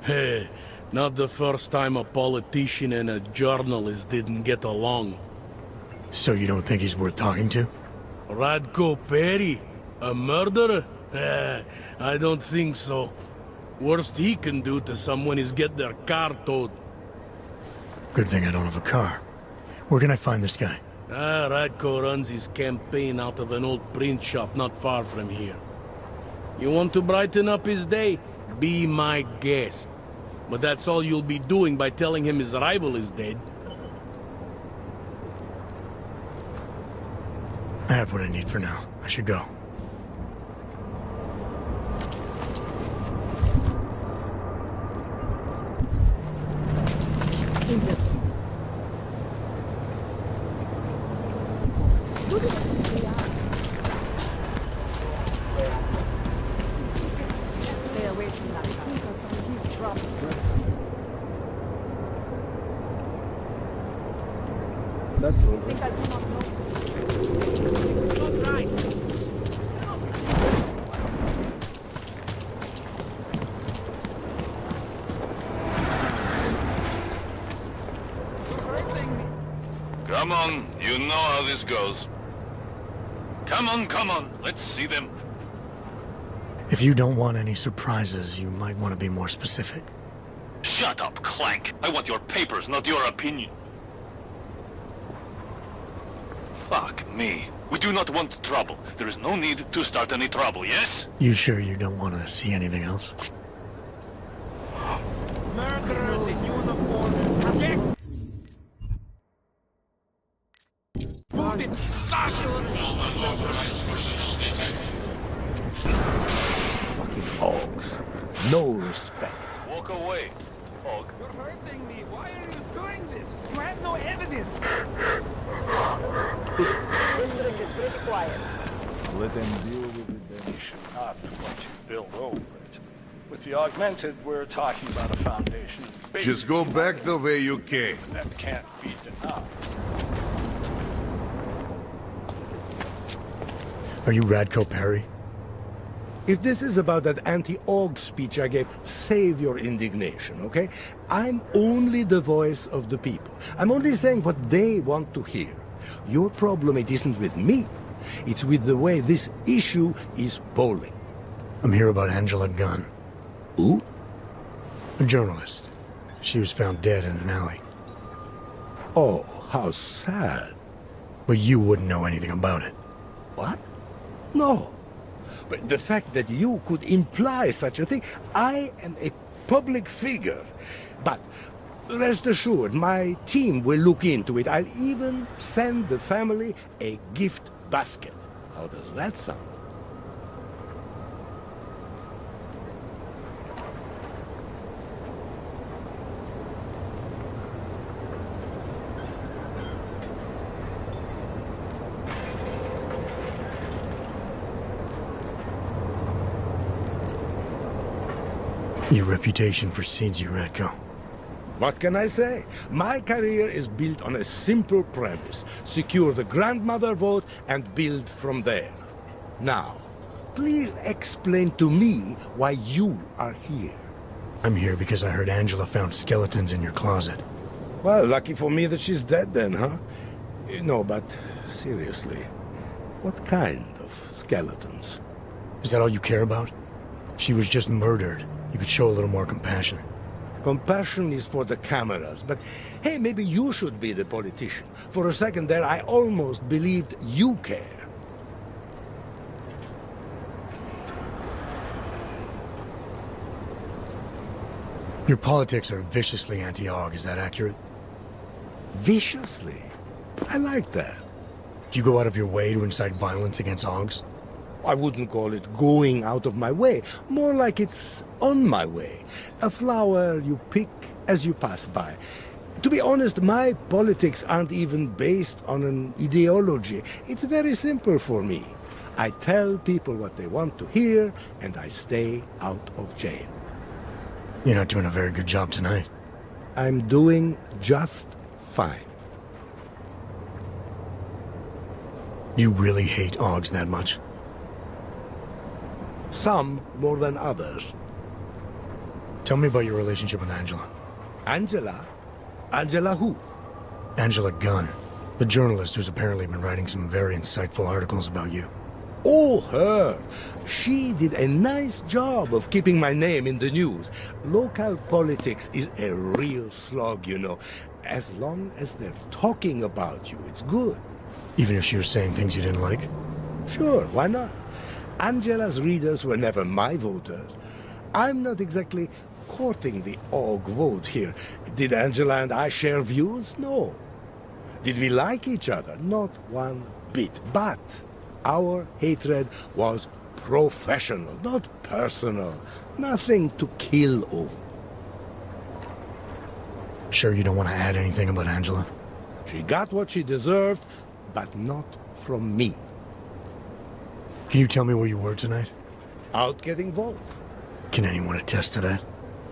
Hey, not the first time a politician and a journalist didn't get along. So you don't think he's worth talking to? Radko Perry? A murderer? I don't think so. Worst he can do to someone is get their car towed. Good thing I don't have a car. Where can I find this guy? Radko runs his campaign out of an old print shop not far from here. You want to brighten up his day? Be my guest. But that's all you'll be doing by telling him his rival is dead. I have what I need for now. I should go. Stay away from that guy. He's dropped. That's all. I think I do not know. Come on, you know how this goes. Come on, let's see them. If you don't want any surprises, you might want to be more specific. Shut up, Clank. I want your papers, not your opinion. Fuck me. We do not want trouble. There is no need to start any trouble, yes? You sure you don't want to see anything else? Murderers in uniform. Project. Wounded. Fucking hogs. No respect. Walk away, Hog. You're hurting me. Why are you doing this? You have no evidence. District is pretty quiet. Let them deal with it then. You should not want to build over it. With the augmented, we're talking about a foundation based Just go back the way you came. that can't be denied. Are you Radko Perry? If this is about that anti-Aug speech I gave, save your indignation, okay? I'm only the voice of the people. I'm only saying what they want to hear. Your problem, it isn't with me. It's with the way this issue is bowling. I'm here about Angela Gunn. Who? A journalist. She was found dead in an alley. Oh, how sad. But you wouldn't know anything about it. What? No. But the fact that you could imply such a thing, I am a public figure. But rest assured, my team will look into it. I'll even send the family a gift basket. How does that sound? Your reputation precedes you, Radko. What can I say? My career is built on a simple premise. Secure the grandmother vote and build from there. Now, please explain to me why you are here. I'm here because I heard Angela found skeletons in your closet. Well, lucky for me that she's dead then, huh? No, but seriously, what kind of skeletons? Is that all you care about? She was just murdered. You could show a little more compassion. Compassion is for the cameras, but hey, maybe you should be the politician. For a second there, I almost believed you care. Your politics are viciously anti-AUG, is that accurate? Viciously? I like that. Do you go out of your way to incite violence against AUGs? I wouldn't call it going out of my way. More like it's on my way. A flower you pick as you pass by. To be honest, my politics aren't even based on an ideology. It's very simple for me. I tell people what they want to hear, and I stay out of jail. You're not doing a very good job tonight. I'm doing just fine. You really hate AUGs that much? Some more than others. Tell me about your relationship with Angela. Angela? Angela who? Angela Gunn, the journalist who's apparently been writing some very insightful articles about you. Oh, her! She did a nice job of keeping my name in the news. Local politics is a real slog, you know. As long as they're talking about you, it's good. Even if she was saying things you didn't like? Sure, why not? Angela's readers were never my voters. I'm not exactly courting the AUG vote here. Did Angela and I share views? No. Did we like each other? Not one bit. But our hatred was professional, not personal. Nothing to kill over. Sure you don't want to add anything about Angela? She got what she deserved, but not from me. Can you tell me where you were tonight? Out getting vote. Can anyone attest to that?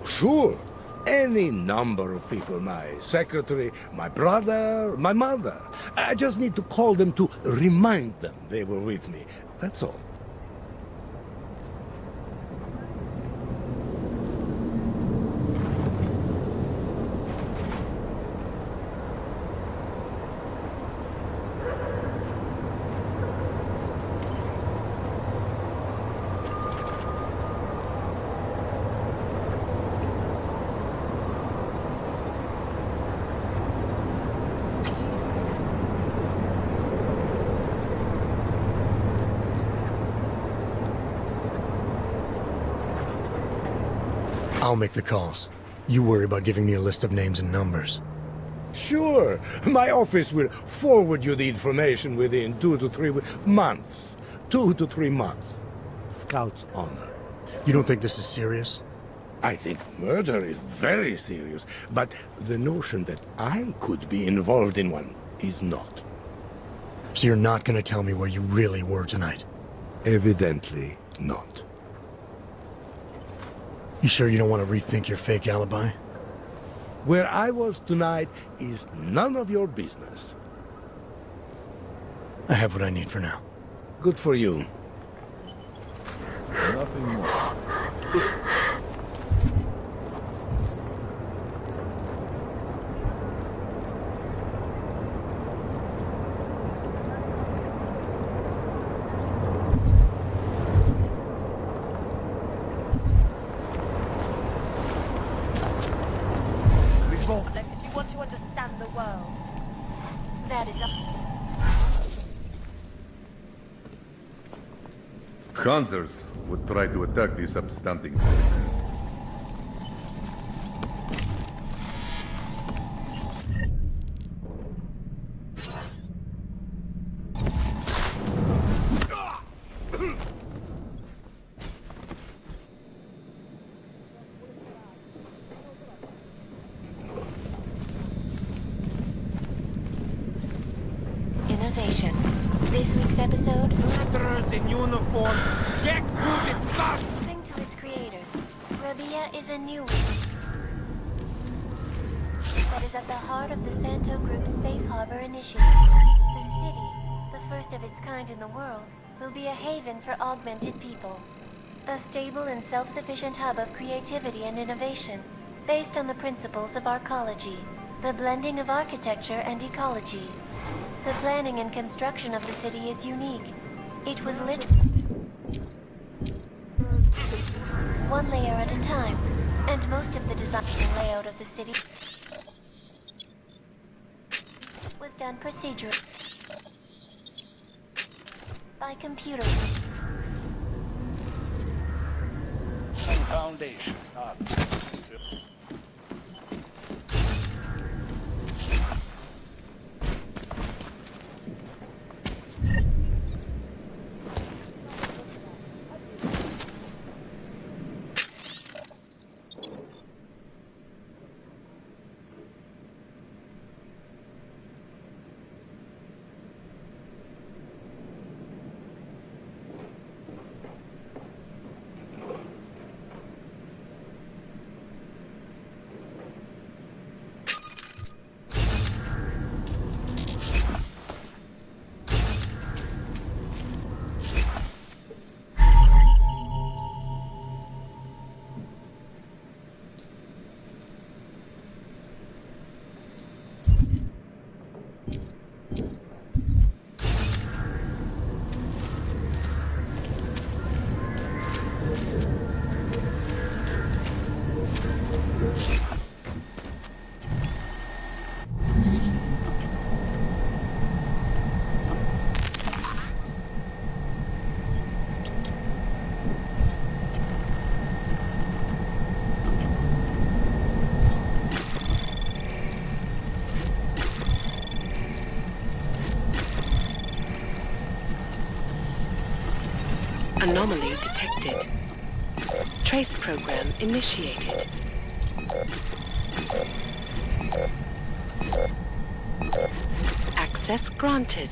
Sure. Any number of people. My secretary, my brother, my mother. I just need to call them to remind them they were with me. That's all. I'll make the calls. You worry about giving me a list of names and numbers. Sure. My office will forward you the information within 2 to 3 months. 2 to 3 months. Scout's honor. You don't think this is serious? I think murder is very serious, but the notion that I could be involved in one is not. So you're not going to tell me where you really were tonight? Evidently not. You sure you don't want to rethink your fake alibi? Where I was tonight is none of your business. I have what I need for now. Good for you. Nothing more. That if you want to understand the world, that is a... Hanzers would try to attack these upstanding. Innovation. This week's episode... Murderers in uniform! Jackbooted thugs! According to its creators, Rabia is a new that is at the heart of the Santo Group's Safe Harbor Initiative. The city, the first of its kind in the world, will be a haven for augmented people. A stable and self-sufficient hub of creativity and innovation, based on the principles of arcology, the blending of architecture and ecology. The planning and construction of the city is unique. It was one layer at a time, and most of the design and layout of the city was done procedurally by computer. Foundation. Anomaly detected. Trace program initiated. Access granted.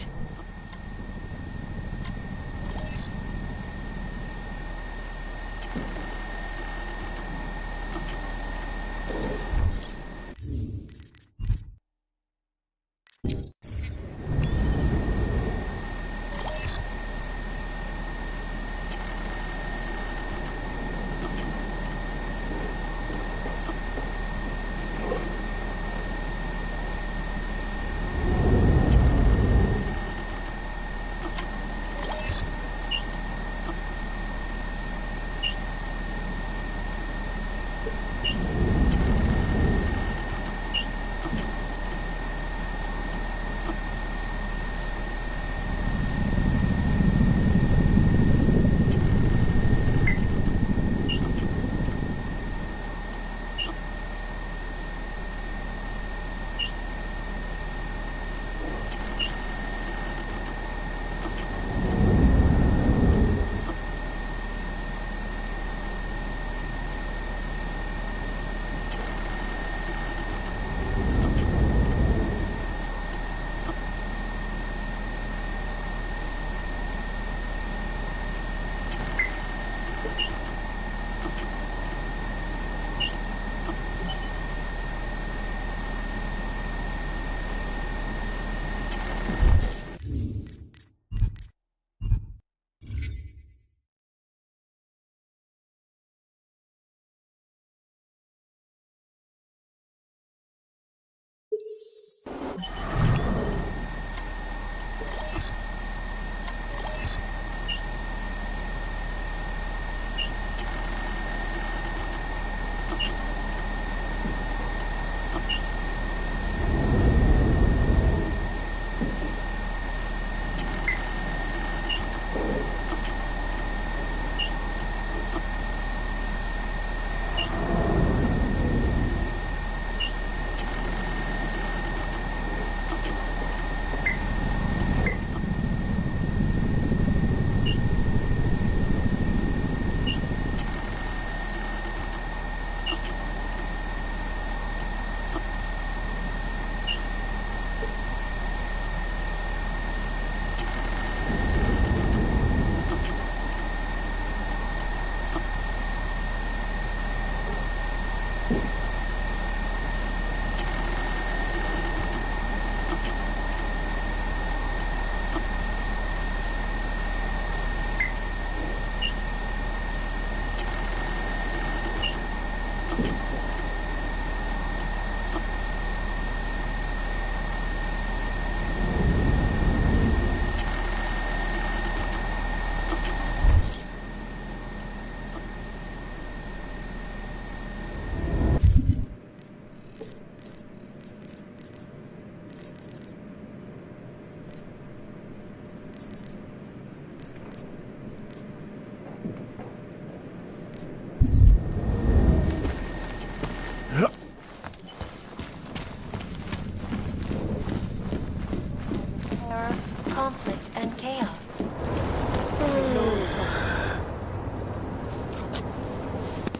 conflict and chaos.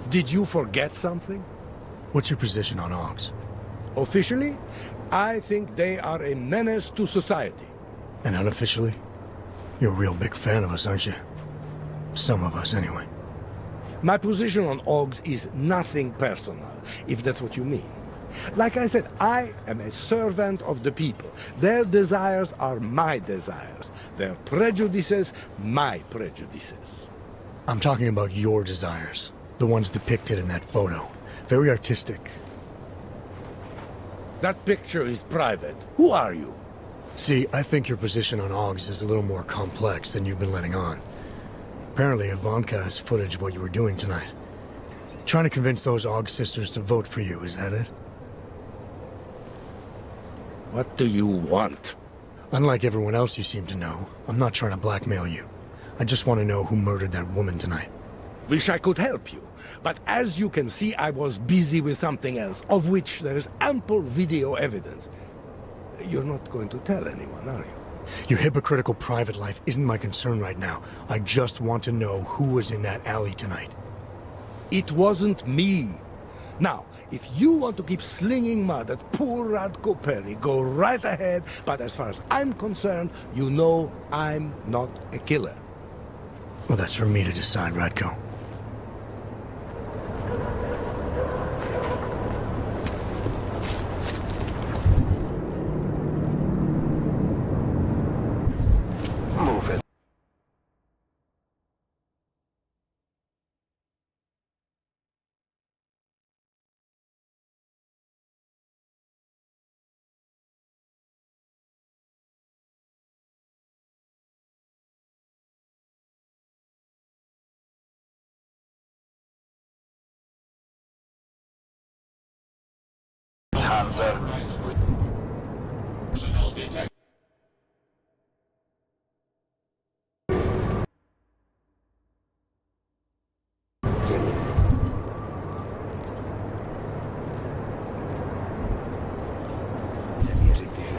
Did you forget something? What's your position on Augs? Officially, I think they are a menace to society. And unofficially? You're a real big fan of us, aren't you? Some of us, anyway. My position on Augs is nothing personal, if that's what you mean. Like I said, I am a servant of the people. Their desires are my desires. Their prejudices, my prejudices. I'm talking about your desires. The ones depicted in that photo. Very artistic. That picture is private. Who are you? See, I think your position on Augs is a little more complex than you've been letting on. Apparently, Ivanka has footage of what you were doing tonight. Trying to convince those Aug sisters to vote for you, is that it? What do you want? Unlike everyone else you seem to know, I'm not trying to blackmail you. I just want to know who murdered that woman tonight. Wish I could help you, but as you can see, I was busy with something else, of which there is ample video evidence. You're not going to tell anyone, are you? Your hypocritical private life isn't my concern right now. I just want to know who was in that alley tonight. It wasn't me. Now, if you want to keep slinging mud at poor Radko Perry, go right ahead, but as far as I'm concerned, you know I'm not a killer. Well, that's for me to decide, Radko. Move it. Hansa. Take care.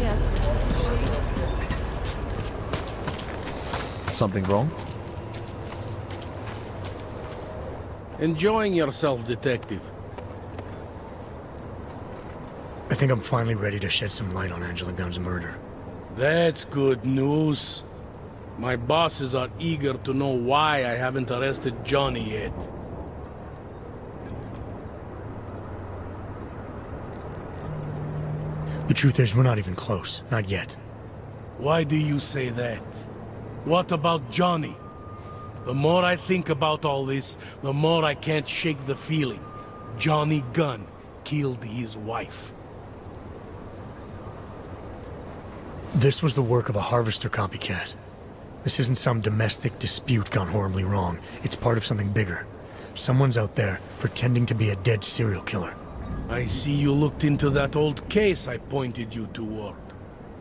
Yes. Something wrong? Enjoying yourself, detective. I think I'm finally ready to shed some light on Angela Gunn's murder. That's good news. My bosses are eager to know why I haven't arrested Johnny yet. The truth is, we're not even close. Not yet. Why do you say that? What about Johnny? The more I think about all this, the more I can't shake the feeling. Johnny Gunn killed his wife. This was the work of a harvester copycat. This isn't some domestic dispute gone horribly wrong. It's part of something bigger. Someone's out there pretending to be a dead serial killer. I see you looked into that old case I pointed you toward.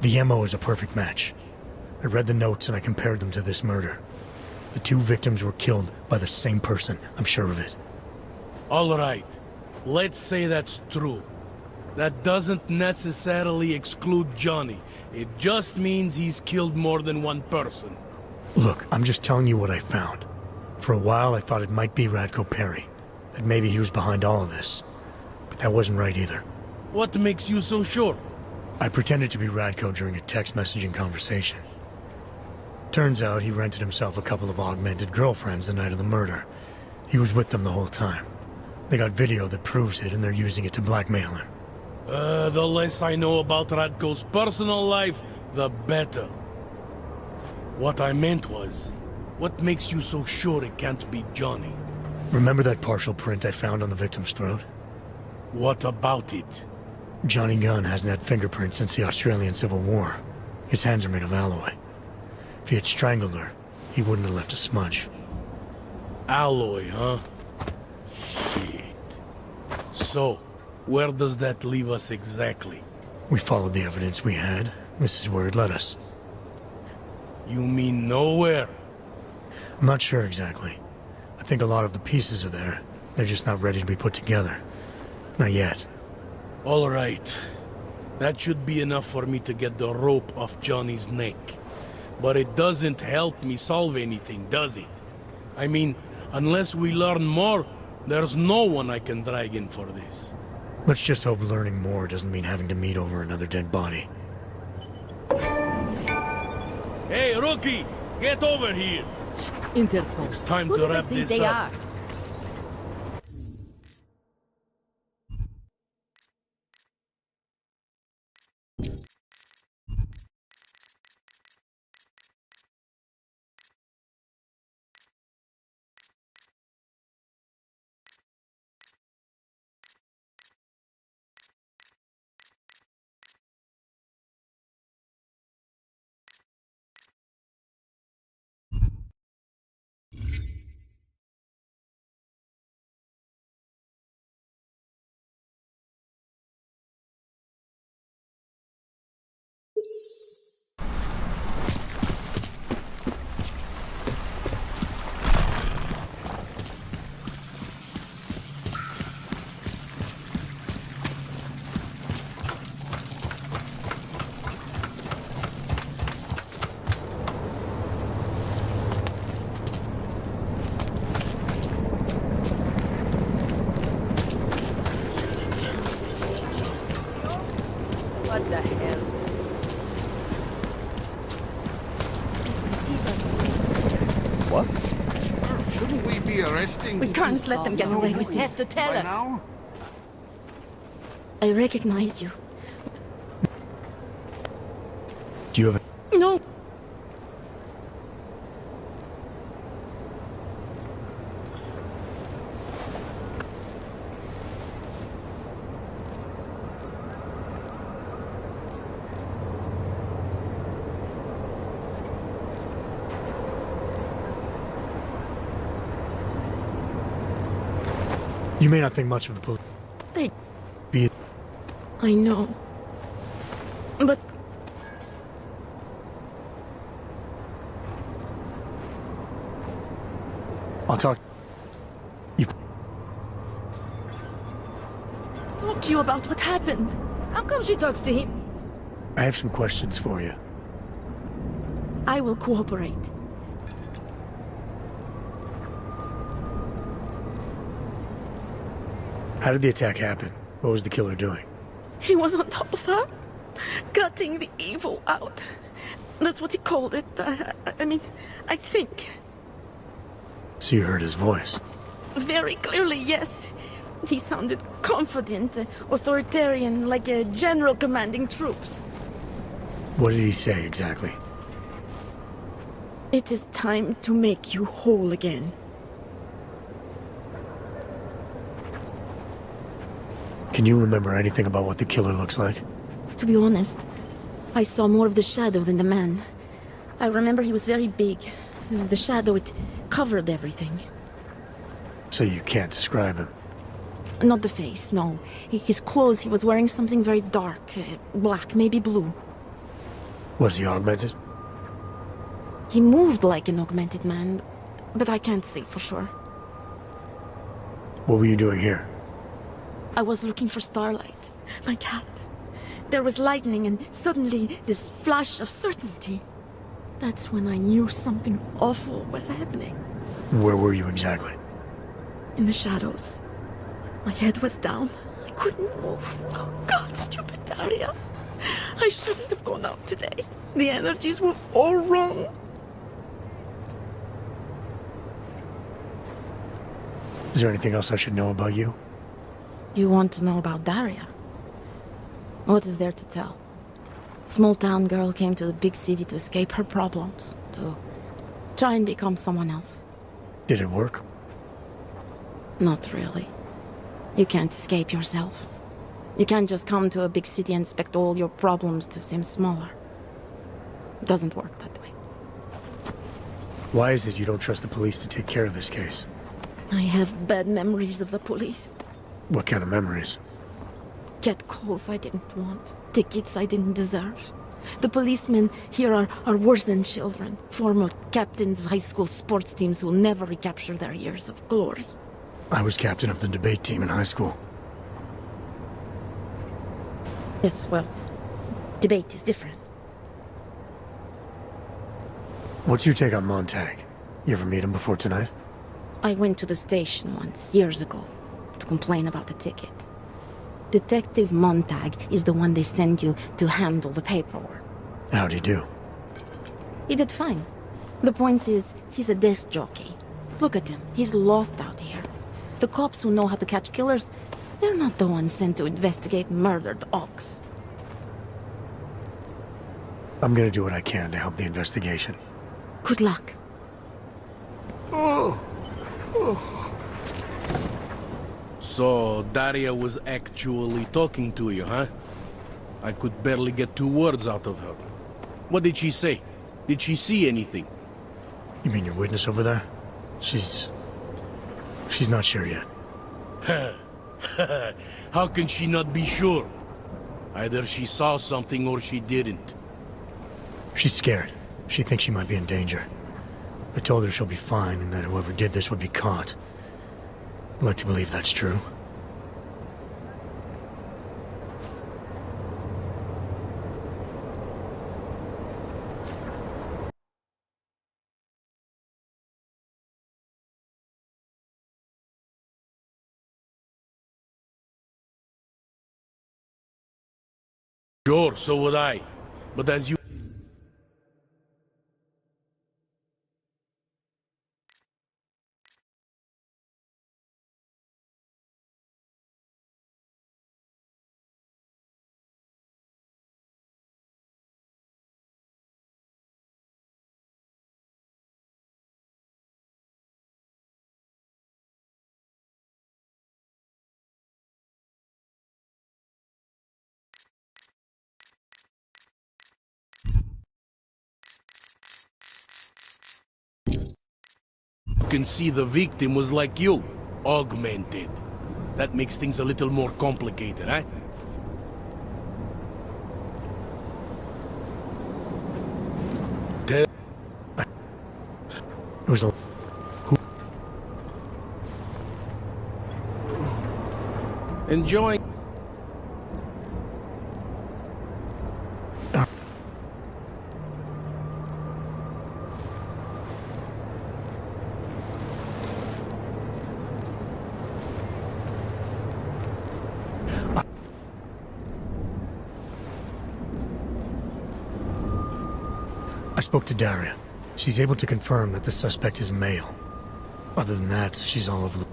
The MO is a perfect match. I read the notes and I compared them to this murder. The two victims were killed by the same person, I'm sure of it. All right. Let's say that's true. That doesn't necessarily exclude Johnny. It just means he's killed more than one person. Look, I'm just telling you what I found. For a while, I thought it might be Radko Perry. That maybe he was behind all of this. But that wasn't right either. What makes you so sure? I pretended to be Radko during a text messaging conversation. Turns out he rented himself a couple of augmented girlfriends the night of the murder. He was with them the whole time. They got video that proves it, and they're using it to blackmail him. The less I know about Radko's personal life, the better. What I meant was, what makes you so sure it can't be Johnny? Remember that partial print I found on the victim's throat? What about it? Johnny Gunn hasn't had fingerprints since the Australian Civil War. His hands are made of alloy. If he had strangled her, he wouldn't have left a smudge. Alloy, huh? Shit. So, where does that leave us exactly? We followed the evidence we had. This is where it led us. You mean nowhere? I'm not sure exactly. I think a lot of the pieces are there. They're just not ready to be put together. Not yet. All right. That should be enough for me to get the rope off Johnny's neck. But it doesn't help me solve anything, does it? I mean, unless we learn more, there's no one I can drag in for this. Let's just hope learning more doesn't mean having to meet over another dead body. Hey, rookie! Get over here! Interpol. It's time Who to do wrap they think this they up. are? What the hell? What? Shouldn't we be arresting? We can't let them get away with this. Has to tell us. Now? I recognize you. Do you have a... No! You may not think much of the police. They... Be it... I know. But... I'll talk... You... Talk to you about what happened. How come she talks to him? I have some questions for you. I will cooperate. How did the attack happen? What was the killer doing? He was on top of her, cutting the evil out. That's what he called it. I mean, I think. So you heard his voice? Very clearly, yes. He sounded confident, authoritarian, like a general commanding troops. What did he say exactly? It is time to make you whole again. Can you remember anything about what the killer looks like? To be honest, I saw more of the shadow than the man. I remember he was very big. The shadow, it covered everything. So you can't describe him? Not the face, no. His clothes, he was wearing something very dark. Black, maybe blue. Was he augmented? He moved like an augmented man, but I can't say for sure. What were you doing here? I was looking for Starlight, my cat. There was lightning and suddenly this flash of certainty. That's when I knew something awful was happening. Where were you exactly? In the shadows. My head was down. I couldn't move. Oh God, stupid Daria. I shouldn't have gone out today. The energies were all wrong. Is there anything else I should know about you? You want to know about Daria? What is there to tell? Small town girl came to the big city to escape her problems, to try and become someone else. Did it work? Not really. You can't escape yourself. You can't just come to a big city and expect all your problems to seem smaller. It doesn't work that way. Why is it you don't trust the police to take care of this case? I have bad memories of the police. What kind of memories? Get calls I didn't want, tickets I didn't deserve. The policemen here are worse than children. Former captains of high school sports teams who will never recapture their years of glory. I was captain of the debate team in high school. Yes, well, debate is different. What's your take on Montag? You ever meet him before tonight? I went to the station once, years ago, to complain about the ticket. Detective Montag is the one they send you to handle the paperwork. How'd he do? He did fine. The point is, he's a desk jockey. Look at him, he's lost out here. The cops who know how to catch killers, they're not the ones sent to investigate murdered ox. I'm gonna do what I can to help the investigation. Good luck. So, Daria was actually talking to you, huh? I could barely get 2 words out of her. What did she say? Did she see anything? You mean your witness over there? She's not sure yet. How can she not be sure? Either she saw something or she didn't. She's scared. She thinks she might be in danger. I told her she'll be fine and that whoever did this would be caught. I'd like to believe that's true. Sure, so would I. But as you... can see the victim was like you, augmented. That makes things a little more complicated, eh? It was a... Who? Enjoying... I spoke to Daria. She's able to confirm that the suspect is male. Other than that, she's all over the...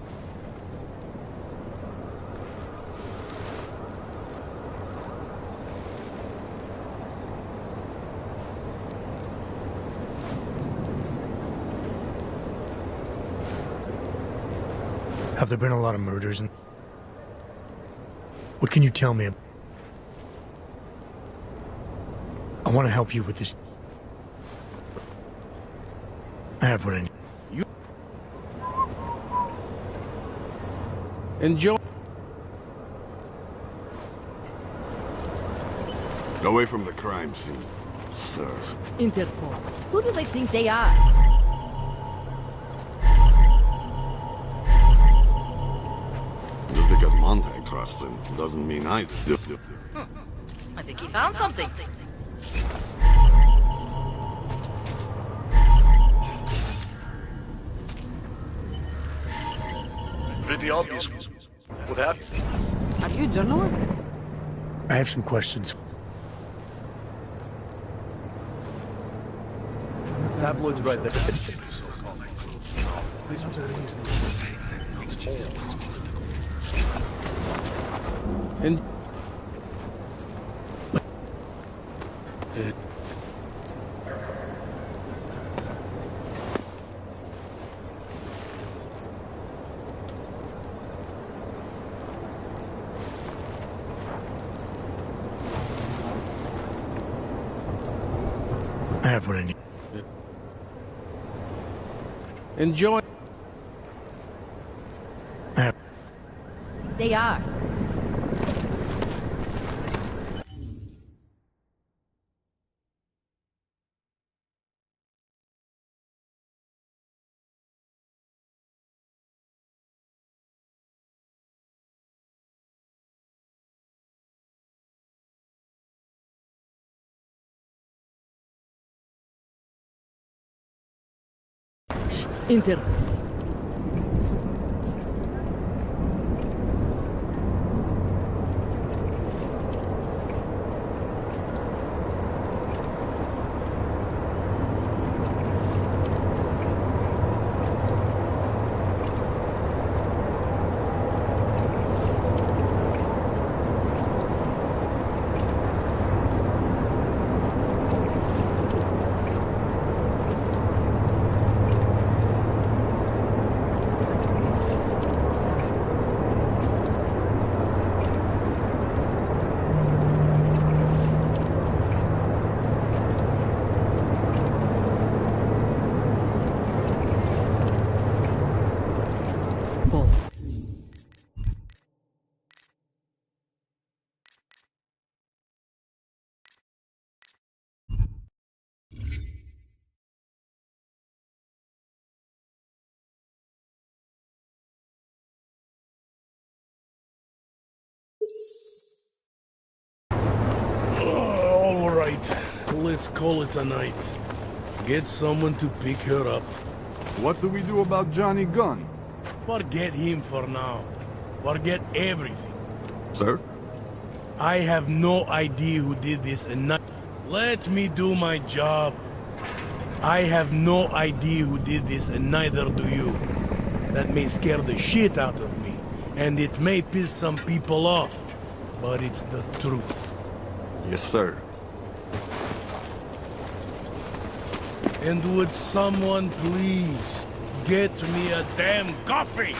Have there been a lot of murders and... What can you tell me? I want to help you with this. I have what I need. You... Enjoy... Away from the crime scene. Sir. Interpol. Who do they think they are? Just because Montag trusts him doesn't mean I do. I think he found something. Pretty obvious. What happened? Are you a journalist? I have some questions. Tabloids right there. And I have what I need. enjoy. They are. Interpol. All right, let's call it a night. Get someone to pick her up. What do we do about Johnny Gunn? Forget him for now. Forget everything. Sir? I have no idea who did this and not. Let me do my job. I have no idea who did this and neither do you. That may scare the shit out of me, and it may piss some people off, but it's the truth. Yes, sir. And would someone please get me a damn coffee?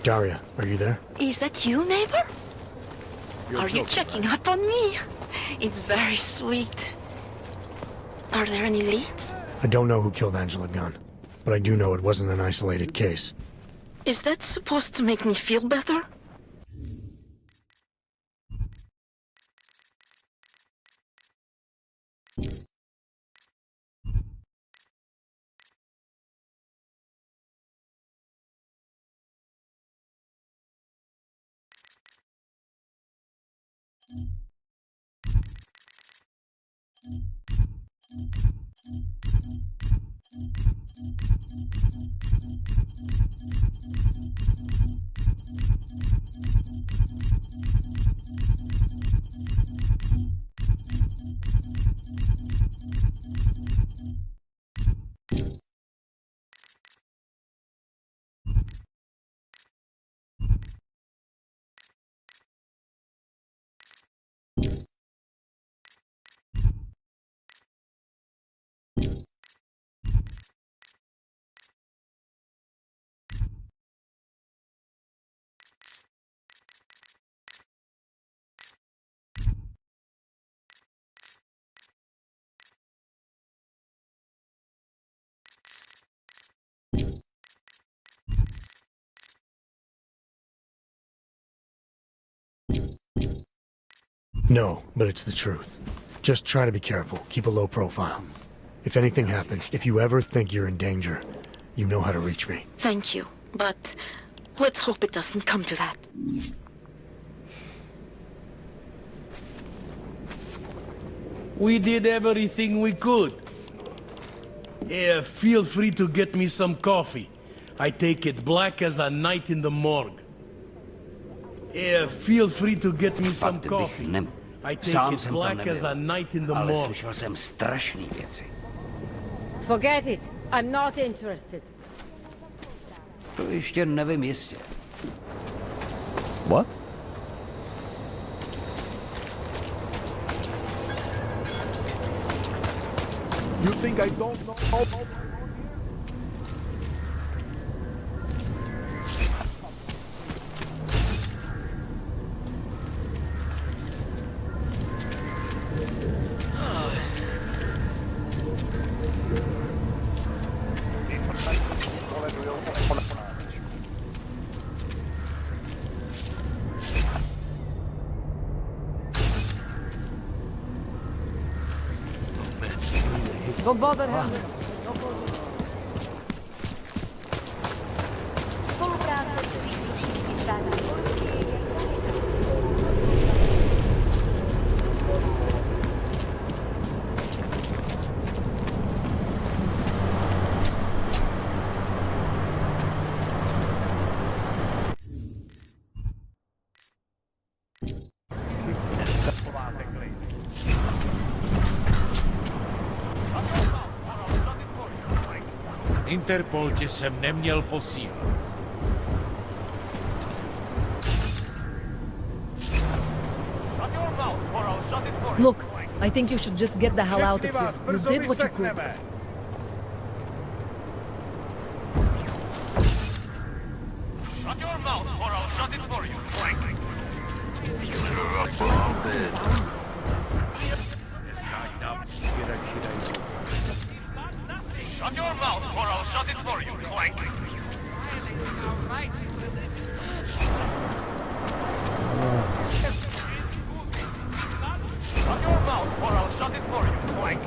Daria, are you there? Is that you, neighbor? Are you checking up on me? It's very sweet. Are there any leads? I don't know who killed Angela Gunn, but I do know it wasn't an isolated case. Is that supposed to make me feel better? No, but it's the truth. Just try to be careful. Keep a low profile. If anything happens, if you ever think you're in danger, you know how to reach me. Thank you, but let's hope it doesn't come to that. We did everything we could. Yeah, feel free to get me some coffee. I take it black as a night in the morgue. Yeah, feel free to get me some coffee. I take it black as a night in the morgue. Forget it. I'm not interested. What? You think I don't know? Don't bother him. Współpraca z PACIFIST Stany. Interpol tě sem neměl posílat. Look, I think you should just get the hell out of here. You did what you could. Shut your mouth or I'll shut it for you. Shut your mouth or I'll shut it for you. Clank. Shut your mouth or I'll shut it for you. Clank.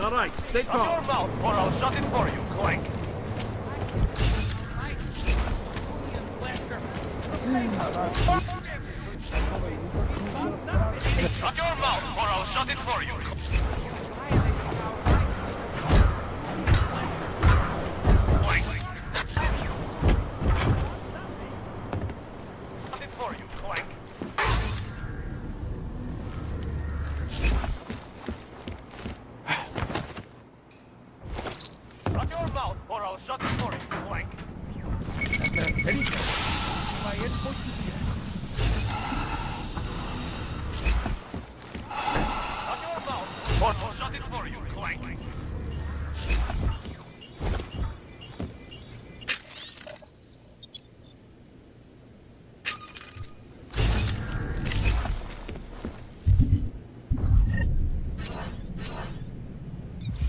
All right, stay calm. Shut your mouth or I'll shut it for you. Clank. Shut your mouth or I'll shut it for you. Clank. Shut it for you. Clank. Shut your mouth or I'll shut it for you. Clank. Shut your mouth or I'll shut it for you. Clank.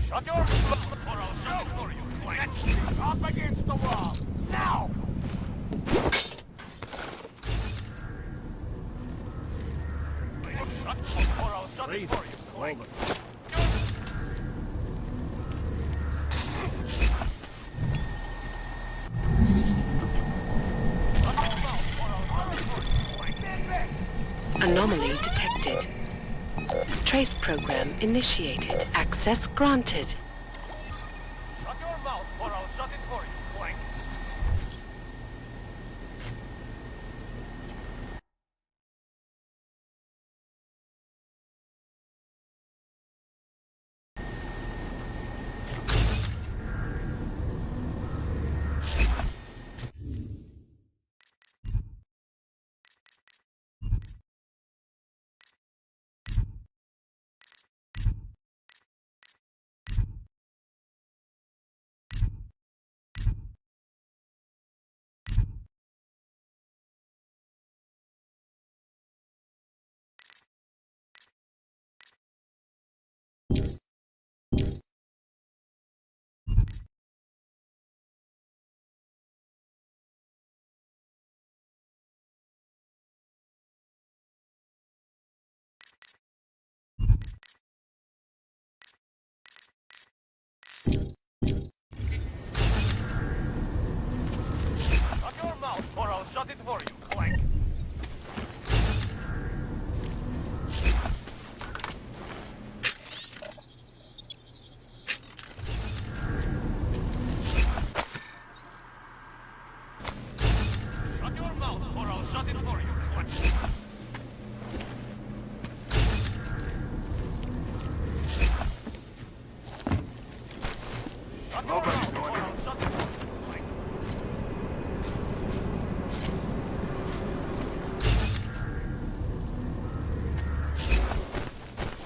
Shut your mouth or I'll shut it for you. Clank. Up against the wall. Now! Shut or I'll shut it for you. Clank. Anomaly detected. Trace program initiated. Access granted. Shut your mouth or I'll shut it for you. Clank. Shut your mouth or I'll shut it for you, Clank. Shut your mouth or I'll shut it for you, Clank. Shut your mouth or I'll shut it for you, Clank.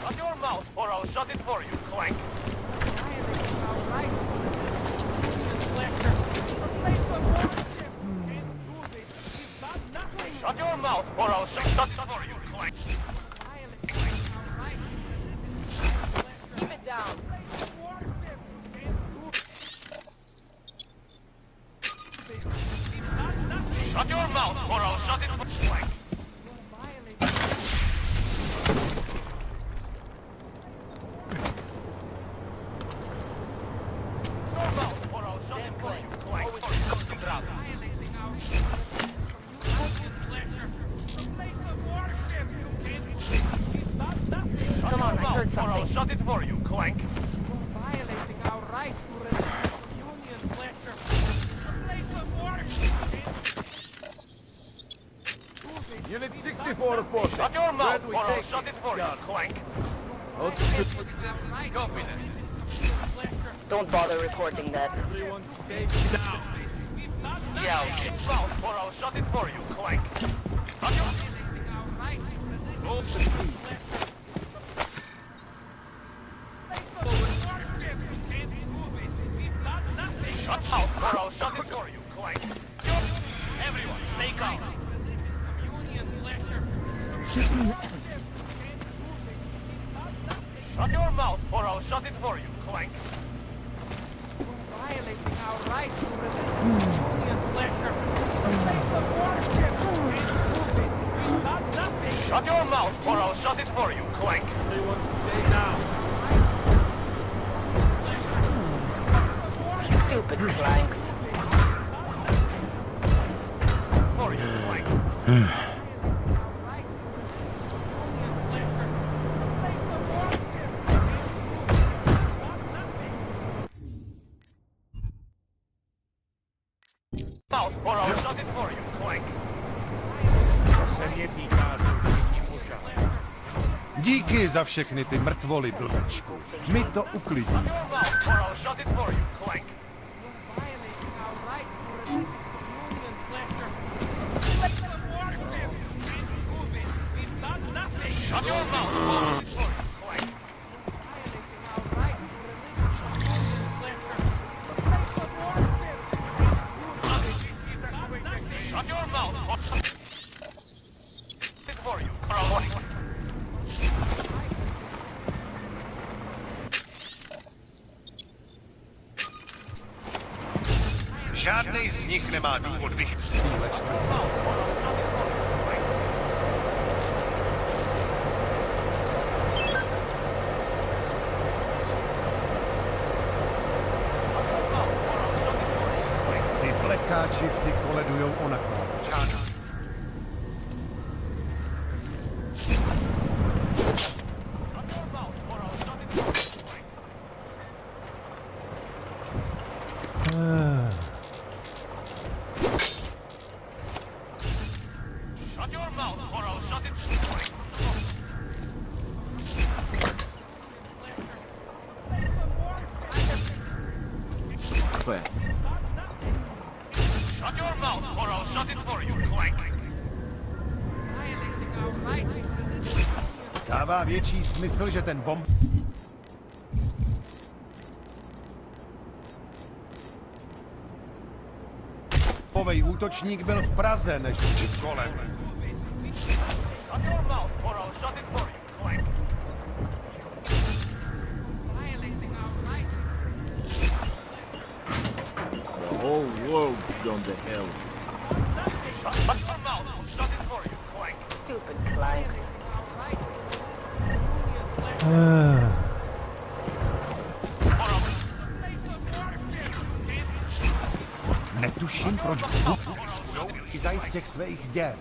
Shut your mouth or I'll shut it for you, Clank. Shut your mouth or I'll shut it for you, Clank. Keep it down. Shut your mouth or I'll shut it for you, Clank. Your mouth or I'll shut it for you, Clank. Concentrate. Come on, I heard Or I'll something. shut it for you, Clank. Violating our rights to union pleasure. Replace the work. Unit 64 report. Shut your mouth Where do we or I'll take shut it for you, Clank. Copy that. Don't bother reporting that. Everyone stay down. Yell, mouth or I'll shut it for you, Clank. Shut your Shut mouth or I'll shut it for you, Clank. Everyone, stay calm. Shut your mouth or I'll shut it for you, Clank. Violating our rights to union pleasure. Replace the warship. Nothing. Shut your mouth or I'll shut it for you, Clank. Everyone stay down. Stupid clanks. For you, Clank. Mouth or I'll shut it for you, Clank. Díky za všechny ty mrtvoly, blbečku. My to uklidní. Shut your mouth or I'll shut it for you, Clank. Shut your mouth or I'll shut it for you, Clank. Shut your mouth or I'll shut it for you, Clank. Žádnej z nich nemá důvod vychvílet. Ty flekáči si koledujou o naklad. Shut your mouth or I'll shut it for you, Clank. Clear. Shut your mouth or I'll shut it for you, Clank. Dává větší smysl, že ten bomb... Povej útočník byl v Praze, než v kolem. Shut your mouth or I'll shut it for you, Clank. The whole world's gone to hell. Shut your mouth or shut it for you, Clank. Stupid clanks. uciekł swoich gier.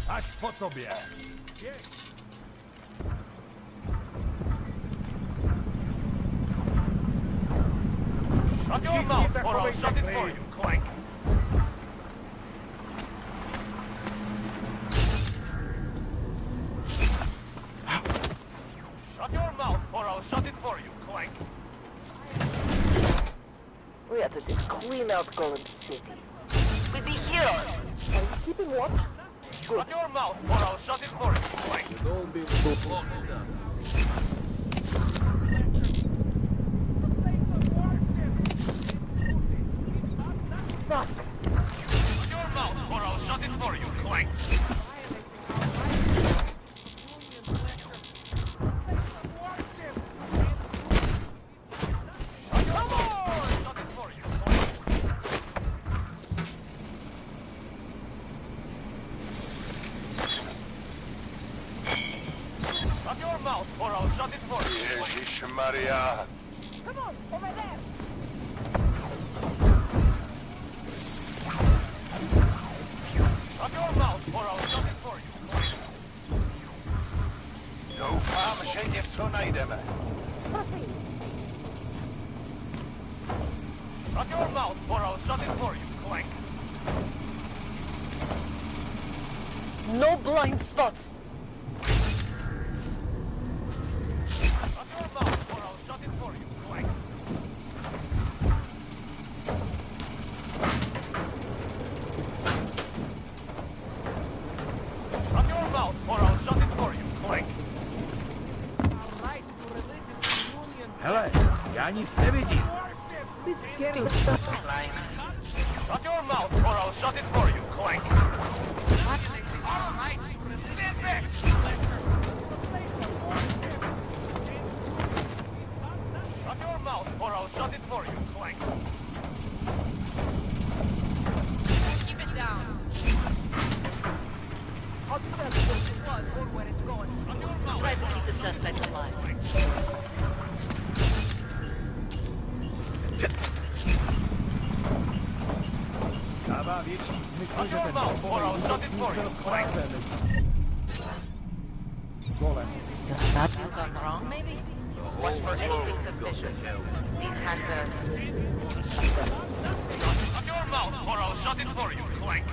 Aż po tobie! Shut your mouth or I'll shut it for you, Clank. Shut your mouth or I'll shut it for you, Clank. We have to just clean out Golden City. We'd be heroes. Are you keeping watch? Shut your mouth or I'll shut it for you, Clank. Don't be Shut your mouth, or I'll shut it for you, Clank. Shut your mouth, or I'll shut it for you. Ježiš Maria. Come on, over there. Shut your mouth, or I'll shut it for you. Doufám, že něco najdeme. Shut your mouth, or I'll shut it for you, Clank. No blind spots. Shut your mouth, or I'll shut it for you, Clank. Shut your mouth, or I'll shut it for you, Clank. Hele, já nic nevidím. Shut your mouth, or I'll shut it for you, Clank. Stand back! Shut your mouth, or I'll shut it for you, Clank. Keep it down. I'll tell you what it was or where it's going. Try to keep the suspect alive. Shut your mouth, or I'll shut it for you, Clank. You've gone wrong, maybe? Watch for anything suspicious. These hands are... Shut your mouth, or I'll shut it for you, Clank.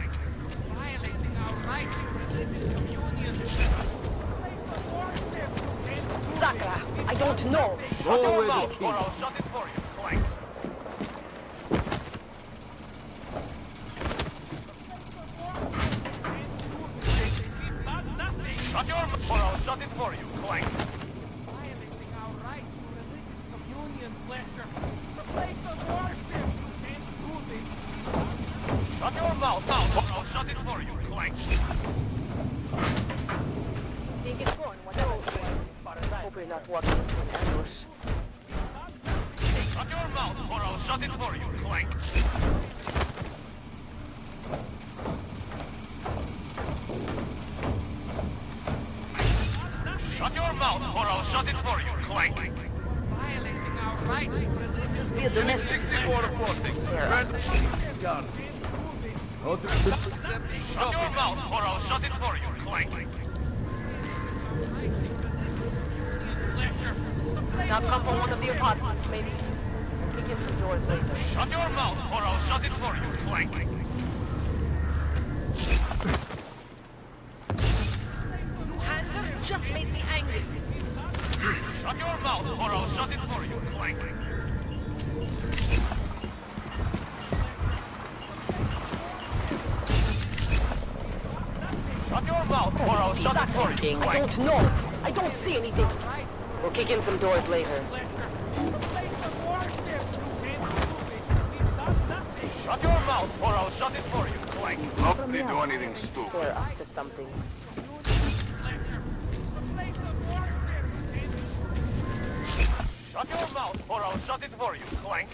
Violating our rights to religious communion. Saka, I don't know. Shut your mouth, or I'll shut it for you, Clank. Shut your mouth, or I'll shut it for you, Clank. Violating our rights to religious communion, Fletcher. The place of worship. You can't do this. Shut your mouth, or I'll shut it for you, Clank. Think it's going, whatever. Hope you're not walking into an ambush. Shut your mouth, or I'll shut it for you, Clank. Shut your mouth, or I'll shut it for you, Clank. Violating our rights to religious Just be a domestic. Shut your mouth, or I'll shut it for you, Clank. Now come from one of the apartments, maybe. Kick in some doors later. Shut your mouth, or I'll shut it for you, Clank. You hands just made me angry. Shut your mouth, or I'll shut it for you, Clank. Shut your mouth, or I'll shut it for you, I Clank. don't know. I don't see anything. We'll kick in some doors later. Shut your mouth, or I'll shut it for you, Clank. Hope they do anything stupid. They're up to something. Shut your mouth, or I'll shut it for you, Clank.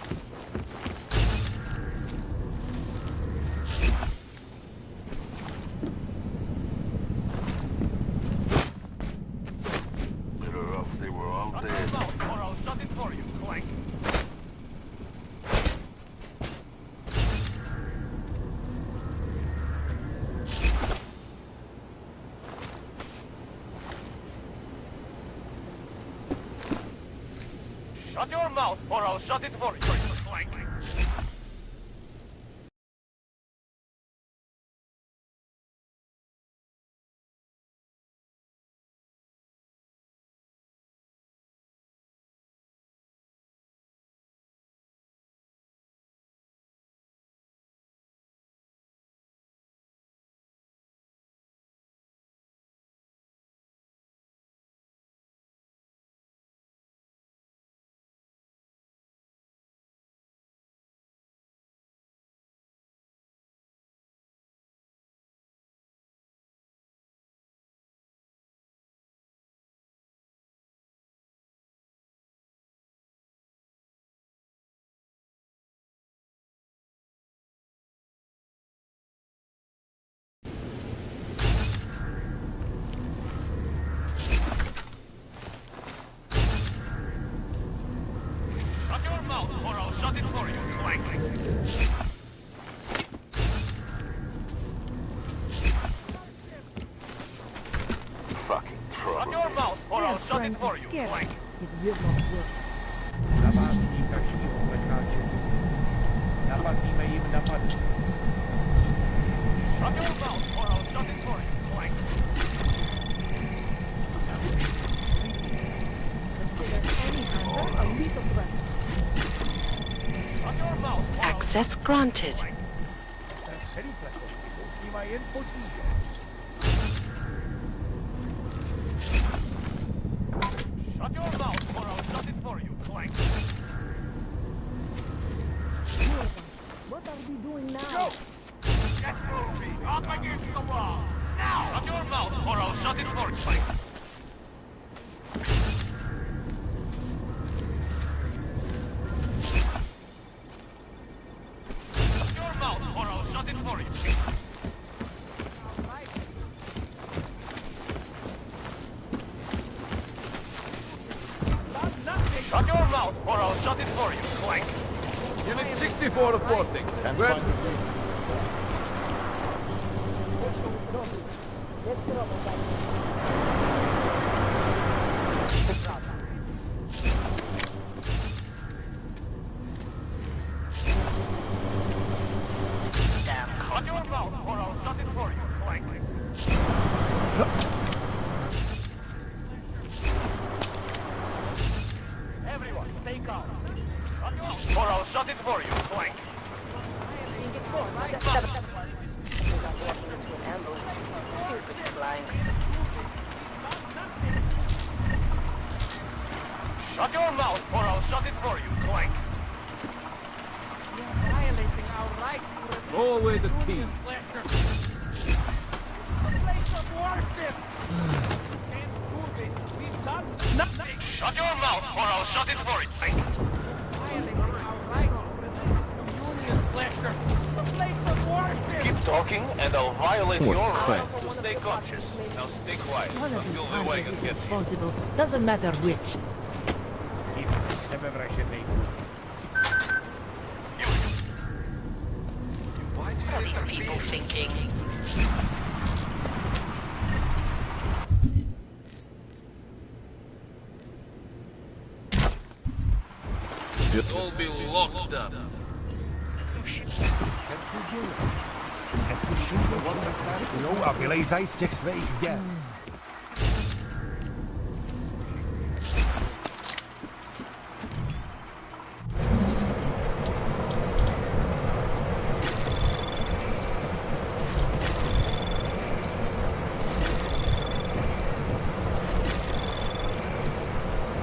Better off they were all Shut dead. your mouth, or I'll shut it for you, Clank. Shut your mouth, or I'll shut it for you, Clank. fucking trouble. Shut your mouth or I'll shut it for you. Blank. It will not work. Shut your mouth or I'll shut it for you. Blank. Shut your mouth. Access granted. Shut your mouth or I'll shut it for you. Blank. What are we doing now? Go! Get moving! Up against the wall! Now! Shut your mouth or I'll shut it for you. Blank. Shut your mouth or I'll shut it for you. Shut your mouth or I'll shut it for you. Blank. Unit 64 reporting. Good. Damn. Shut your mouth or I'll shut it for you. Blank. Everyone, stay calm. Shut your mouth or I'll shut it for you. Blank. Stupid flying. Shut your mouth or I'll shut it for you. Blank. You're violating our rights to Throw away the key. Shut your mouth or I'll shut it for you. Blank. Keep talking and I'll violate your right to stay conscious. Now stay quiet until the wagon gets here. Responsible. Doesn't matter which. What are these people thinking? You'll all be locked up. No, a realizais těch svých děl.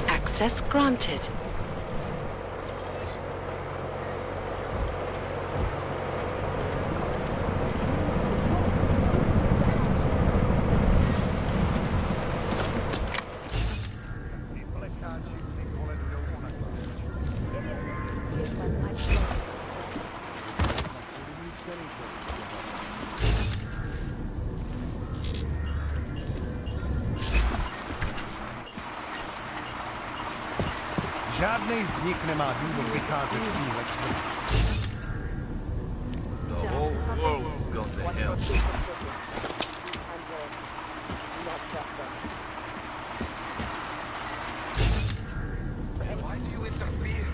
Access granted. Žádnej z nich nemá důvod vycházet z ní večer. The whole world's gone to hell. Why do you interfere?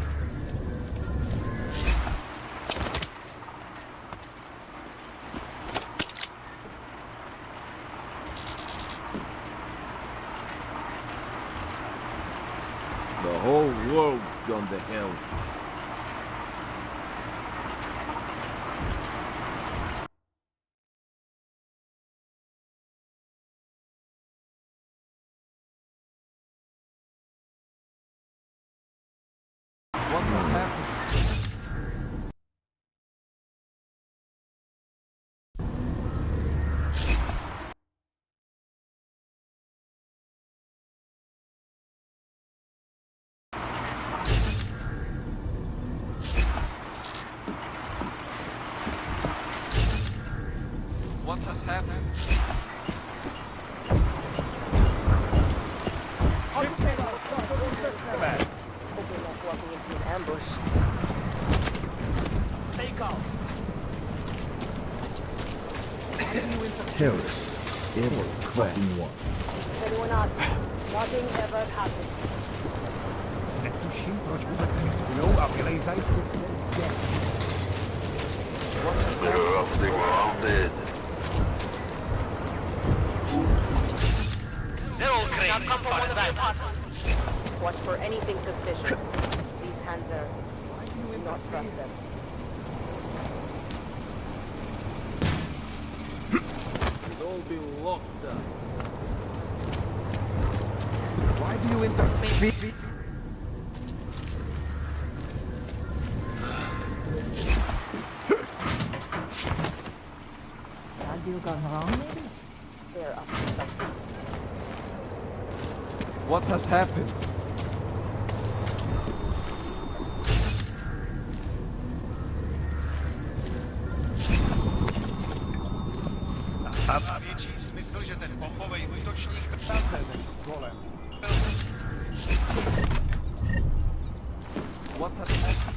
The whole world's gone to hell. What has happened? What has happened? Stay calm. Terrorists. Every fucking one. Nothing ever happens. Netuším, proč vůbec riskují a vylejzají They're off, they were all dead. They're all crazy. Watch for anything suspicious. These hands are... Do not trust them. We'd all be locked up. Why do you interfere? Deal gone wrong, maybe? They're up to something. What has happened? Má větší smysl, že ten bombový útočník tamten kolem. What has happened?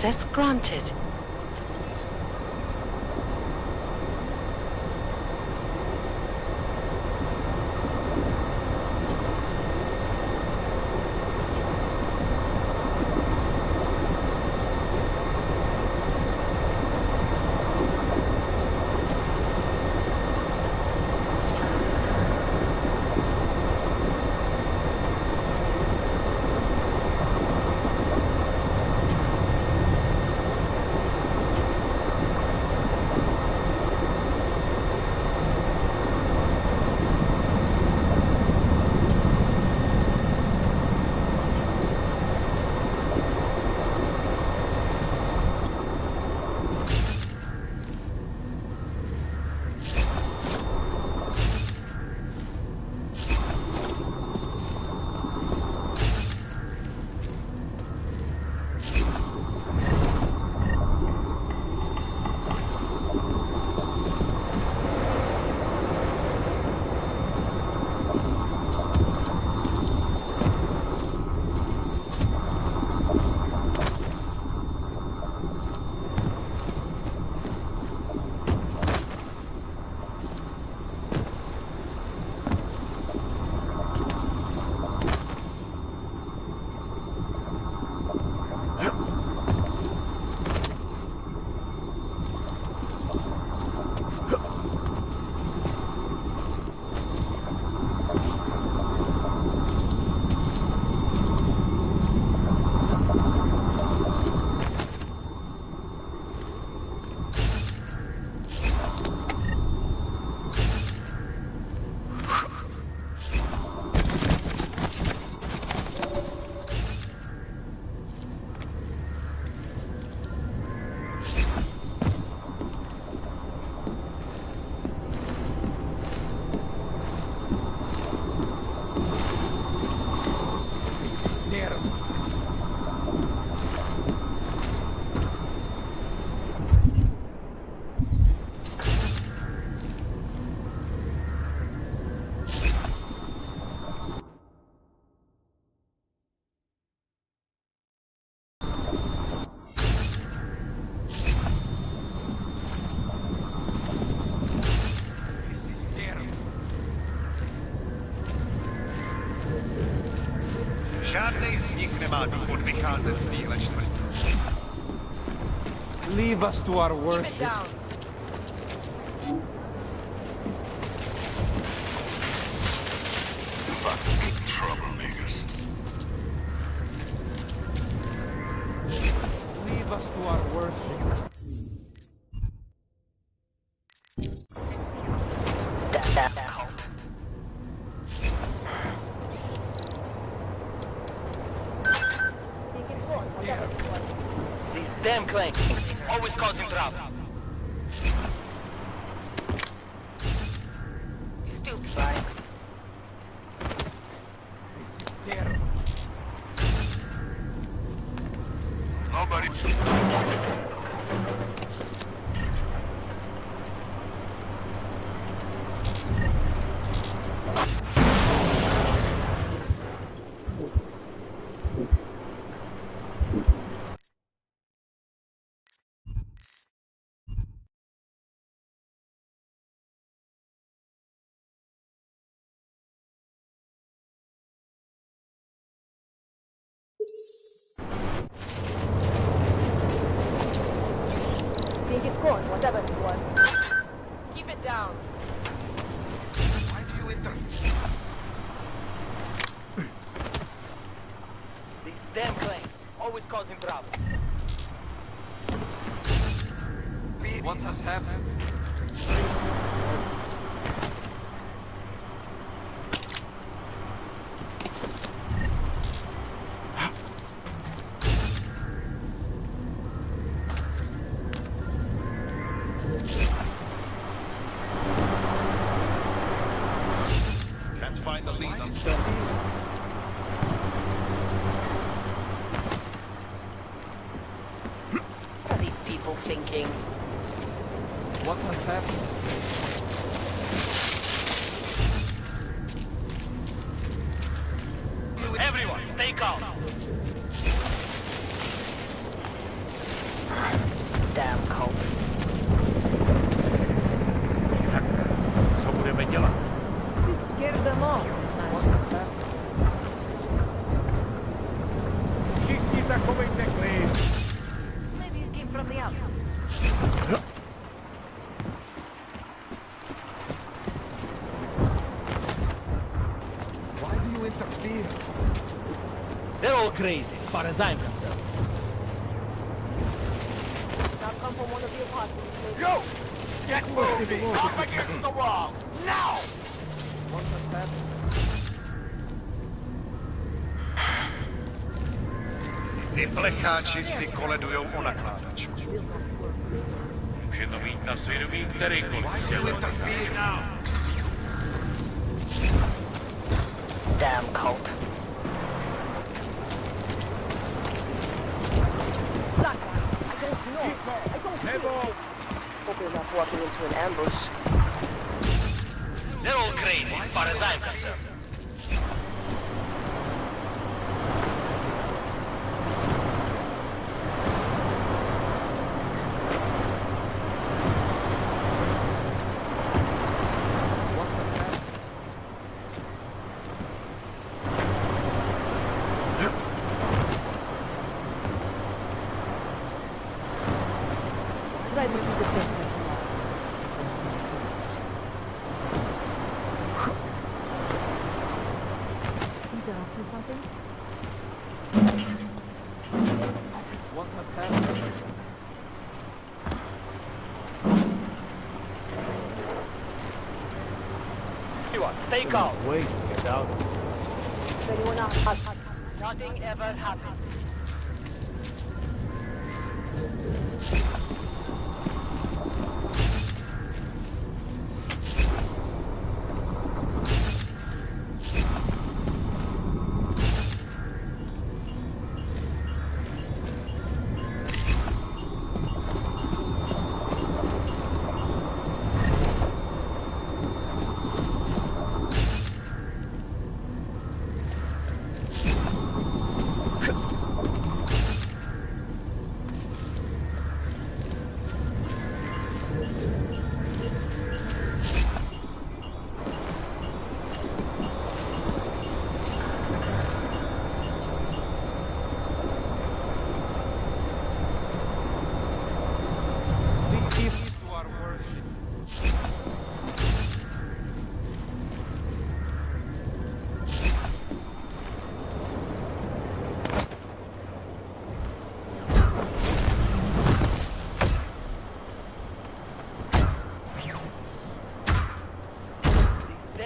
Access granted. žádnej z nich nemá důvod vycházet z téhle čtvrti. Leave us to our work. Fucking troublemakers. Leave us to our work. These damn claims, always causing trouble. Stupid, right? This is terrible. Nobody. Think it's gone, whatever it was. Keep it down. Why do you intervene? These damn claims, always causing trouble. What has happened? Can't find the lead. What are these people thinking? What has happened? Everyone, stay calm. Damn cult. Co budeme dělat? Scare them off. What has happened? Všichni takovejte klid. Maybe it came from the outside. Why do you interfere? They're all crazy, as far as I'm concerned. Now come from one of the apartments, maybe. You! Get moving! Up against the wall! Now! What has happened? Ty plecháči si koledujou o nakládačku. Může to mít na svědomí kterýkoliv. Damn cult. Hope you're not walking into an ambush. They're all crazy, as far as I'm concerned. Try to do the same. What has happened? Everyone, stay calm. Wait, get out. If anyone else Nothing ever happened.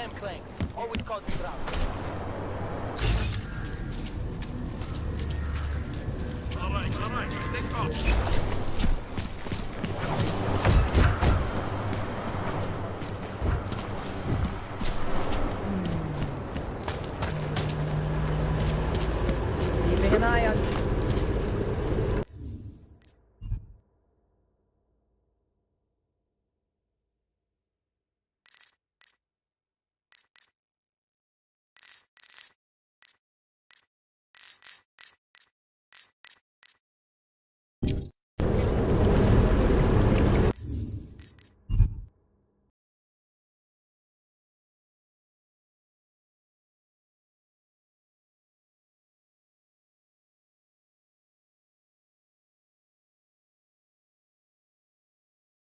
damn clank. Always causing trouble. All right, take off.